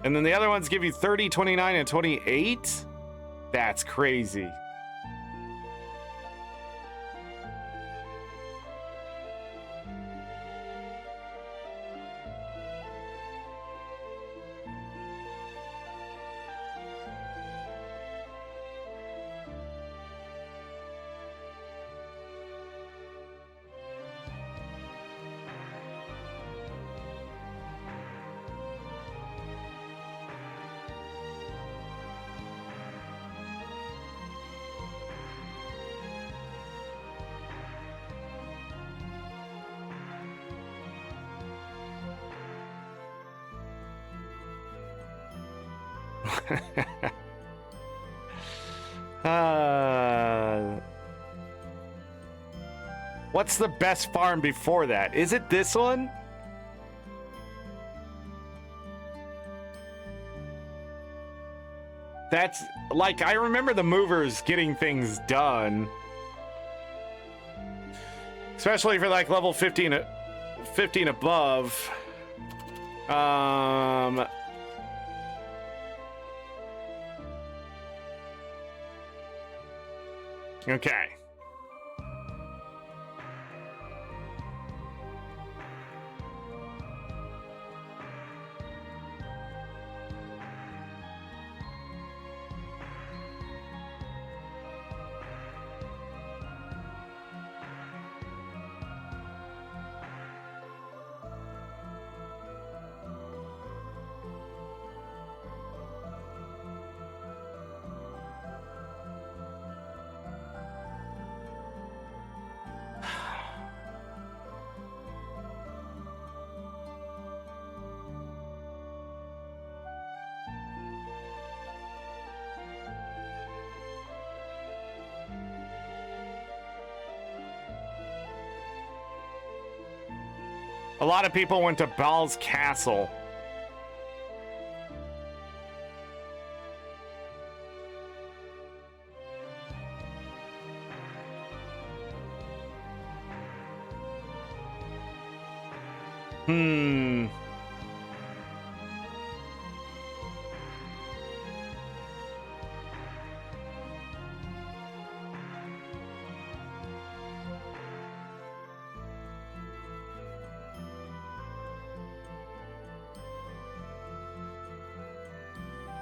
then the other ones give you 30, 29, and 28. That's crazy. What's the best farm before that? Is it this one? That's like, I remember the movers getting things done, especially for like level 15 above. Okay. A lot of people went to Baal's castle.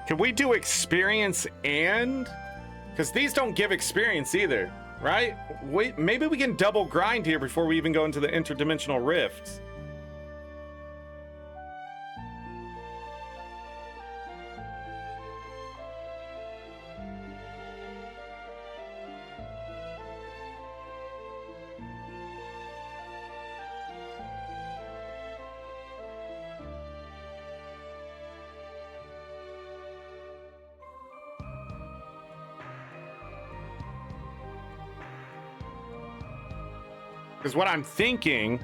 Can we do experience and? Because these don't give experience either, right? Wait, maybe we can double grind here before we even go into the interdimensional rifts. Because what I'm thinking,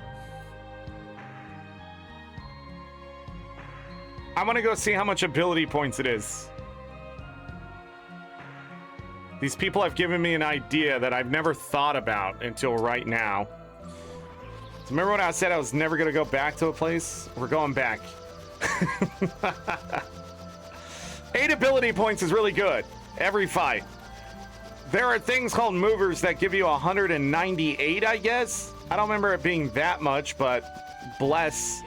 I want to go see how much ability points it is. These people have given me an idea that I've never thought about until right now. So remember when I said I was never going to go back to a place? We're going back. 8 ability points is really good every fight. There are things called movers that give you 198, I guess. I don't remember it being that much, but bless.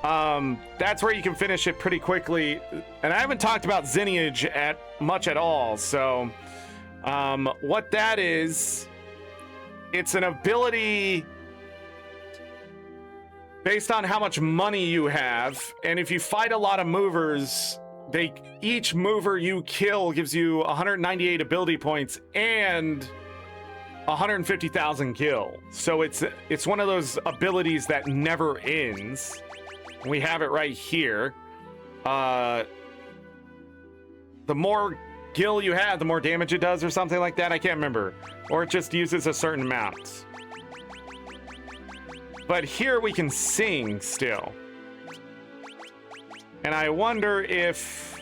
That's where you can finish it pretty quickly. And I haven't talked about Zinniage much at all. So what that is, it's an ability based on how much money you have, and if you fight a lot of movers, each mover you kill gives you 198 ability points and 150,000 kill. So it's one of those abilities that never ends. We have it right here. The more gil you have, the more damage it does or something like that. I can't remember. Or it just uses a certain amount. But here we can sing still. And I wonder if...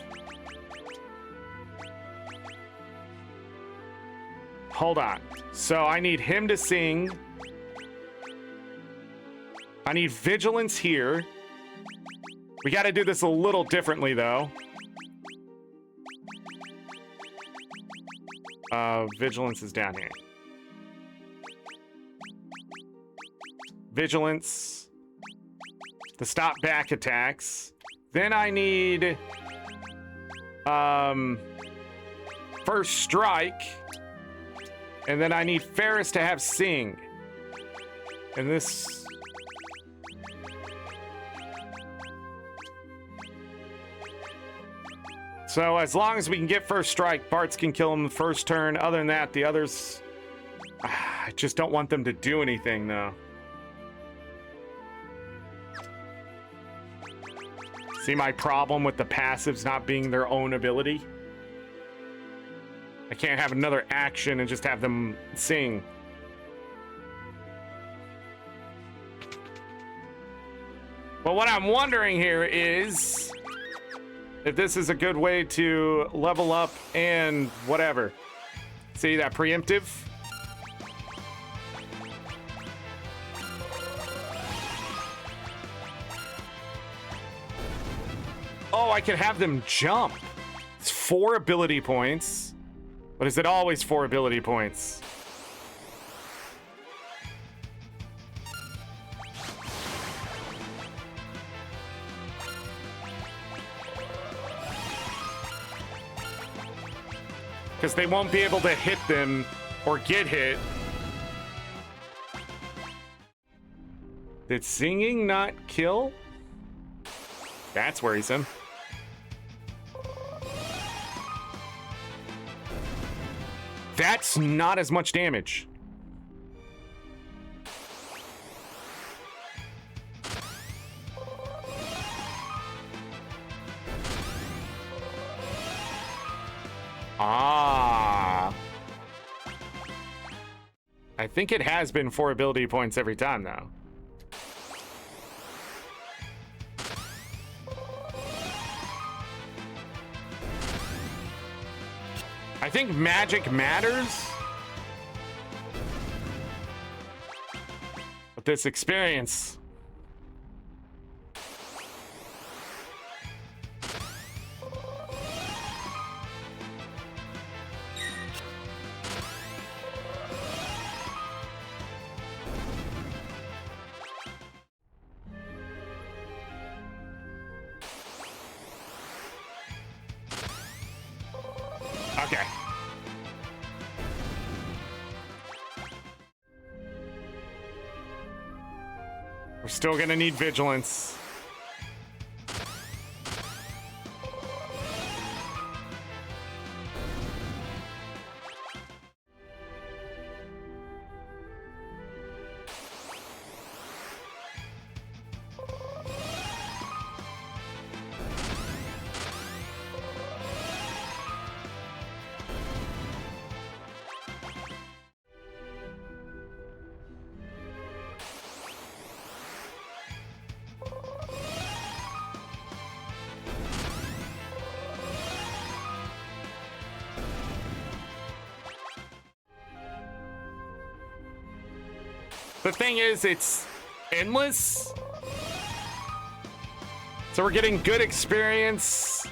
Hold on. So I need him to sing. I need vigilance here. We got to do this a little differently, though. Vigilance is down here. Vigilance. To stop back attacks. Then I need... First strike. And then I need Ferris to have sing. And this... So as long as we can get first strike, Bartz can kill him the first turn. Other than that, the others... I just don't want them to do anything, though. See my problem with the passives not being their own ability? I can't have another action and just have them sing. But what I'm wondering here is if this is a good way to level up and whatever. See that preemptive? Oh, I can have them jump. It's 4 ability points. But is it always 4 ability points? Because they won't be able to hit them or get hit. Did singing not kill? That's worrisome. That's not as much damage. Ah. I think it has been 4 ability points every time, though. I think magic matters. But this experience... Okay. We're still gonna need vigilance. The thing is, it's endless. So we're getting good experience.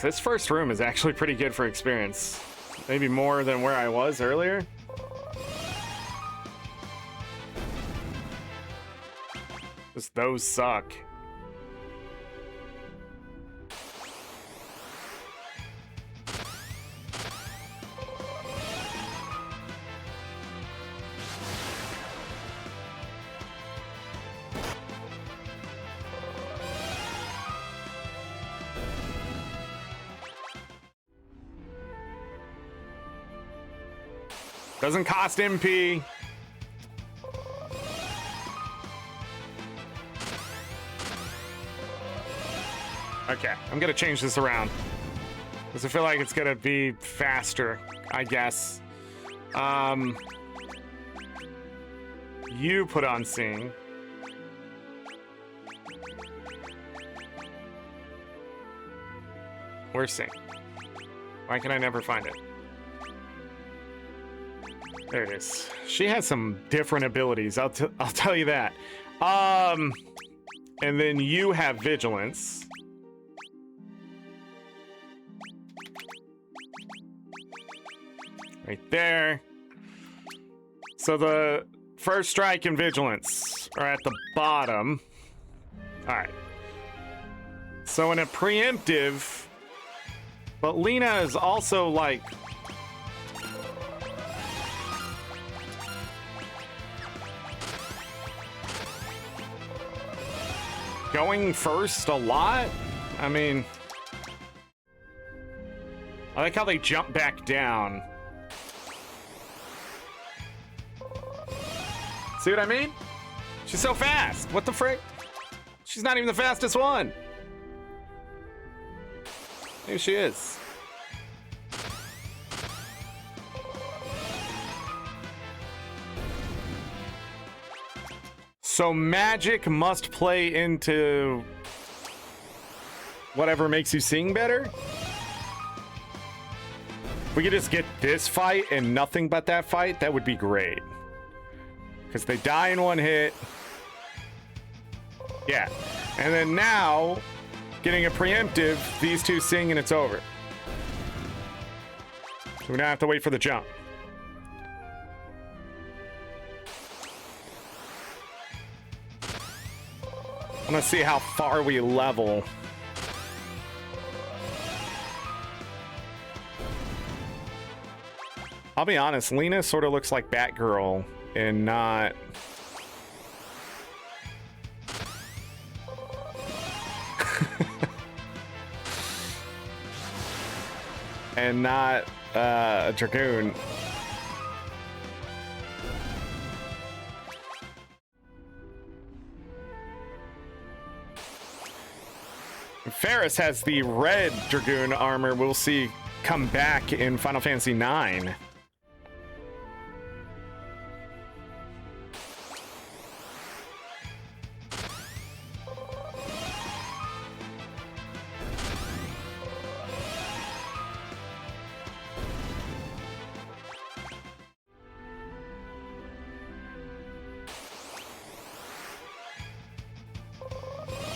This first room is actually pretty good for experience. Maybe more than where I was earlier. Just those suck. Doesn't cost MP. Okay, I'm gonna change this around because I feel like it's gonna be faster, I guess. You put on Sing. Where's Sing? Why can I never find it? There it is. She has some different abilities. I'll tell you that. And then you have Vigilance. Right there. So the first strike and Vigilance are at the bottom. All right. So in a preemptive, but Lena is also like going first a lot. I mean, I like how they jump back down. See what I mean? She's so fast. What the frick? She's not even the fastest one. Maybe she is. So magic must play into whatever makes you sing better? If we could just get this fight and nothing but that fight, that would be great. Because they die in one hit. Yeah. And then now, getting a preemptive, these two sing and it's over. So we don't have to wait for the jump. I want to see how far we level. I'll be honest, Lena sort of looks like Batgirl and not... and not a Dragoon. Ferris has the red Dragoon armor we'll see come back in Final Fantasy IX.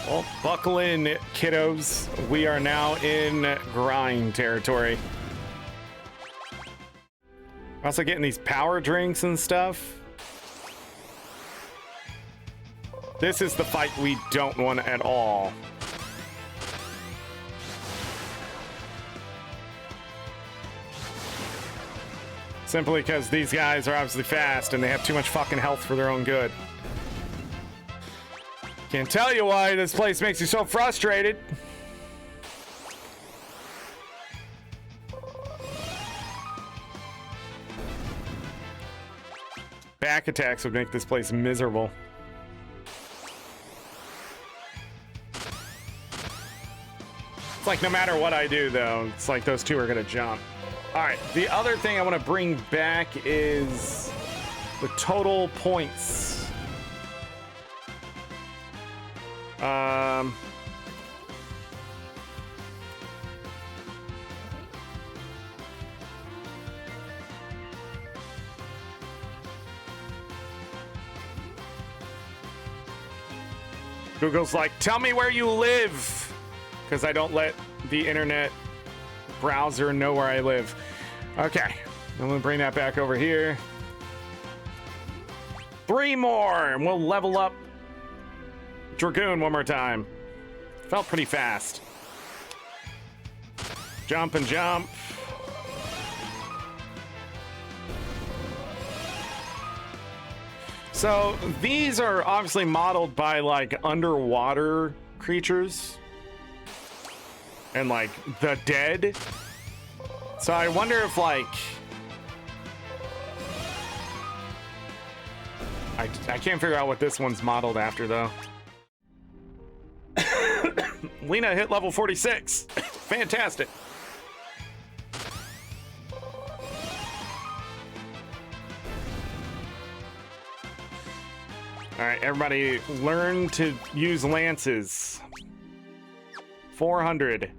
Well, buckle in, kiddos. We are now in grind territory. We're also getting these power drinks and stuff. This is the fight we don't want at all. Simply because these guys are obviously fast and they have too much fucking health for their own good. Can't tell you why this place makes you so frustrated. Back attacks would make this place miserable. It's like no matter what I do, though, it's like those two are gonna jump. All right, the other thing I want to bring back is the total points. Google's like, tell me where you live, because I don't let the internet browser know where I live. Okay, I'm gonna bring that back over here. 3 more, and we'll level up Dragoon one more time. Felt pretty fast. Jump and jump. So these are obviously modeled by like underwater creatures and like the dead. So I wonder if like I can't figure out what this one's modeled after, though. Lena hit level 46. Fantastic. All right, everybody, learn to use lances. 400.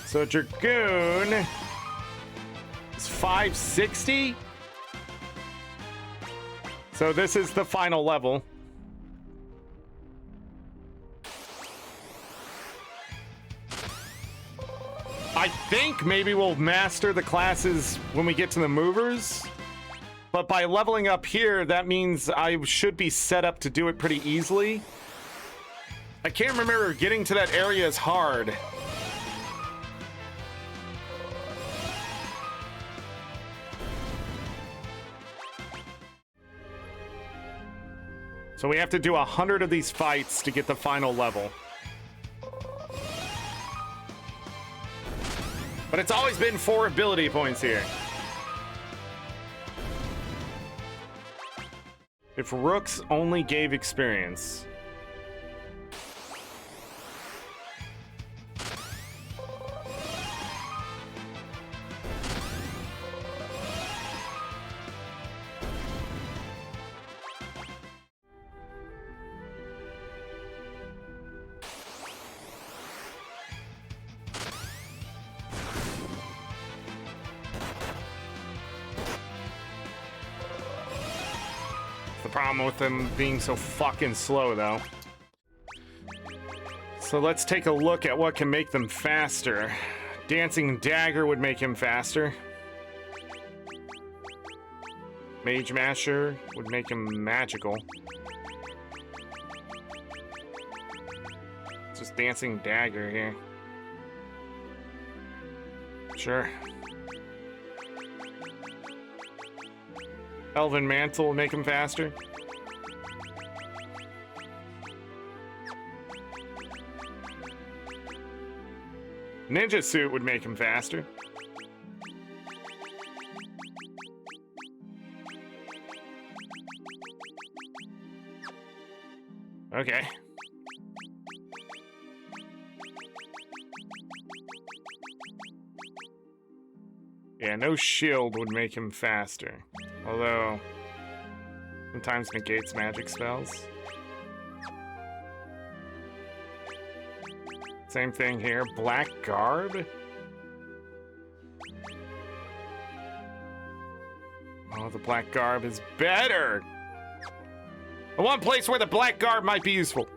So Dragoon is 560. So this is the final level. I think maybe we'll master the classes when we get to the movers. But by leveling up here, that means I should be set up to do it pretty easily. I can't remember, getting to that area is hard. So we have to do 100 of these fights to get the final level. But it's always been 4 ability points here. If Rooks only gave experience. Problem with them being so fucking slow, though. So let's take a look at what can make them faster. Dancing Dagger would make him faster. Mage Masher would make him magical. Just Dancing Dagger here. Sure. Elven Mantle will make him faster. Ninja Suit would make him faster. Okay. Yeah, no shield would make him faster. Although, sometimes negates magic spells. Same thing here. Black Garb? Oh, the Black Garb is better! The one place where the Black Garb might be useful.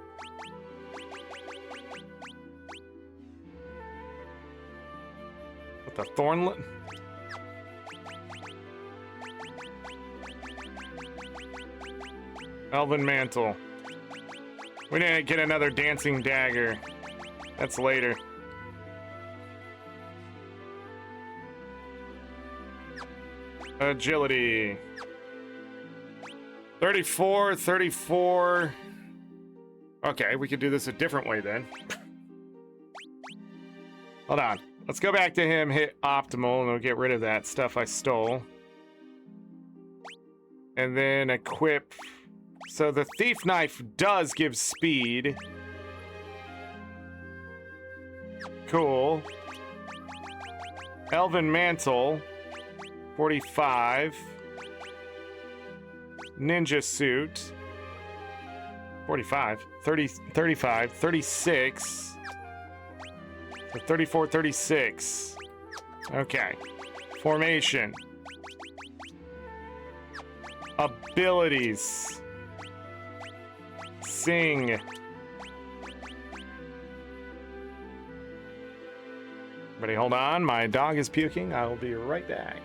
What the Thornlet? Elven Mantle. We didn't get another Dancing Dagger. That's later. Agility. 34, 34. Okay, we could do this a different way then. Hold on. Let's go back to him, hit optimal, and we'll get rid of that stuff I stole. And then equip. So the Thief Knife does give speed. Cool. Elven Mantle. 45. Ninja Suit. 45. 30, 35. 36. So 34, 36. Okay. Formation. Abilities. Sing. Everybody hold on. My dog is puking. I will be right back.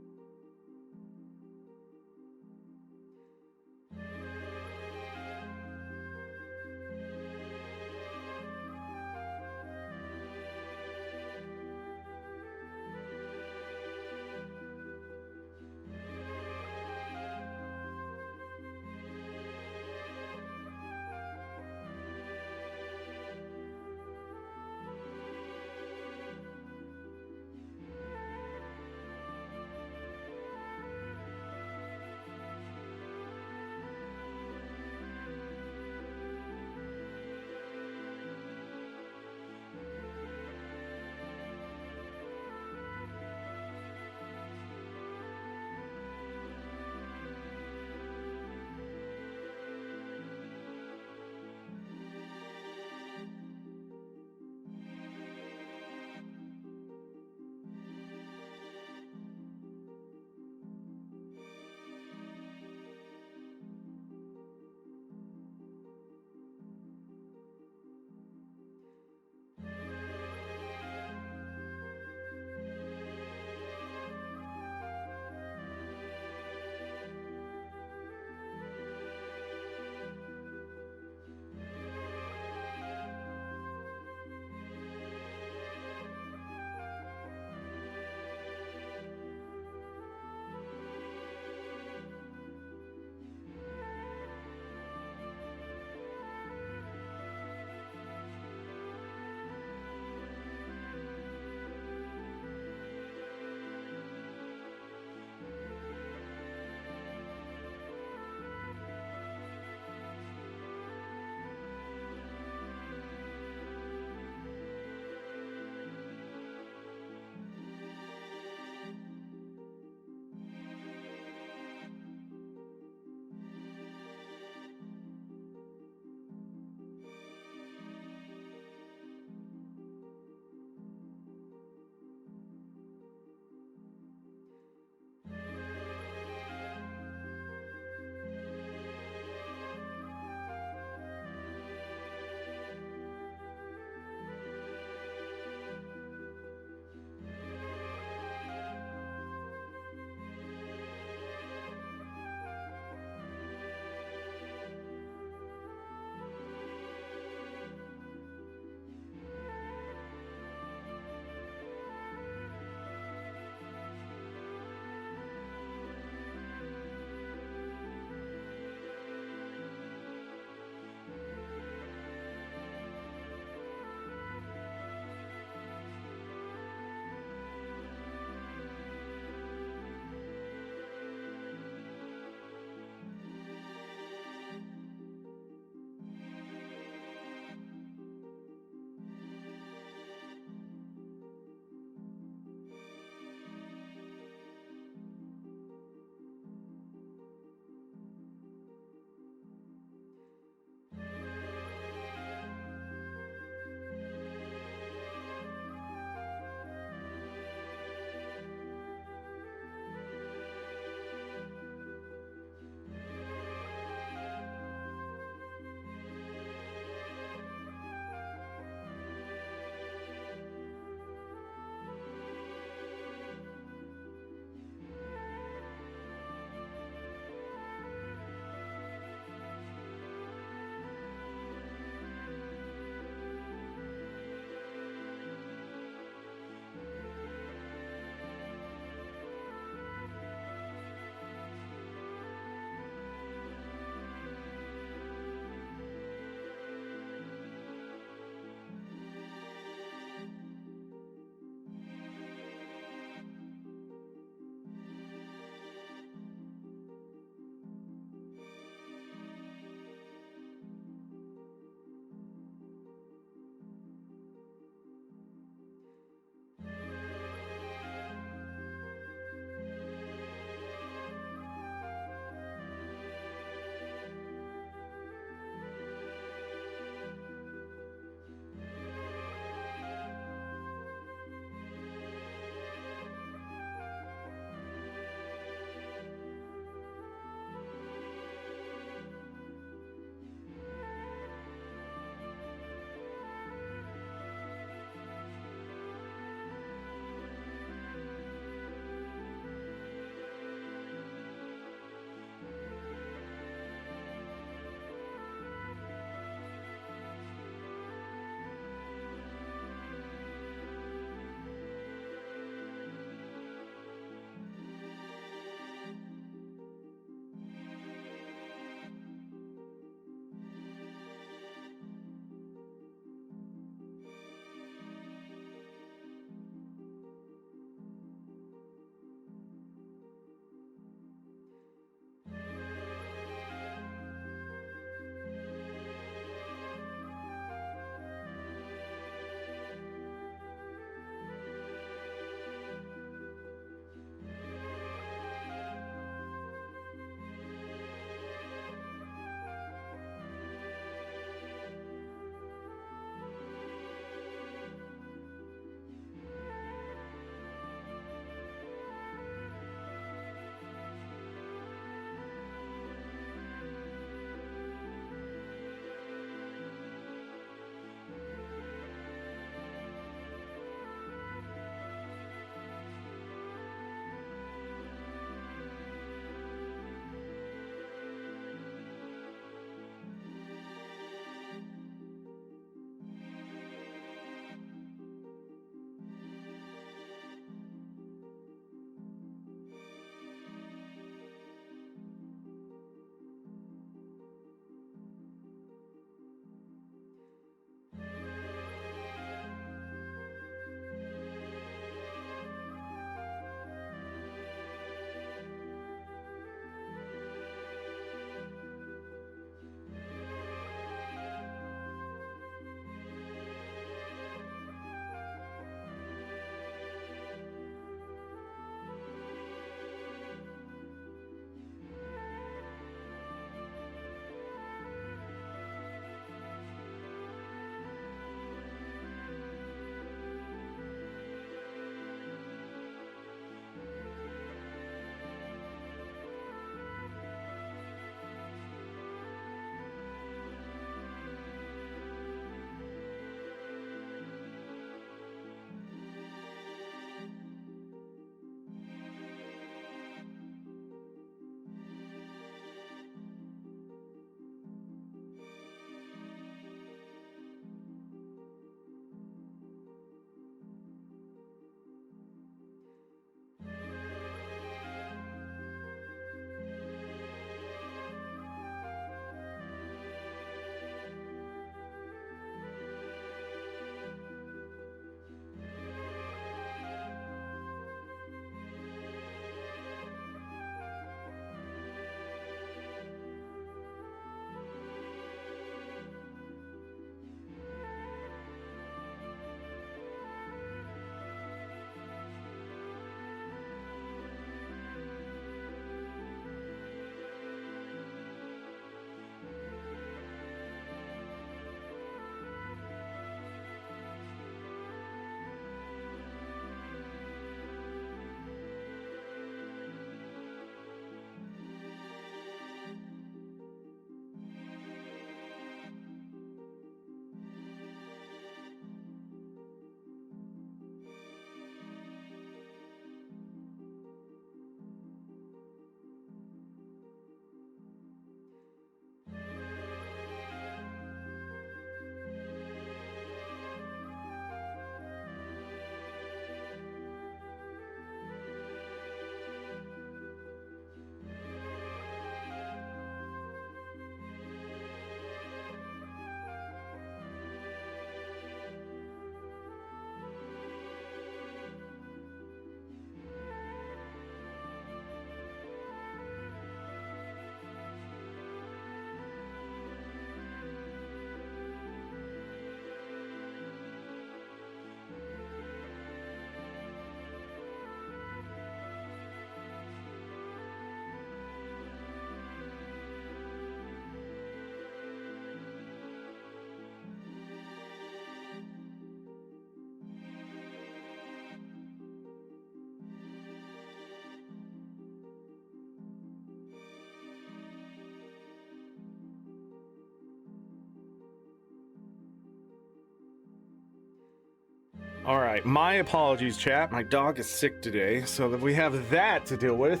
All right, my apologies, chat. My dog is sick today, so that we have that to deal with.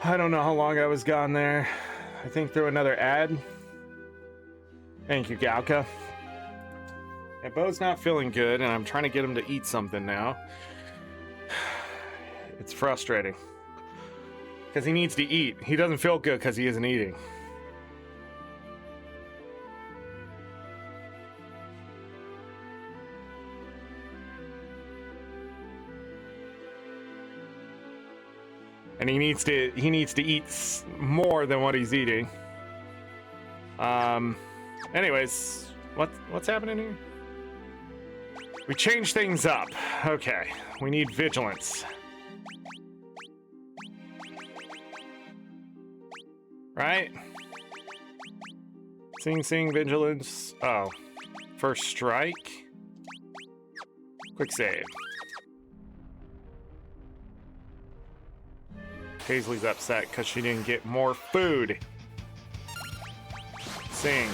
I don't know how long I was gone there. I think through another ad. Thank you, Galka. And Bo's not feeling good, and I'm trying to get him to eat something now. It's frustrating. Because he needs to eat. He doesn't feel good because he isn't eating. And he needs to eat more than what he's eating. Anyways, what's happening here? We changed things up. Okay, we need vigilance. Right? Sing, vigilance. Oh, first strike. Quick save. Paisley's upset because she didn't get more food. Sing.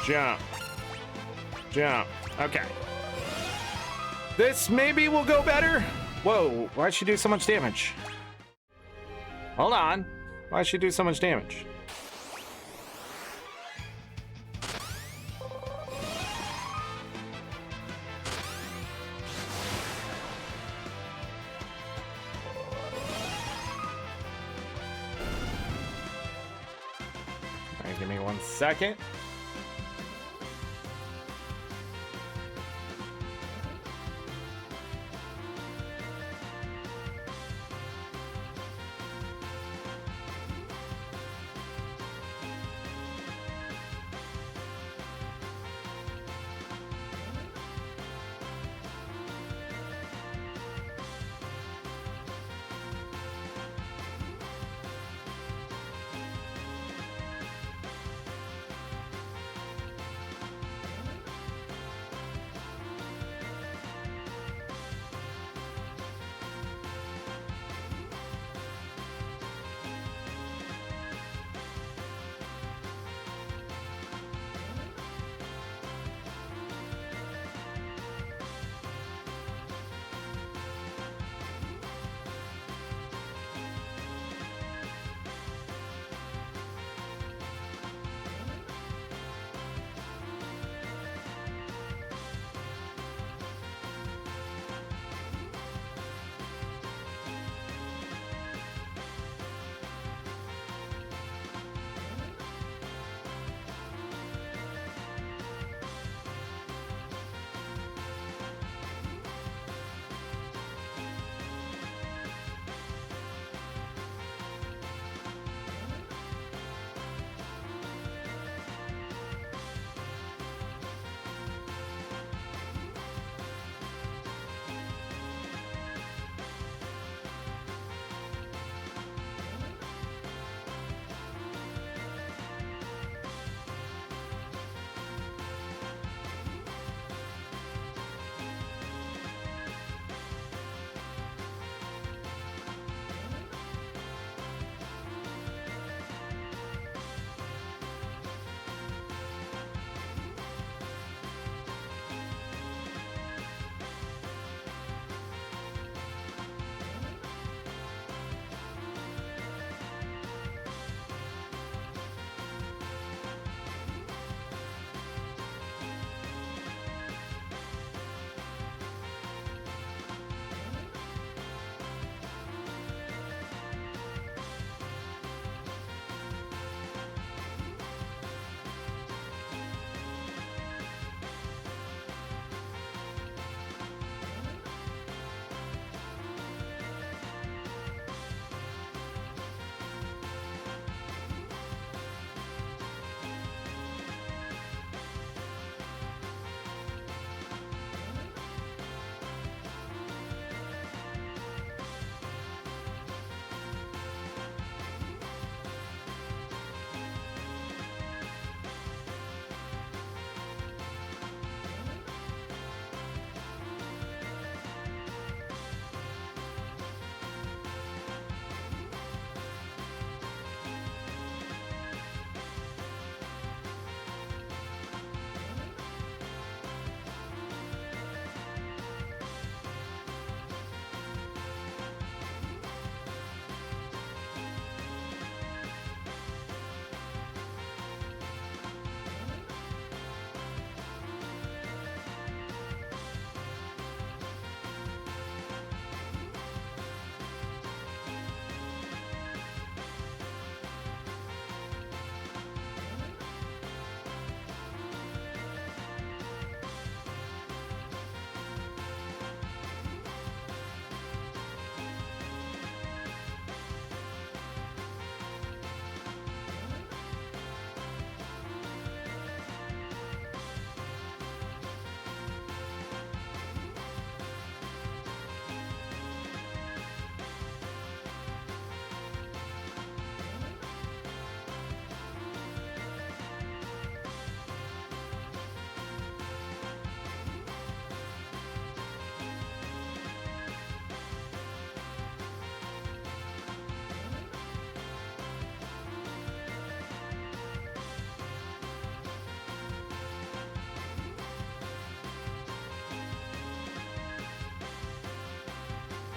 Jump. Okay. This maybe will go better. Whoa, why'd she do so much damage? Hold on. Why'd she do so much damage? Give me 1 second.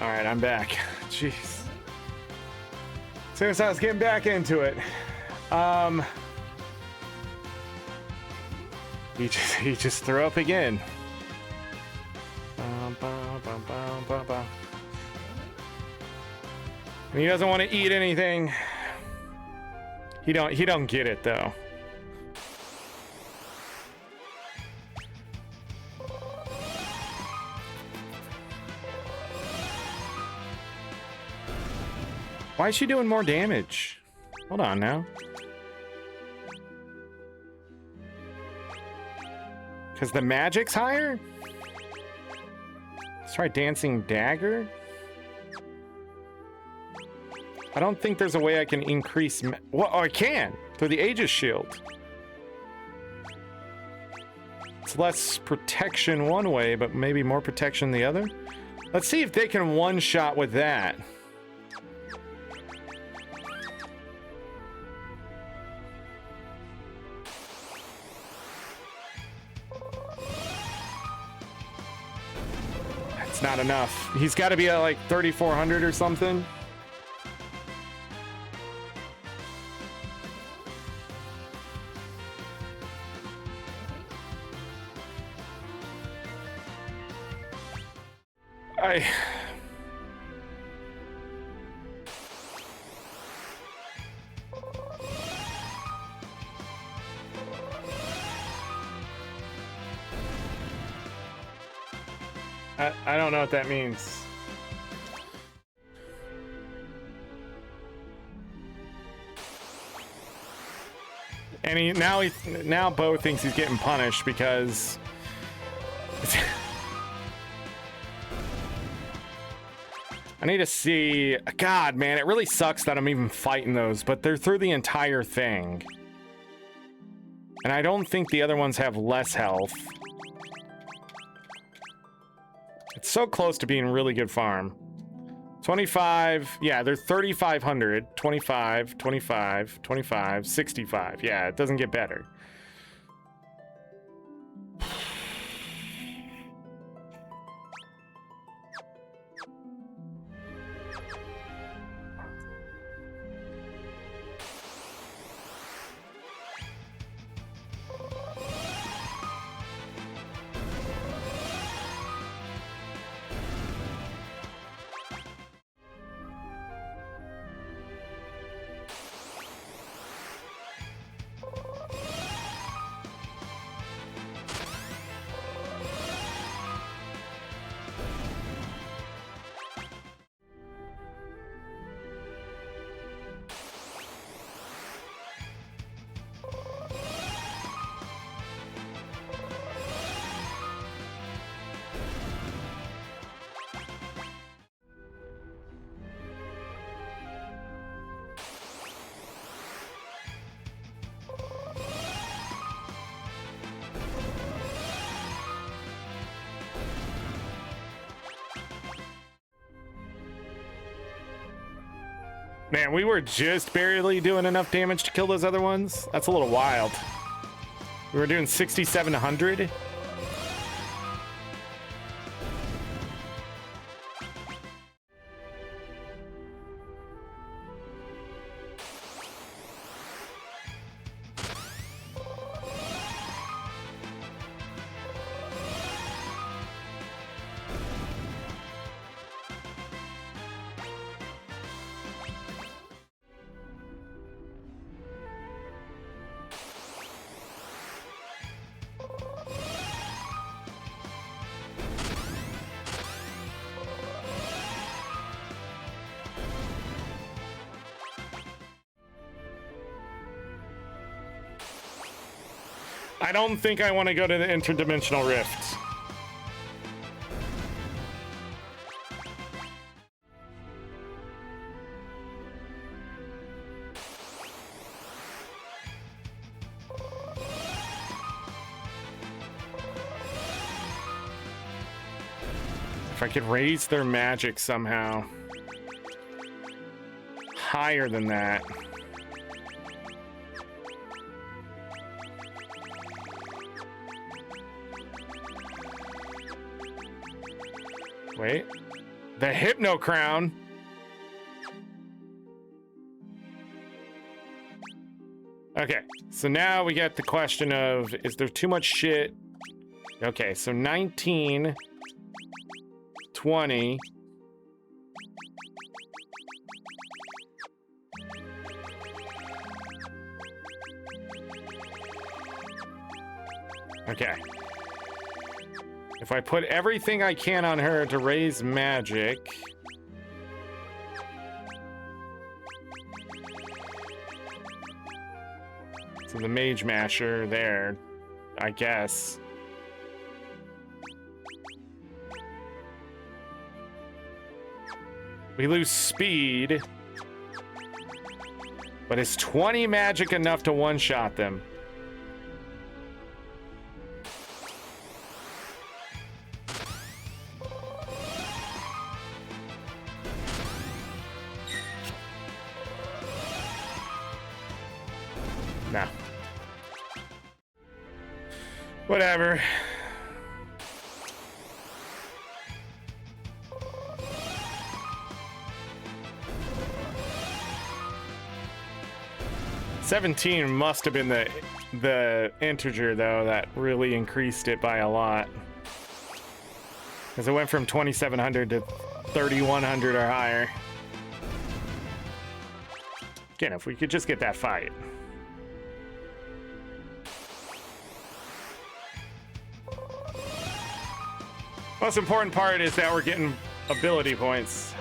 All right, I'm back. Jeez. As soon as I was getting back into it, he just threw up again. And he doesn't want to eat anything. He don't get it though. Why is she doing more damage? Hold on now. Because the magic's higher? Let's try Dancing Dagger. I don't think there's a way I can increase... Well, oh, I can! Through the Aegis Shield. It's less protection one way, but maybe more protection the other. Let's see if they can one-shot with that. That's not enough. He's got to be at like 3,400 or something. I don't know what that means. And now Bo thinks he's getting punished because I need to see. God, man, it really sucks that I'm even fighting those, but they're through the entire thing. And I don't think the other ones have less health. It's so close to being really good farm. 25, yeah, they're 3,500, 25, 25, 25, 65. Yeah, it doesn't get better. Man, we were just barely doing enough damage to kill those other ones. That's a little wild. We were doing 6,700. I don't think I want to go to the interdimensional rift. If I could raise their magic somehow higher than that. Wait, The Hypno Crown. Okay, so now we get the question of, is there too much shit? Okay, so 19, 20. Okay. If I put everything I can on her to raise magic... So the Mage Masher there, I guess. We lose speed. But is 20 magic enough to one-shot them? No. Whatever. $17 must have been the integer though that really increased it by a lot. Because it went from 2,700 to 3,100 or higher. Again, if we could just get that fight. Most important part is that we're getting ability points.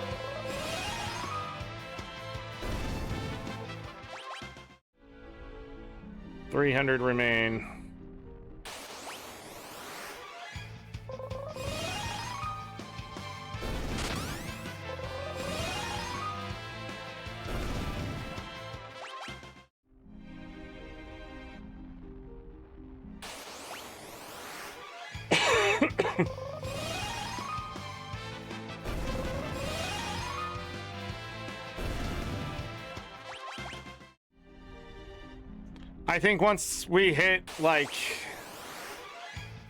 $300 remain. I think once we hit like,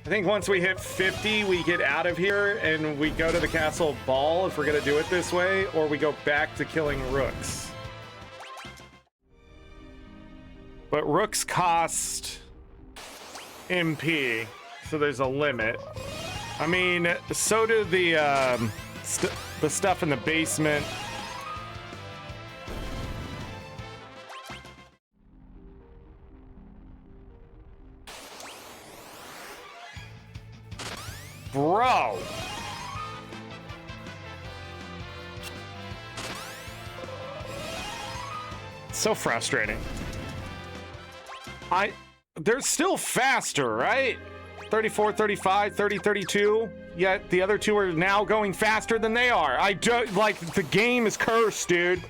I think once we hit 50, we get out of here and we go to the castle ball if we're gonna do it this way, or we go back to killing rooks. But rooks cost MP, so there's a limit. I mean, so do the stuff in the basement. Bro! So frustrating. They're still faster, right? 34, 35, 30, 32. Yet the other two are now going faster than they are. I don't, like, the game is cursed, dude.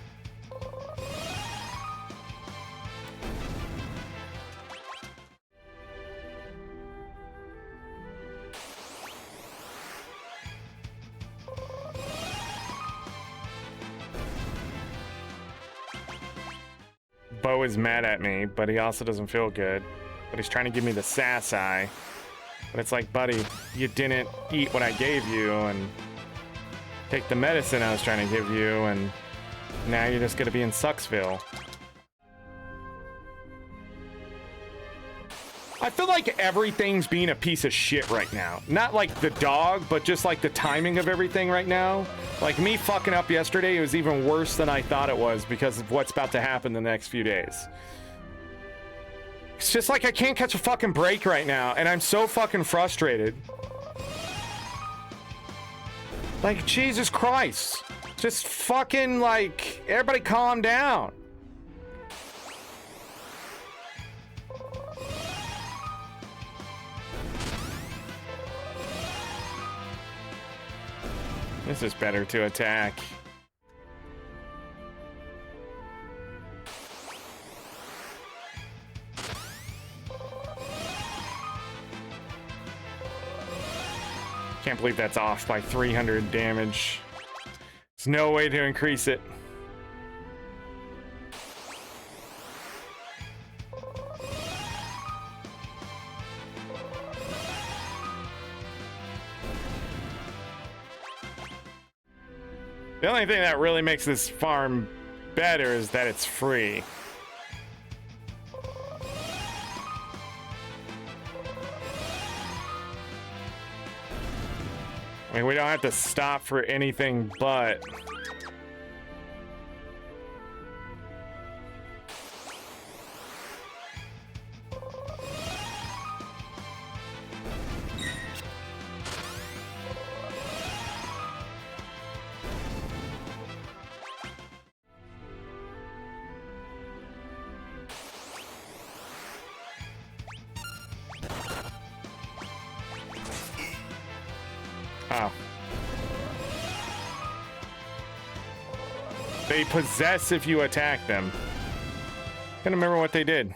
Bo is mad at me, but he also doesn't feel good. But he's trying to give me the sass eye. But it's like, buddy, you didn't eat what I gave you and take the medicine I was trying to give you, and now you're just gonna be in Sucksville. I feel like everything's being a piece of shit right now. Not like the dog, but just like the timing of everything right now. Like me fucking up yesterday, it was even worse than I thought it was because of what's about to happen the next few days. It's just like I can't catch a fucking break right now, and I'm so fucking frustrated. Like, Jesus Christ. Just fucking, like, everybody calm down. This is better to attack. Can't believe that's off by 300 damage. There's no way to increase it. The only thing that really makes this farm better is that it's free. I mean, we don't have to stop for anything but... Oh. They possess if you attack them. Can't remember what they did.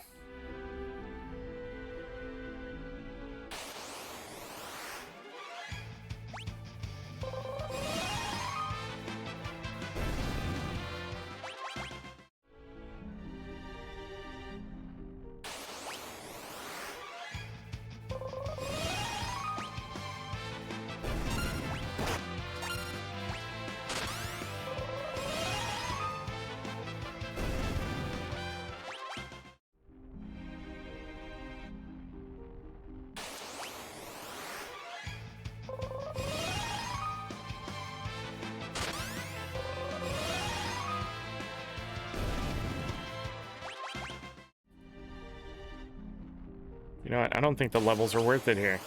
You know what? I don't think the levels are worth it here.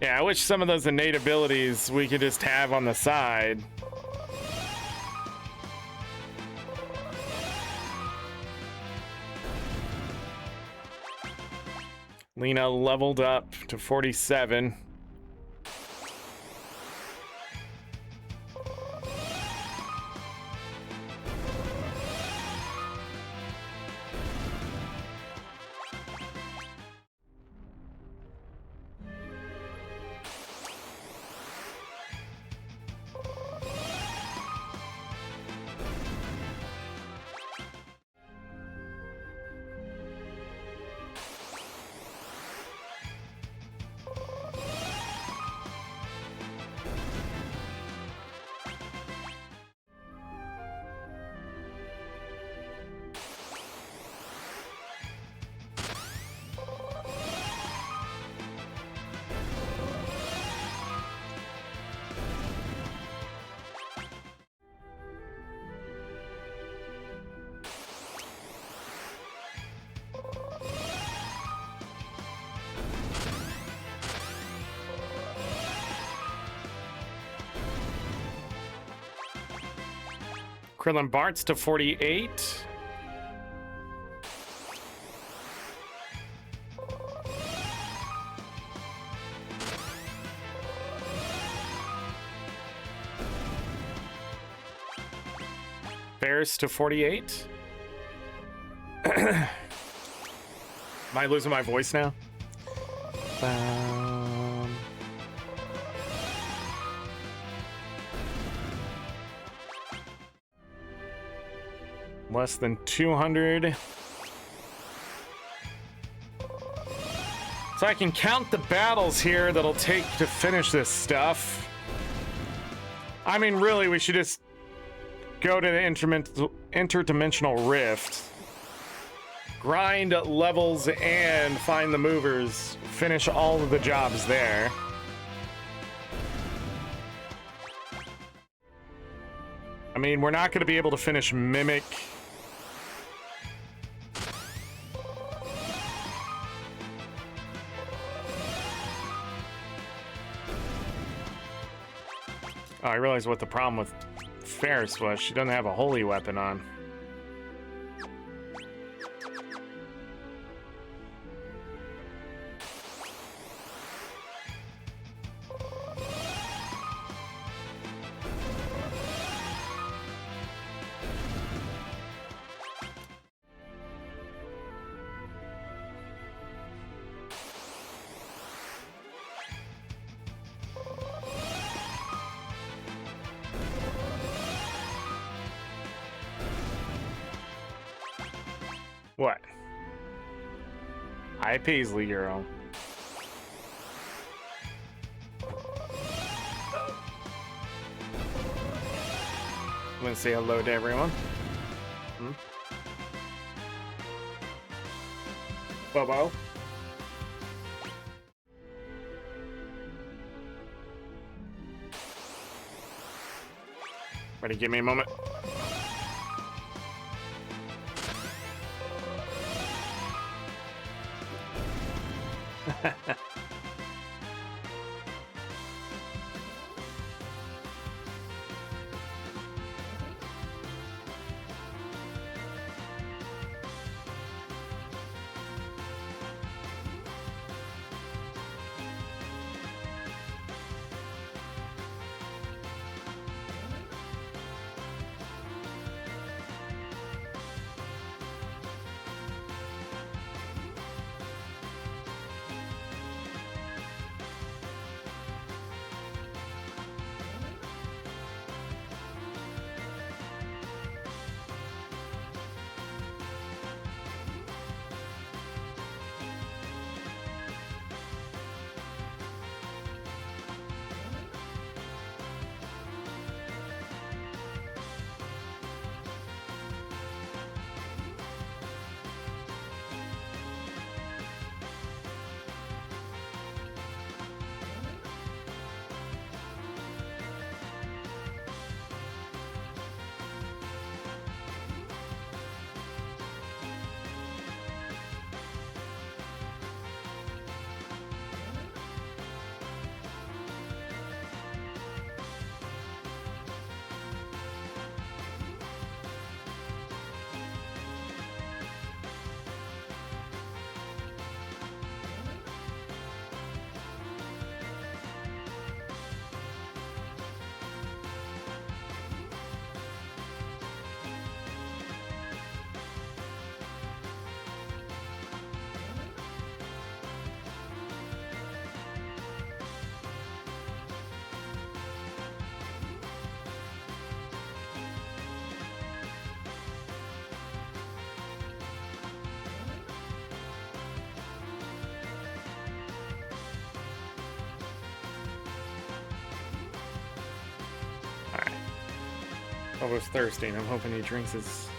Yeah, I wish some of those innate abilities we could just have on the side. Lena leveled up to 47. Krillin Bart's to 48. Bears to 48. Am I losing my voice now? Less than 200. So I can count the battles here that'll take to finish this stuff. I mean, really, we should just go to the interdimensional rift, grind levels and find the movers, finish all of the jobs there. I mean, we're not going to be able to finish Mimic. Oh, I realized what the problem with Ferris was. She doesn't have a holy weapon on. What? Hi, Paisley girl. I'm gonna say hello to everyone. Bobo. Ready, give me a moment. Bobo's thirsty, and I'm hoping he drinks his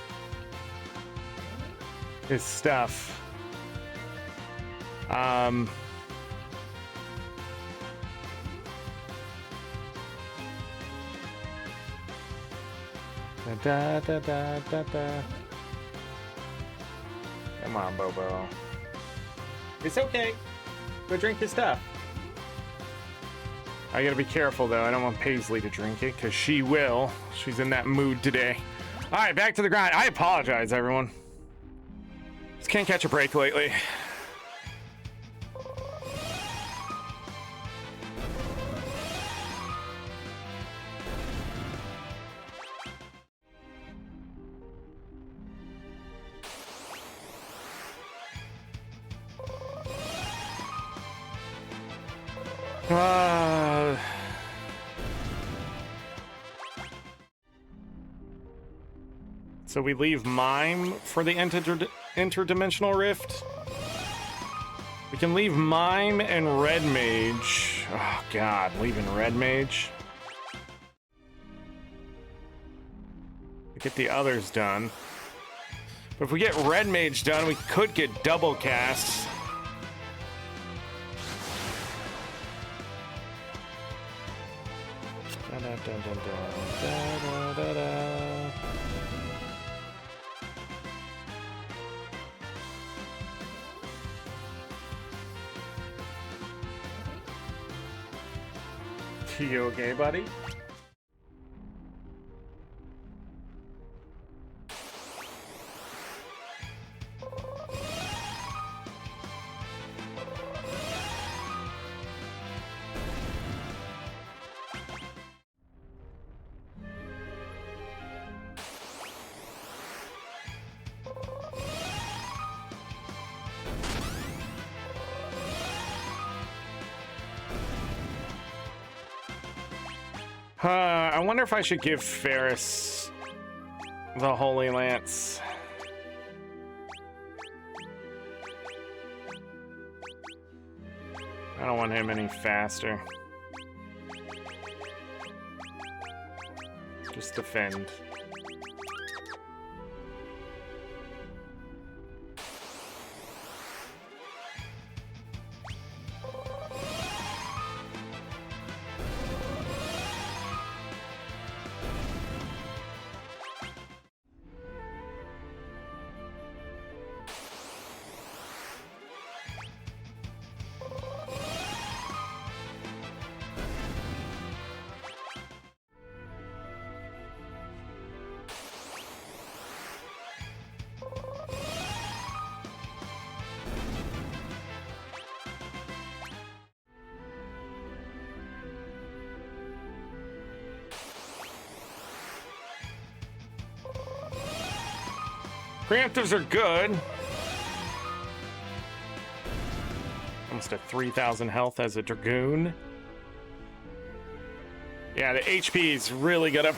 stuff. Da, da, da, da, da. Come on, Bobo. It's okay. Go drink his stuff. I gotta be careful, though. I don't want Paisley to drink it, because she will. She's in that mood today. All right, back to the grind. I apologize, everyone. Just can't catch a break lately. So we leave Mime for the interdimensional rift. We can leave Mime and Red Mage. Oh god, leaving Red Mage. Get the others done. But if we get Red Mage done, we could get double casts. You okay, buddy? I wonder if I should give Ferris the Holy Lance. I don't want him any faster. Just defend. Preemptives are good. Almost at 3,000 health as a Dragoon. Yeah, the HP is really gonna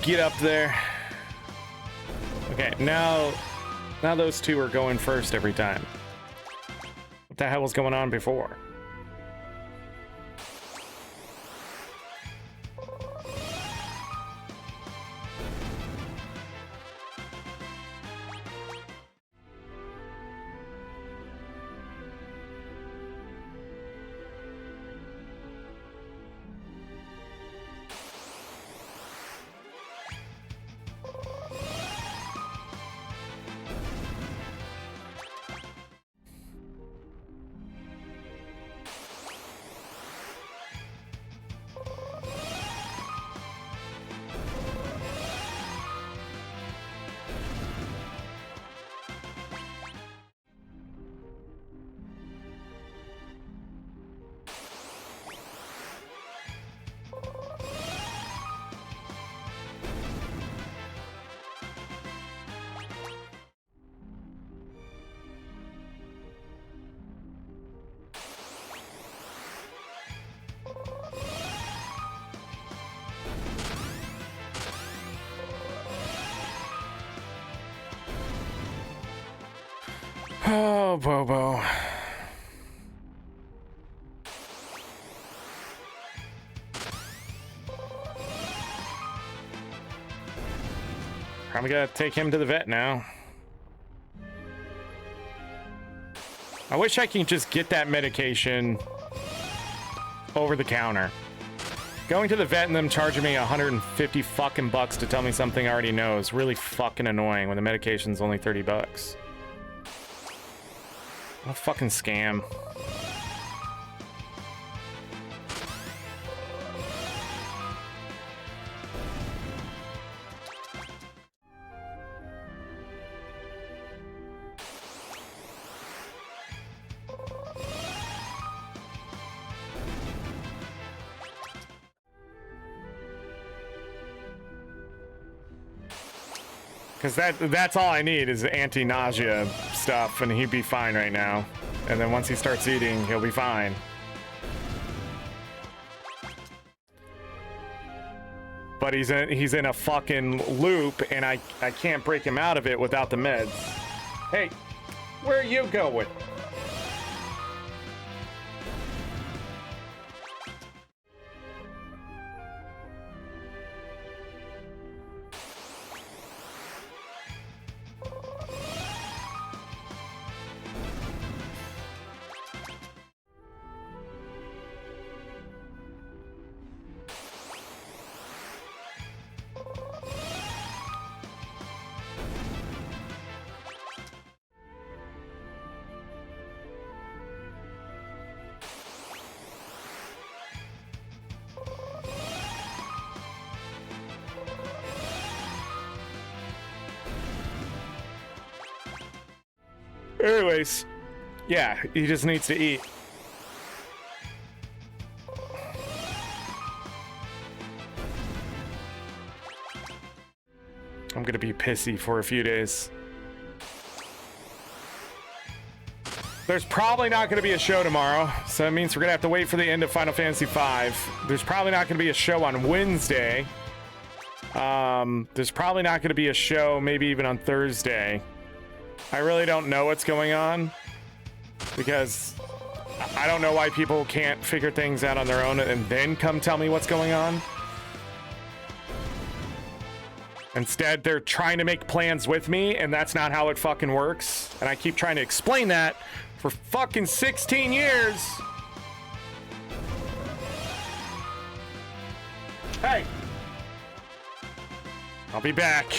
get up there. Okay, now those two are going first every time. What the hell was going on before? Oh, Bobo. Probably gotta take him to the vet now. I wish I could just get that medication over the counter. Going to the vet and them charging me 150 fucking bucks to tell me something I already know is really fucking annoying when the medication's only 30 bucks. What a fucking scam. Because that's all I need is anti-nausea stuff, and he'd be fine right now. And then once he starts eating, he'll be fine. But he's in a fucking loop, and I can't break him out of it without the meds. Hey, where are you going? Anyways, yeah, he just needs to eat. I'm gonna be pissy for a few days. There's probably not gonna be a show tomorrow, so that means we're gonna have to wait for the end of Final Fantasy V. There's probably not gonna be a show on Wednesday. There's probably not gonna be a show maybe even on Thursday. I really don't know what's going on because I don't know why people can't figure things out on their own and then come tell me what's going on. Instead, they're trying to make plans with me, and that's not how it fucking works. And I keep trying to explain that for fucking 16 years. Hey. I'll be back.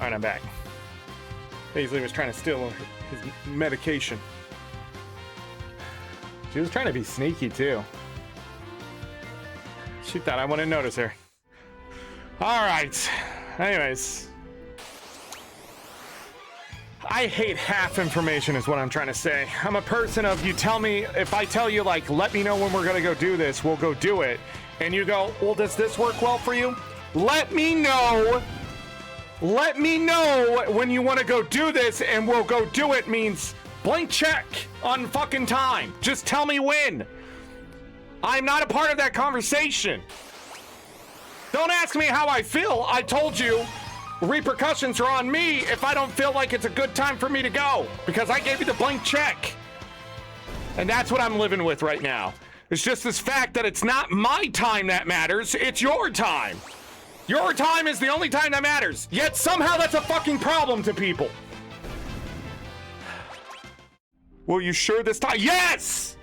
All right, I'm back. Paisley was trying to steal his medication. She was trying to be sneaky, too. She thought I wouldn't notice her. All right. Anyways. I hate half information is what I'm trying to say. I'm a person of, you tell me, if I tell you, like, let me know when we're going to go do this, we'll go do it. And you go, well, does this work well for you? Let me know. Let me know when you want to go do this, and we'll go do it means blank check on fucking time. Just tell me when. I'm not a part of that conversation. Don't ask me how I feel. I told you repercussions are on me if I don't feel like it's a good time for me to go, because I gave you the blank check. And that's what I'm living with right now. It's just this fact that it's not my time that matters, it's your time. Your time is the only time that matters. Yet somehow that's a fucking problem to people. Well, you sure this time? Yes!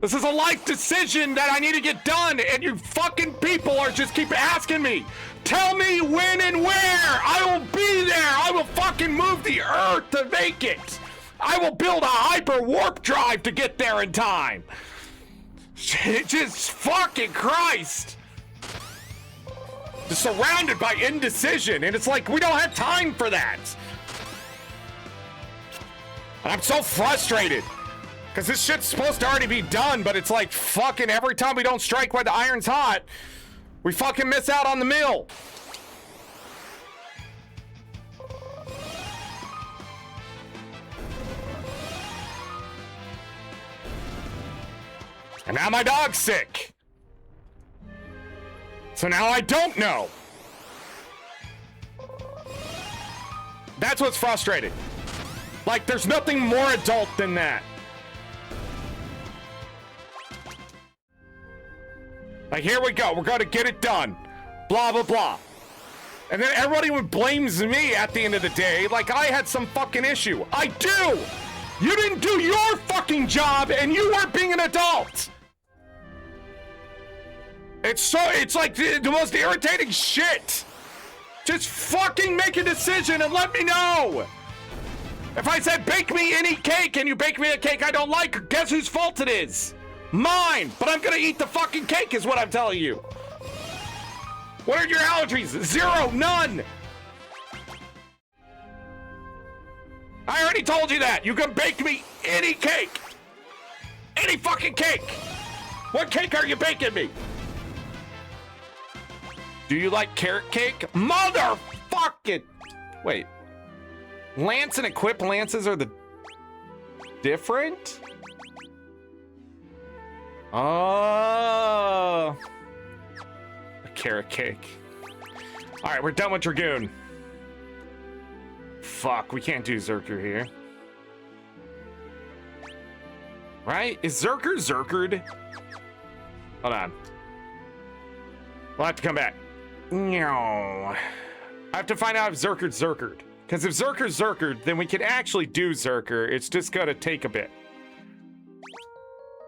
This is a life decision that I need to get done, and you fucking people are just keep asking me. Tell me when and where. I will be there. I will fucking move the earth to make it. I will build a hyper warp drive to get there in time. Just fucking Christ. Just surrounded by indecision, and it's like we don't have time for that. And I'm so frustrated because this shit's supposed to already be done, but it's like fucking every time we don't strike while the iron's hot, we fucking miss out on the meal. And now my dog's sick. So now I don't know. That's what's frustrating. Like, there's nothing more adult than that. Like, here we go. We're going to get it done. Blah, blah, blah. And then everybody blames me at the end of the day like I had some fucking issue. I do! You didn't do your fucking job, and you weren't being an adult. It's like the most irritating shit. Just fucking make a decision and let me know. If I said bake me any cake and you bake me a cake I don't like, guess whose fault it is? Mine, but I'm gonna eat the fucking cake is what I'm telling you. What are your allergies? 0, none. I already told you that. You can bake me any cake. Any fucking cake. What cake are you baking me? Do you like carrot cake? Motherfucking. Wait. Lance and equip lances are the different? Oh. A carrot cake. All right, we're done with Dragoon. Fuck, we can't do Zerker here. Right? Is Zerker Zerkered? Hold on. We'll have to come back. No. I have to find out if Zerker's Zerkered. Because if Zerker's Zerkered, then we can actually do Zerker. It's just gonna take a bit.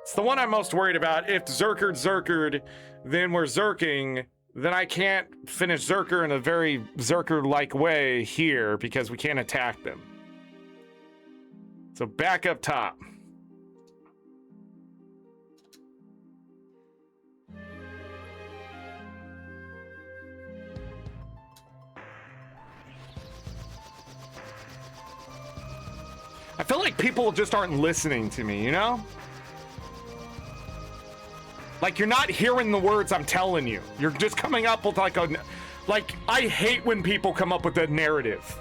It's the one I'm most worried about. If Zerker's Zerkered, then we're Zerking. Then I can't finish Zerker in a very Zerker-like way here because we can't attack them. So back up top. I feel like people just aren't listening to me, you know? Like, you're not hearing the words I'm telling you. You're just coming up with like I hate when people come up with a narrative.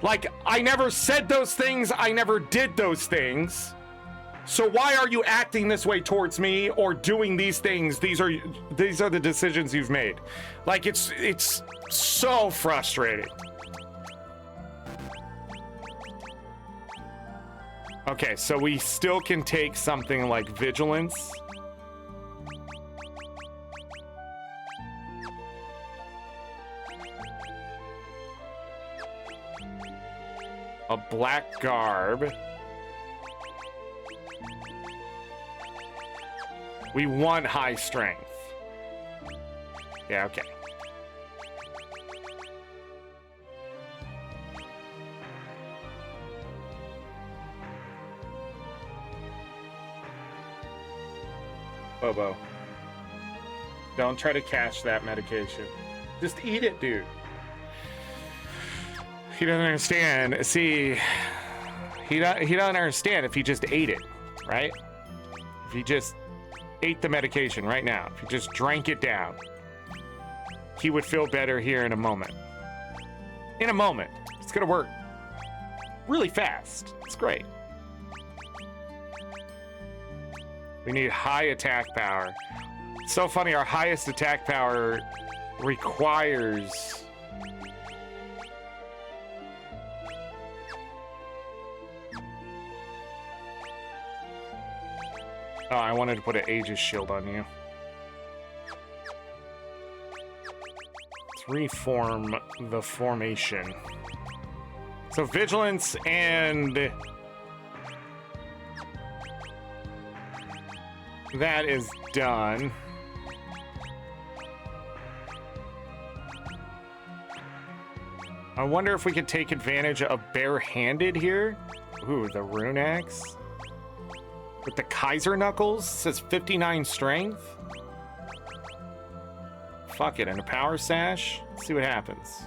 Like, I never said those things, I never did those things. So why are you acting this way towards me or doing these things? These are the decisions you've made. Like, it's so frustrating. Okay, so we still can take something like Vigilance. A Black Garb. We want high strength. Yeah, okay. Bobo. Don't try to cash that medication. Just eat it, dude. He doesn't understand. See, he doesn't understand if he just ate it, right? If he just ate the medication right now, if he just drank it down, he would feel better here in a moment. In a moment. It's gonna work really fast. It's great. We need high attack power. It's so funny, our highest attack power requires... Oh, I wanted to put an Aegis shield on you. Let's reform the formation. So Vigilance and... that is done. I wonder if we could take advantage of barehanded here. Ooh, the Rune Axe. With the Kaiser Knuckles, says 59 strength. Fuck it, and a Power Sash. Let's see what happens.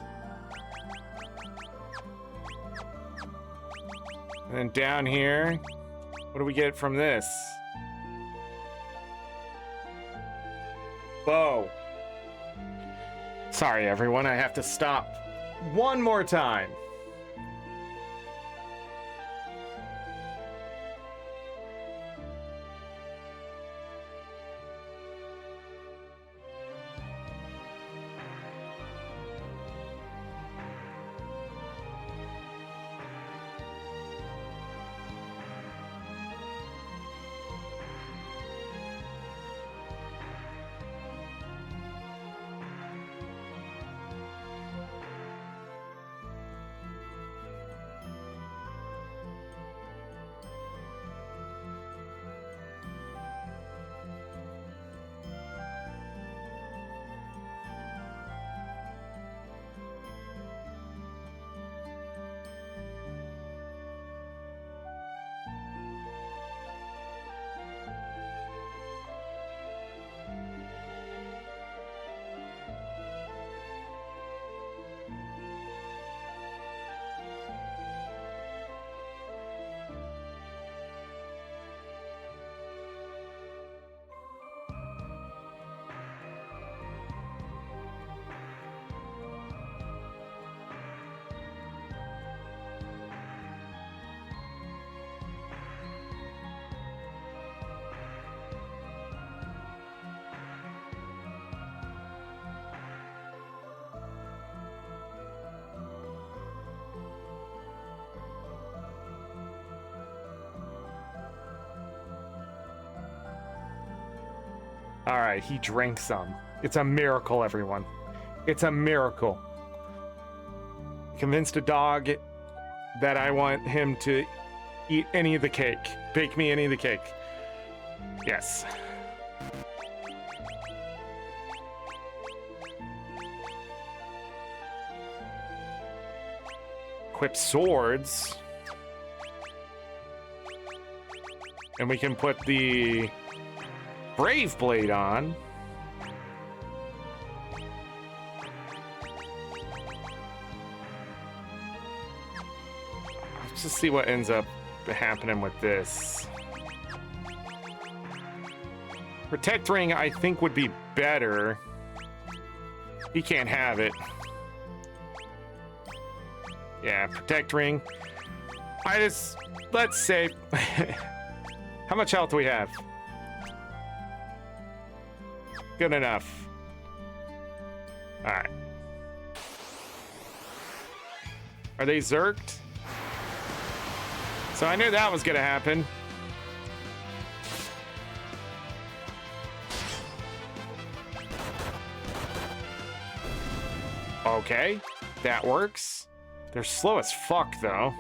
And then down here, what do we get from this? Bow. Sorry, everyone, I have to stop one more time. All right, he drank some. It's a miracle, everyone. It's a miracle. Convinced a dog that I want him to eat any of the cake. Bake me any of the cake. Yes. Equip swords. And we can put the Brave Blade on. Let's just see what ends up happening with this. Protect Ring, I think, would be better. He can't have it. Yeah, Protect Ring. Let's say... How much health do we have? Good enough. All right. Are they zerked? So I knew that was gonna happen. Okay, that works. They're slow as fuck, though.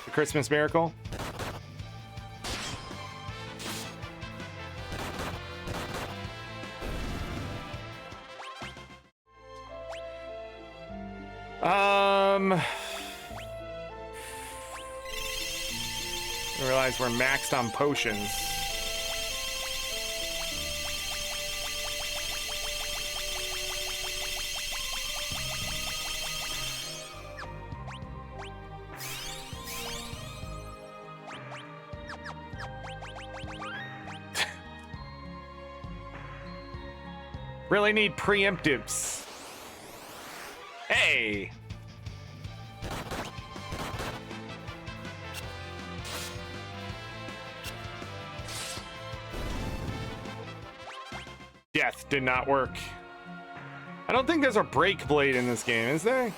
The Christmas Miracle. I realize we're maxed on potions. Really need preemptives. Hey! Death did not work. I don't think there's a break blade in this game, is there?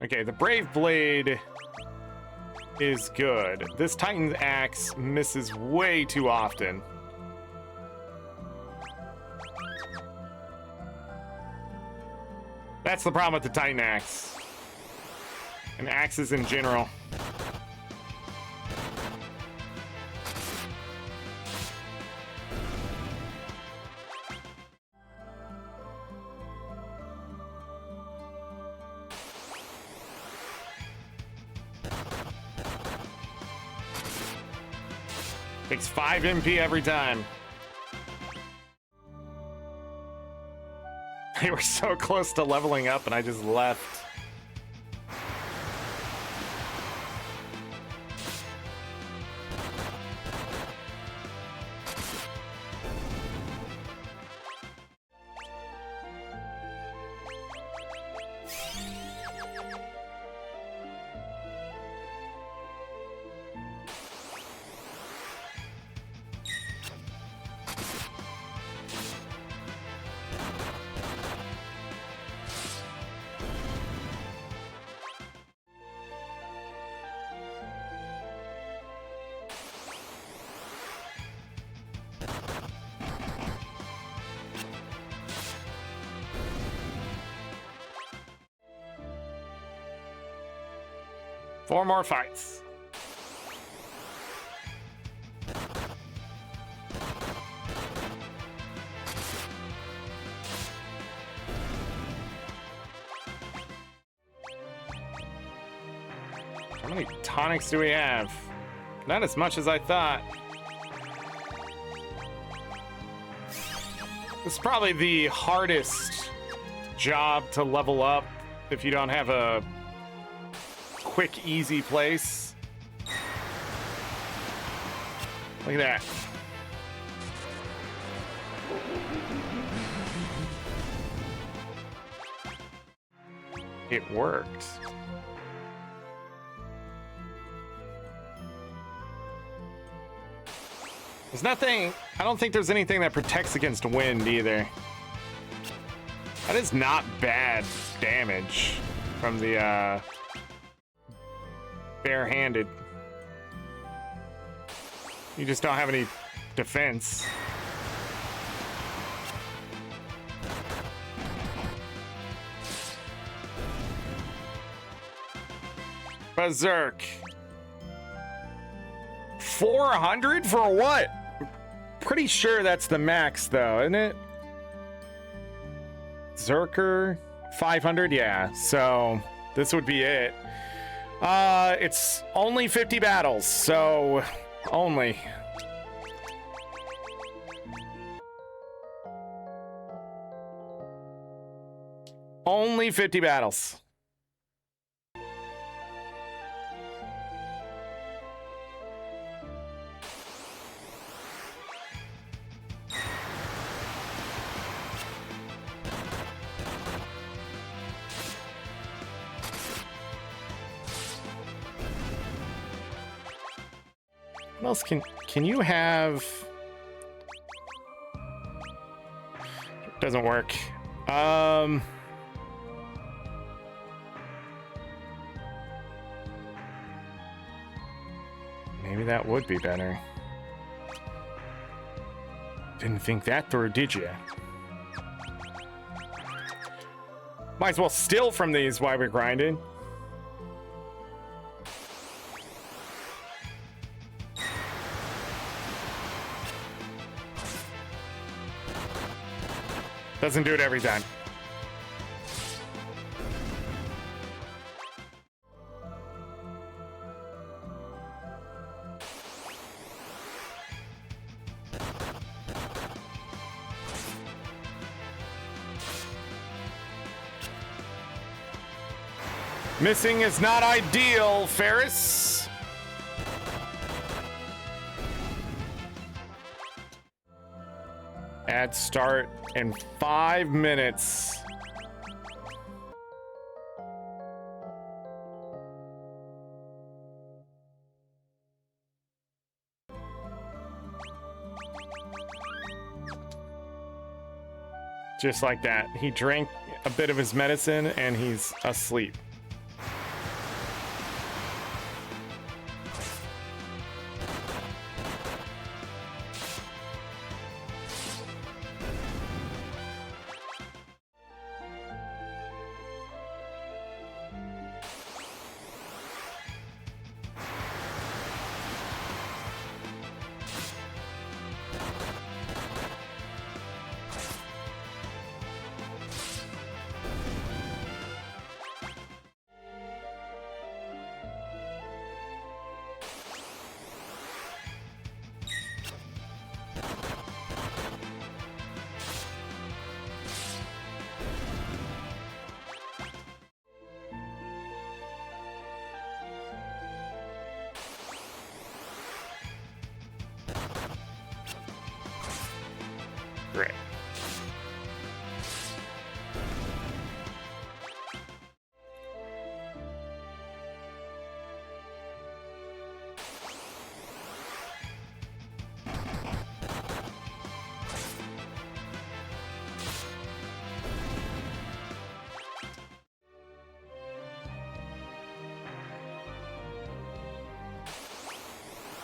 Okay, the Brave Blade is good. This Titan's Axe misses way too often. That's the problem with the Titan Axe. And axes in general. Takes 5 MP every time. They were so close to leveling up and I just left. Four more fights. How many tonics do we have? Not as much as I thought. This is probably the hardest job to level up if you don't have a quick, easy place. Look at that. It worked. There's nothing, I don't think there's anything that protects against wind either. That is not bad damage from the barehanded. You just don't have any defense. Berserk. 400 for what? Pretty sure that's the max though, isn't it? Zerker 500, yeah. So this would be it. It's only 50 battles, so only. Only 50 battles. What else can you have? Doesn't work. Maybe that would be better. Didn't think that through, did you? Might as well steal from these while we're grinding. Doesn't do it every time. Missing is not ideal, Ferris. Add start in 5 minutes. Just like that. He drank a bit of his medicine and he's asleep. Great.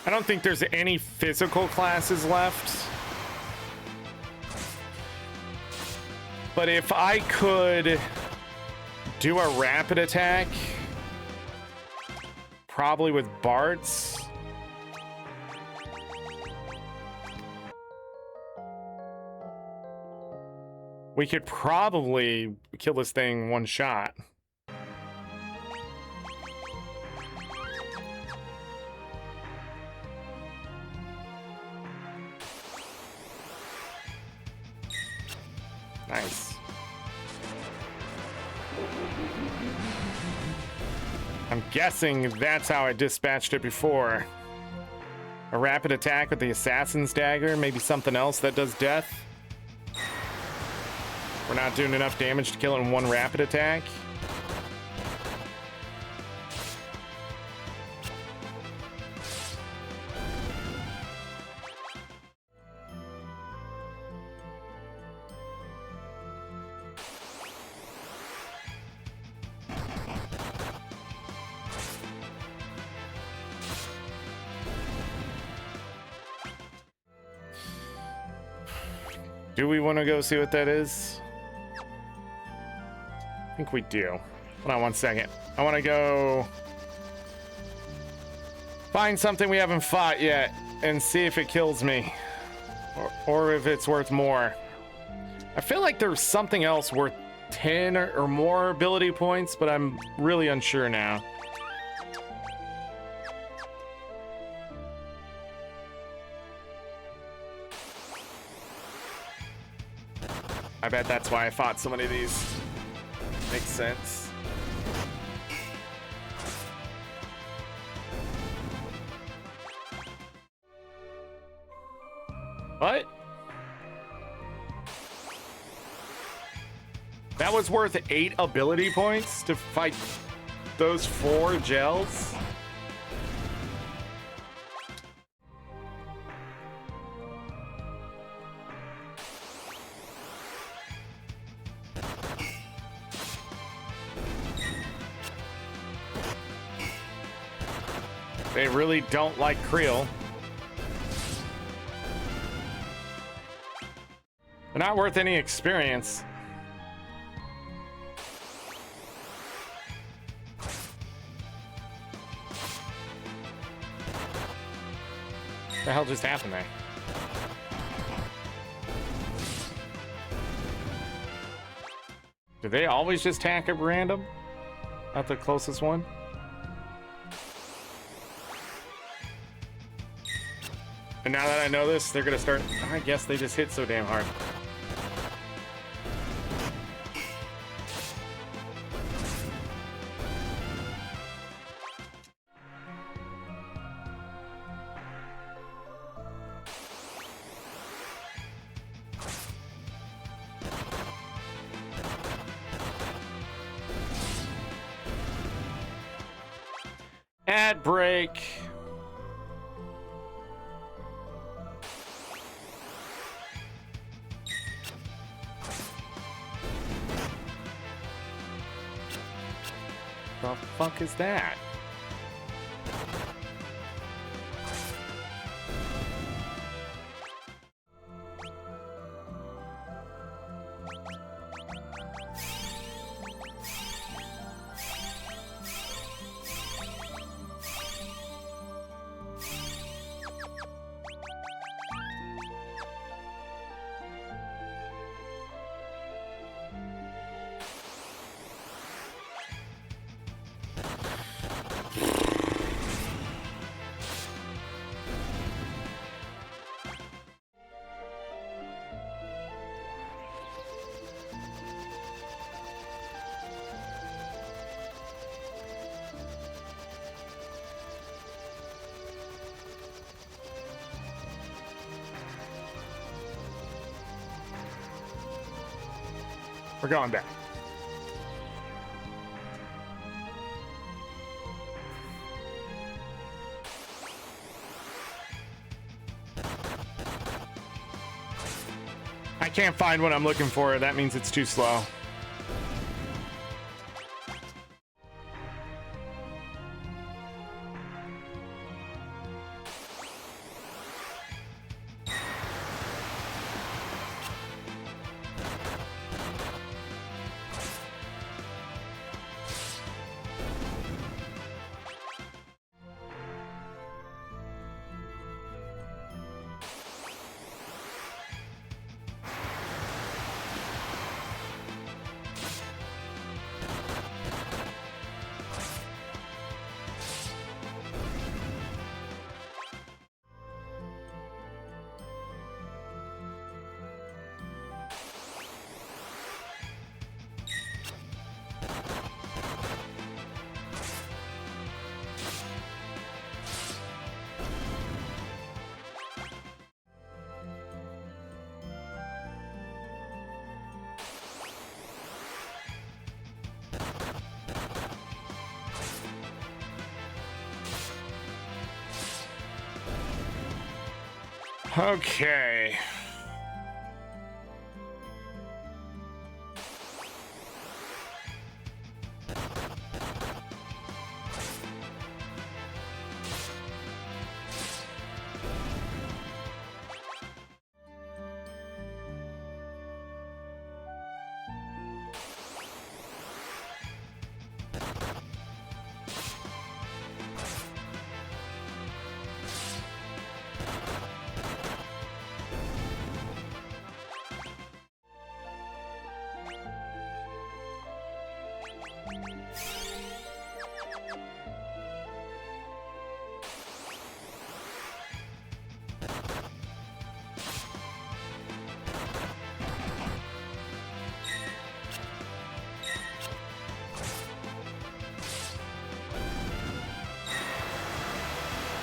I don't think there's any physical classes left. But if I could do a rapid attack, probably with Bart's. We could probably kill this thing one shot. Nice. I'm guessing that's how I dispatched it before. A rapid attack with the assassin's dagger, maybe something else that does death. We're not doing enough damage to kill it in one rapid attack. Do we want to go see what that is? I think we do. Hold on one second. I want to go find something we haven't fought yet and see if it kills me or if it's worth more. I feel like there's something else worth 10 or more ability points, but I'm really unsure now. I bet that's why I fought so many of these. Makes sense. What? That was worth 8 ability points to fight those 4 gels? They really don't like Creel. They're not worth any experience. What the hell just happened there? Do they always just attack at random? Not the closest one? And now that I know this, they're gonna start... I guess they just hit so damn hard. Ad break. The fuck is that? We're going back. I can't find what I'm looking for. That means it's too slow. Okay.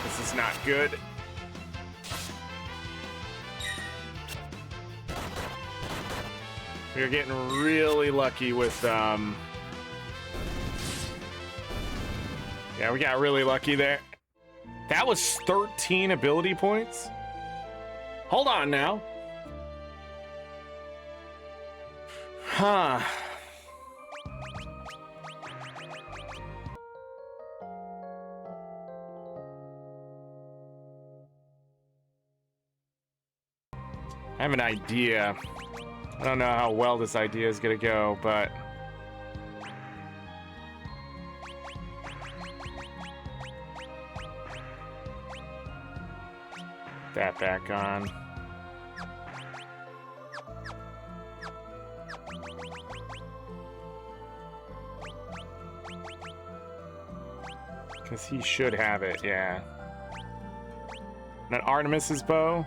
This is not good. We're getting really lucky with, yeah, we got really lucky there. That was 13 ability points? Hold on now. Huh. I have an idea. I don't know how well this idea is gonna go, but that back on. Because he should have it, yeah. And an Artemis's bow.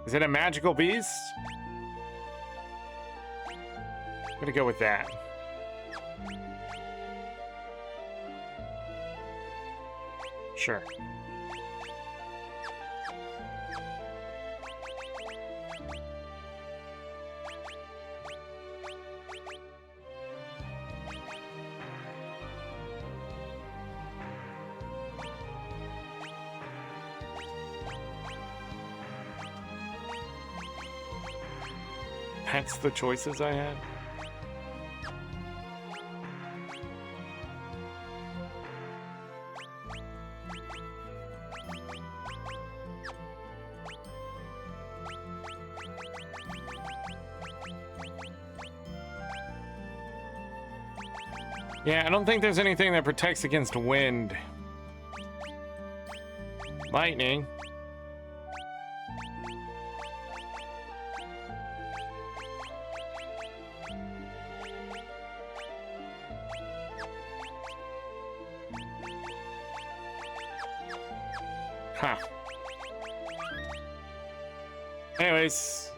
Is it a magical beast? I'm gonna go with that. Sure. That's the choices I had. Yeah, I don't think there's anything that protects against wind. Lightning. Huh. Anyways.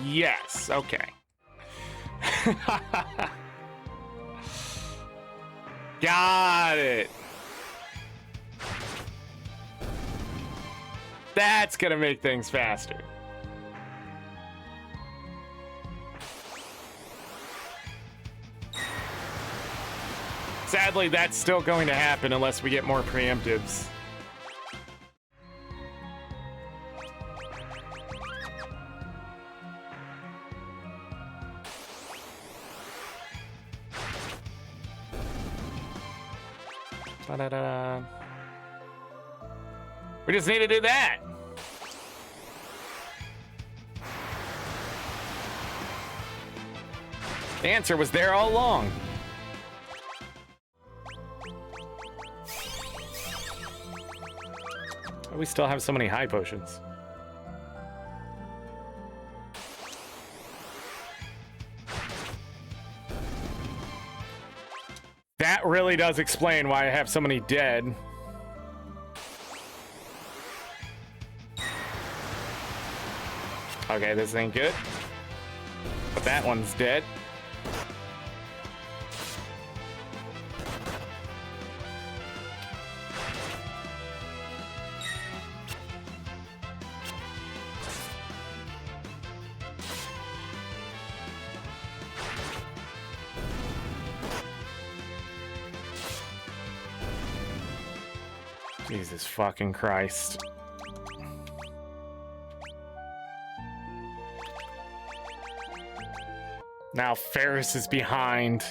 Yes, okay. Got it. That's gonna make things faster. Sadly, that's still going to happen unless we get more preemptives. Ba-da-da-da. We just need to do that. The answer was there all along. We still have so many high potions. That really does explain why I have so many dead. Okay, this ain't good. But that one's dead. Jesus fucking Christ. Now Ferris is behind.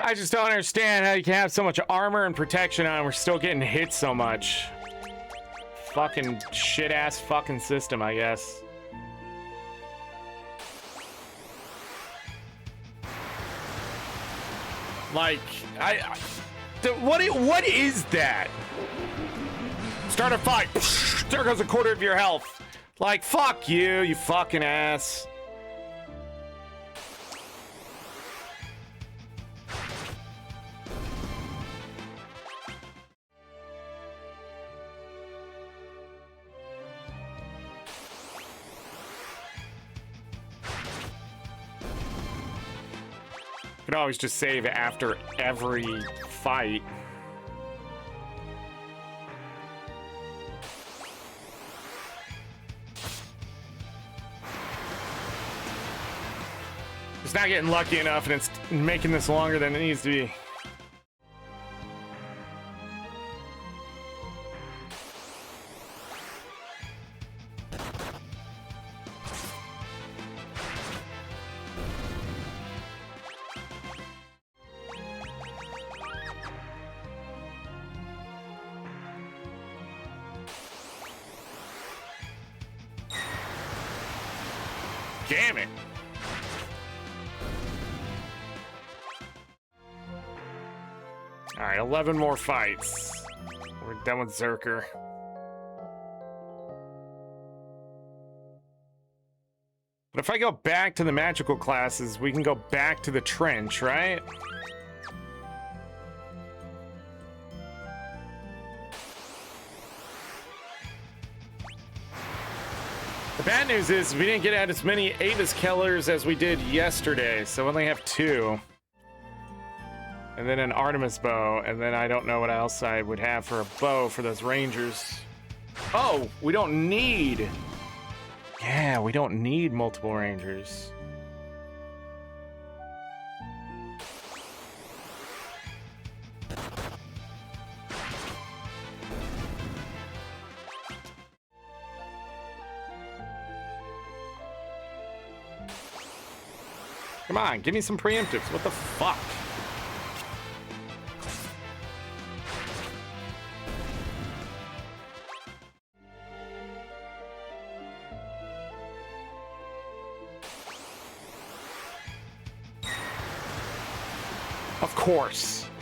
I just don't understand how you can have so much armor and protection on and we're still getting hit so much. Fucking shit-ass fucking system, I guess. Like, what is that? Start a fight. There goes a quarter of your health. Like, fuck you, you fucking ass. Could always just save after every fight. It's not getting lucky enough, and it's making this longer than it needs to be. Damn it. All right, 11 more fights. We're done with Zerker. But if I go back to the magical classes, we can go back to the trench, right? The bad news is we didn't get out as many Avis Kellers as we did yesterday, so we only have 2. And then an Artemis bow, and then I don't know what else I would have for a bow for those Rangers. Oh, we don't need... Yeah, we don't need multiple Rangers. Come on, give me some preemptives. What the fuck?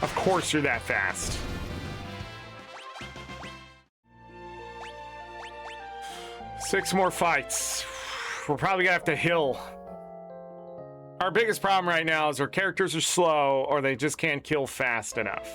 Of course you're that fast. Six more fights. We're probably gonna have to heal. Our biggest problem right now is our characters are slow or they just can't kill fast enough.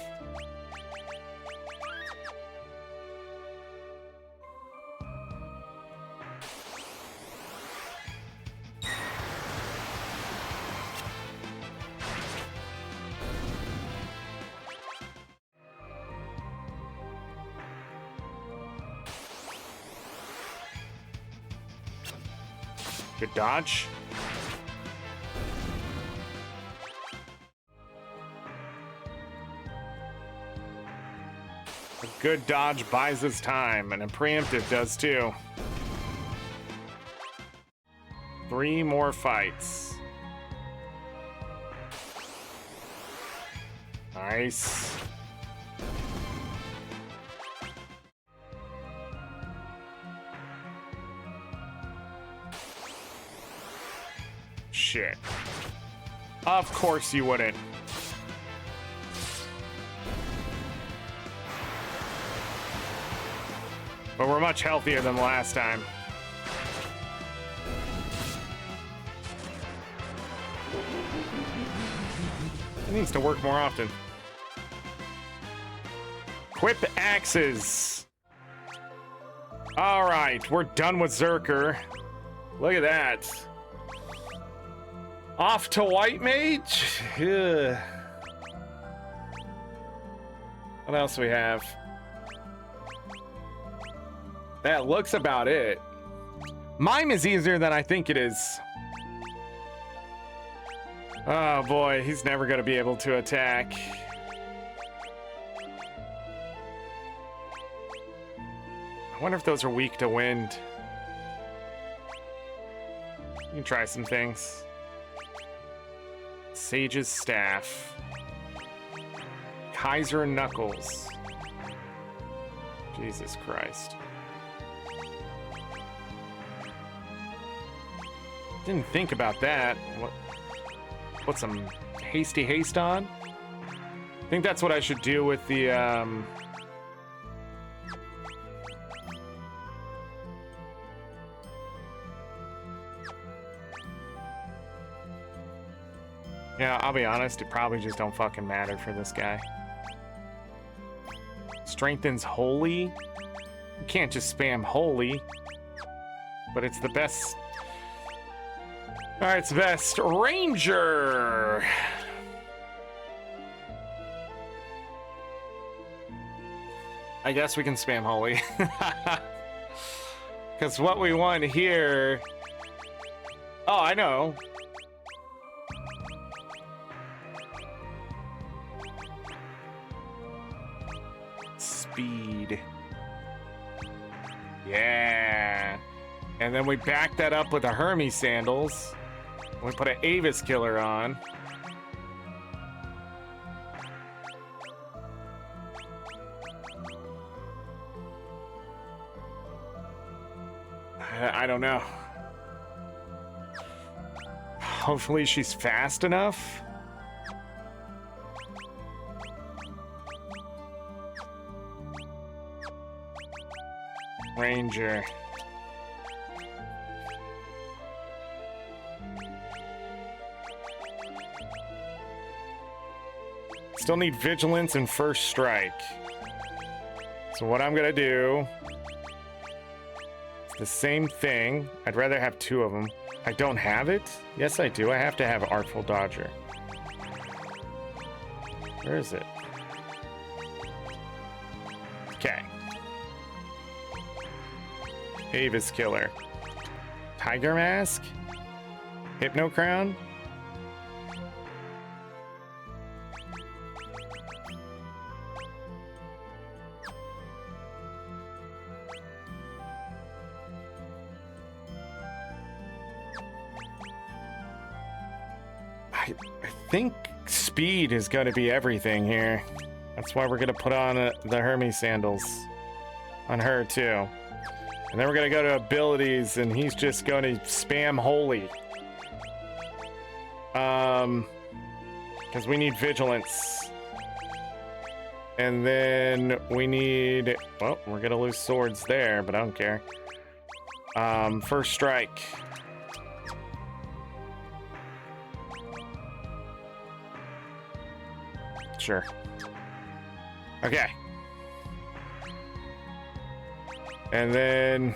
Good dodge. A good dodge buys us time, and a preemptive does too. 3 more fights. Nice. Shit. Of course you wouldn't. But we're much healthier than last time. It needs to work more often. Quip axes. All right, we're done with Zerker. Look at that. Off to White Mage? Ugh. What else we have? That looks about it. Mime is easier than I think it is. Oh boy, he's never gonna be able to attack. I wonder if those are weak to wind. You can try some things. Sage's Staff. Kaiser Knuckles. Jesus Christ. Didn't think about that. What's some hasty haste on? I think that's what I should do with the Yeah, I'll be honest, it probably just don't fucking matter for this guy. Strengthens Holy. You can't just spam Holy. But it's the best. Alright, it's the best. Ranger! I guess we can spam holy. Because what we want here... Oh, I know. Speed. Yeah. And then we back that up with the Hermes sandals. We put an Avis killer on. I don't know. Hopefully she's fast enough. Ranger. Still need vigilance and first strike. So what I'm gonna do... the same thing. I'd rather have two of them. I don't have it? Yes, I do. I have to have Artful Dodger. Where is it? Okay. Avis Killer. Tiger Mask? Hypno Crown? I think speed is going to be everything here. That's why we're going to put on the Hermes sandals on her too. And then we're going to go to abilities and he's just going to spam holy. Because we need vigilance. And then we need, well, we're going to lose swords there, but I don't care. First strike. Sure. Okay. And then...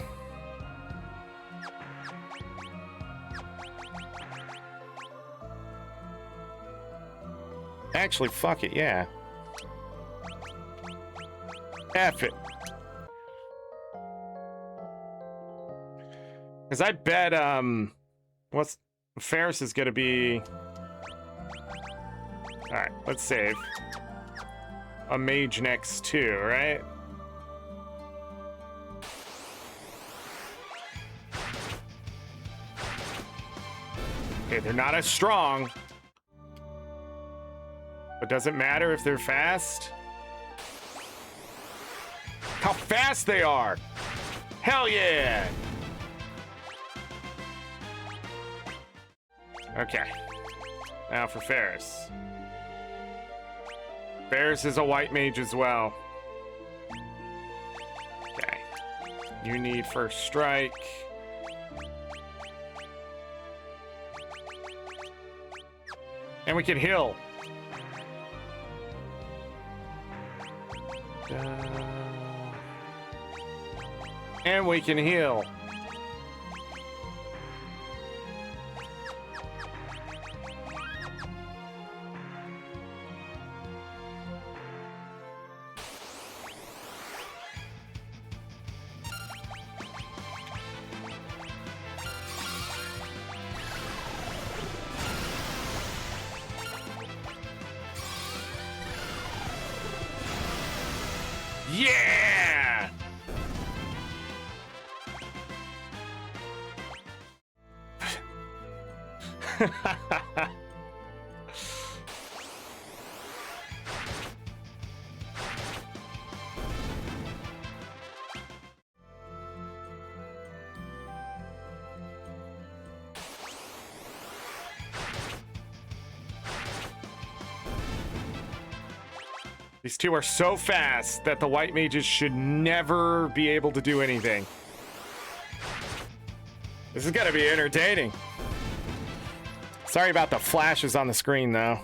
actually, fuck it, yeah. F it. Because I bet, what's... Ferris is gonna be... Alright, let's save. A mage next too, right? Okay, they're not as strong. But does it matter if they're fast? How fast they are! Hell yeah! Okay. Now for Ferris. Ferris is a white mage as well. Okay. You need first strike. And we can heal. And we can heal. Yeah! These two are so fast that the white mages should never be able to do anything. This is gonna be entertaining. Sorry about the flashes on the screen, though.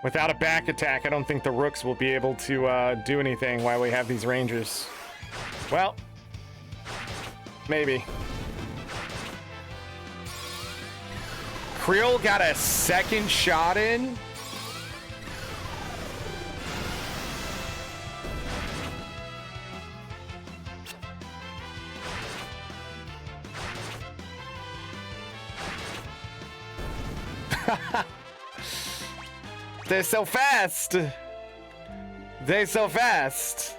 Without a back attack, I don't think the rooks will be able to do anything while we have these rangers. Well, Maybe. Creel got a second shot in. They're so fast. They're so fast.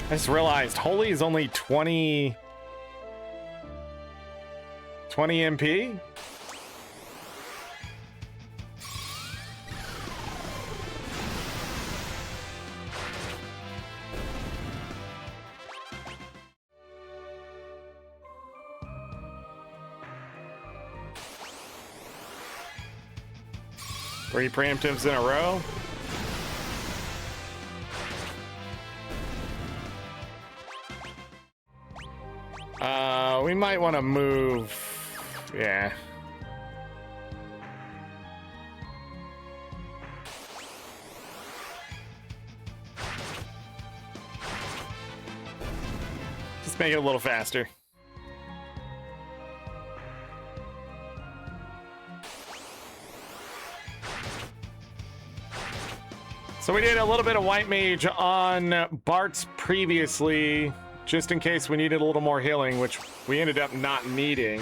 I just realized Holy is only 20 MP. Three preemptives in a row. We might want to move. Yeah. Just make it a little faster. So we did a little bit of White Mage on Bart's previously, just in case we needed a little more healing, which we ended up not needing.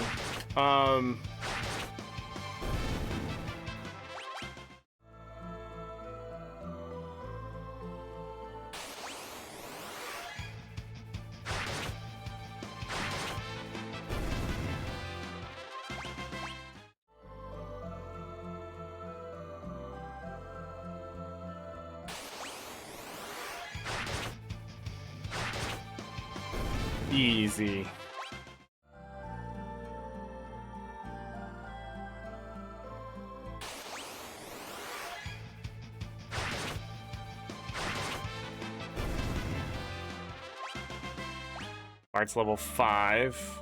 Easy. Bart's level 5.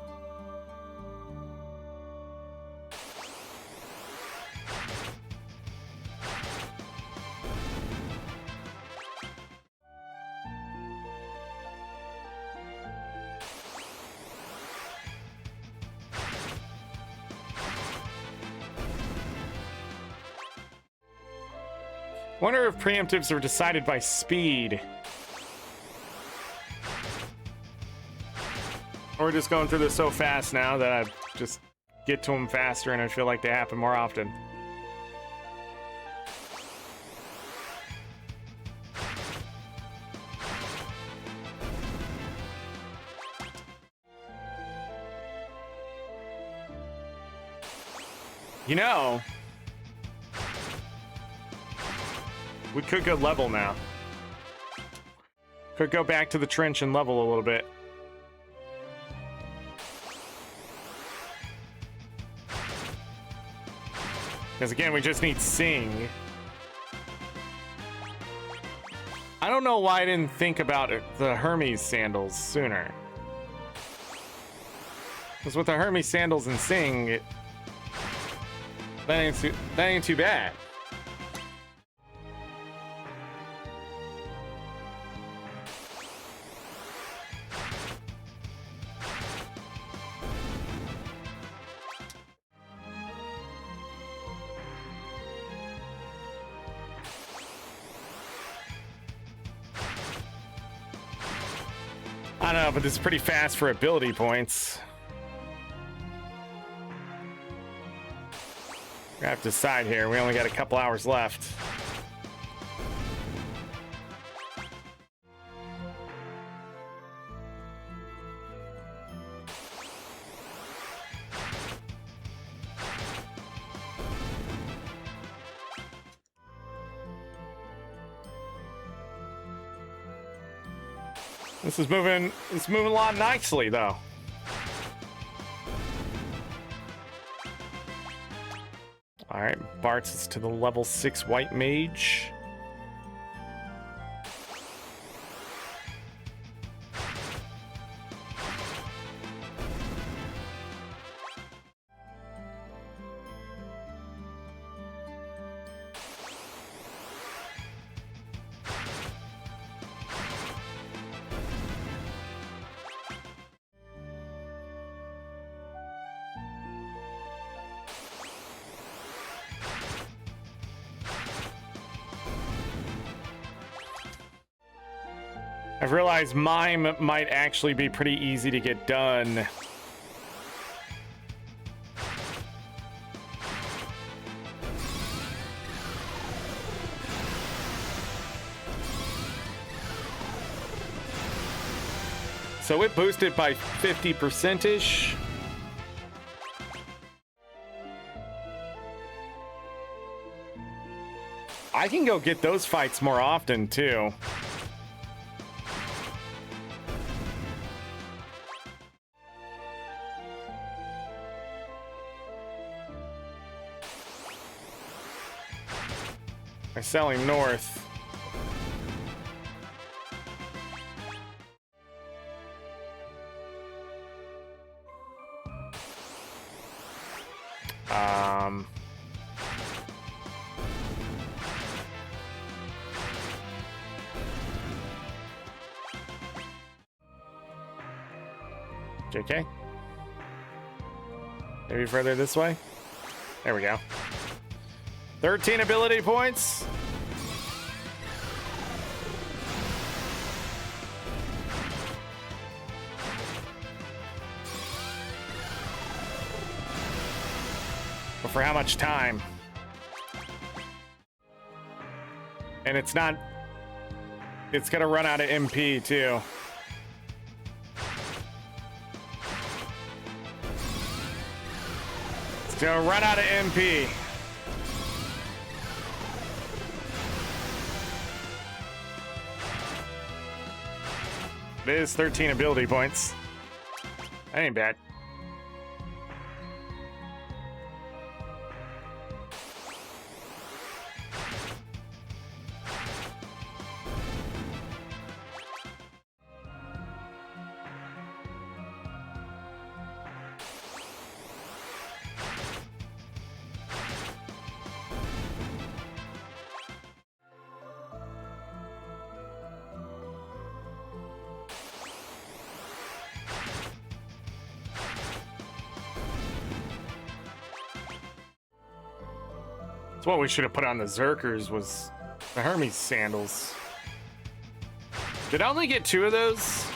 Wonder if preemptives are decided by speed. Or we're just going through this so fast now that I just get to them faster and I feel like they happen more often. You know, we could go level now. Could go back to the trench and level a little bit. Because again, we just need Sing. I don't know why I didn't think about it, the Hermes sandals sooner. Because with the Hermes sandals and Sing, that ain't too bad. I don't know, but this is pretty fast for ability points. We have to decide here. We only got a couple hours left. This is moving. It's moving a lot nicely, though. All right, Bart's is to the level 6 White Mage. I've realized mime might actually be pretty easy to get done. So it boosted by 50%-ish. I can go get those fights more often, too. By selling north. JK? Maybe further this way? There we go. 13 ability points. But for how much time? And it's not... It's gonna run out of MP, too. It's gonna run out of MP. It is 13 ability points. That ain't bad. That's what we should have put on the Zerkers, was the Hermes sandals. Did I only get 2 of those?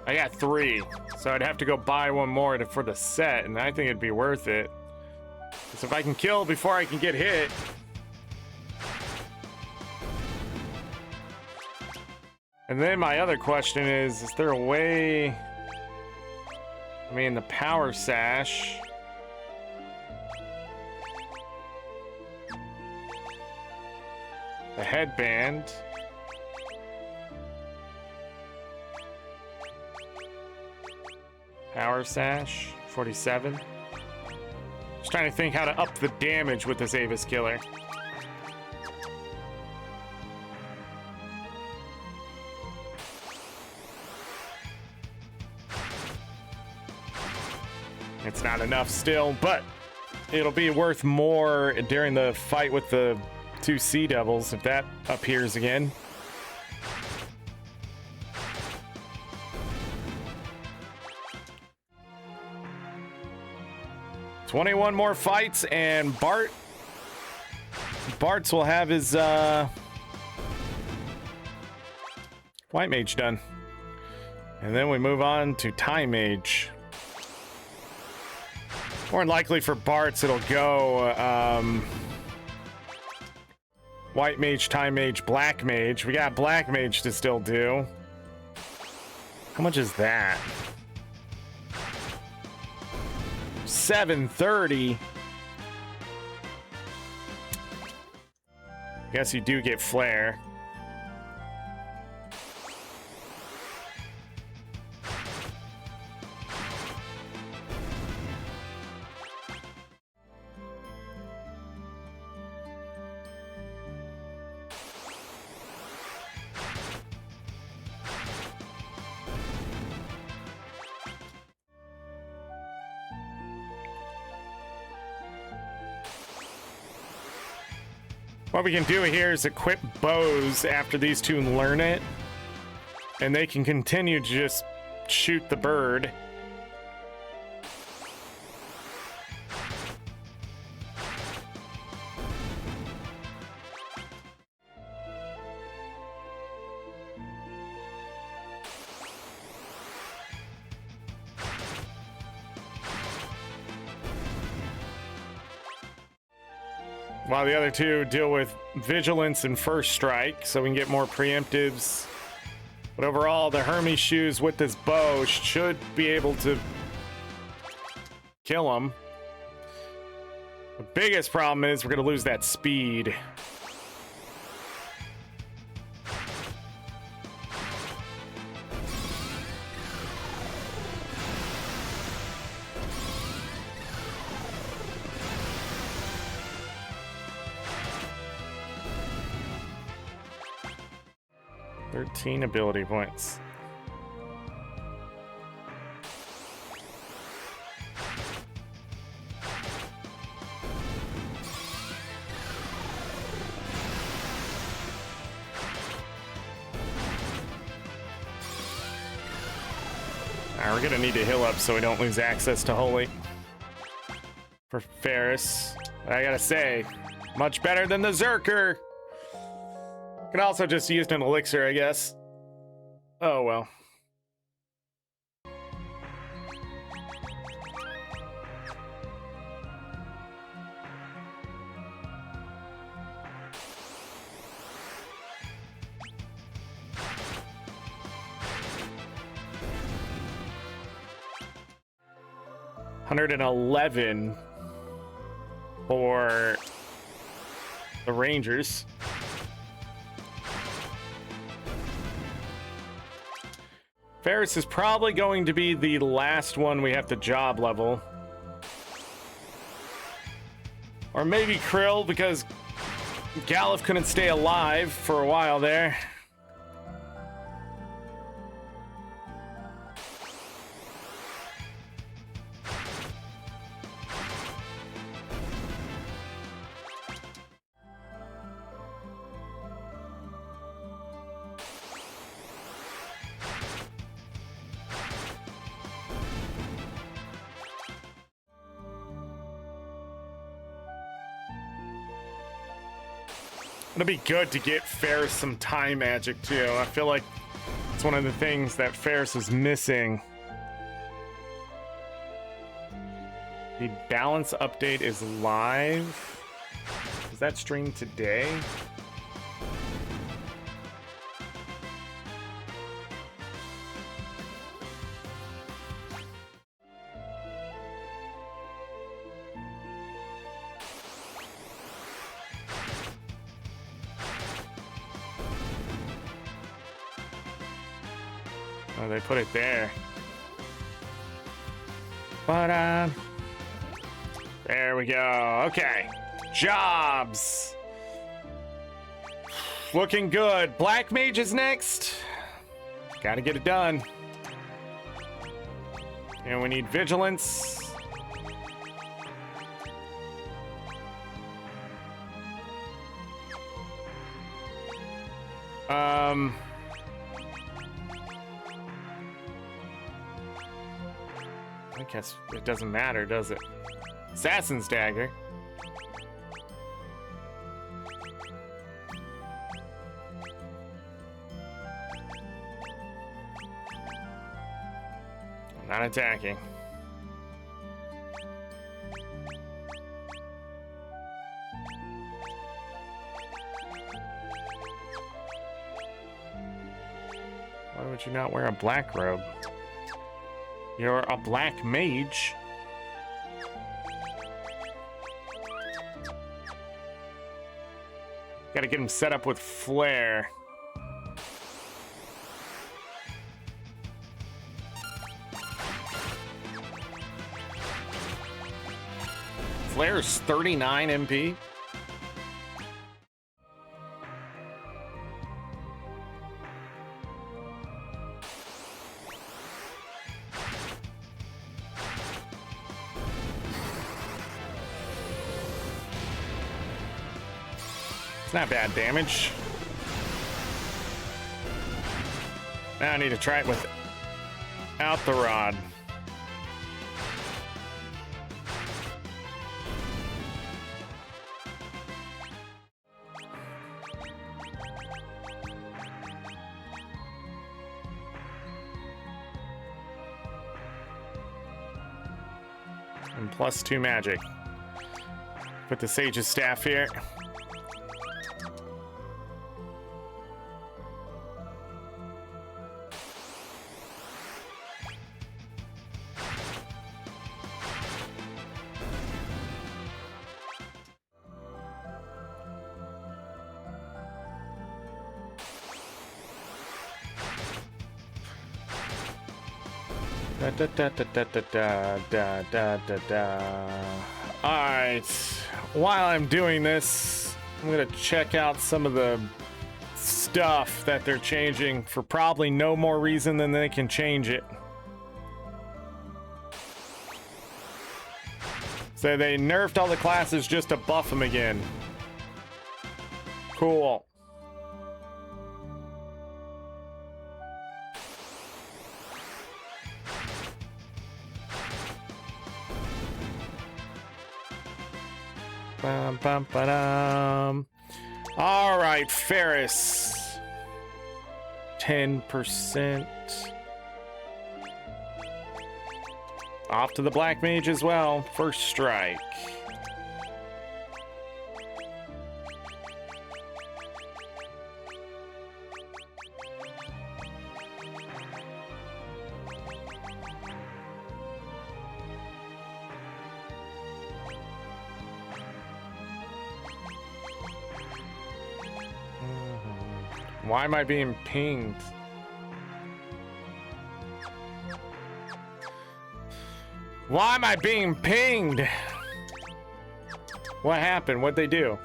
I got 3, so I'd have to go buy one more for the set, and I think it'd be worth it. Because if I can kill before I can get hit... And then my other question is there a way... I mean, the power sash... The headband... Power sash, 47. Just trying to think how to up the damage with this Avis killer. It's not enough still, but it'll be worth more during the fight with the 2 Sea Devils if that appears again. "21 more fights and Bart's will have his White Mage done. And then we move on to Time Mage. More than likely for Bart's, it'll go White Mage, Time Mage, Black Mage. We got Black Mage to still do. How much is that? 730. Guess you do get Flare. What we can do here is equip bows after these 2 learn it, and they can continue to just shoot the bird. while the other two deal with vigilance and first strike, so we can get more preemptives. But overall, the Hermes shoes with this bow should be able to kill him. The biggest problem is we're going to lose that speed. Thirteen ability points. We're gonna need to heal up so we don't lose access to Holy. For Ferris, I gotta say, much better than the Zerker. Could also just use an elixir, I guess. Oh well. $111 for the Rangers. Ferris is probably going to be the last one we have to job level. Or maybe Krill, because Galuf couldn't stay alive for a while there. It'll be good to get Ferris some time magic too. I feel like it's one of the things that Ferris is missing. The balance update is live. Is that streamed today? Oh, they put it there. But, there we go. Okay. Jobs. Looking good. Black Mage is next. Gotta get it done. And we need Vigilance. I guess it doesn't matter, does it? Assassin's Dagger. I'm not attacking. Why would you not wear a black robe? You're a black mage. Gotta get him set up with flare. Flare's 39 MP. It's not bad damage. Now I need to try it without the rod. And +2 magic. Put the sage's staff here. Alright, while I'm doing this, I'm gonna check out some of the stuff that they're changing for probably no more reason than they can change it. So they nerfed all the classes just to buff them again. Cool. Bum, bum, ba-dum. All right, Ferris. 10%. Off to the Black Mage as well. First strike. Why am I being pinged? Why am I being pinged? What happened? What'd they do?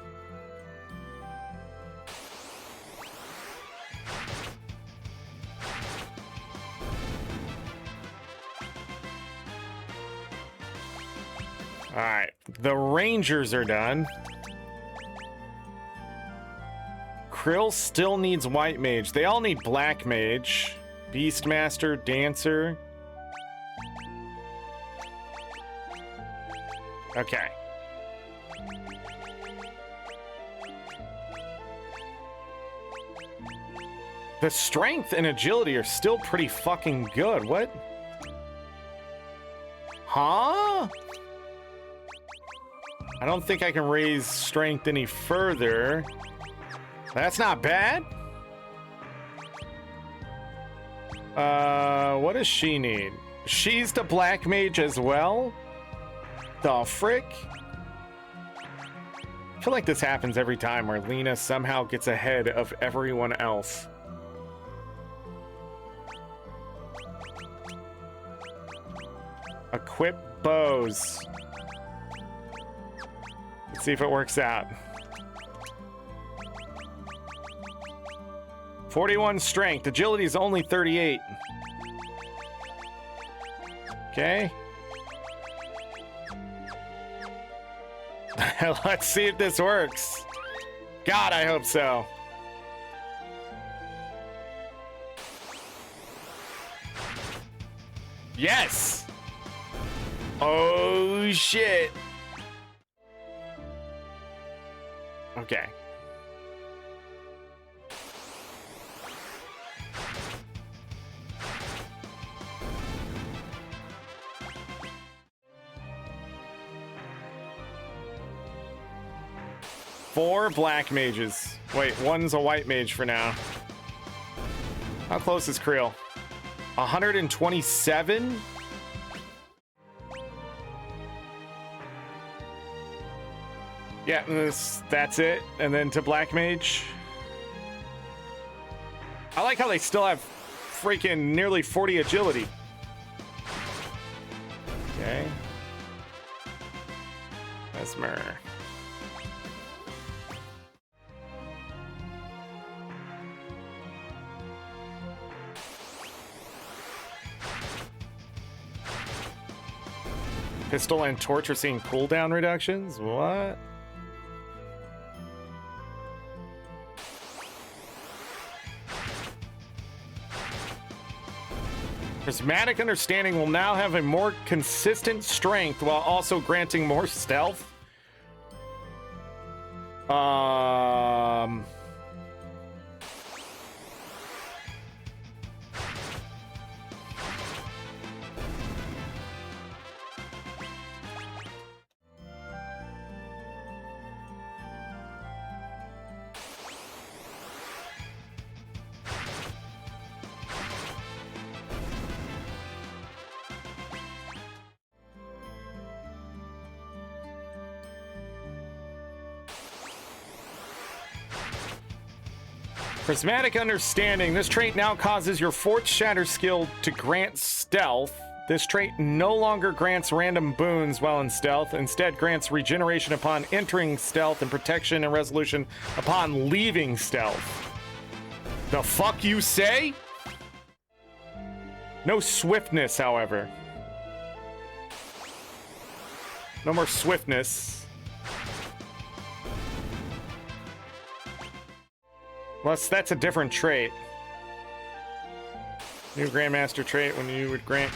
All right, the Rangers are done. Krill still needs White Mage. They all need Black Mage. Beastmaster, Dancer. Okay. The strength and agility are still pretty fucking good. What? Huh? I don't think I can raise strength any further. That's not bad. What does she need? She's the Black Mage as well? The frick? I feel like this happens every time where Lena somehow gets ahead of everyone else. Equip bows. Let's see if it works out. 41 strength. Agility is only 38. Okay. Let's see if this works. God, I hope so. Yes! Oh, shit. Okay. Four Black Mages. Wait, one's a White Mage for now. How close is Creel? 127? Yeah, that's it. And then to Black Mage. I like how they still have freaking nearly 40 agility. Okay. Mesmer. Pistol and torch are seeing cooldown reductions? What? Prismatic Understanding will now have a more consistent strength while also granting more stealth. Prismatic Understanding. This trait now causes your Fourth Shatter skill to grant stealth. This trait no longer grants random boons while in stealth. Instead, grants regeneration upon entering stealth and protection and resolution upon leaving stealth. The fuck you say? No swiftness, however. No more swiftness. Well, that's a different trait. New Grandmaster trait when you would grant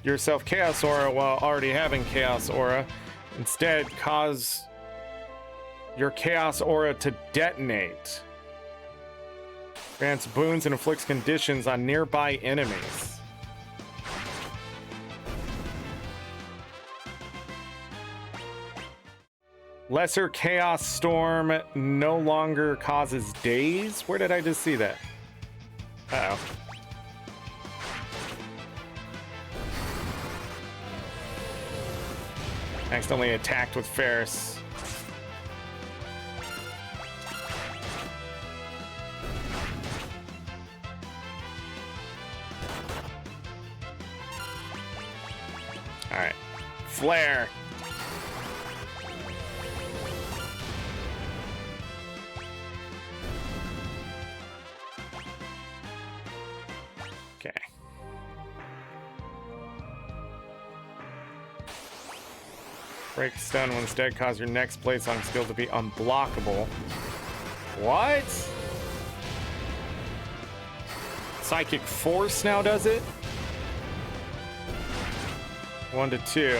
yourself Chaos Aura while already having Chaos Aura. Instead, cause your Chaos Aura to detonate. Grants boons and inflicts conditions on nearby enemies. Lesser Chaos Storm no longer causes daze? Where did I just see that? Uh-oh. Accidentally attacked with Ferris. Alright. Flare. Okay. Break stun when instead cause your next place on skill to be unblockable. What? Psychic Force now does it? 1 to 2.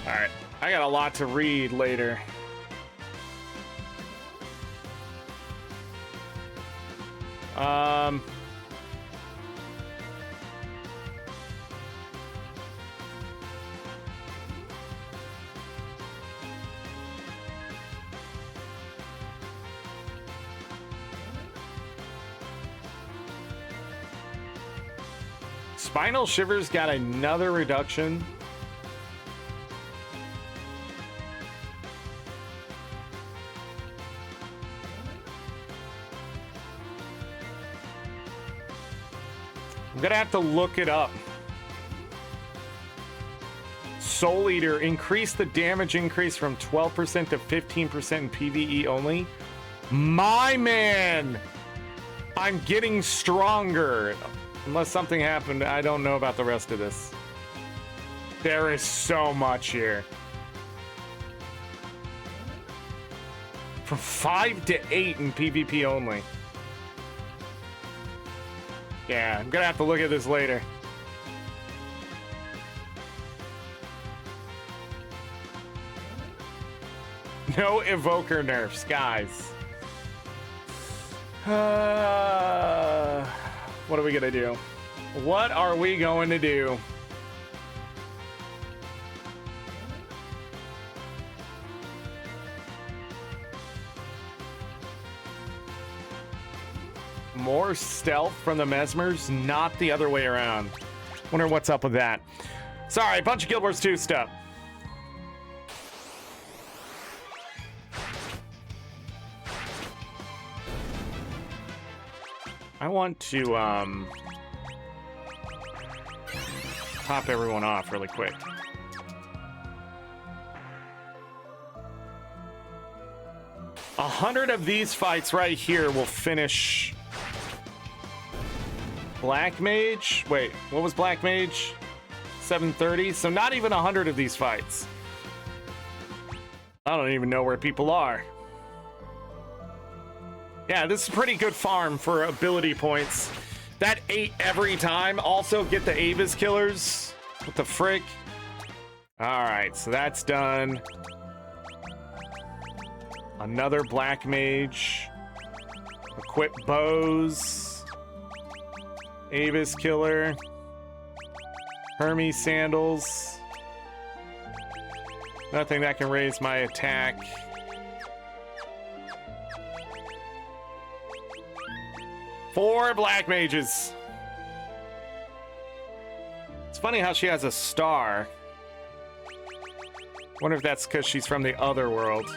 Alright, I got a lot to read later. Spinal Shivers got another reduction. I'm gonna have to look it up. Soul Eater, increase the damage increase from 12% to 15% in PvE only. My man! I'm getting stronger. Unless something happened, I don't know about the rest of this. There is so much here. From 5 to 8 in PvP only. Yeah, I'm gonna have to look at this later. No evoker nerfs, guys. What are we gonna do? What are we going to do? More stealth from the Mesmers, not the other way around. Wonder what's up with that. Sorry, a bunch of Guild Wars 2 stuff. I want to top everyone off really quick. A 100 of these fights right here will finish Black Mage. Wait, what was Black Mage? 730. So not even 100 of these fights. I don't even know where people are. Yeah, this is a pretty good farm for ability points. That 8 every time. Also get the Avis killers. What the frick? Alright, so that's done. Another Black Mage. Equip bows. Avis killer. Hermes sandals. Nothing that can raise my attack. Four Black Mages. It's funny how she has a star. Wonder if that's because she's from the other world.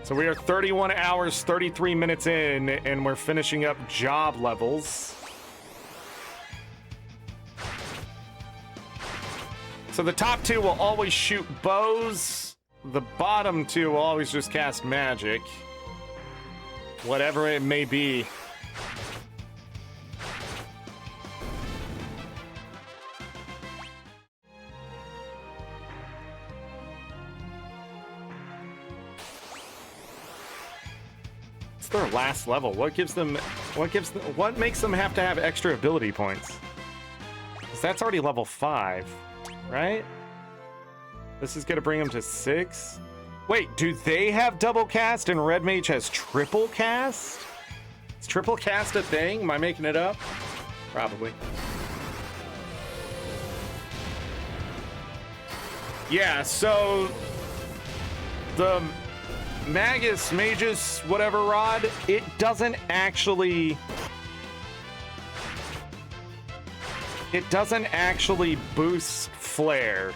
So we are 31 hours, 33 minutes in, and we're finishing up job levels. So the top two will always shoot bows. The bottom two will always just cast magic. Whatever it may be. It's their last level. What makes them have to have extra ability points? 'Cause that's already level 5, right? This is gonna bring them to 6. Wait, do they have double cast and Red Mage has triple cast? Is triple cast a thing? Am I making it up? Probably. Yeah, so the Magus, whatever rod, it doesn't actually boost flare.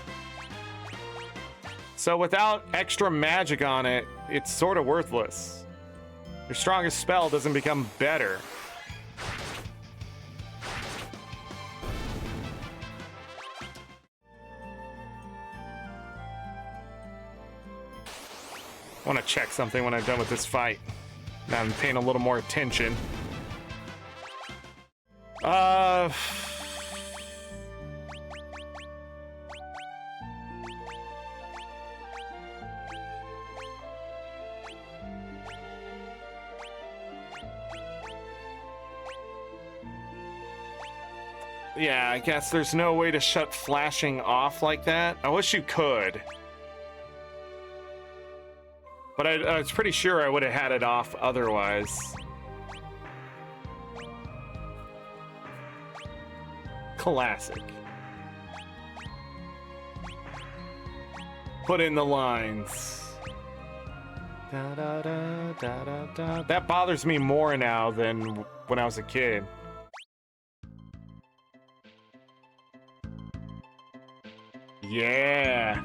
So without extra magic on it, it's sort of worthless. Your strongest spell doesn't become better. I want to check something when I'm done with this fight. Now I'm paying a little more attention. Yeah, I guess there's no way to shut flashing off like that. I wish you could. But I was pretty sure I would have had it off otherwise. Classic. Put in the lines. Da, da, da, da, da, da. That bothers me more now than when I was a kid. Yeah.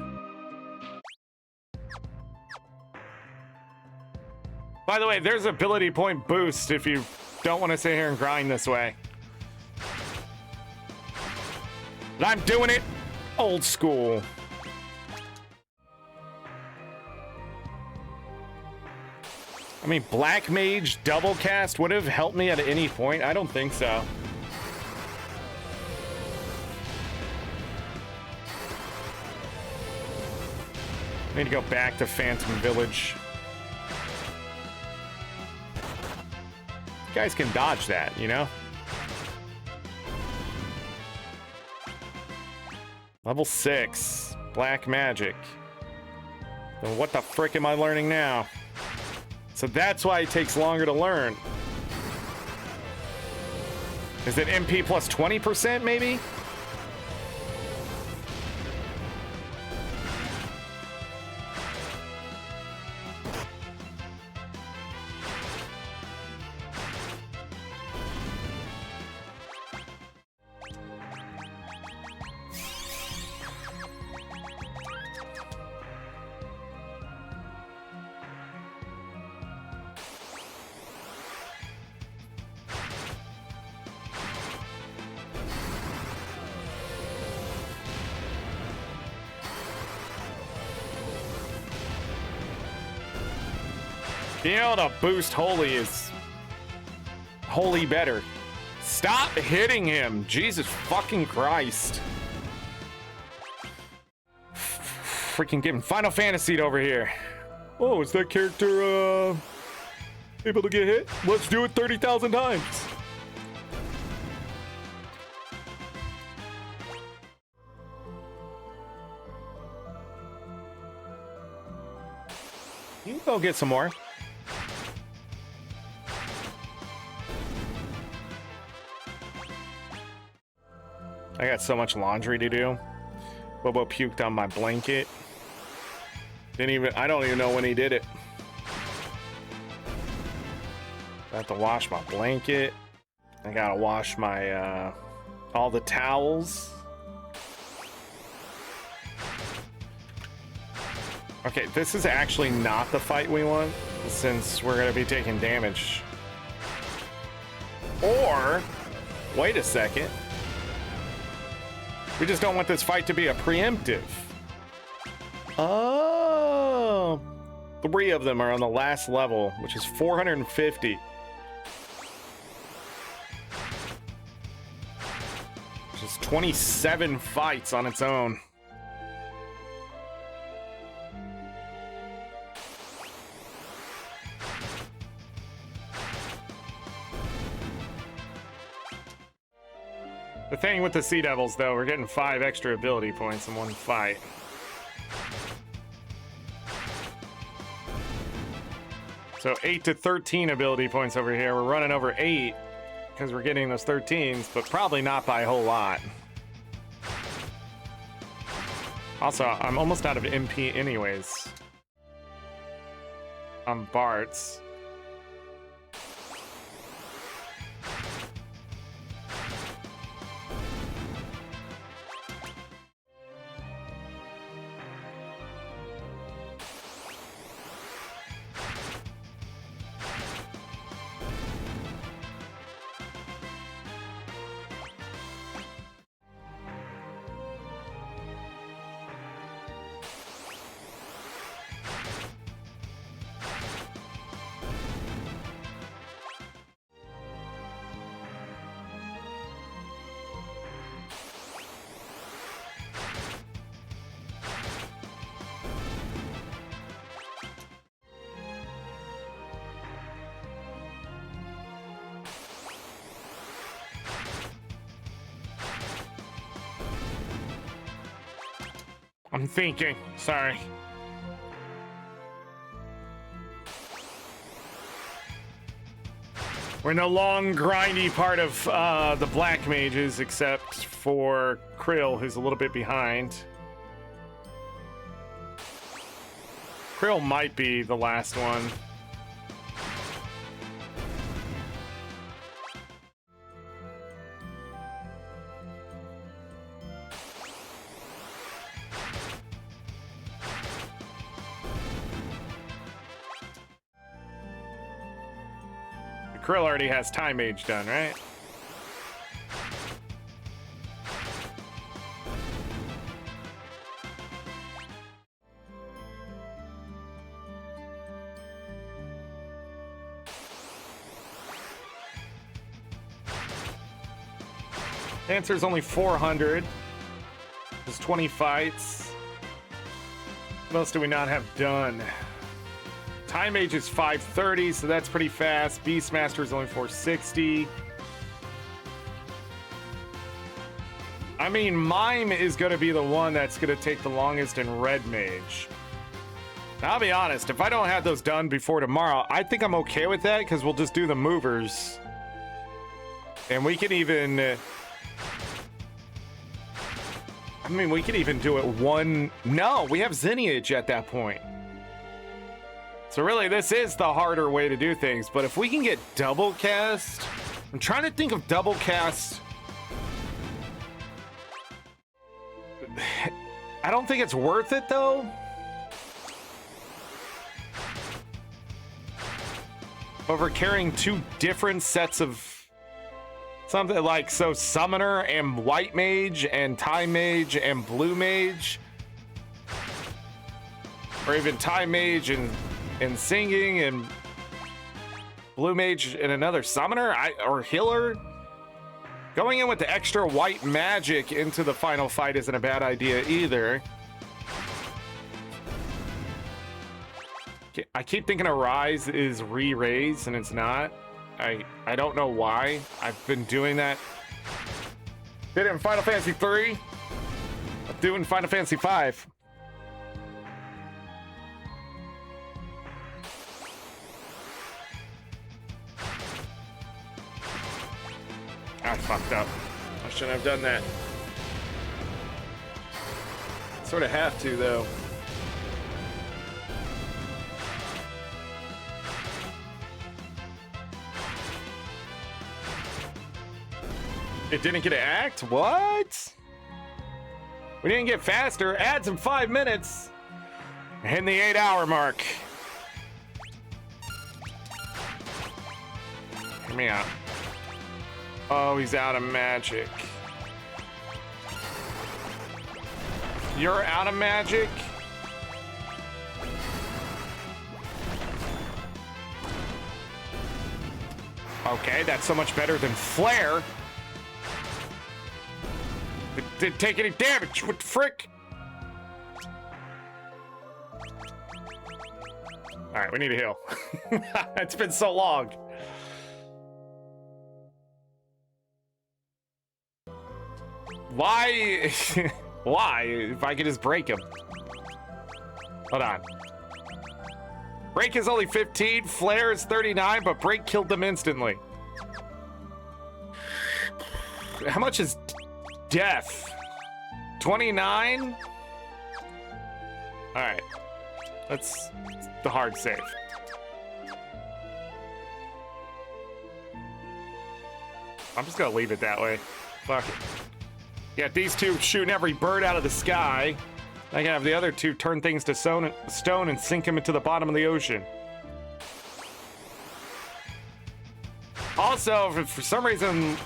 By the way, there's ability point boost if you don't want to sit here and grind this way. But I'm doing it old school. I mean, Black Mage double cast would have helped me at any point. I don't think so. I need to go back to Phantom Village. You guys can dodge that, you know? Level 6, Black Magic. Then what the frick am I learning now? So that's why it takes longer to learn. Is it MP plus 20% maybe? Being able to boost Holy is Holy better. Stop hitting him. Jesus fucking Christ. Freaking getting Final Fantasy'd over here. Oh, is that character able to get hit? Let's do it 30,000 times. You can go get some more. I got so much laundry to do. Bobo puked on my blanket. I don't even know when he did it. I have to wash my blanket. I gotta wash my, all the towels. Okay, this is actually not the fight we want, since we're gonna be taking damage. Or, wait a second. We just don't want this fight to be a preemptive. Oh, 3 of them are on the last level, which is 450. Which is 27 fights on its own. The thing with the Sea Devils, though, we're getting 5 extra ability points in one fight. So 8 to 13 ability points over here. We're running over 8 because we're getting those 13s, but probably not by a whole lot. Also, I'm almost out of MP anyways. On Bart's. I'm thinking. Sorry. We're in the long, grindy part of the black mages, except for Krill, who's a little bit behind. Krill might be the last one. Krill already has Time Mage done, right? The answer is only 400. There's 20 fights. What else do we not have done? Time Mage is 530, so that's pretty fast. Beastmaster is only 460. I mean, Mime is going to be the one that's going to take the longest in Red Mage. Now, I'll be honest, if I don't have those done before tomorrow, I think I'm okay with that, because we'll just do the movers. And we can even... I mean, we could even do it one... No, we have Zenniage at that point. So really, this is the harder way to do things. But if we can get double cast... I'm trying to think of double cast... I don't think it's worth it, though. But we're carrying 2 different sets of... Something like, so Summoner and White Mage and Time Mage and Blue Mage. Or even Time Mage and Singing and Blue Mage and another Summoner or Healer. Going in with the extra white magic into the final fight isn't a bad idea either. I keep thinking Arise is re-raise and it's not. I don't know why. I've been doing that. Did it in Final Fantasy 3. I'm doing Final Fantasy 5. I fucked up. I shouldn't have done that. Sort of have to, though. It didn't get an act? What? We didn't get faster. Ads in 5 minutes. Hitting the 8-hour mark. Hear me out. Oh, he's out of magic. You're out of magic? Okay, that's so much better than Flare. It didn't take any damage. What the frick? All right, we need a heal. It's been so long. Why? Why? If I could just break him. Hold on. Break is only 15, Flare is 39, but Break killed them instantly. How much is Death? 29? Alright. That's the hard save. I'm just gonna leave it that way. Fuck it. Yeah, these two shooting every bird out of the sky. I can have the other two turn things to stone and sink them into the bottom of the ocean. Also, for some reason,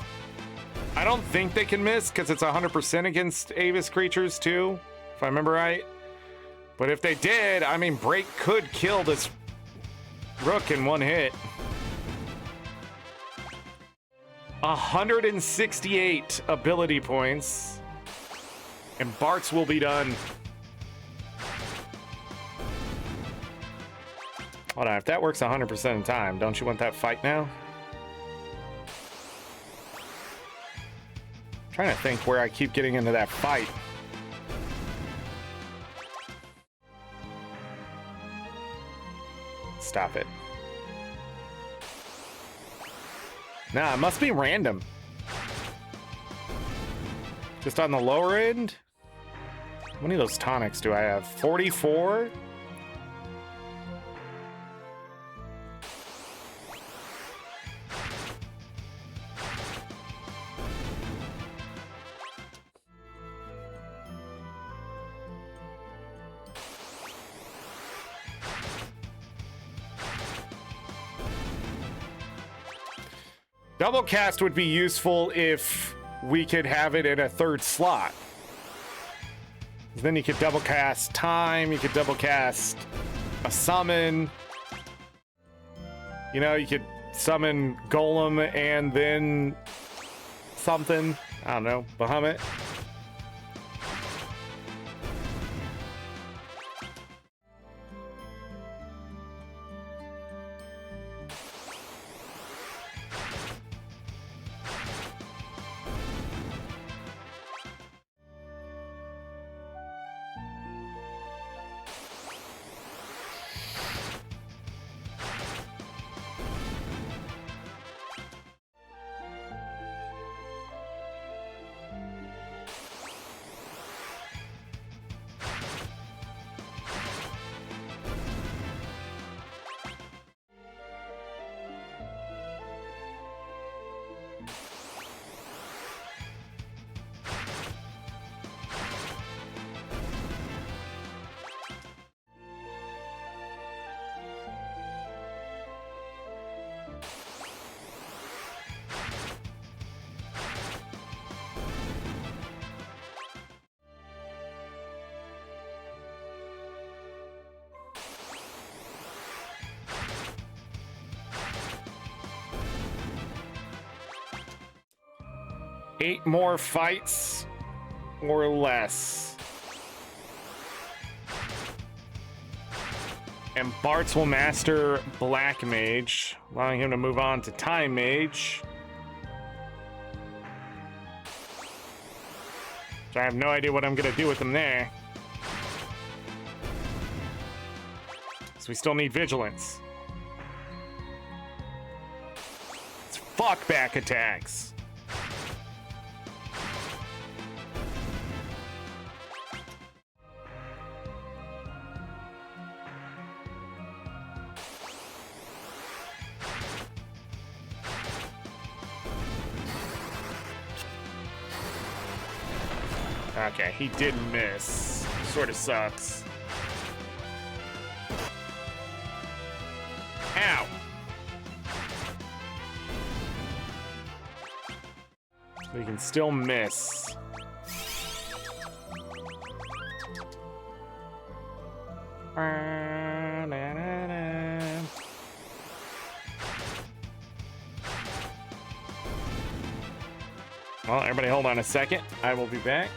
I don't think they can miss because it's 100% against Avis creatures too, if I remember right. But if they did, I mean, Break could kill this Rook in one hit. 168 ability points, and Bart's will be done. Hold on, if that works 100% of the time, don't you want that fight now? I'm trying to think where I keep getting into that fight. Stop it. Nah, it must be random. Just on the lower end? How many of those tonics do I have? 44? Double cast would be useful if we could have it in a third slot. Then you could double cast time, you could double cast a summon. You know, you could summon Golem and then something. I don't know, Bahamut. Eight more fights or less. And Bartz will master Black Mage, allowing him to move on to Time Mage. So I have no idea what I'm gonna do with him there. So we still need Vigilance. It's fuck back attacks. Okay, he did miss. Sort of sucks. Ow! We can still miss. Well, everybody hold on a second. I will be back.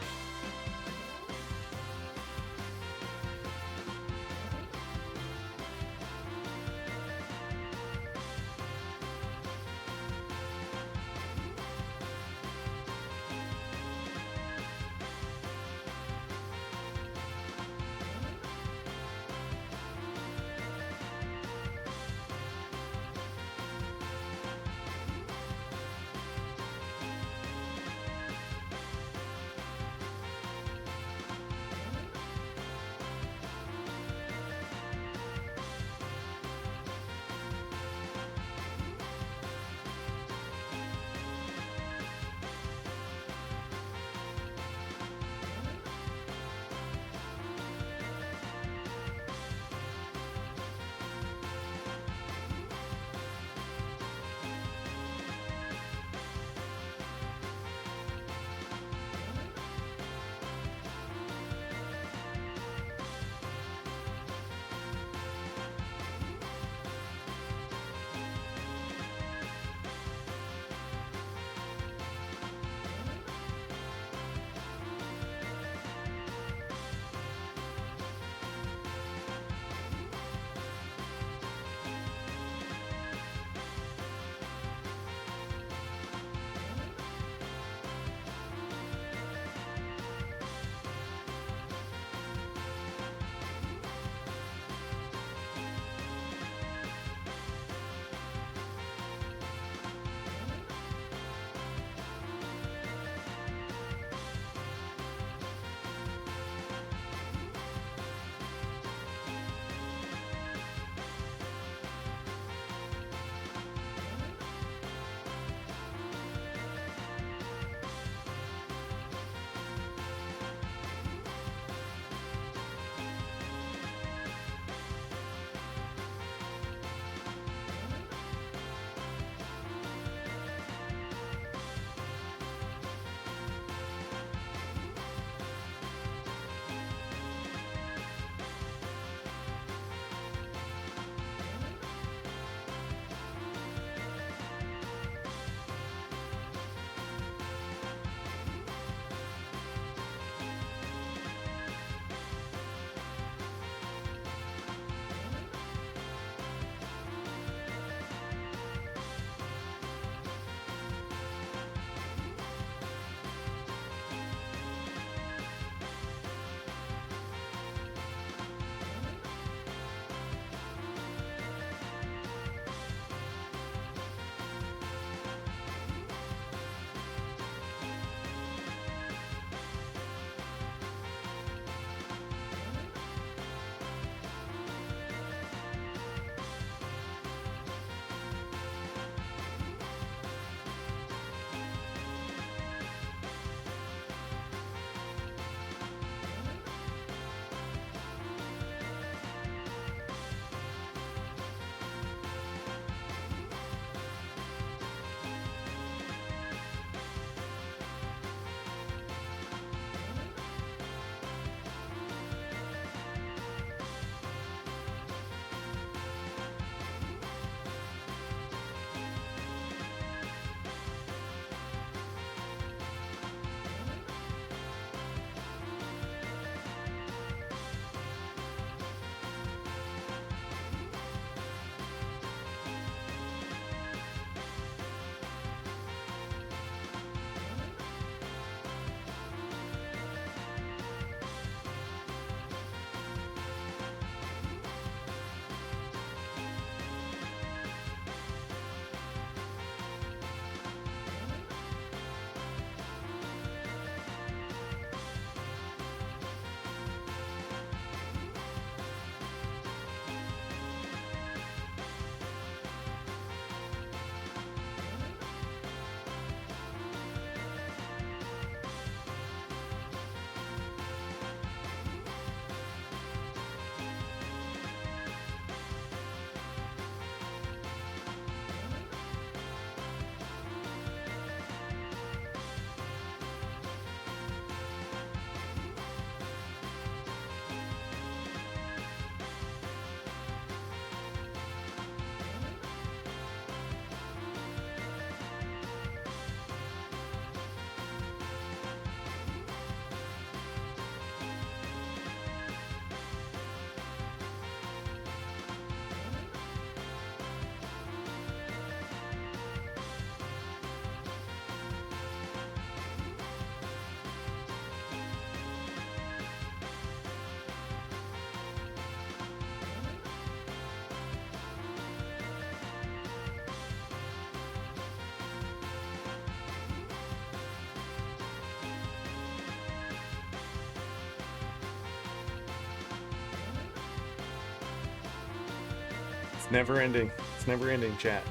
It's never ending. It's never ending, chat.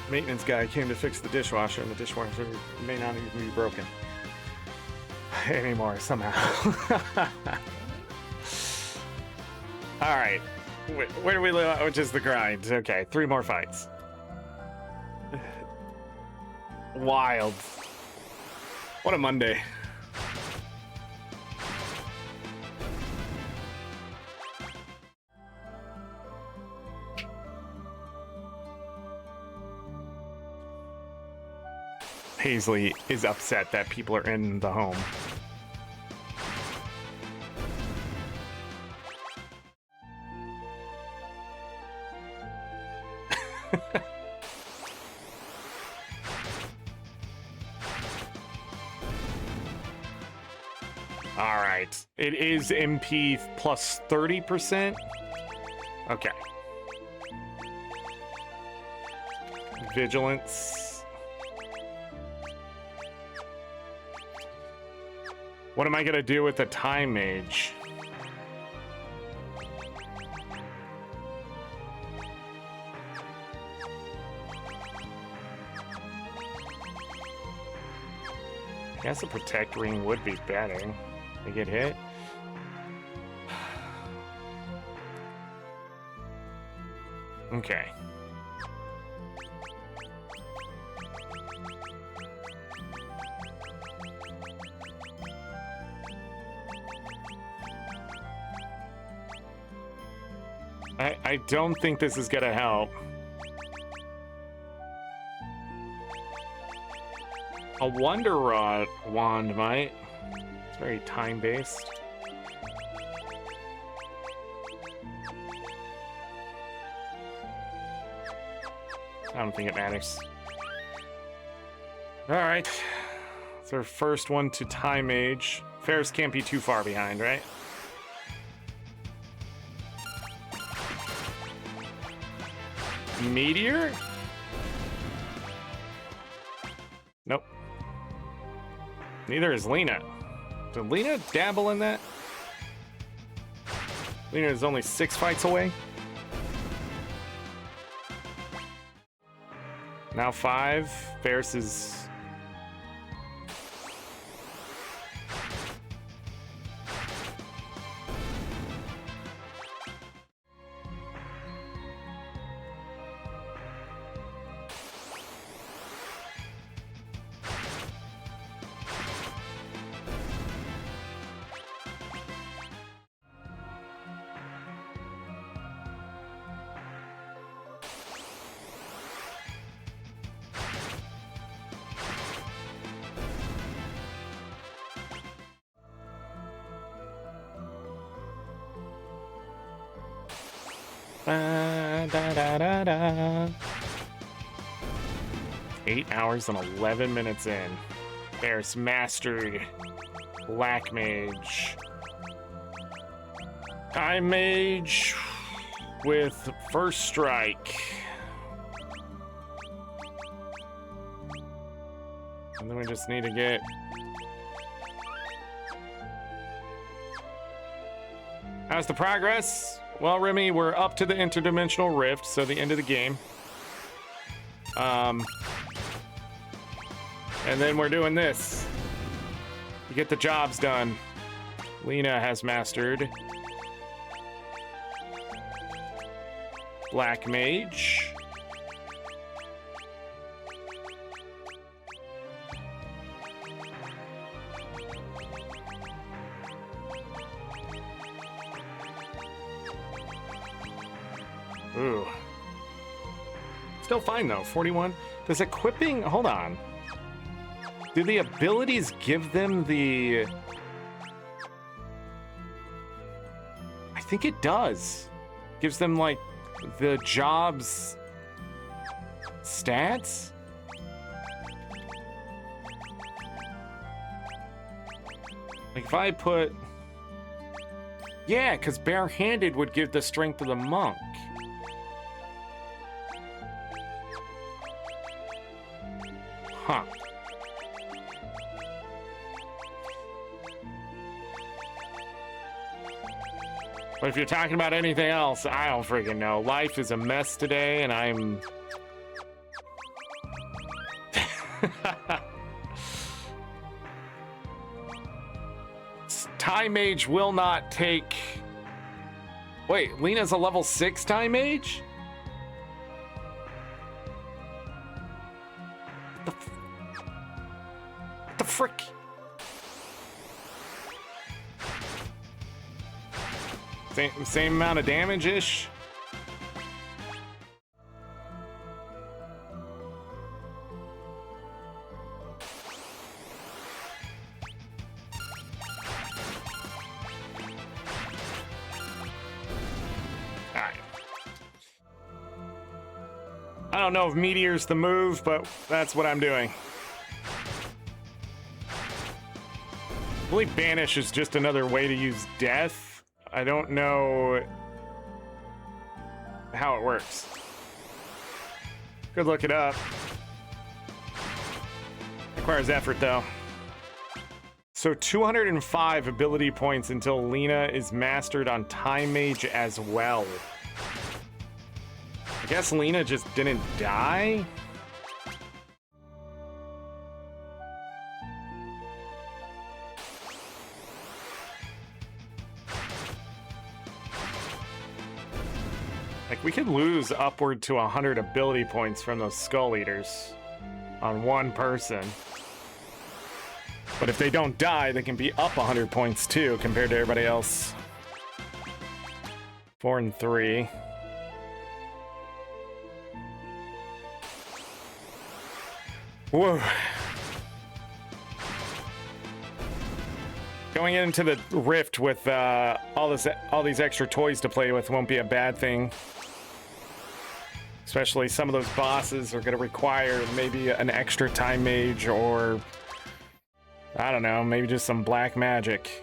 Maintenance guy came to fix the dishwasher, and the dishwasher may not even be broken anymore somehow. All right, where do we live? Which is the grind. Okay, 3 more fights. Wild. What a Monday. Paisley is upset that people are in the home. All right. It is MP plus 30%. Okay. Vigilance. What am I gonna do with the time mage? I guess a protect ring would be better. They get hit. Okay. I don't think this is gonna help. A Wonder Rod wand might. It's very time-based. I don't think it matters. All right. It's our first one to Time Age. Ferris can't be too far behind, right? Meteor? Nope. Neither is Lena. Did Lena dabble in that? Lena is only 6 fights away. Now 5. Ferris is... Da, da, da, da. 8 hours and 11 minutes in. There's mastered Black Mage. Time Mage with first strike. And then we just need to get... How's the progress? Well, Remy, we're up to the interdimensional rift, so the end of the game. And then we're doing this. You get the jobs done. Lena has mastered Black Mage. Ooh. Still fine though, 41. Does equipping, hold on. Do the abilities give them the... I think it does. Gives them like the jobs stats? Like if I put... Yeah, because barehanded would give the strength of the monk. Huh. But if you're talking about anything else, I don't freaking know. Life is a mess today, and I'm... Time Mage will not take... Wait, Lena's a level 6 Time Mage? What the frick? Same amount of damage-ish? Alright. I don't know if Meteor's the move, but that's what I'm doing. I believe Banish is just another way to use Death. I don't know how it works. Could look it up. Requires effort, though. So 205 ability points until Lena is mastered on Time Mage as well. I guess Lena just didn't die? Like, we could lose upward to 100 ability points from those Skull Eaters on one person. But if they don't die, they can be up 100 points too, compared to everybody else. 4 and 3. Whoa. Going into the Rift with all these extra toys to play with won't be a bad thing. Especially some of those bosses are going to require maybe an extra Time Mage or, I don't know, maybe just some black magic.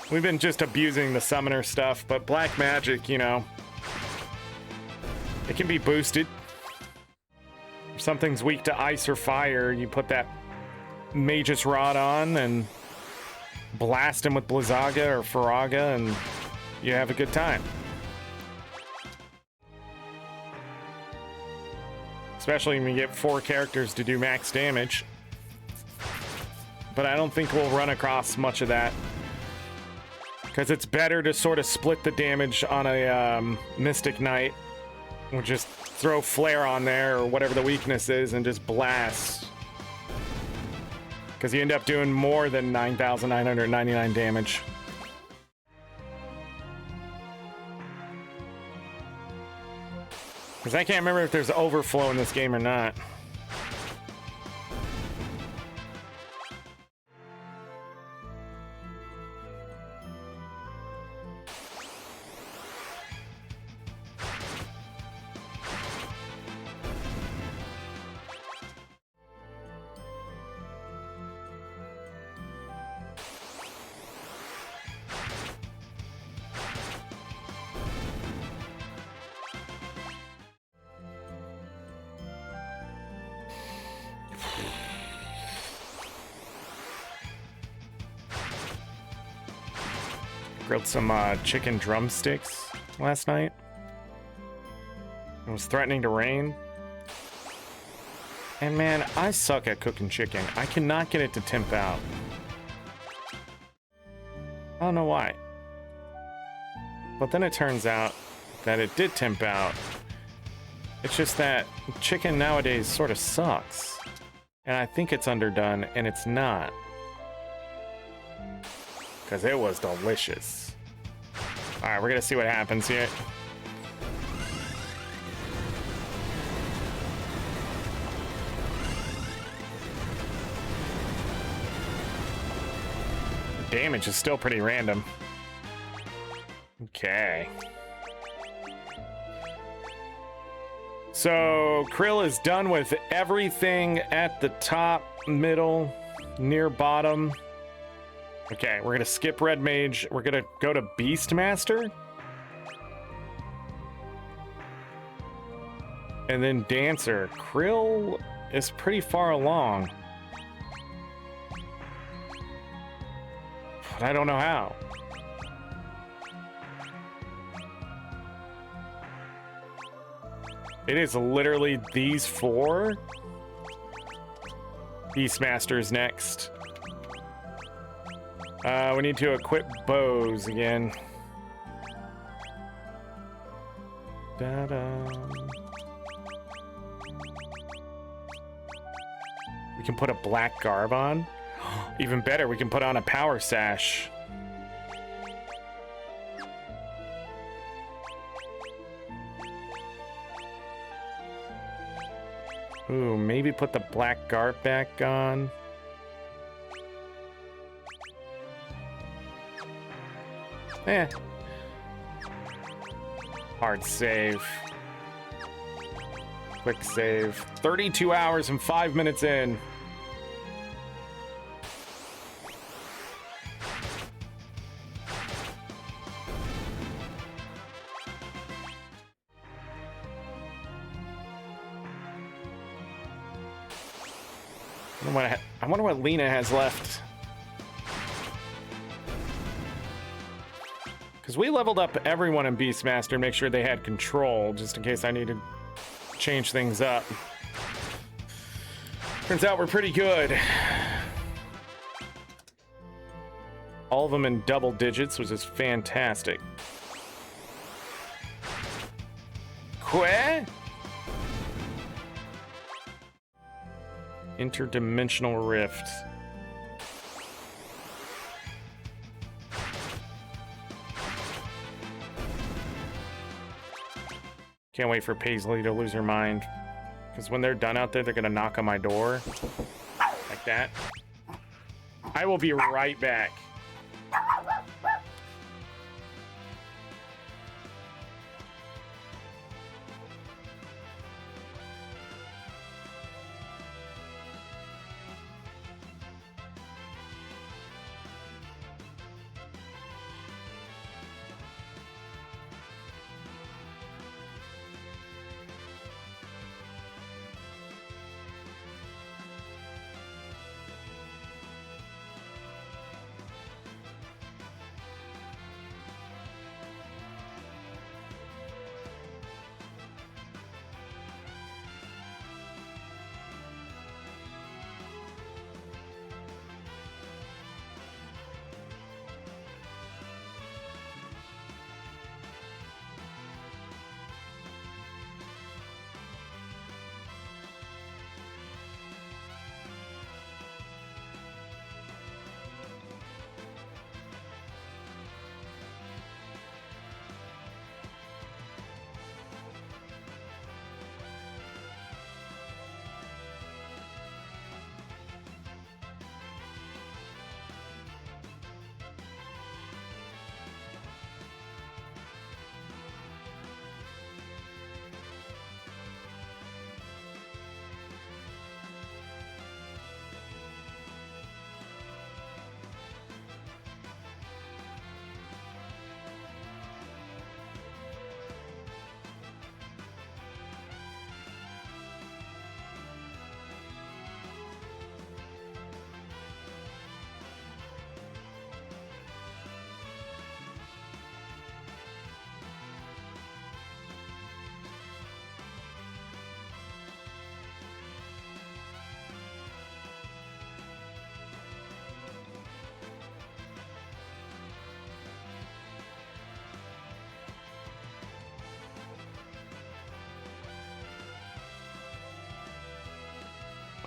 We've been just abusing the summoner stuff, but black magic, you know, it can be boosted. If something's weak to ice or fire, you put that Magus Rod on and blast him with Blizzaga or Faraga and you have a good time. Especially when you get 4 characters to do max damage. But I don't think we'll run across much of that. Because it's better to sort of split the damage on a Mystic Knight. Or just throw Flare on there or whatever the weakness is and just blast. Because you end up doing more than 9,999 damage. Because I can't remember if there's overflow in this game or not. Grilled some chicken drumsticks last night. It was threatening to rain. And man, I suck at cooking chicken. I cannot get it to temp out. I don't know why. But then it turns out that it did temp out. It's just that chicken nowadays sort of sucks. And I think it's underdone, and it's not. Because it was delicious. Alright, we're gonna see what happens here. The damage is still pretty random. Okay. So, Krill is done with everything at the top, middle, near bottom. Okay, we're gonna skip Red Mage. We're gonna go to Beastmaster. And then Dancer. Krill is pretty far along. But I don't know how. It is literally these four. Beastmaster's next. We need to equip bows again. Da-da. We can put a black garb on. Even better, we can put on a power sash. Ooh, maybe put the black garb back on. Eh. Hard save. Quick save. 32 hours and 5 minutes in. I wonder what Lena has left. Because we leveled up everyone in Beastmaster and make sure they had control, just in case I need to change things up. Turns out we're pretty good. All of them in double digits, which is fantastic. Que? Interdimensional rift. Can't wait for Paisley to lose her mind. Because when they're done out there, they're gonna knock on my door. Like that. I will be right back.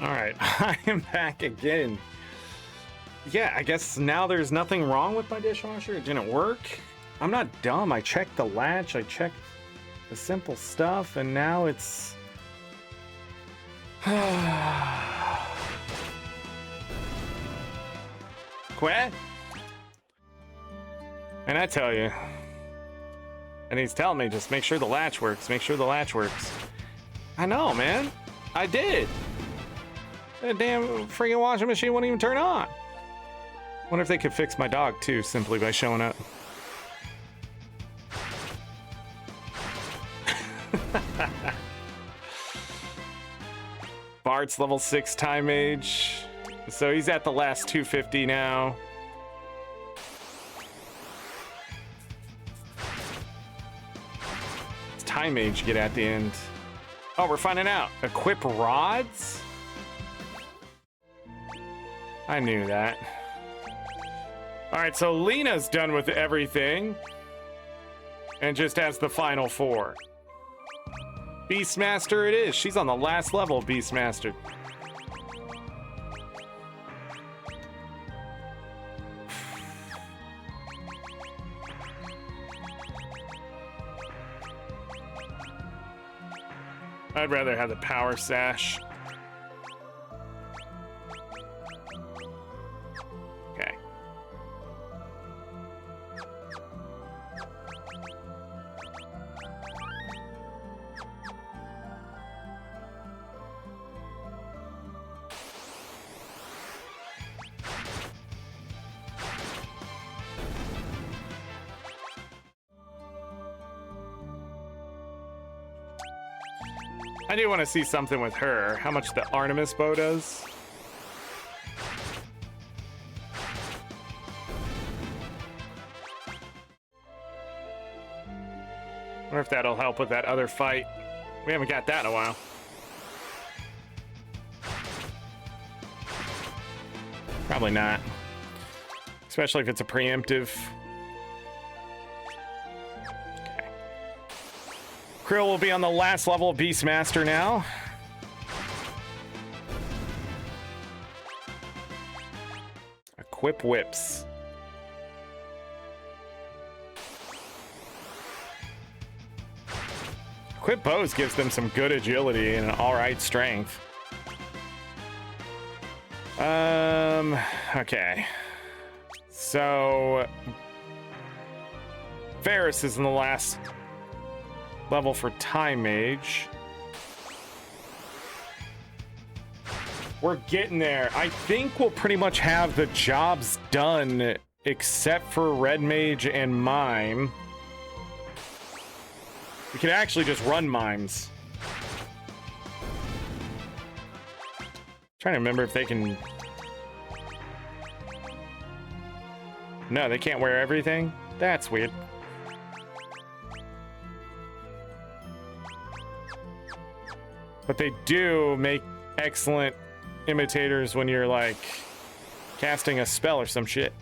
All right, I am back again. Yeah, I guess now there's nothing wrong with my dishwasher. It didn't work. I'm not dumb. I checked the latch. I checked the simple stuff, and now it's... Quit? And I tell you, and he's telling me, just make sure the latch works. Make sure the latch works. I know, man. I did. That damn freaking washing machine wouldn't even turn on. Wonder if they could fix my dog too, simply by showing up. Bart's level 6 time mage. So he's at the last 250 now. Time mage get at the end. Oh, we're finding out. Equip rods? I knew that. All right, so Lena's done with everything and just has the final 4. Beastmaster it is. She's on the last level of Beastmaster. I'd rather have the power sash. Okay. I do want to see something with her. How much the Artemis bow does. Wonder if that'll help with that other fight. We haven't got that in a while. Probably not. Especially if it's a preemptive. Krill will be on the last level of Beastmaster now. Equip whips. Equip bows gives them some good agility and an alright strength. Okay. So Ferris is in the last level for Time Mage. We're getting there. I think we'll pretty much have the jobs done except for Red Mage and Mime. We can actually just run Mimes. Trying to remember if they can... No, they can't wear everything? That's weird. But they do make excellent imitators when you're like casting a spell or some shit.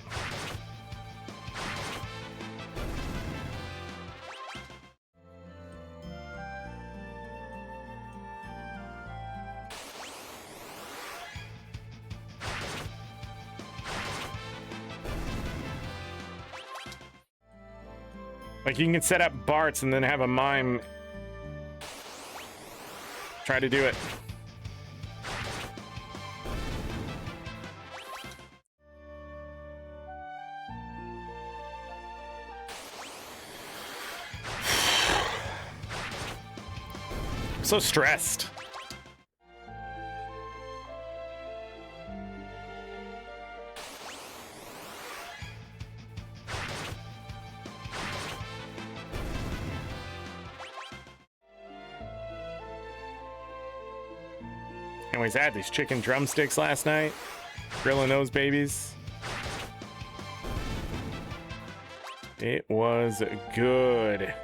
Like you can set up Barts and then have a Mime try to do it. I'm so stressed. Anyways, I had these chicken drumsticks last night. Grilling those babies. It was good.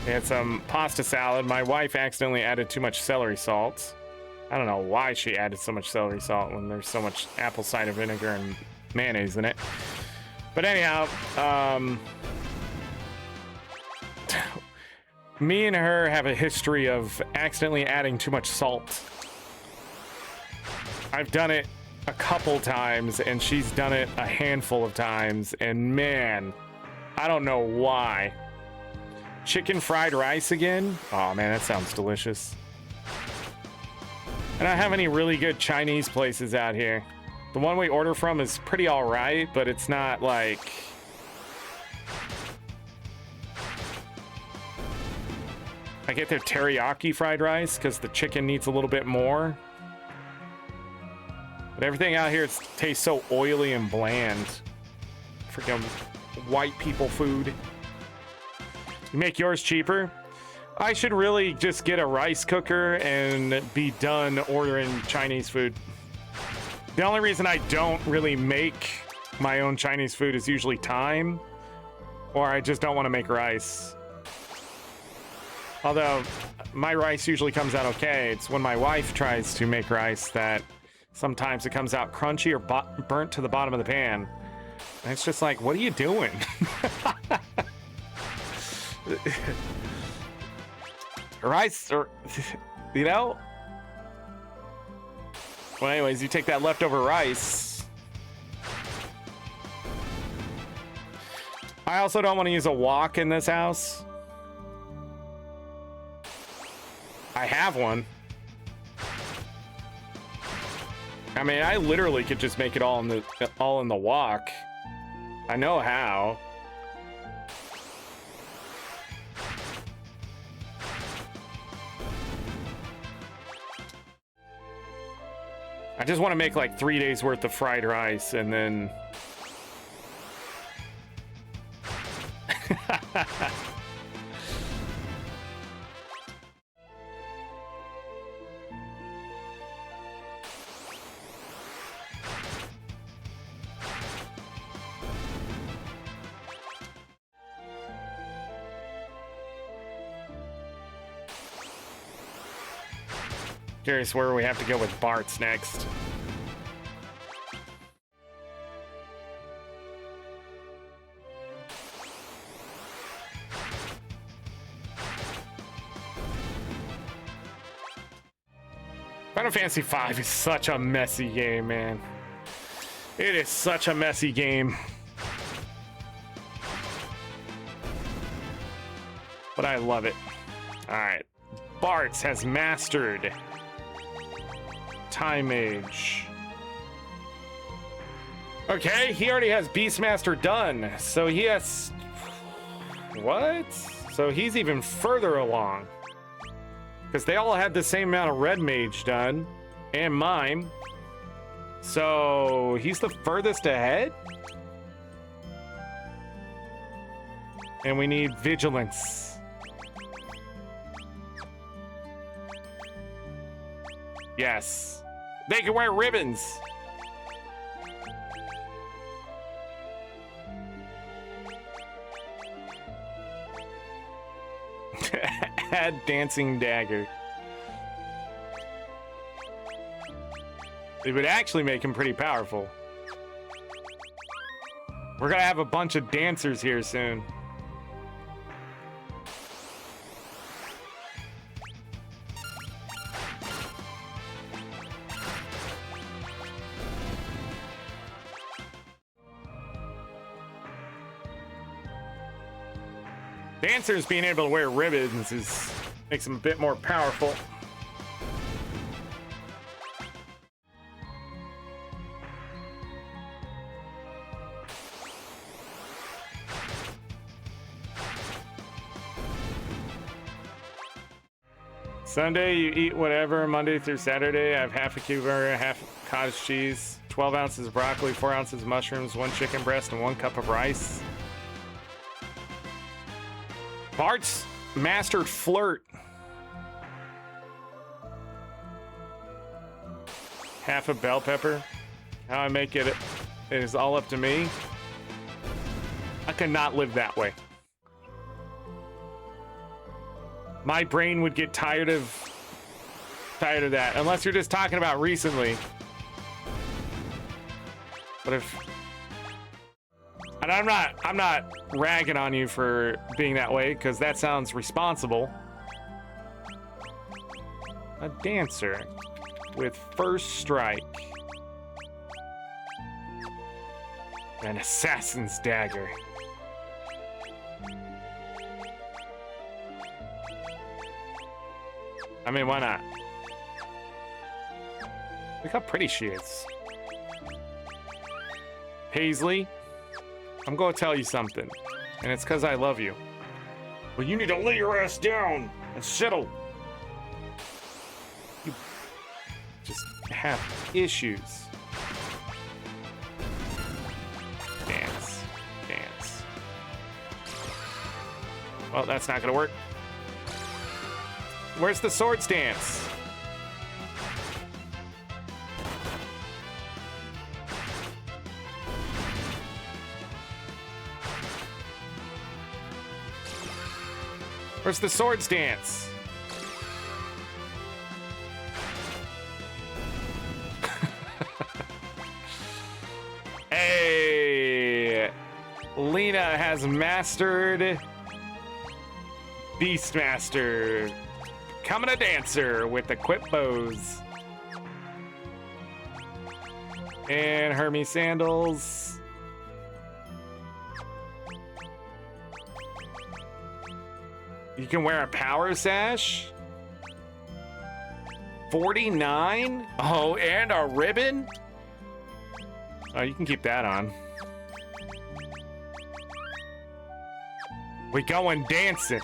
We had some pasta salad. My wife accidentally added too much celery salt. I don't know why she added so much celery salt when there's so much apple cider vinegar and mayonnaise in it. But anyhow, me and her have a history of accidentally adding too much salt. I've done it a couple times and she's done it a handful of times, and man, I don't know why. Chicken fried rice again? Oh man, that sounds delicious. I don't have any really good Chinese places out here. The one we order from is pretty alright, but it's not like... I get their teriyaki fried rice because the chicken needs a little bit more. But everything out here tastes so oily and bland. Freaking white people food. You make yours cheaper? I should really just get a rice cooker and be done ordering Chinese food. The only reason I don't really make my own Chinese food is usually time. Or I just don't want to make rice. Although, my rice usually comes out okay. It's when my wife tries to make rice that sometimes it comes out crunchy or burnt to the bottom of the pan. And it's just like, what are you doing? Rice, or, you know? Well, anyways, you take that leftover rice. I also don't want to use a wok in this house. I have one. I mean, I literally could just make it all in the wok. I know how. I just want to make like 3 days worth of fried rice and then curious where we have to go with Bart's next. Final Fantasy V is such a messy game, man. It is such a messy game. But I love it. All right. Bart's has mastered Time Age. Okay, he already has Beastmaster done. So he has... What? So he's even further along. Because they all had the same amount of Red Mage done. And Mime. So he's the furthest ahead? And we need Vigilance. Yes. They can wear ribbons. Add Dancing Dagger. It would actually make him pretty powerful. We're gonna have a bunch of dancers here soon. Dancers being able to wear ribbons makes them a bit more powerful. Sunday, you eat whatever. Monday through Saturday, I have half a cucumber, half cottage cheese, 12 ounces of broccoli, 4 ounces of mushrooms, 1 chicken breast, and 1 cup of rice. Bart's mastered flirt. Half a bell pepper. How I make it is all up to me. I cannot live that way. My brain would get tired of that, unless you're just talking about recently. But if... And I'm not ragging on you for being that way, because that sounds responsible. A dancer with first strike. An assassin's dagger. I mean, why not? Look how pretty she is. Paisley, I'm gonna tell you something, and it's because I love you. Well, you need to lay your ass down and settle. You just have issues. Dance. Dance. Well, that's not gonna work. Where's the swords dance? Where's the swords dance? Hey! Lena has mastered Beastmaster. Becoming a dancer with equipped bows. And Hermes sandals. You can wear a power sash. 49? Oh, and a ribbon? Oh, you can keep that on. We going dancing.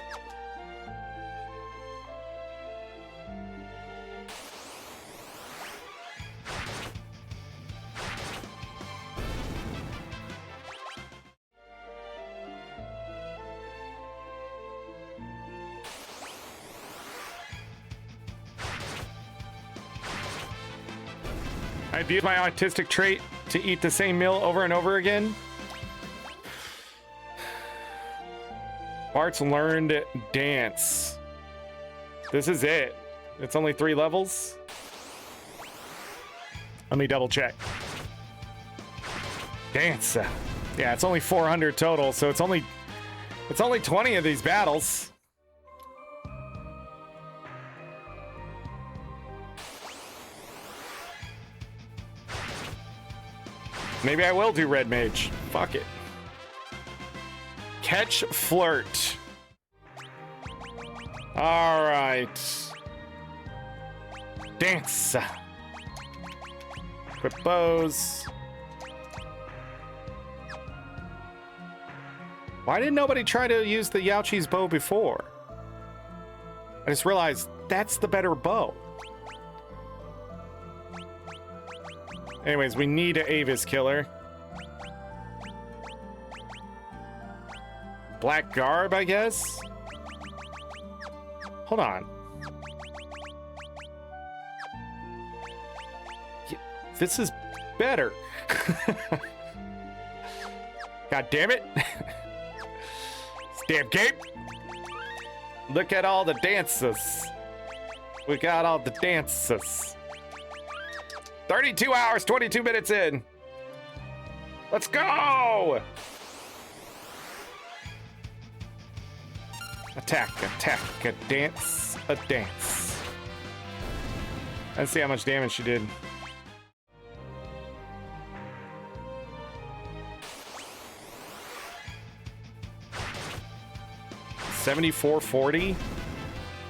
I've used my autistic trait to eat the same meal over and over again. Bart's learned dance. This is it. It's only 3 levels. Let me double check. Dance. Yeah, it's only 400 total, so it's only 20 of these battles. Maybe I will do Red Mage. Fuck it. Catch Flirt. All right. Dance. Equip bows. Why didn't nobody try to use the Yaochi's bow before? I just realized that's the better bow. Anyways, we need an Avis killer. Black garb, I guess? Hold on. Yeah, this is better. God damn it. Damn cape. Look at all the dances. We got all the dances. 32 hours, 22 minutes in. Let's go! Attack, attack, a dance, a dance. Let's see how much damage she did. $74.40?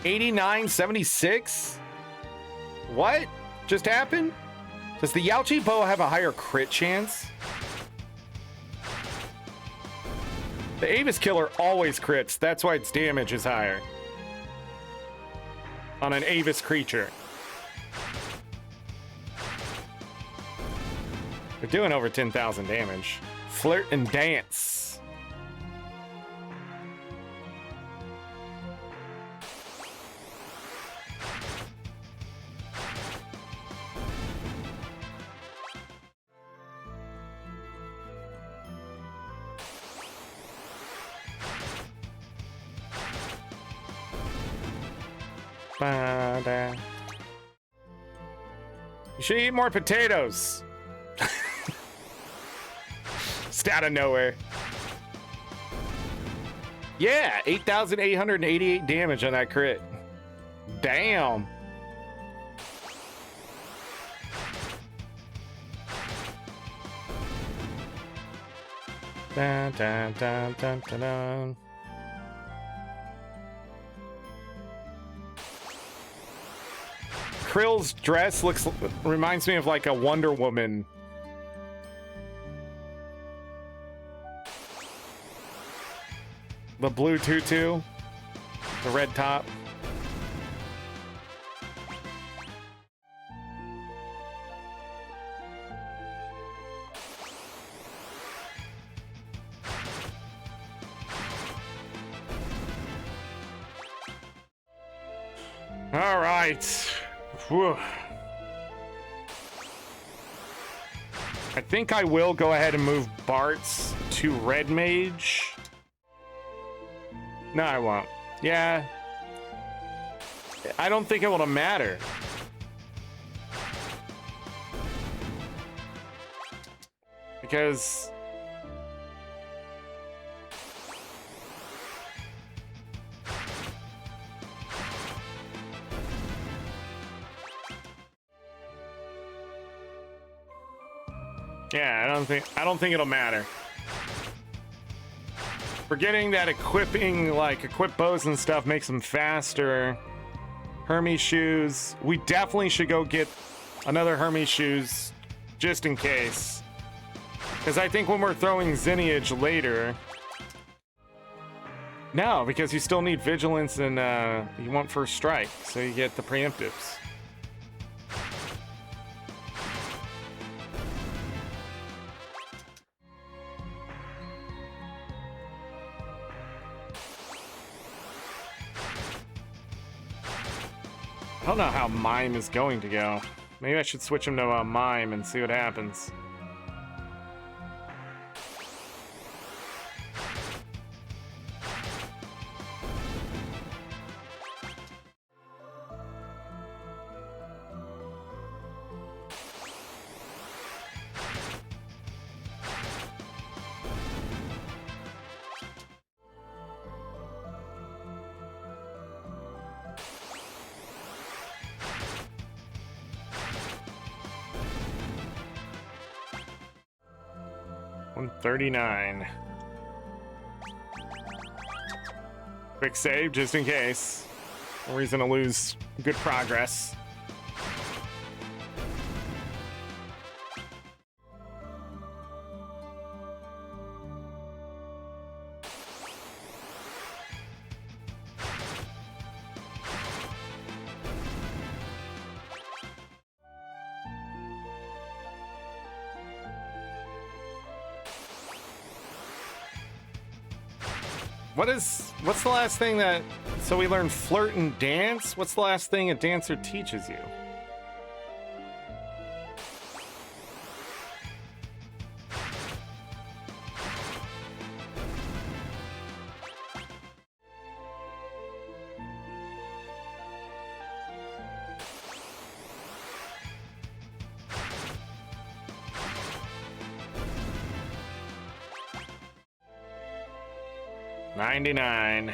$89.76? What just happened? Does the Yaochi bow have a higher crit chance? The Avis killer always crits. That's why its damage is higher. On an Avis creature. They're doing over 10,000 damage. Flirt and dance. You should eat more potatoes. Just out of nowhere. Yeah, 8,888 damage on that crit. Damn. Dun, dun, dun, dun, dun, dun. Krill's dress reminds me of like a Wonder Woman. The blue tutu, the red top. All right. Whew. I think I will go ahead and move Bart's to Red Mage. No, I won't. Yeah. I don't think it will matter. Because... yeah, I don't think it'll matter. Forgetting that equipping, like, equip bows and stuff makes them faster. Hermes shoes. We definitely should go get another Hermes shoes just in case. Because I think when we're throwing Zinniage later... No, because you still need Vigilance and you want First Strike, so you get the preemptives. I don't know how Mime is going to go. Maybe I should switch him to Mime and see what happens. $139. Quick save just in case. No reason to lose good progress. What's the last thing that... So we learned flirt and dance? What's the last thing a dancer teaches you? $99.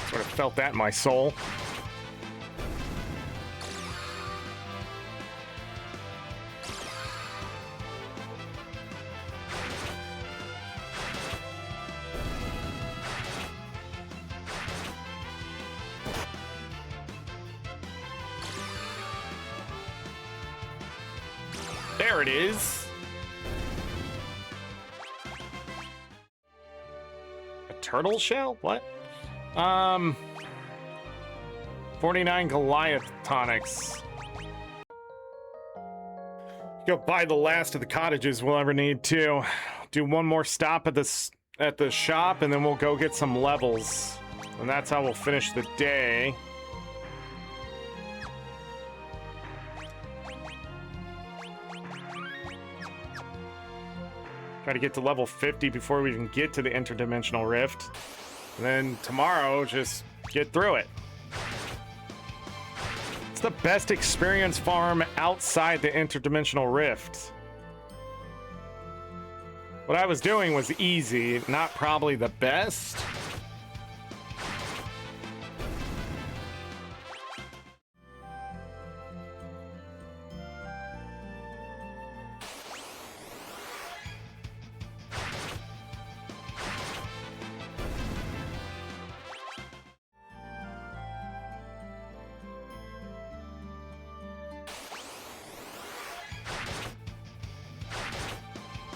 Sort of felt that in my soul. There it is. Turtle shell? What? 49 Goliath tonics. Go buy the last of the cottages we'll ever need to. Do one more stop at the shop, and then we'll go get some levels. And that's how we'll finish the day. Try to get to level 50 before we even get to the interdimensional rift. And then tomorrow, just get through it. It's the best experience farm outside the interdimensional rift. What I was doing was easy, not probably the best.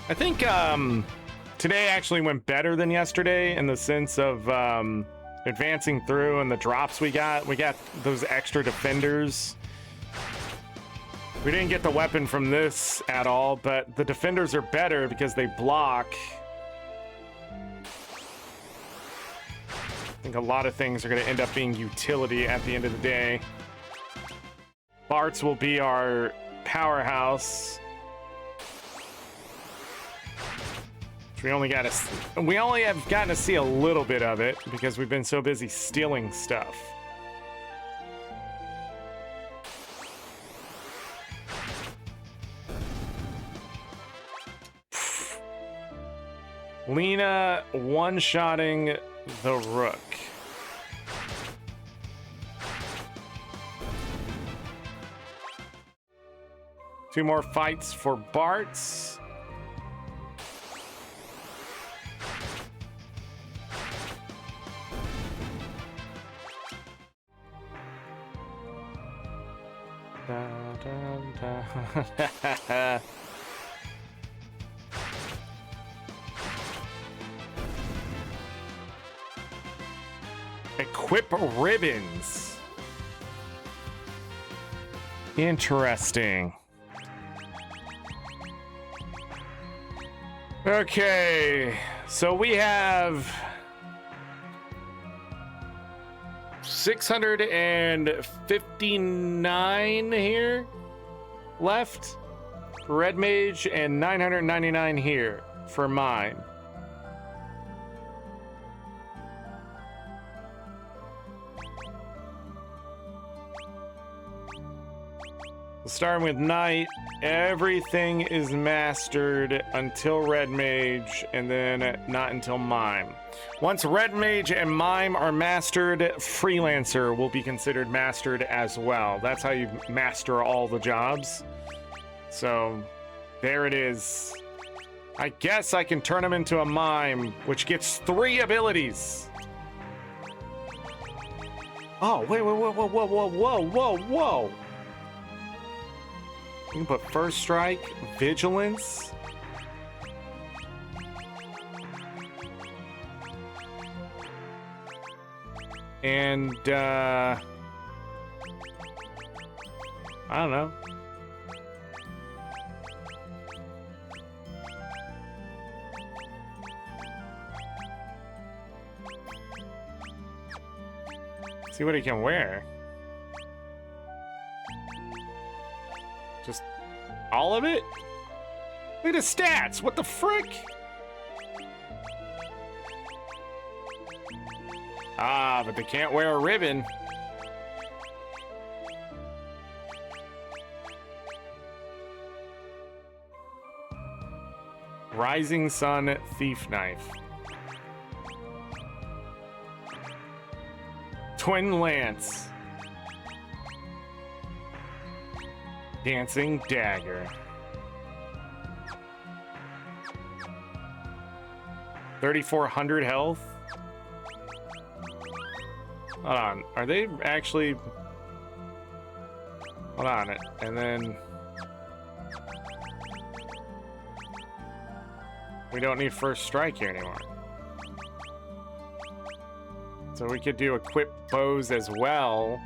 I think today actually went better than yesterday in the sense of advancing through and the drops we got. We got those extra defenders. We didn't get the weapon from this at all, but the defenders are better because they block. I think a lot of things are going to end up being utility at the end of the day. Bart's will be our powerhouse. We only have gotten to see a little bit of it because we've been so busy stealing stuff. Lena one-shotting the Rook. Two more fights for Bart's. Equip ribbons. Interesting. Okay, so we have 659 here left for Red Mage and 999 here for mine. Starting with Knight, everything is mastered until Red Mage, and then not until Mime. Once Red Mage and Mime are mastered, Freelancer will be considered mastered as well. That's how you master all the jobs. So, there it is. I guess I can turn him into a Mime, which gets 3 abilities. Oh, wait, whoa. You can put First Strike, Vigilance. And, I don't know. See what he can wear. Just all of it? Look at his stats. What the frick? Ah, but they can't wear a ribbon. Rising Sun Thief Knife. Twin Lance. Dancing Dagger. 3,400 health. Hold on. Are they actually... Hold on. And then... We don't need First Strike here anymore. So we could do equip bows as well.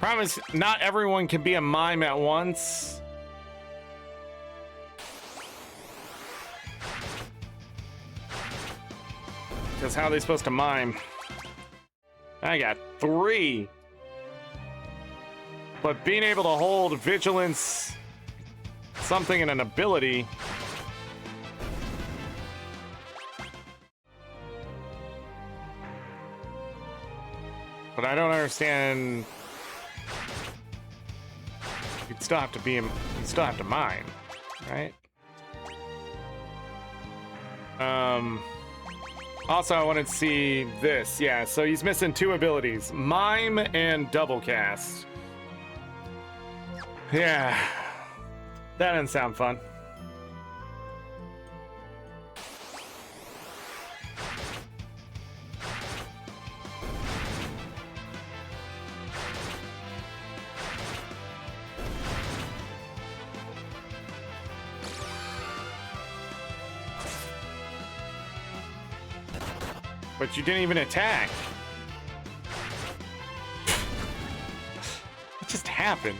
Promise, not everyone can be a mime at once. Because how are they supposed to mime? I got 3. But being able to hold vigilance, something, and an ability. But I don't understand. You'd still have to be, you'd still have to mime, right? Also, I wanted to see this. Yeah, so he's missing 2 abilities, mime and double cast. Yeah, that didn't sound fun. But you didn't even attack. It just happened.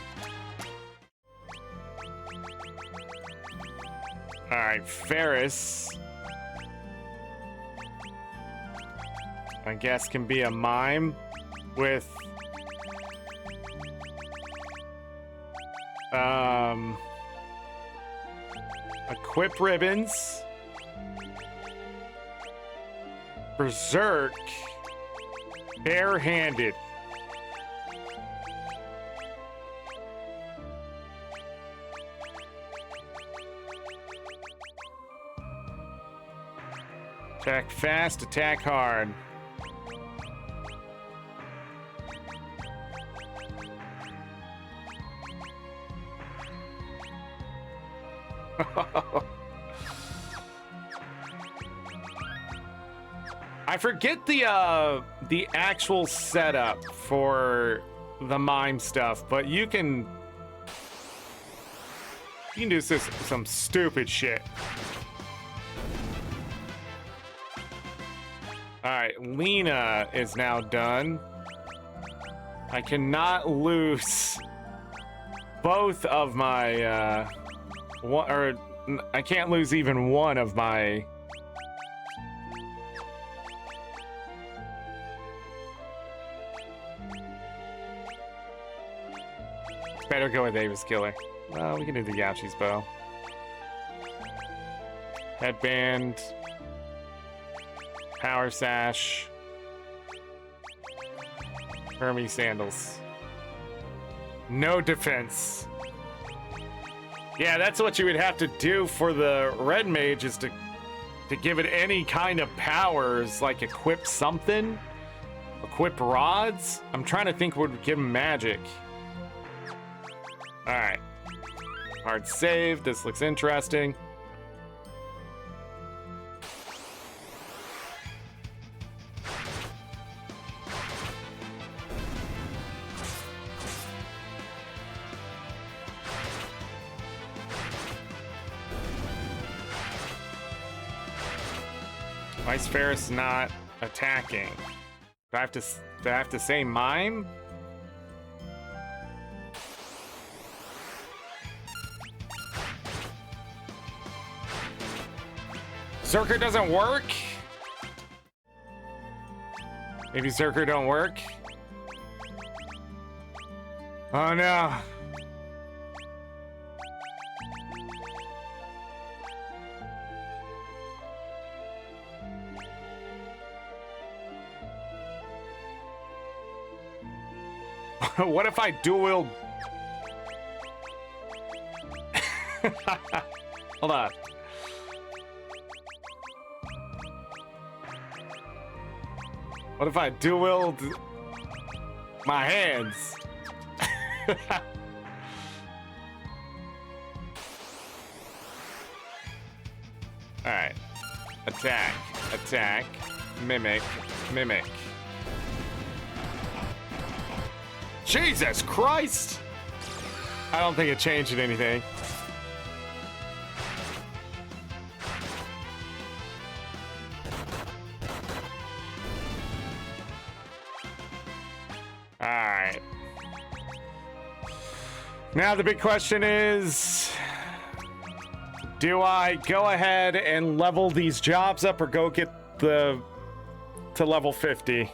Alright, Ferris. I guess can be a mime with equip ribbons. Berserk. Barehanded. Attack fast, attack hard. I forget the actual setup for the mime stuff, but you can do some stupid shit. All right, Lena is now done. I cannot lose both of my I can't lose even one of my better go with Ava's Killer. Well, we can do the Yachi's Bow. Headband. Power Sash. Hermes Sandals. No defense. Yeah, that's what you would have to do for the Red Mage, is to give it any kind of powers, like equip something. Equip rods? I'm trying to think what would give him magic. Alright. Hard save. This looks interesting. Why is Ferris not attacking? Do I have to say mime? Zerker doesn't work? Maybe Zerker don't work? Oh no. What if I dual? Hold on. What if I dual my hands? Alright. Attack. Attack. Mimic. Mimic. Jesus Christ! I don't think it changed anything. Alright. Now the big question is, do I go ahead and level these jobs up or go get to level 50?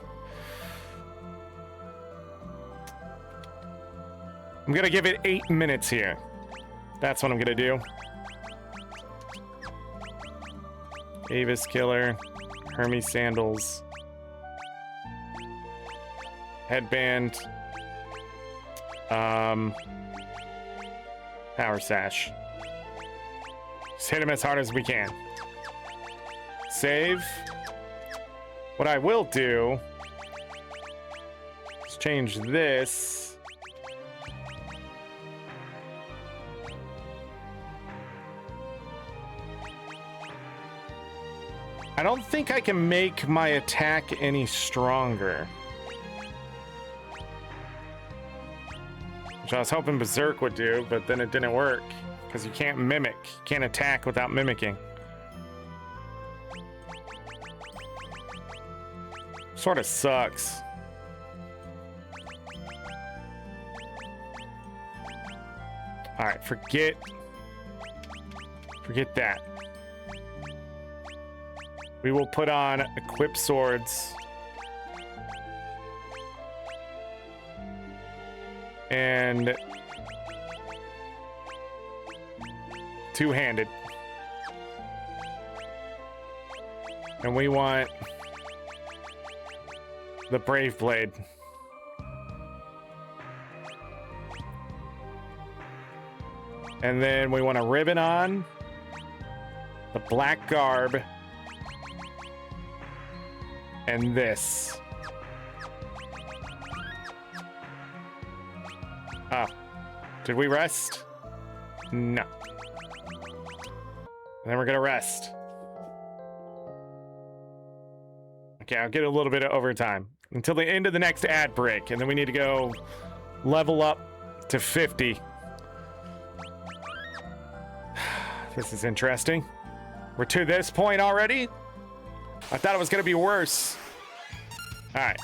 I'm gonna give it 8 minutes here. That's what I'm gonna do. Ava's Killer, Hermes Sandals, Headband, Power Sash. Just hit him as hard as we can. Save. What I will do is change this. I don't think I can make my attack any stronger. Which I was hoping Berserk would do, but then it didn't work. Because you can't mimic. You can't attack without mimicking. Sort of sucks. All right, forget that. We will put on equip swords. And two-handed. And we want the Brave Blade. And then we want a ribbon on, the black garb, and this. Oh, did we rest? No. And then we're gonna rest. Okay, I'll get a little bit of overtime until the end of the next ad break, and then we need to go level up to 50. This is interesting. We're to this point already? I thought it was gonna be worse. All right,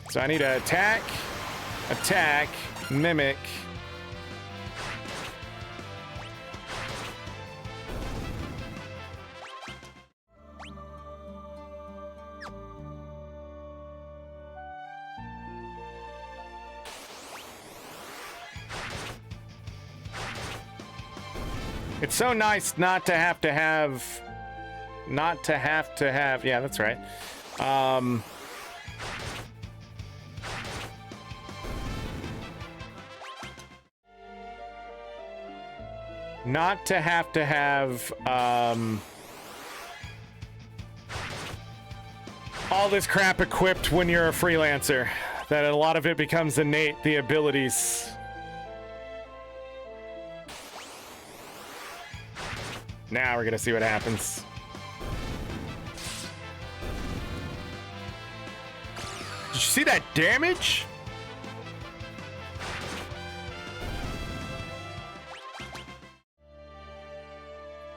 so I need to attack, mimic. It's so nice not to have, yeah, that's right. Not to have all this crap equipped when you're a freelancer. That a lot of it becomes innate, the abilities. Now we're gonna see what happens. Did you see that damage?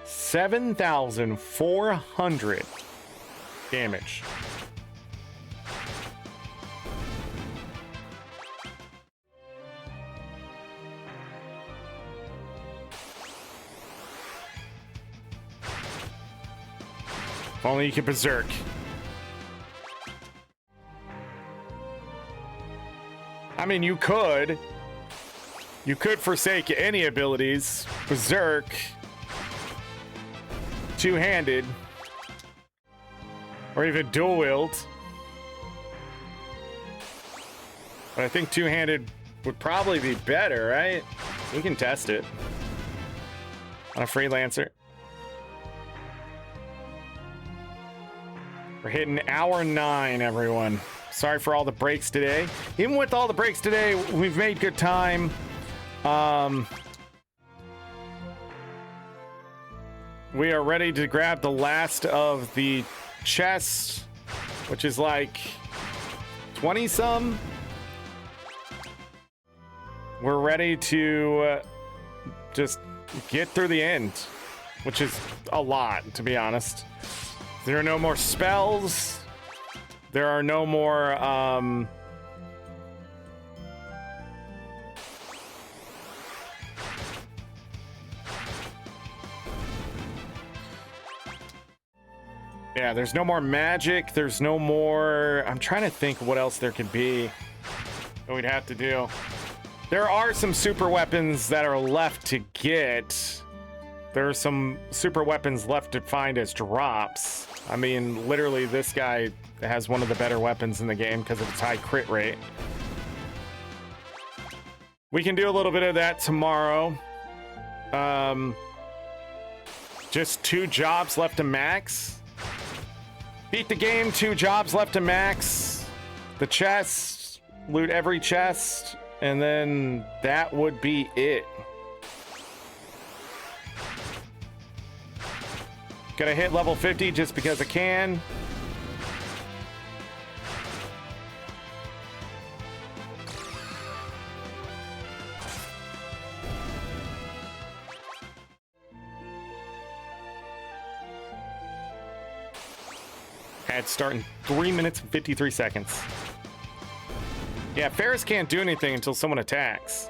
$7,400 damage. If only you could berserk. I mean, you could. You could forsake any abilities. Berserk. Two-handed. Or even dual wield. But I think two-handed would probably be better, right? We can test it. On a freelancer. We're hitting hour 9, everyone. Sorry for all the breaks today. Even with all the breaks today, we've made good time. We are ready to grab the last of the chests, which is like 20-some. We're ready to just get through the end, which is a lot, to be honest. There are no more spells. There are no more, yeah, there's no more magic. There's no more... I'm trying to think what else there could be that we'd have to do. There are some super weapons that are left to get. There are some super weapons left to find as drops. I mean, literally, this guy has one of the better weapons in the game because of its high crit rate. We can do a little bit of that tomorrow. Just 2 jobs left to max. Beat the game, 2 jobs left to max. The chest, loot every chest, and then that would be it. Gonna hit level 50 just because I can. Ad starting 3 minutes and 53 seconds. Yeah, Ferris can't do anything until someone attacks.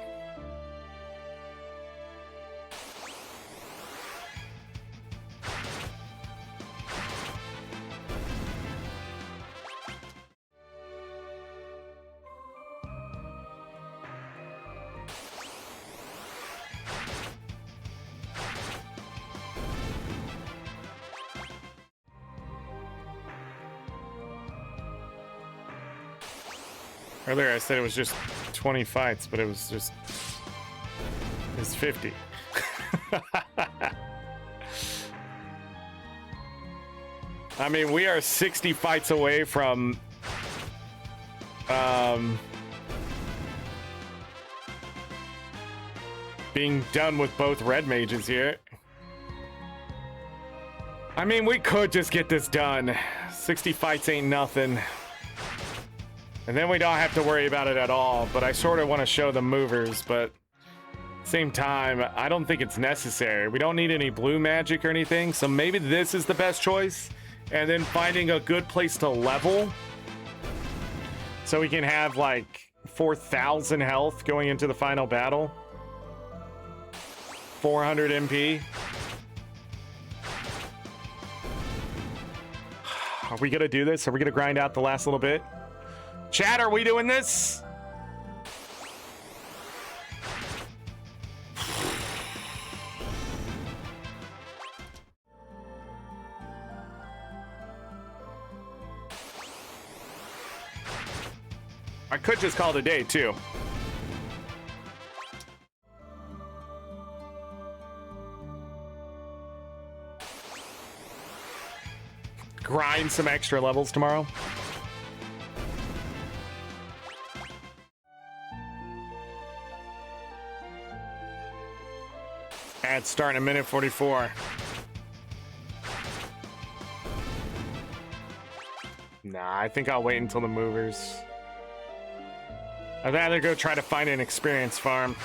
Earlier I said it was just 20 fights, but it's 50. I mean, we are 60 fights away from being done with both red mages here. I mean, we could just get this done. 60 fights ain't nothing. And then we don't have to worry about it at all, but I sort of want to show the movers, but same time, I don't think it's necessary. We don't need any blue magic or anything, so maybe this is the best choice. And then finding a good place to level so we can have like 4,000 health going into the final battle. 400 MP. Are we gonna do this? Are we gonna grind out the last little bit? Chat, are we doing this? I could just call it a day, too. Grind some extra levels tomorrow. Ad starting a minute 44. Nah, I think I'll wait until the movers. I'd rather go try to find an experience farm.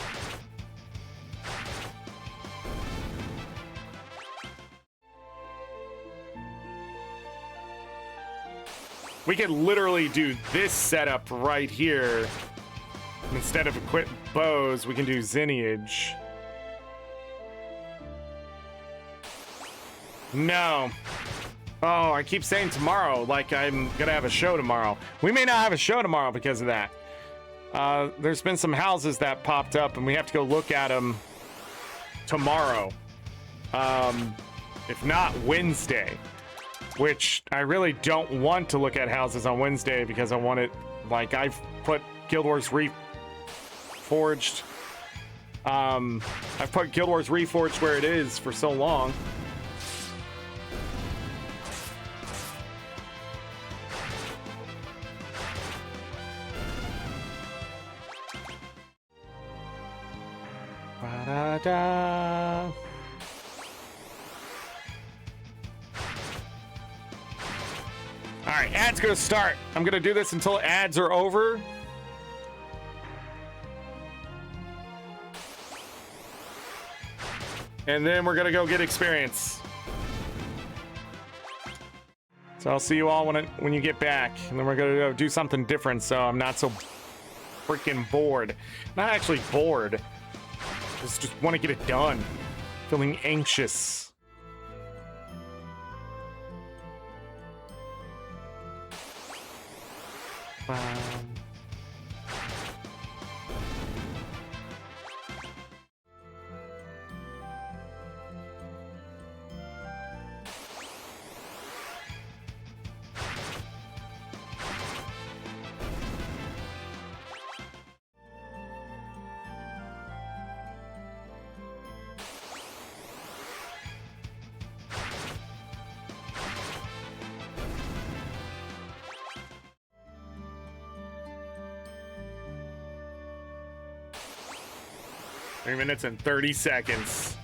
We could literally do this setup right here. Instead of equip bows, we can do Zinniage. No. Oh, I keep saying tomorrow, like I'm gonna have a show tomorrow. We may not have a show tomorrow because of that. There's been some houses that popped up, and we have to go look at them tomorrow. If not Wednesday, which I really don't want to look at houses on Wednesday because I want it, like I've put Guild Wars Reforged. I've put Guild Wars Reforged where it is for so long. Ba-da-da. All right, ads gonna start. I'm gonna do this until ads are over. And then we're gonna go get experience. So I'll see you all when you get back, and then we're gonna go do something different so I'm not so freaking bored. Not actually bored. Just want to get it done. Feeling anxious. Three minutes and 30 seconds.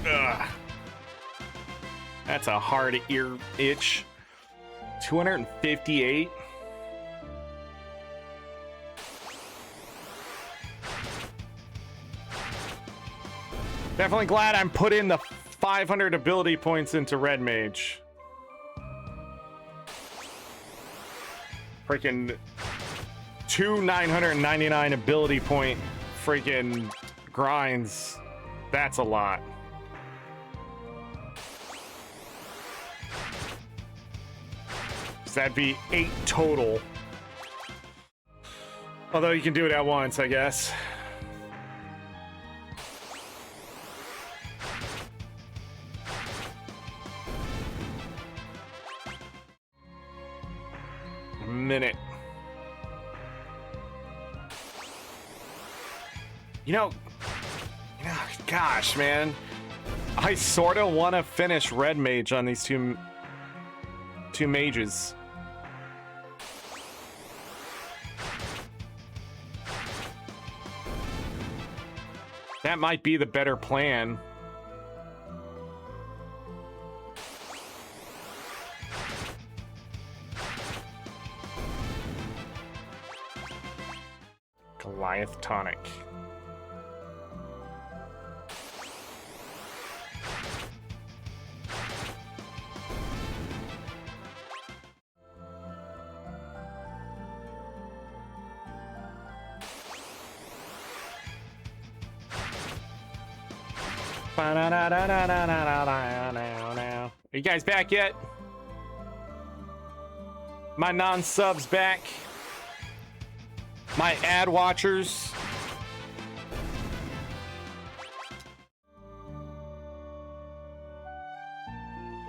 Ugh. That's a hard ear itch. 258. Definitely glad I'm put in the 500 ability points into Red Mage. Freaking 999 ability point freaking grinds. That's a lot. So that'd be 8 total. Although you can do it at once, I guess. A minute. You know, gosh, man. I sort of want to finish Red Mage on these two mages. That might be the better plan. Goliath tonic. Are you guys back yet? My non-subs back? My ad watchers?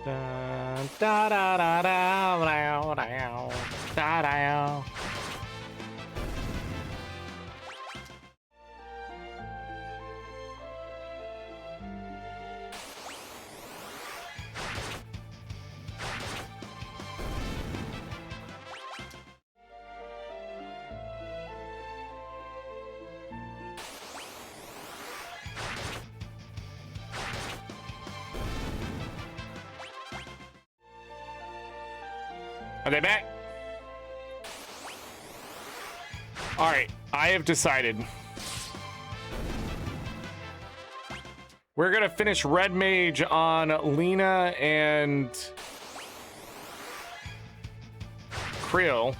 Da, da, da, da, da, da, da, da. Are they back? All right, I have decided. We're gonna finish Red Mage on Lena and Creel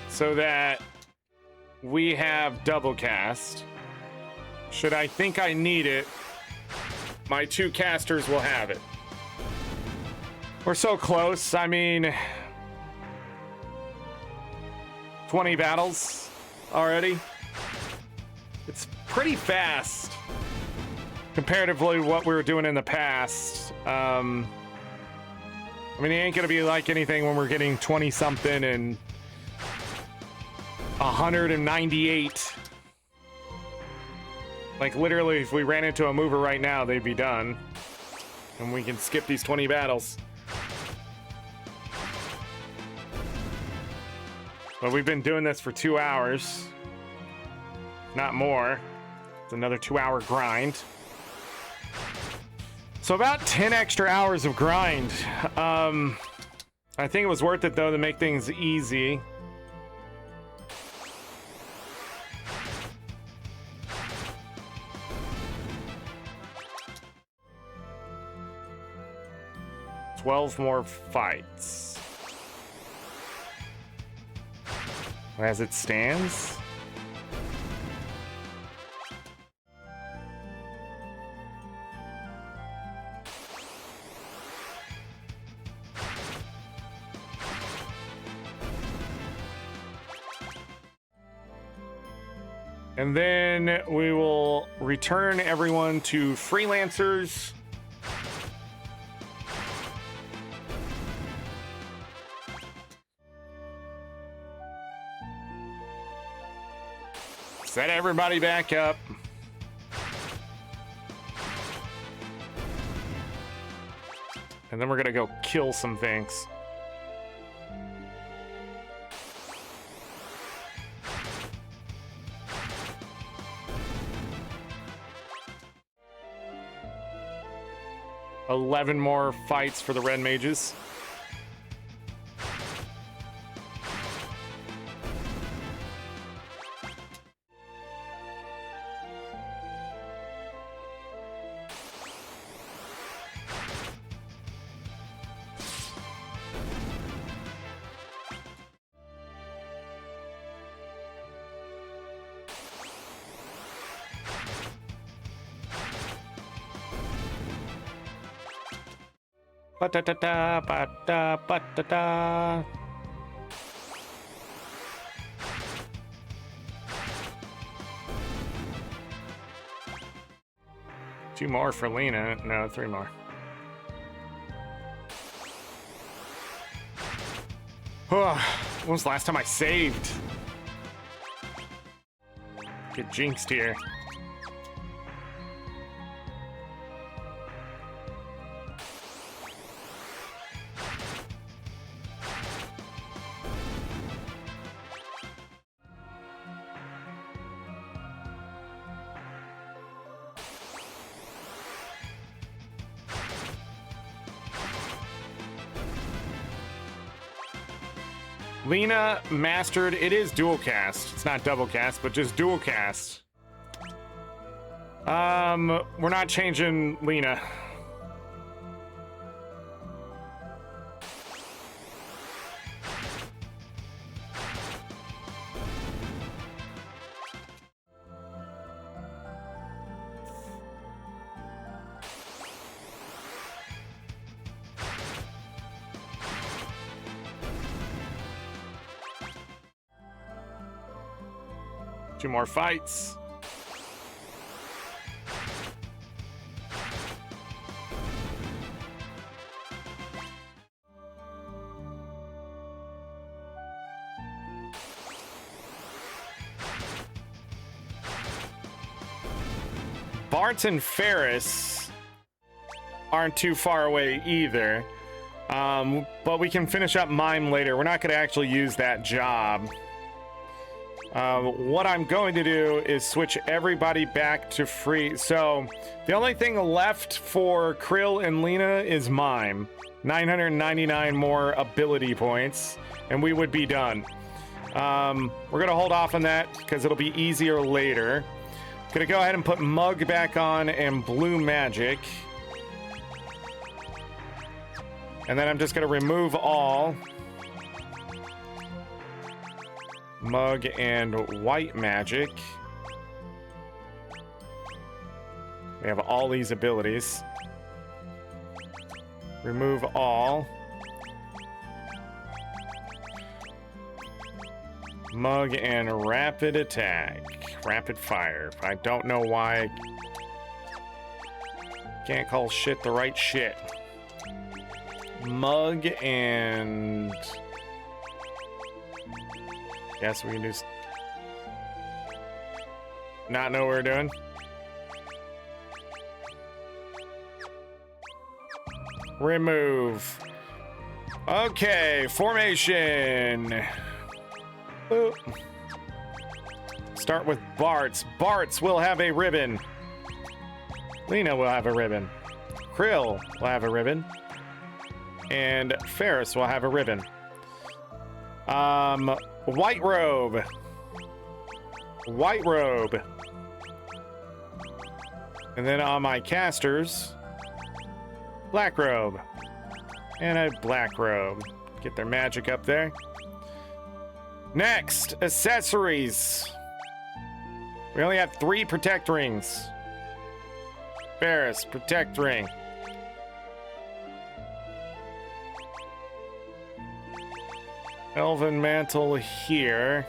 so that we have double cast. Should I think I need it, my 2 casters will have it. We're so close. I mean, 20 battles already. It's pretty fast comparatively to what we were doing in the past. I mean, it ain't gonna be like anything when we're getting 20 something and 198. Like literally, if we ran into a mover right now, they'd be done. And we can skip these 20 battles. But we've been doing this for 2 hours. Not more. It's another 2-hour grind. So about 10 extra hours of grind. I think it was worth it though to make things easy. "12 more fights." As it stands. And then we will return everyone to freelancers. Set everybody back up. And then we're gonna go kill some things. 11 more fights for the red mages. Ba-da-da-da, ba-da, ba-da-da. Two more for Lena. No, three more. When was the last time I saved? Get jinxed here. Lena mastered. It is dual cast. It's not double cast, but just dual cast. We're not changing Lena. Two more fights. Bart and Ferris aren't too far away either. But we can finish up Mime later. We're not going to actually use that job. What I'm going to do is switch everybody back to free. So the only thing left for Krill and Lena is Mime. 999 more ability points, and we would be done. We're going to hold off on that because it'll be easier later. Going to go ahead and put Mug back on and Blue Magic. And then I'm just going to remove all. Mug and White Magic. We have all these abilities. Remove all. Mug and Rapid Attack. Rapid Fire. I don't know why I can't call shit the right shit. Mug and... Guess we can just not know what we're doing. Remove. Okay, formation. Boop. Start with Bart's. Bart's will have a ribbon. Lena will have a ribbon. Krill will have a ribbon. And Ferris will have a ribbon. White robe. White robe. And then on my casters, black robe. And a black robe. Get their magic up there. Next, accessories. We only have 3 protect rings. Ferris, protect ring. Elven mantle here.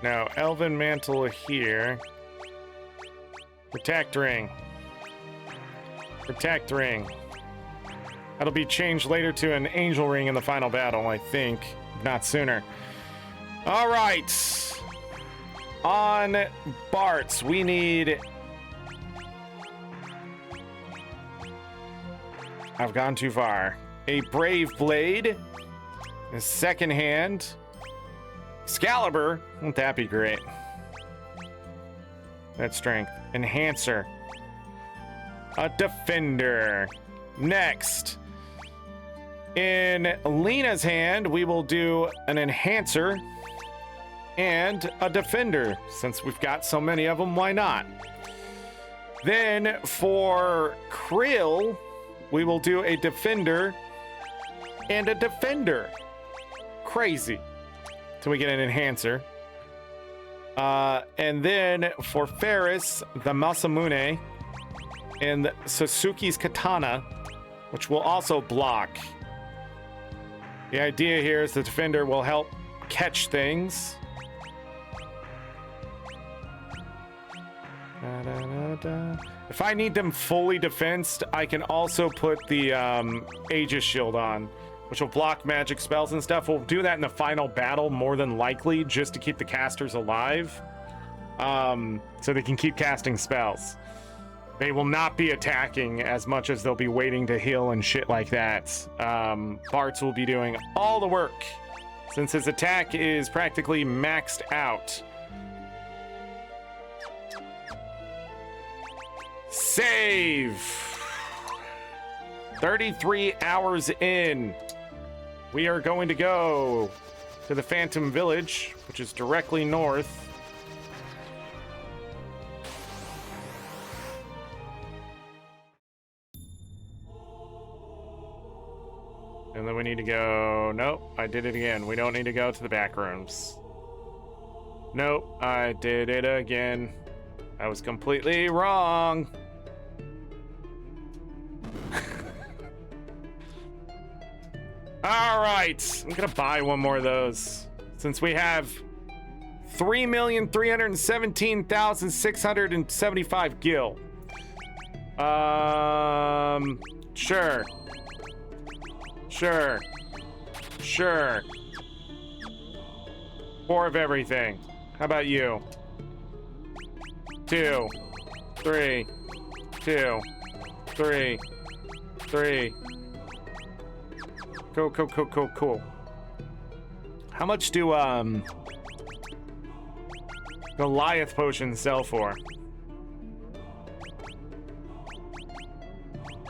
No, elven mantle here. Protect ring. Protect ring. That'll be changed later to an angel ring in the final battle, I think. If not sooner. All right. On Bart's, we need... I've gone too far. A brave blade. A second hand. Excalibur. Won't that be great? That strength. Enhancer. a defender. Next, in Lena's hand, we will do an enhancer and a defender. Since we've got so many of them, why not? Then for Krill, we will do a defender and a defender. Crazy. Till we get an enhancer. And then for Ferris, the Masamune and Sasuke's Katana, which will also block. The idea here is the defender will help catch things. If I need them fully defensed, I can also put the Aegis shield on, which will block magic spells and stuff. We'll do that in the final battle, more than likely, just to keep the casters alive, so they can keep casting spells. They will not be attacking as much as they'll be waiting to heal and shit like that. Bartz will be doing all the work, since his attack is practically maxed out. Save! 33 hours in. We are going to go to the Phantom Village, which is directly north. And then we need to go... Nope, I did it again. We don't need to go to the back rooms. Nope, I did it again. I was completely wrong. All right, I'm gonna buy one more of those since we have 3,317,675 gil. Sure. Sure. 4 of everything. How about you? 2, 3, 2, 3, 3. Cool. How much do Goliath potions sell for?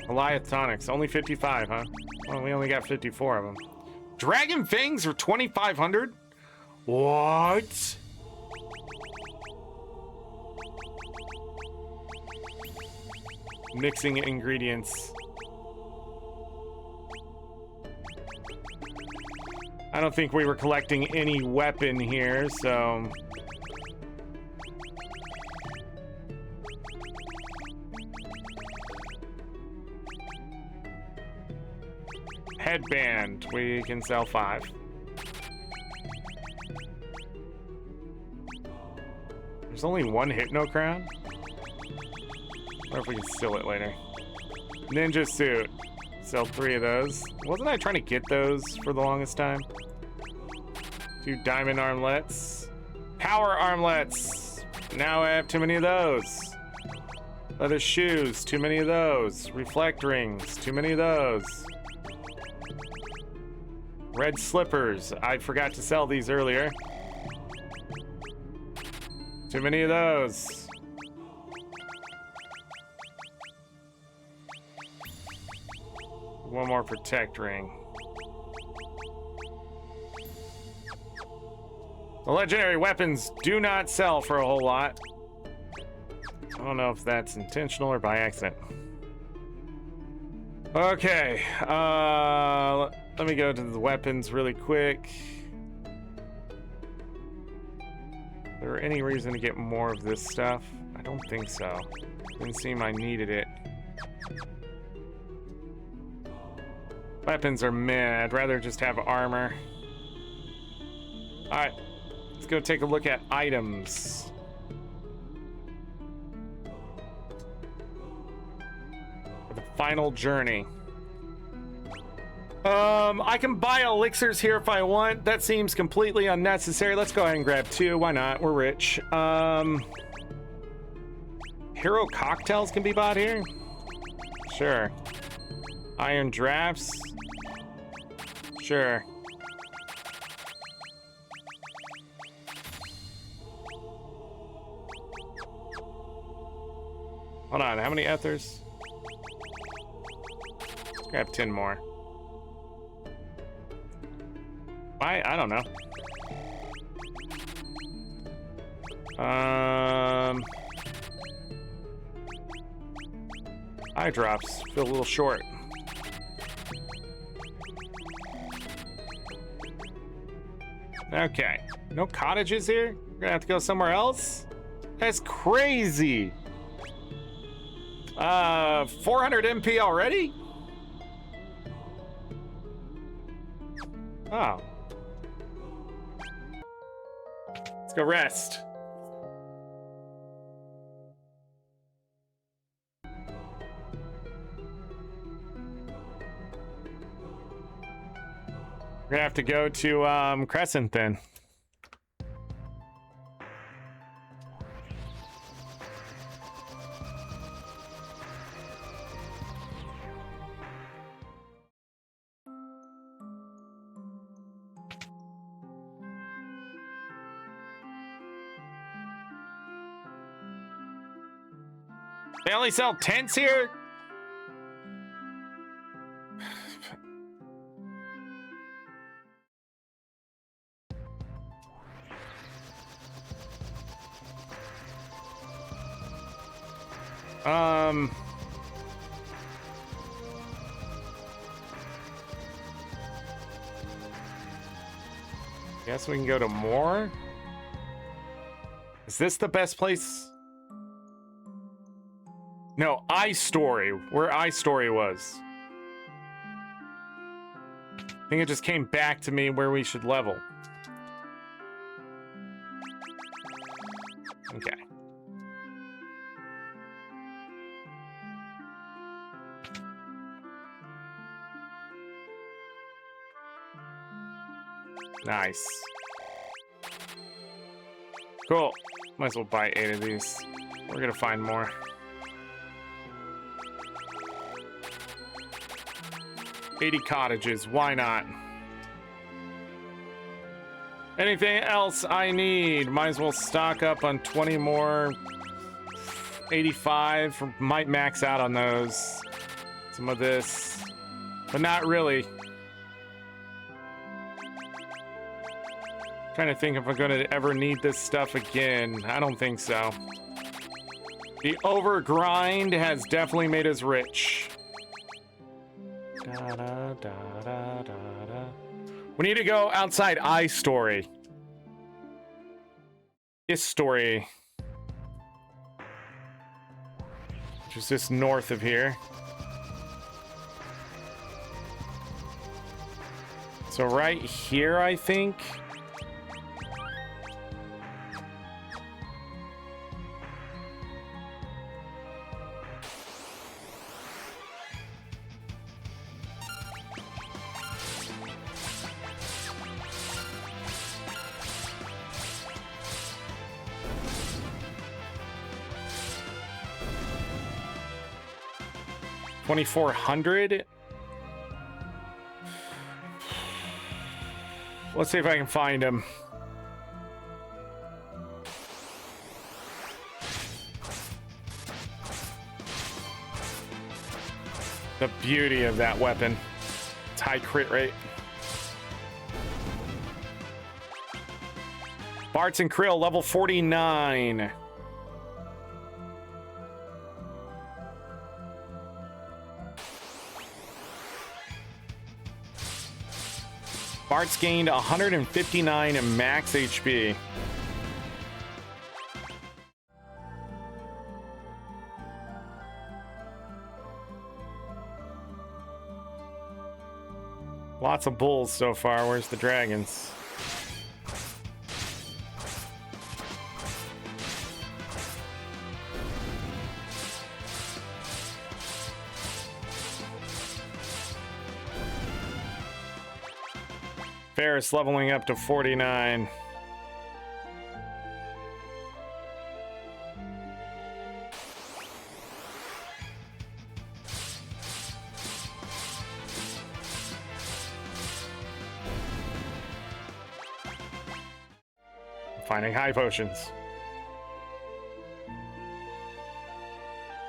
Goliath tonics, only 55, huh? Well, we only got 54 of them. Dragon fangs are 2,500? What? Mixing ingredients. I don't think we were collecting any weapon here, so... Headband, we can sell 5. There's only 1 Hypno Crown? Or if we can steal it later. Ninja suit. Sell 3 of those. Wasn't I trying to get those for the longest time? 2 diamond armlets. Power armlets. Now I have too many of those. Leather shoes. Too many of those. Reflect rings. Too many of those. Red slippers. I forgot to sell these earlier. Too many of those. One more protect ring. The legendary weapons do not sell for a whole lot. I don't know if that's intentional or by accident. Okay, let me go to the weapons really quick. Is there any reason to get more of this stuff? I don't think so. Didn't seem I needed it. Weapons are meh. I'd rather just have armor. Alright, let's go take a look at items. For the final journey. I can buy elixirs here if I want. That seems completely unnecessary. Let's go ahead and grab 2. Why not? We're rich. Hero cocktails can be bought here? Sure. Iron drafts? Sure. Hold on, how many ethers? Grab 10 more. Why? I don't know. Eye drops. Feel a little short. Okay. No cottages here? We're gonna have to go somewhere else? That's crazy. 400 MP already? Oh. Let's go rest. We're gonna have to go to Crescent then. They only sell tents here? Guess we can go to more. Is this the best place? No, iStory, where iStory was. I think it just came back to me where we should level. Okay. Nice. Cool. Might as well buy 8 of these. We're gonna find more. $80 cottages, why not? Anything else I need? Might as well stock up on 20 more. 85, might max out on those. Some of this, but not really. Trying to think if I'm gonna ever need this stuff again. I don't think so. The overgrind has definitely made us rich. Da, da, da, da, da, da. We need to go outside iStory. This story, which is just north of here. So right here, I think. $2,400. Let's see if I can find him. The beauty of that weapon. It's high crit rate. Bartz and Krill, level 49. Bart's gained 159 in max HP. Lots of bulls so far. Where's the dragons? Ferris leveling up to 49. Finding high potions.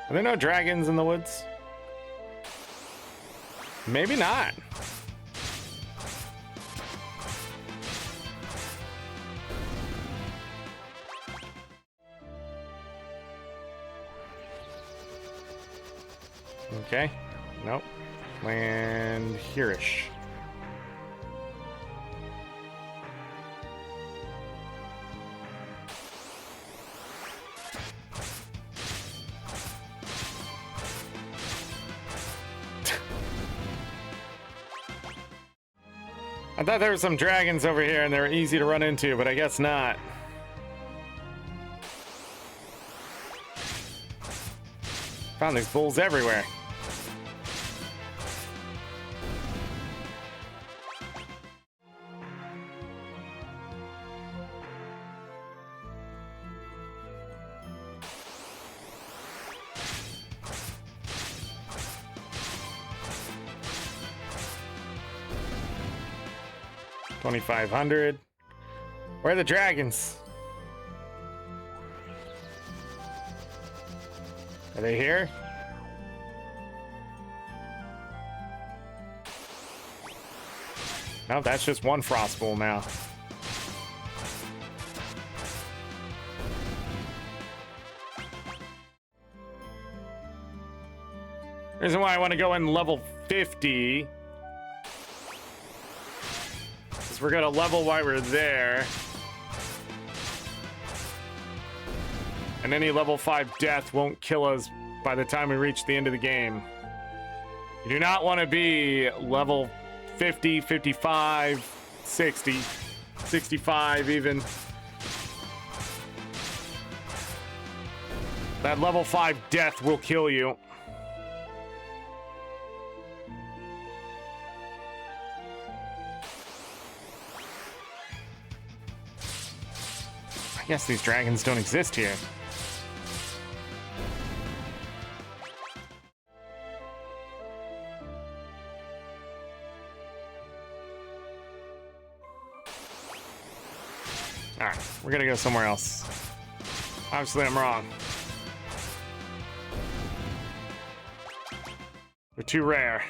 Are there no dragons in the woods? Maybe not. Okay. Nope. Land here-ish. I thought there were some dragons over here and they were easy to run into, but I guess not. Found these bulls everywhere. $2,500. Where are the dragons? Are they here? No, that's just one frost bull now. Reason why I want to go in level 50 is we're gonna level while we're there. And any level 5 death won't kill us by the time we reach the end of the game. You do not want to be level 50, 55, 60, 65 even. That level 5 death will kill you. I guess these dragons don't exist here. Alright, we're gonna go somewhere else. Obviously, I'm wrong. They're too rare.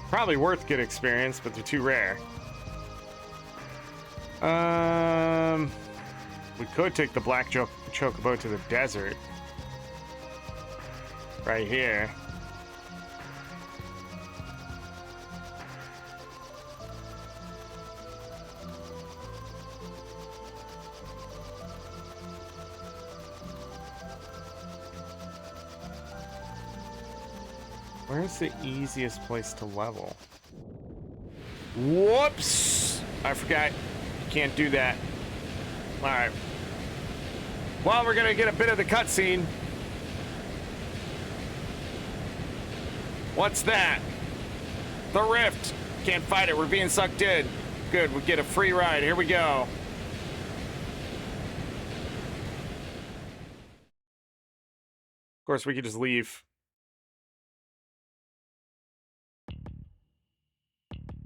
Probably worth good experience, but they're too rare. We could take the black chocobo to the desert. Right here. Where's the easiest place to level? Whoops! I forgot. You can't do that. Alright. Well, we're gonna get a bit of the cutscene. What's that? The rift. Can't fight it. We're being sucked in. Good. We get a free ride. Here we go. Of course, we could just leave.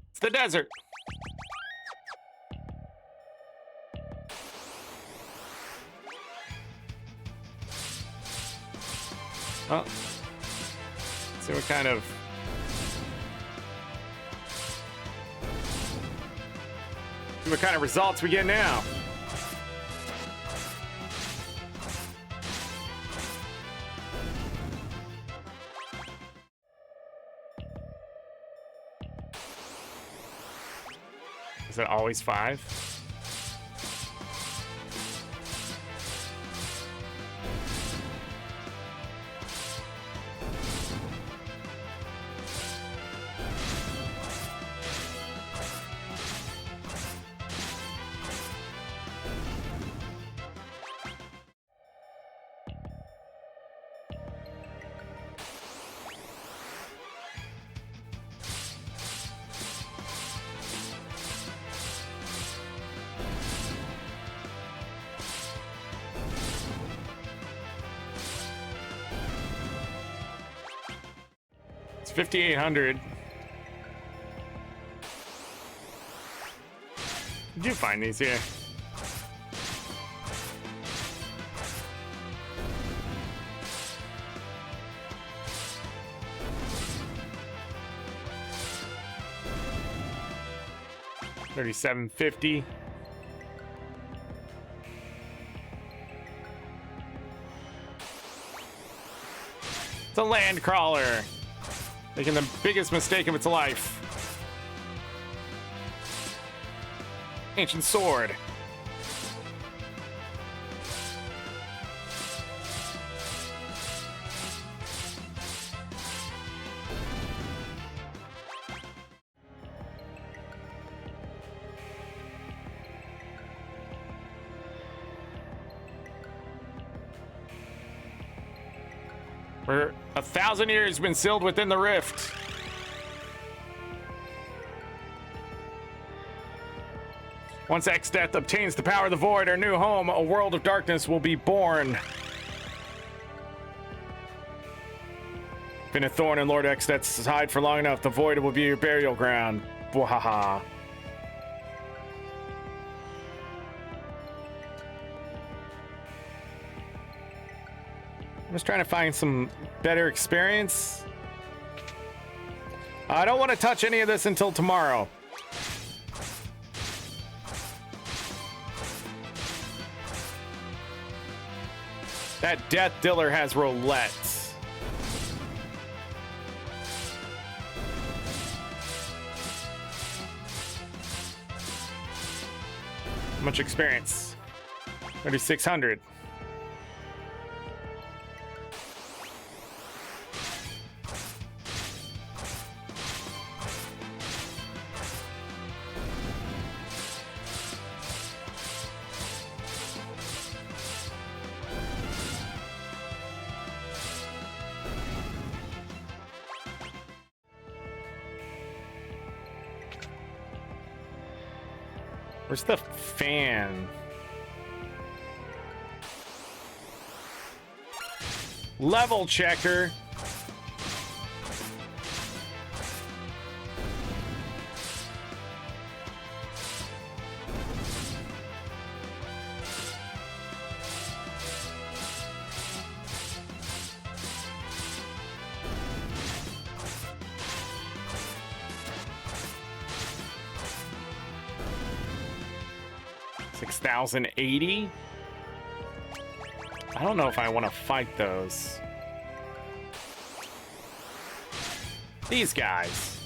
It's the desert. Oh. Let's see what kind of results we get now. Is it always 5? It's 5,800. Did you find these here? 3750. It's a land crawler, making the biggest mistake of its life. Ancient sword. For 1,000 years been sealed within the rift. Once X-Death obtains the power of the void, our new home, a world of darkness, will be born. Been a thorn in Lord X-Death's hide for long enough, the void will be your burial ground. Bwahaha. I'm just trying to find some better experience. I don't want to touch any of this until tomorrow. That death dealer has roulettes. How much experience? 3,600. Where's the fan? Level checker. $6,080. I don't know if I want to fight those. These guys.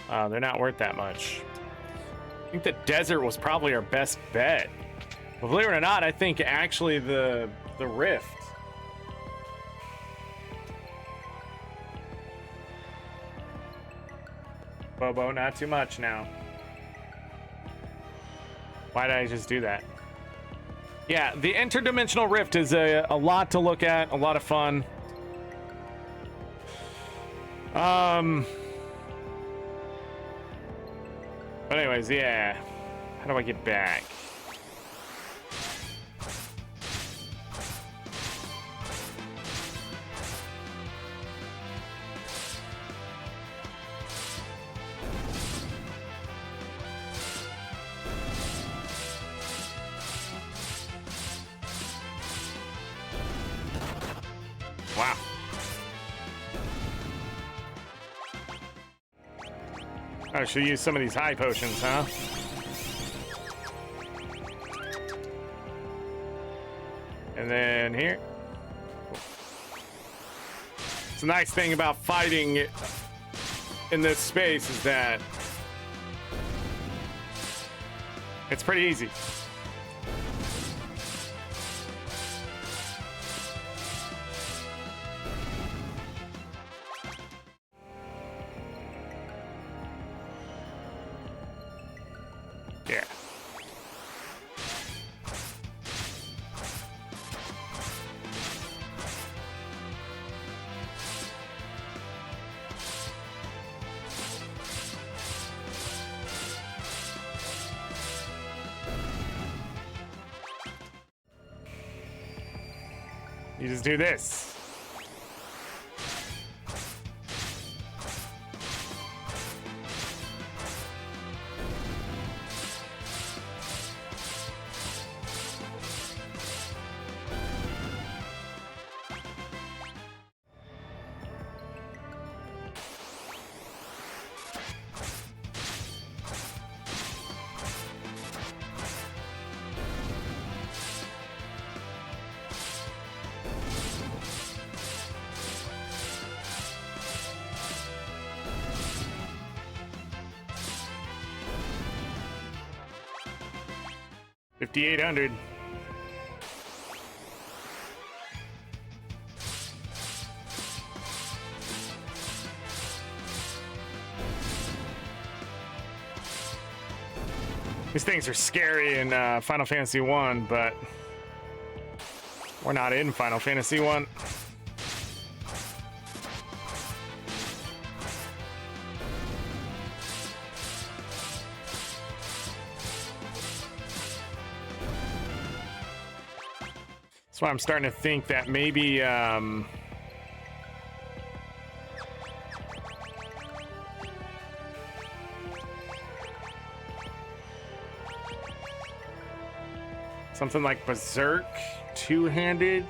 They're not worth that much. I think the desert was probably our best bet. But believe it or not, I think actually the rift. Bobo, not too much now. Why did I just do that? Yeah, the interdimensional rift is a lot to look at, a lot of fun. But anyways, yeah. How do I get back? Wow. I should use some of these high potions, huh? And then here. It's a nice thing about fighting in this space is that it's pretty easy. Yeah. You just do this. 5,800. These things are scary in Final Fantasy 1, but we're not in Final Fantasy 1. That's why I'm starting to think that maybe something like Berserk, two-handed.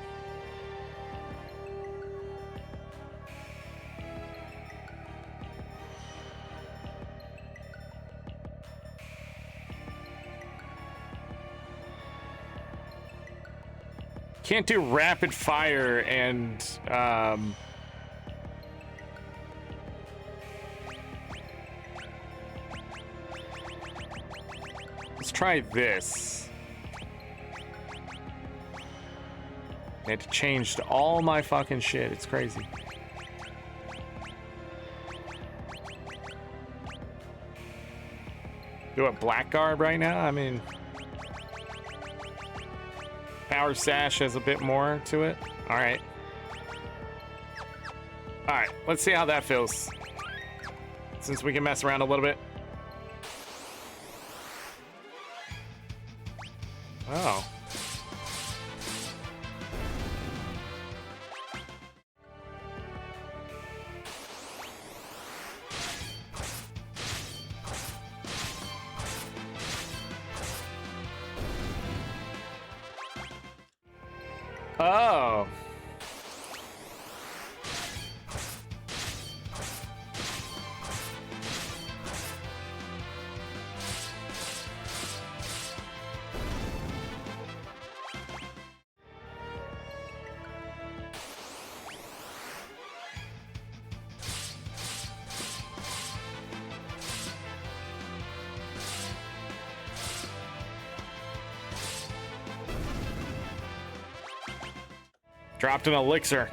Can't do rapid fire and let's try this. It changed all my fucking shit. It's crazy. Do a black garb right now? I mean, Power Sash has a bit more to it. All right. All right, let's see how that feels. Since we can mess around a little bit. Oh. Oh. Dropped an elixir.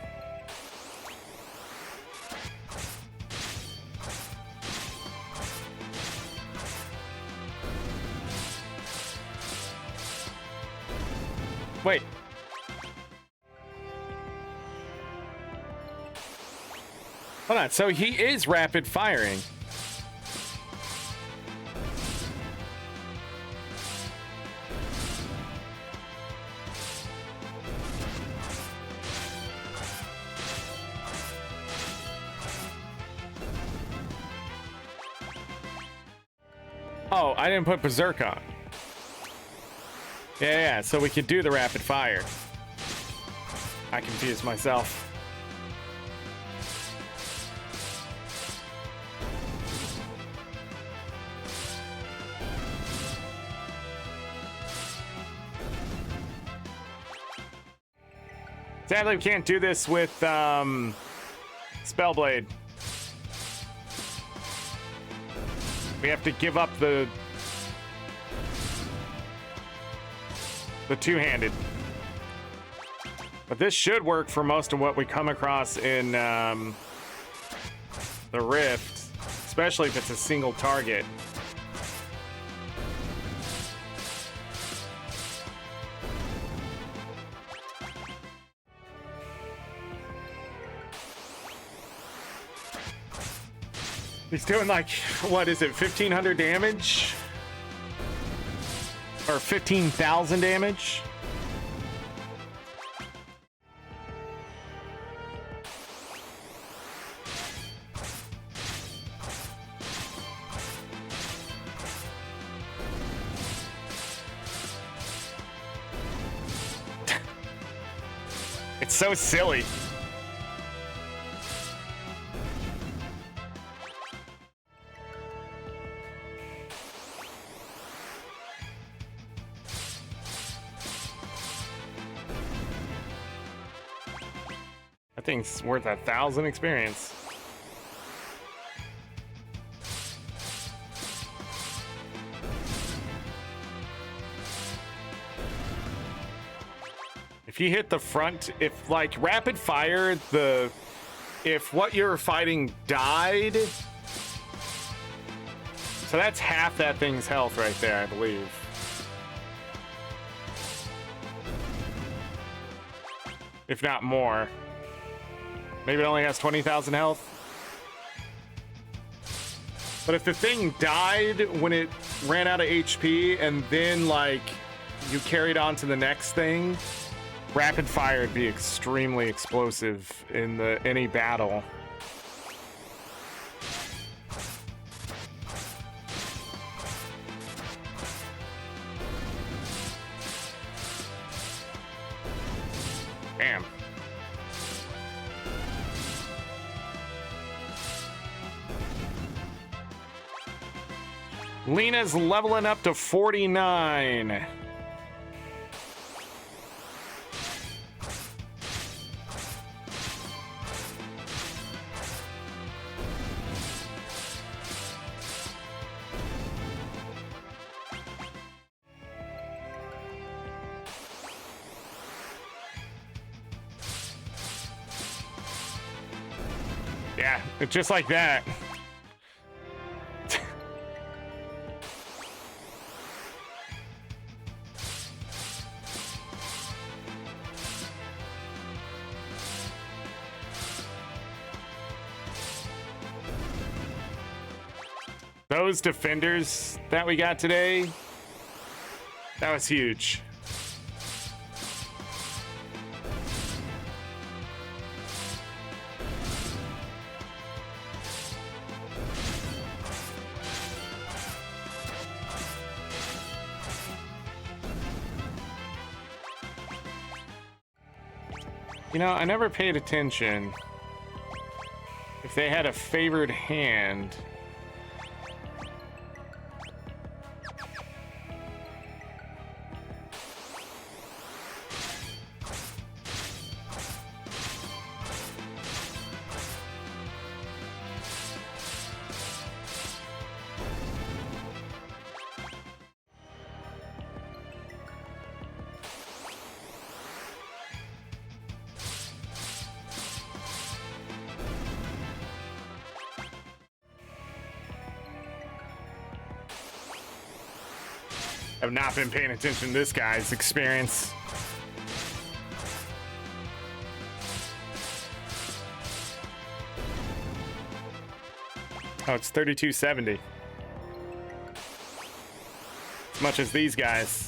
Wait. Hold on, so he is rapid firing. Oh, I didn't put Berserk on. Yeah, so we could do the rapid fire. I confused myself. Sadly, we can't do this with Spellblade. We have to give up the two-handed. But this should work for most of what we come across in the Rift, especially if it's a single target. He's doing like, what is it, 1,500 damage? Or 15,000 damage? It's so silly. That thing's worth 1,000 experience. if you hit the front, if like rapid fire, if what you're fighting died, so that's half that thing's health right there, I believe. If not more. Maybe it only has 20,000 health. But if the thing died when it ran out of HP and then like you carried on to the next thing, rapid fire would be extremely explosive in any battle. Damn. Lena's leveling up to 49. Yeah, it's just like that. Those defenders that we got today, that was huge. You know, I never paid attention if they had a favored hand. I've not been paying attention to this guy's experience. Oh, it's 3270. As much as these guys.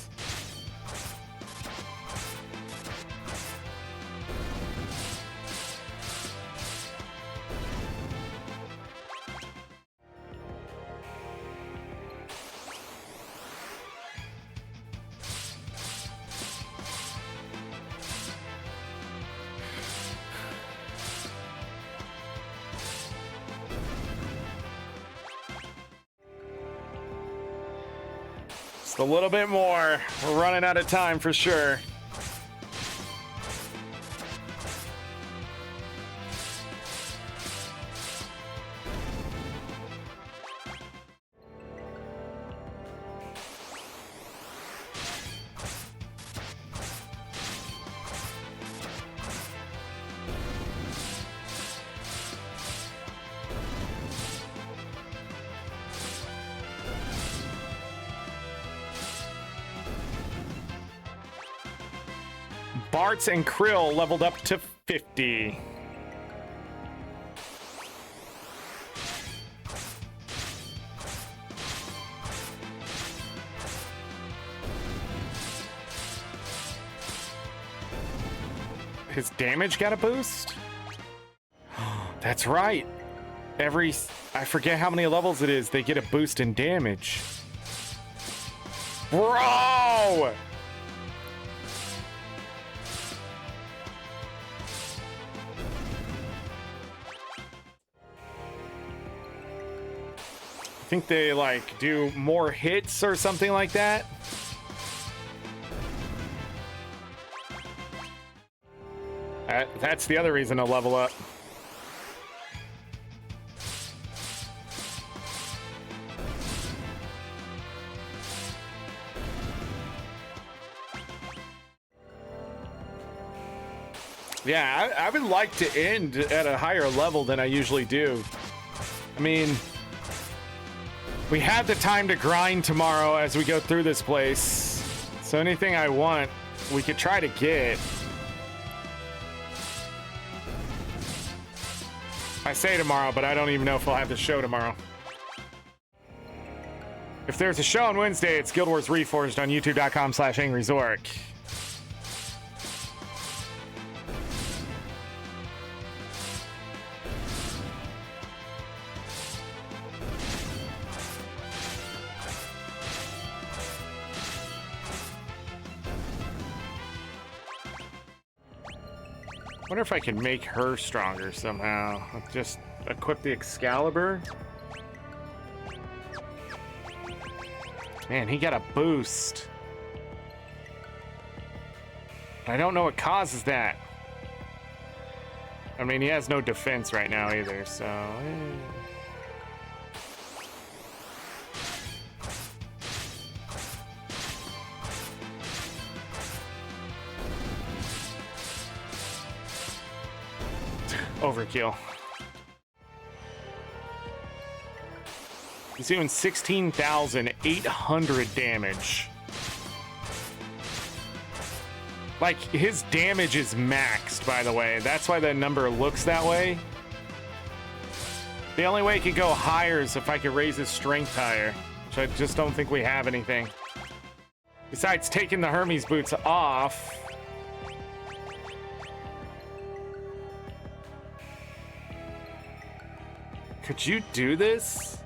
Just a little bit more. We're running out of time for sure. Bartz and Krill leveled up to 50. His damage got a boost? That's right. I forget how many levels it is, they get a boost in damage. Bro! I think they like do more hits or something like that. That's the other reason to level up. Yeah, I would like to end at a higher level than I usually do. I mean, we have the time to grind tomorrow as we go through this place. So anything I want, we could try to get. I say tomorrow, but I don't even know if I'll have the show tomorrow. If there's a show on Wednesday, it's Guild Wars Reforged on youtube.com/AngryZorric. I wonder if I can make her stronger somehow. Just equip the Excalibur. Man, he got a boost. I don't know what causes that. I mean, he has no defense right now either, so... Overkill. He's doing 16,800 damage. Like, his damage is maxed, by the way. That's why the number looks that way. The only way it could go higher is if I could raise his strength higher, which I just don't think we have anything. Besides taking the Hermes boots off... Could you do this?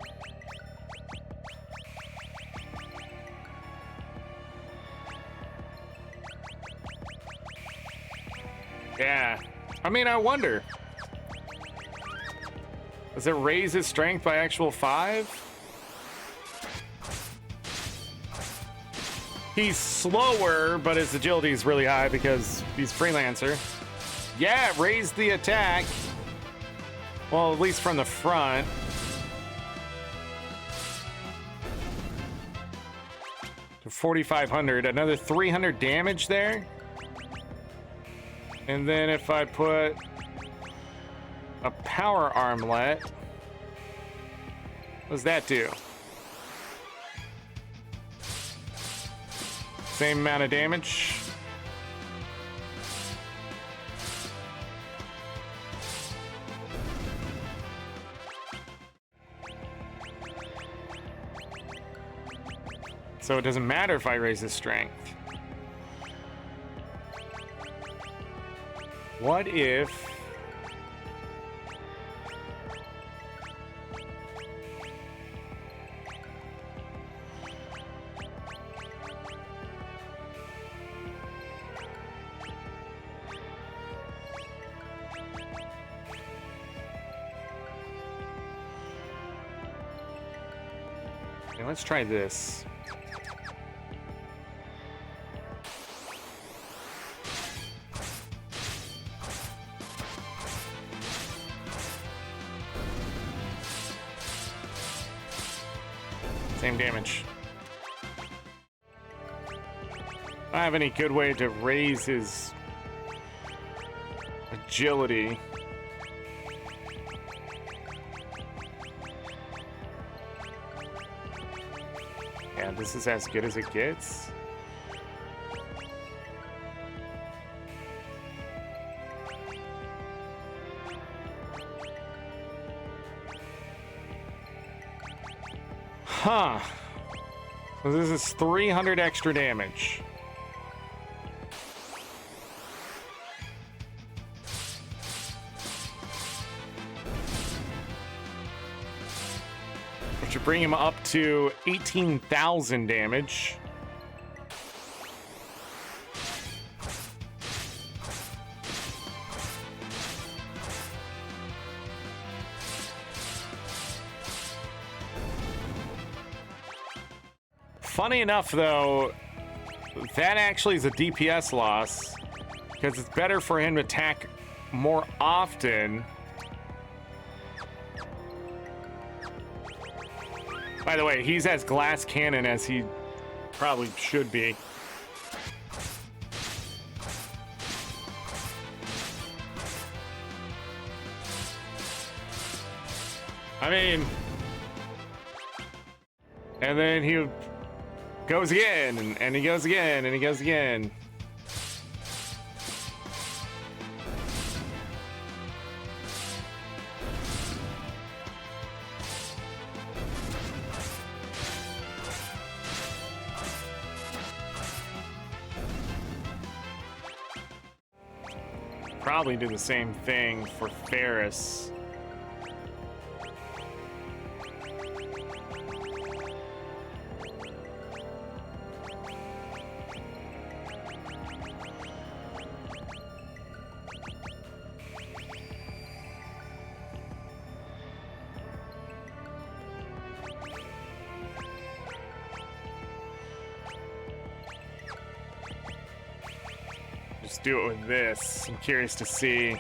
Yeah. I mean, I wonder. Does it raise his strength by actual 5? He's slower, but his agility is really high because he's freelancer. Yeah, it raised the attack. Well, at least from the front. To 4,500. Another 300 damage there. And then if I put a power armlet, what does that do? Same amount of damage. So it doesn't matter if I raise his strength. What if... Okay, let's try this. Same damage. I don't have any good way to raise his agility. Yeah, this is as good as it gets. Huh. So this is 300 extra damage. Which would bring him up to 18,000 damage. Funny enough, though, that actually is a DPS loss because it's better for him to attack more often. By the way, he's as glass cannon as he probably should be. I mean, and then he goes again, and he goes again, and he goes again. Probably do the same thing for Ferris. Just do it with this. I'm curious to see.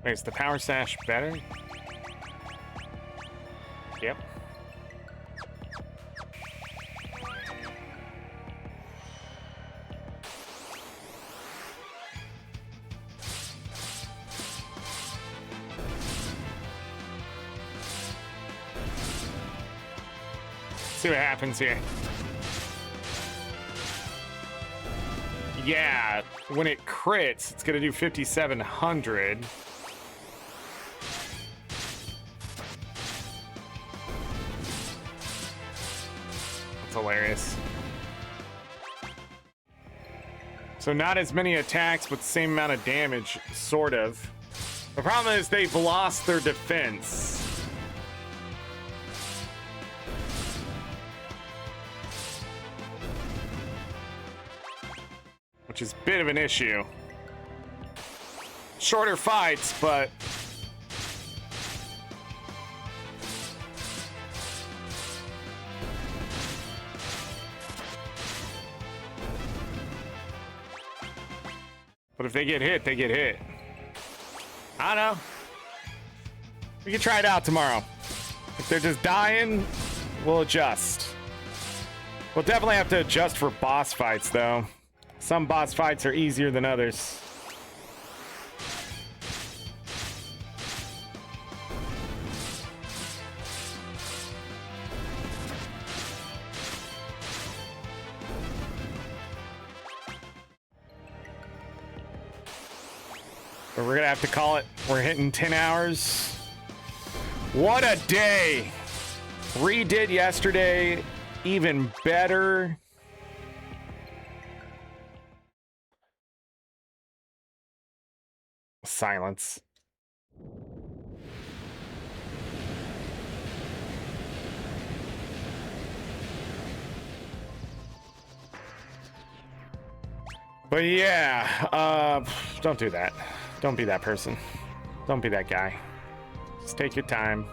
Wait, is the power sash better? Yep. See what happens here. Yeah, when it crits, it's gonna do 5,700. That's hilarious. So not as many attacks, but the same amount of damage, sort of. The problem is they've lost their defense. Which is a bit of an issue. Shorter fights, but if they get hit, they get hit. I don't know. We can try it out tomorrow. If they're just dying, we'll adjust. We'll definitely have to adjust for boss fights, though. Some boss fights are easier than others. But we're gonna have to call it. We're hitting 10 hours. What a day! Redid yesterday, even better. Silence. But yeah, don't do that. Don't be that person. Don't be that guy. Just take your time.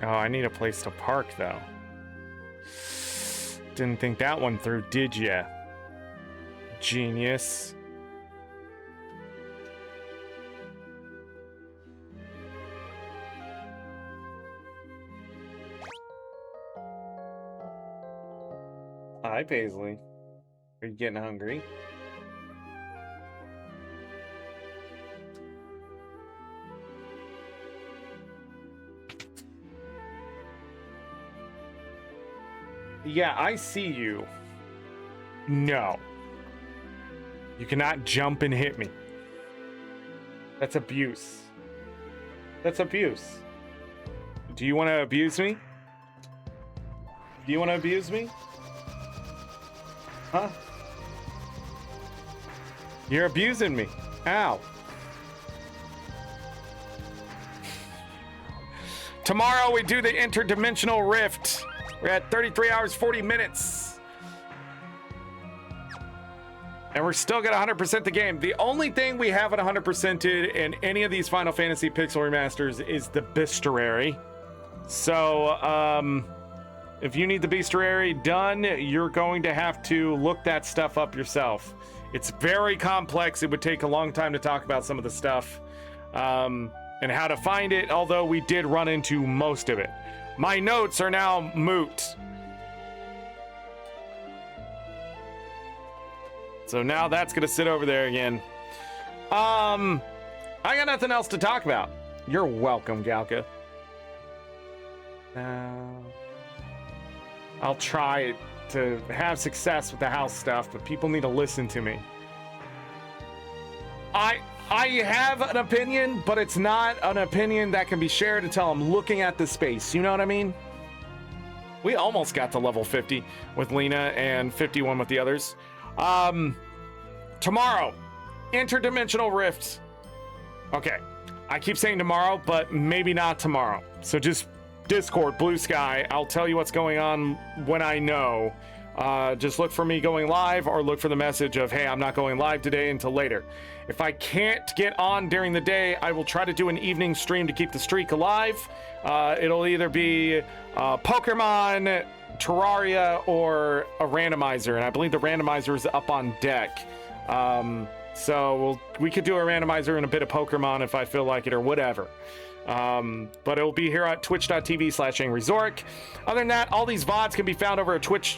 Oh, I need a place to park, though. Didn't think that one through, did ya? Genius. Hi, Paisley. Are you getting hungry? Yeah, I see you. No. You cannot jump and hit me. That's abuse. That's abuse. Do you want to abuse me? Do you want to abuse me? Huh? You're abusing me. Ow. Tomorrow we do the interdimensional rift. We're at 33 hours, 40 minutes. And we're still gonna 100% the game. The only thing we haven't 100%ed in any of these Final Fantasy Pixel Remasters is the Bestiary. So, if you need the Bestiary done, you're going to have to look that stuff up yourself. It's very complex. It would take a long time to talk about some of the stuff and how to find it, although we did run into most of it. My notes are now moot. So now that's going to sit over there again. I got nothing else to talk about. You're welcome, Galka. I'll try to have success with the house stuff, but people need to listen to me. I have an opinion, but it's not an opinion that can be shared until I'm looking at the space. You know what I mean? We almost got to level 50 with Lena and 51 with the others. Tomorrow, interdimensional rifts. Okay, I keep saying tomorrow, but maybe not tomorrow. So just Discord, Blue Sky. I'll tell you what's going on when I know. Just look for me going live or look for the message of, hey, I'm not going live today until later. If I can't get on during the day, I will try to do an evening stream to keep the streak alive. It'll either be Pokemon, Terraria, or a randomizer. And I believe the randomizer is up on deck. So we could do a randomizer and a bit of Pokemon if I feel like it or whatever. But it'll be here at twitch.tv/AngryZorric. Other than that, all these VODs can be found over at Twitch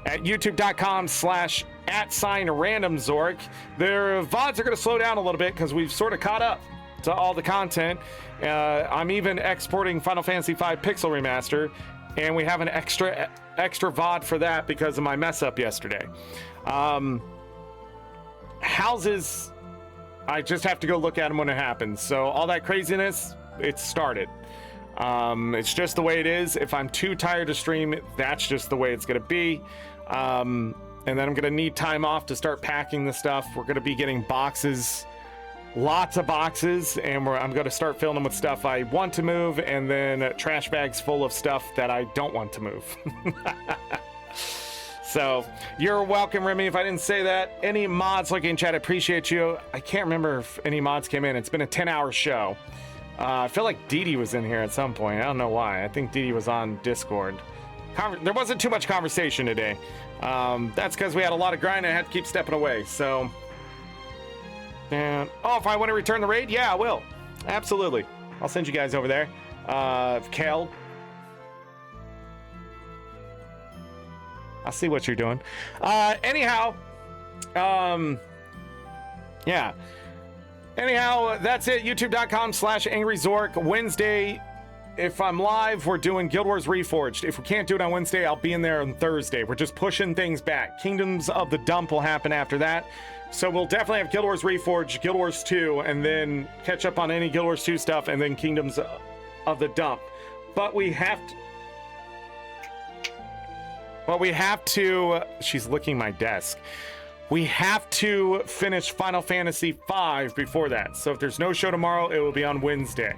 at youtube.com/@randomzorric. Their VODs are going to slow down a little bit because we've sort of caught up to all the content. I'm even exporting Final Fantasy V Pixel Remaster, and we have an extra VOD for that because of my mess up yesterday. Houses, I just have to go look at them when it happens. So all that craziness, it's started. It's just the way it is. If I'm too tired to stream, that's just the way it's going to be. And then I'm going to need time off to start packing the stuff. We're going to be getting boxes, lots of boxes, and I'm going to start filling them with stuff I want to move, and then trash bags full of stuff that I don't want to move. So you're welcome, Remy. If I didn't say that, any mods looking in chat, I appreciate you. I can't remember if any mods came in. It's been a 10-hour show. I feel like Dee Dee was in here at some point. I don't know why. I think Dee Dee was on Discord. There wasn't too much conversation today. That's because we had a lot of grind and I had to keep stepping away. So, and if I want to return the raid, yeah, I will. Absolutely. I'll send you guys over there. Kale. I see what you're doing. Anyhow, yeah. Anyhow, that's it. YouTube.com/AngryZorric. Wednesday, if I'm live, we're doing Guild Wars Reforged. If we can't do it on Wednesday, I'll be in there on Thursday. We're just pushing things back. Kingdoms of the Dump will happen after that. So we'll definitely have Guild Wars Reforged, Guild Wars 2, and then catch up on any Guild Wars 2 stuff, and then Kingdoms of the Dump. But we have to... She's licking my desk. We have to finish Final Fantasy V before that. So if there's no show tomorrow, it will be on Wednesday.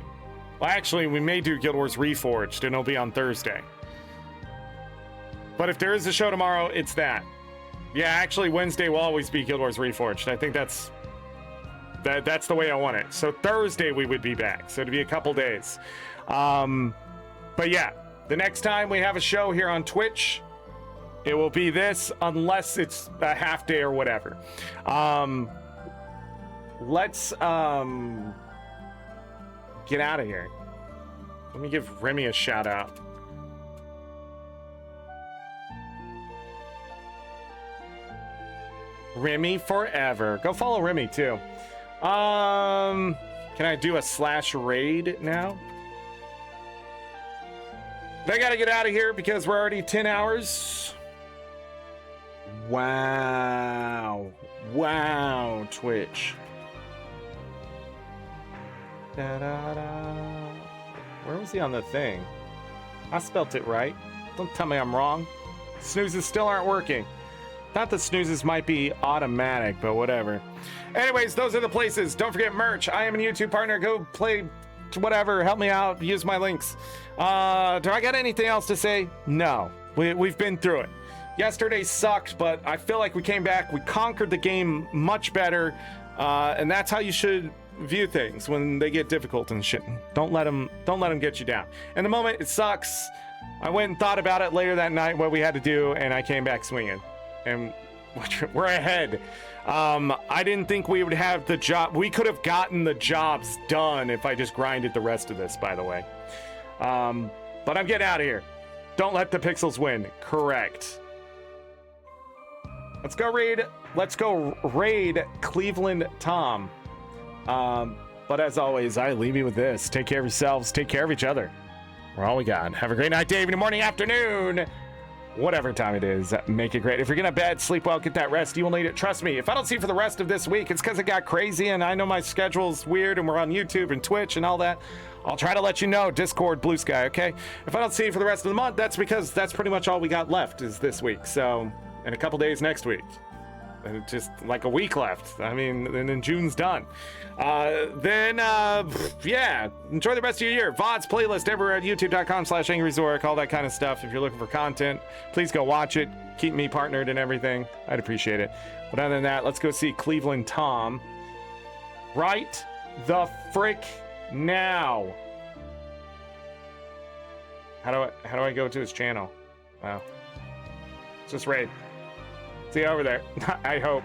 Well, actually, we may do Guild Wars Reforged, and it'll be on Thursday. But if there is a show tomorrow, it's that. Yeah, actually, Wednesday will always be Guild Wars Reforged. I think that's the way I want it. So Thursday we would be back. So it'd be a couple days. But yeah, the next time we have a show here on Twitch, it will be this, unless it's a half day or whatever. Let's get out of here. Let me give Remy a shout out. Remy forever. Go follow Remy too. Can I do a /raid now? I gotta get out of here because we're already 10 hours. Wow. Wow, Twitch. Da-da-da. Where was he on the thing? I spelt it right. Don't tell me I'm wrong. Snoozes still aren't working. Not that snoozes might be automatic, but whatever. Anyways, those are the places. Don't forget merch. I am a YouTube partner. Go play whatever. Help me out. Use my links. Do I got anything else to say? No. We've been through it. Yesterday sucked, but I feel like we came back. We conquered the game much better, and that's how you should view things when they get difficult and shit. Don't let them get you down. In the moment, it sucks. I went and thought about it later that night, what we had to do, and I came back swinging. And we're ahead. I didn't think we would have the job. We could have gotten the jobs done if I just grinded the rest of this, by the way. But I'm getting out of here. Don't let the pixels win. Correct. Let's go raid Cleveland Tom. But as always, I leave you with this. Take care of yourselves. Take care of each other. We're all we got. Have a great night, day, evening, morning, afternoon. Whatever time it is, make it great. If you're gonna bed, sleep well, get that rest. You will need it. Trust me. If I don't see you for the rest of this week, it's because it got crazy, and I know my schedule's weird, and we're on YouTube and Twitch and all that. I'll try to let you know. Discord, Blue Sky, okay? If I don't see you for the rest of the month, that's because that's pretty much all we got left is this week. So, in a couple days next week. And just like a week left. I mean, and then June's done. Yeah, enjoy the rest of your year. VODs playlist everywhere at youtube.com/AngryZorric, all that kind of stuff. If you're looking for content, please go watch it. Keep me partnered and everything. I'd appreciate it. But other than that, let's go see Cleveland Tom right the frick now. How do I go to his channel? Wow. It's just raid. See you over there. I hope.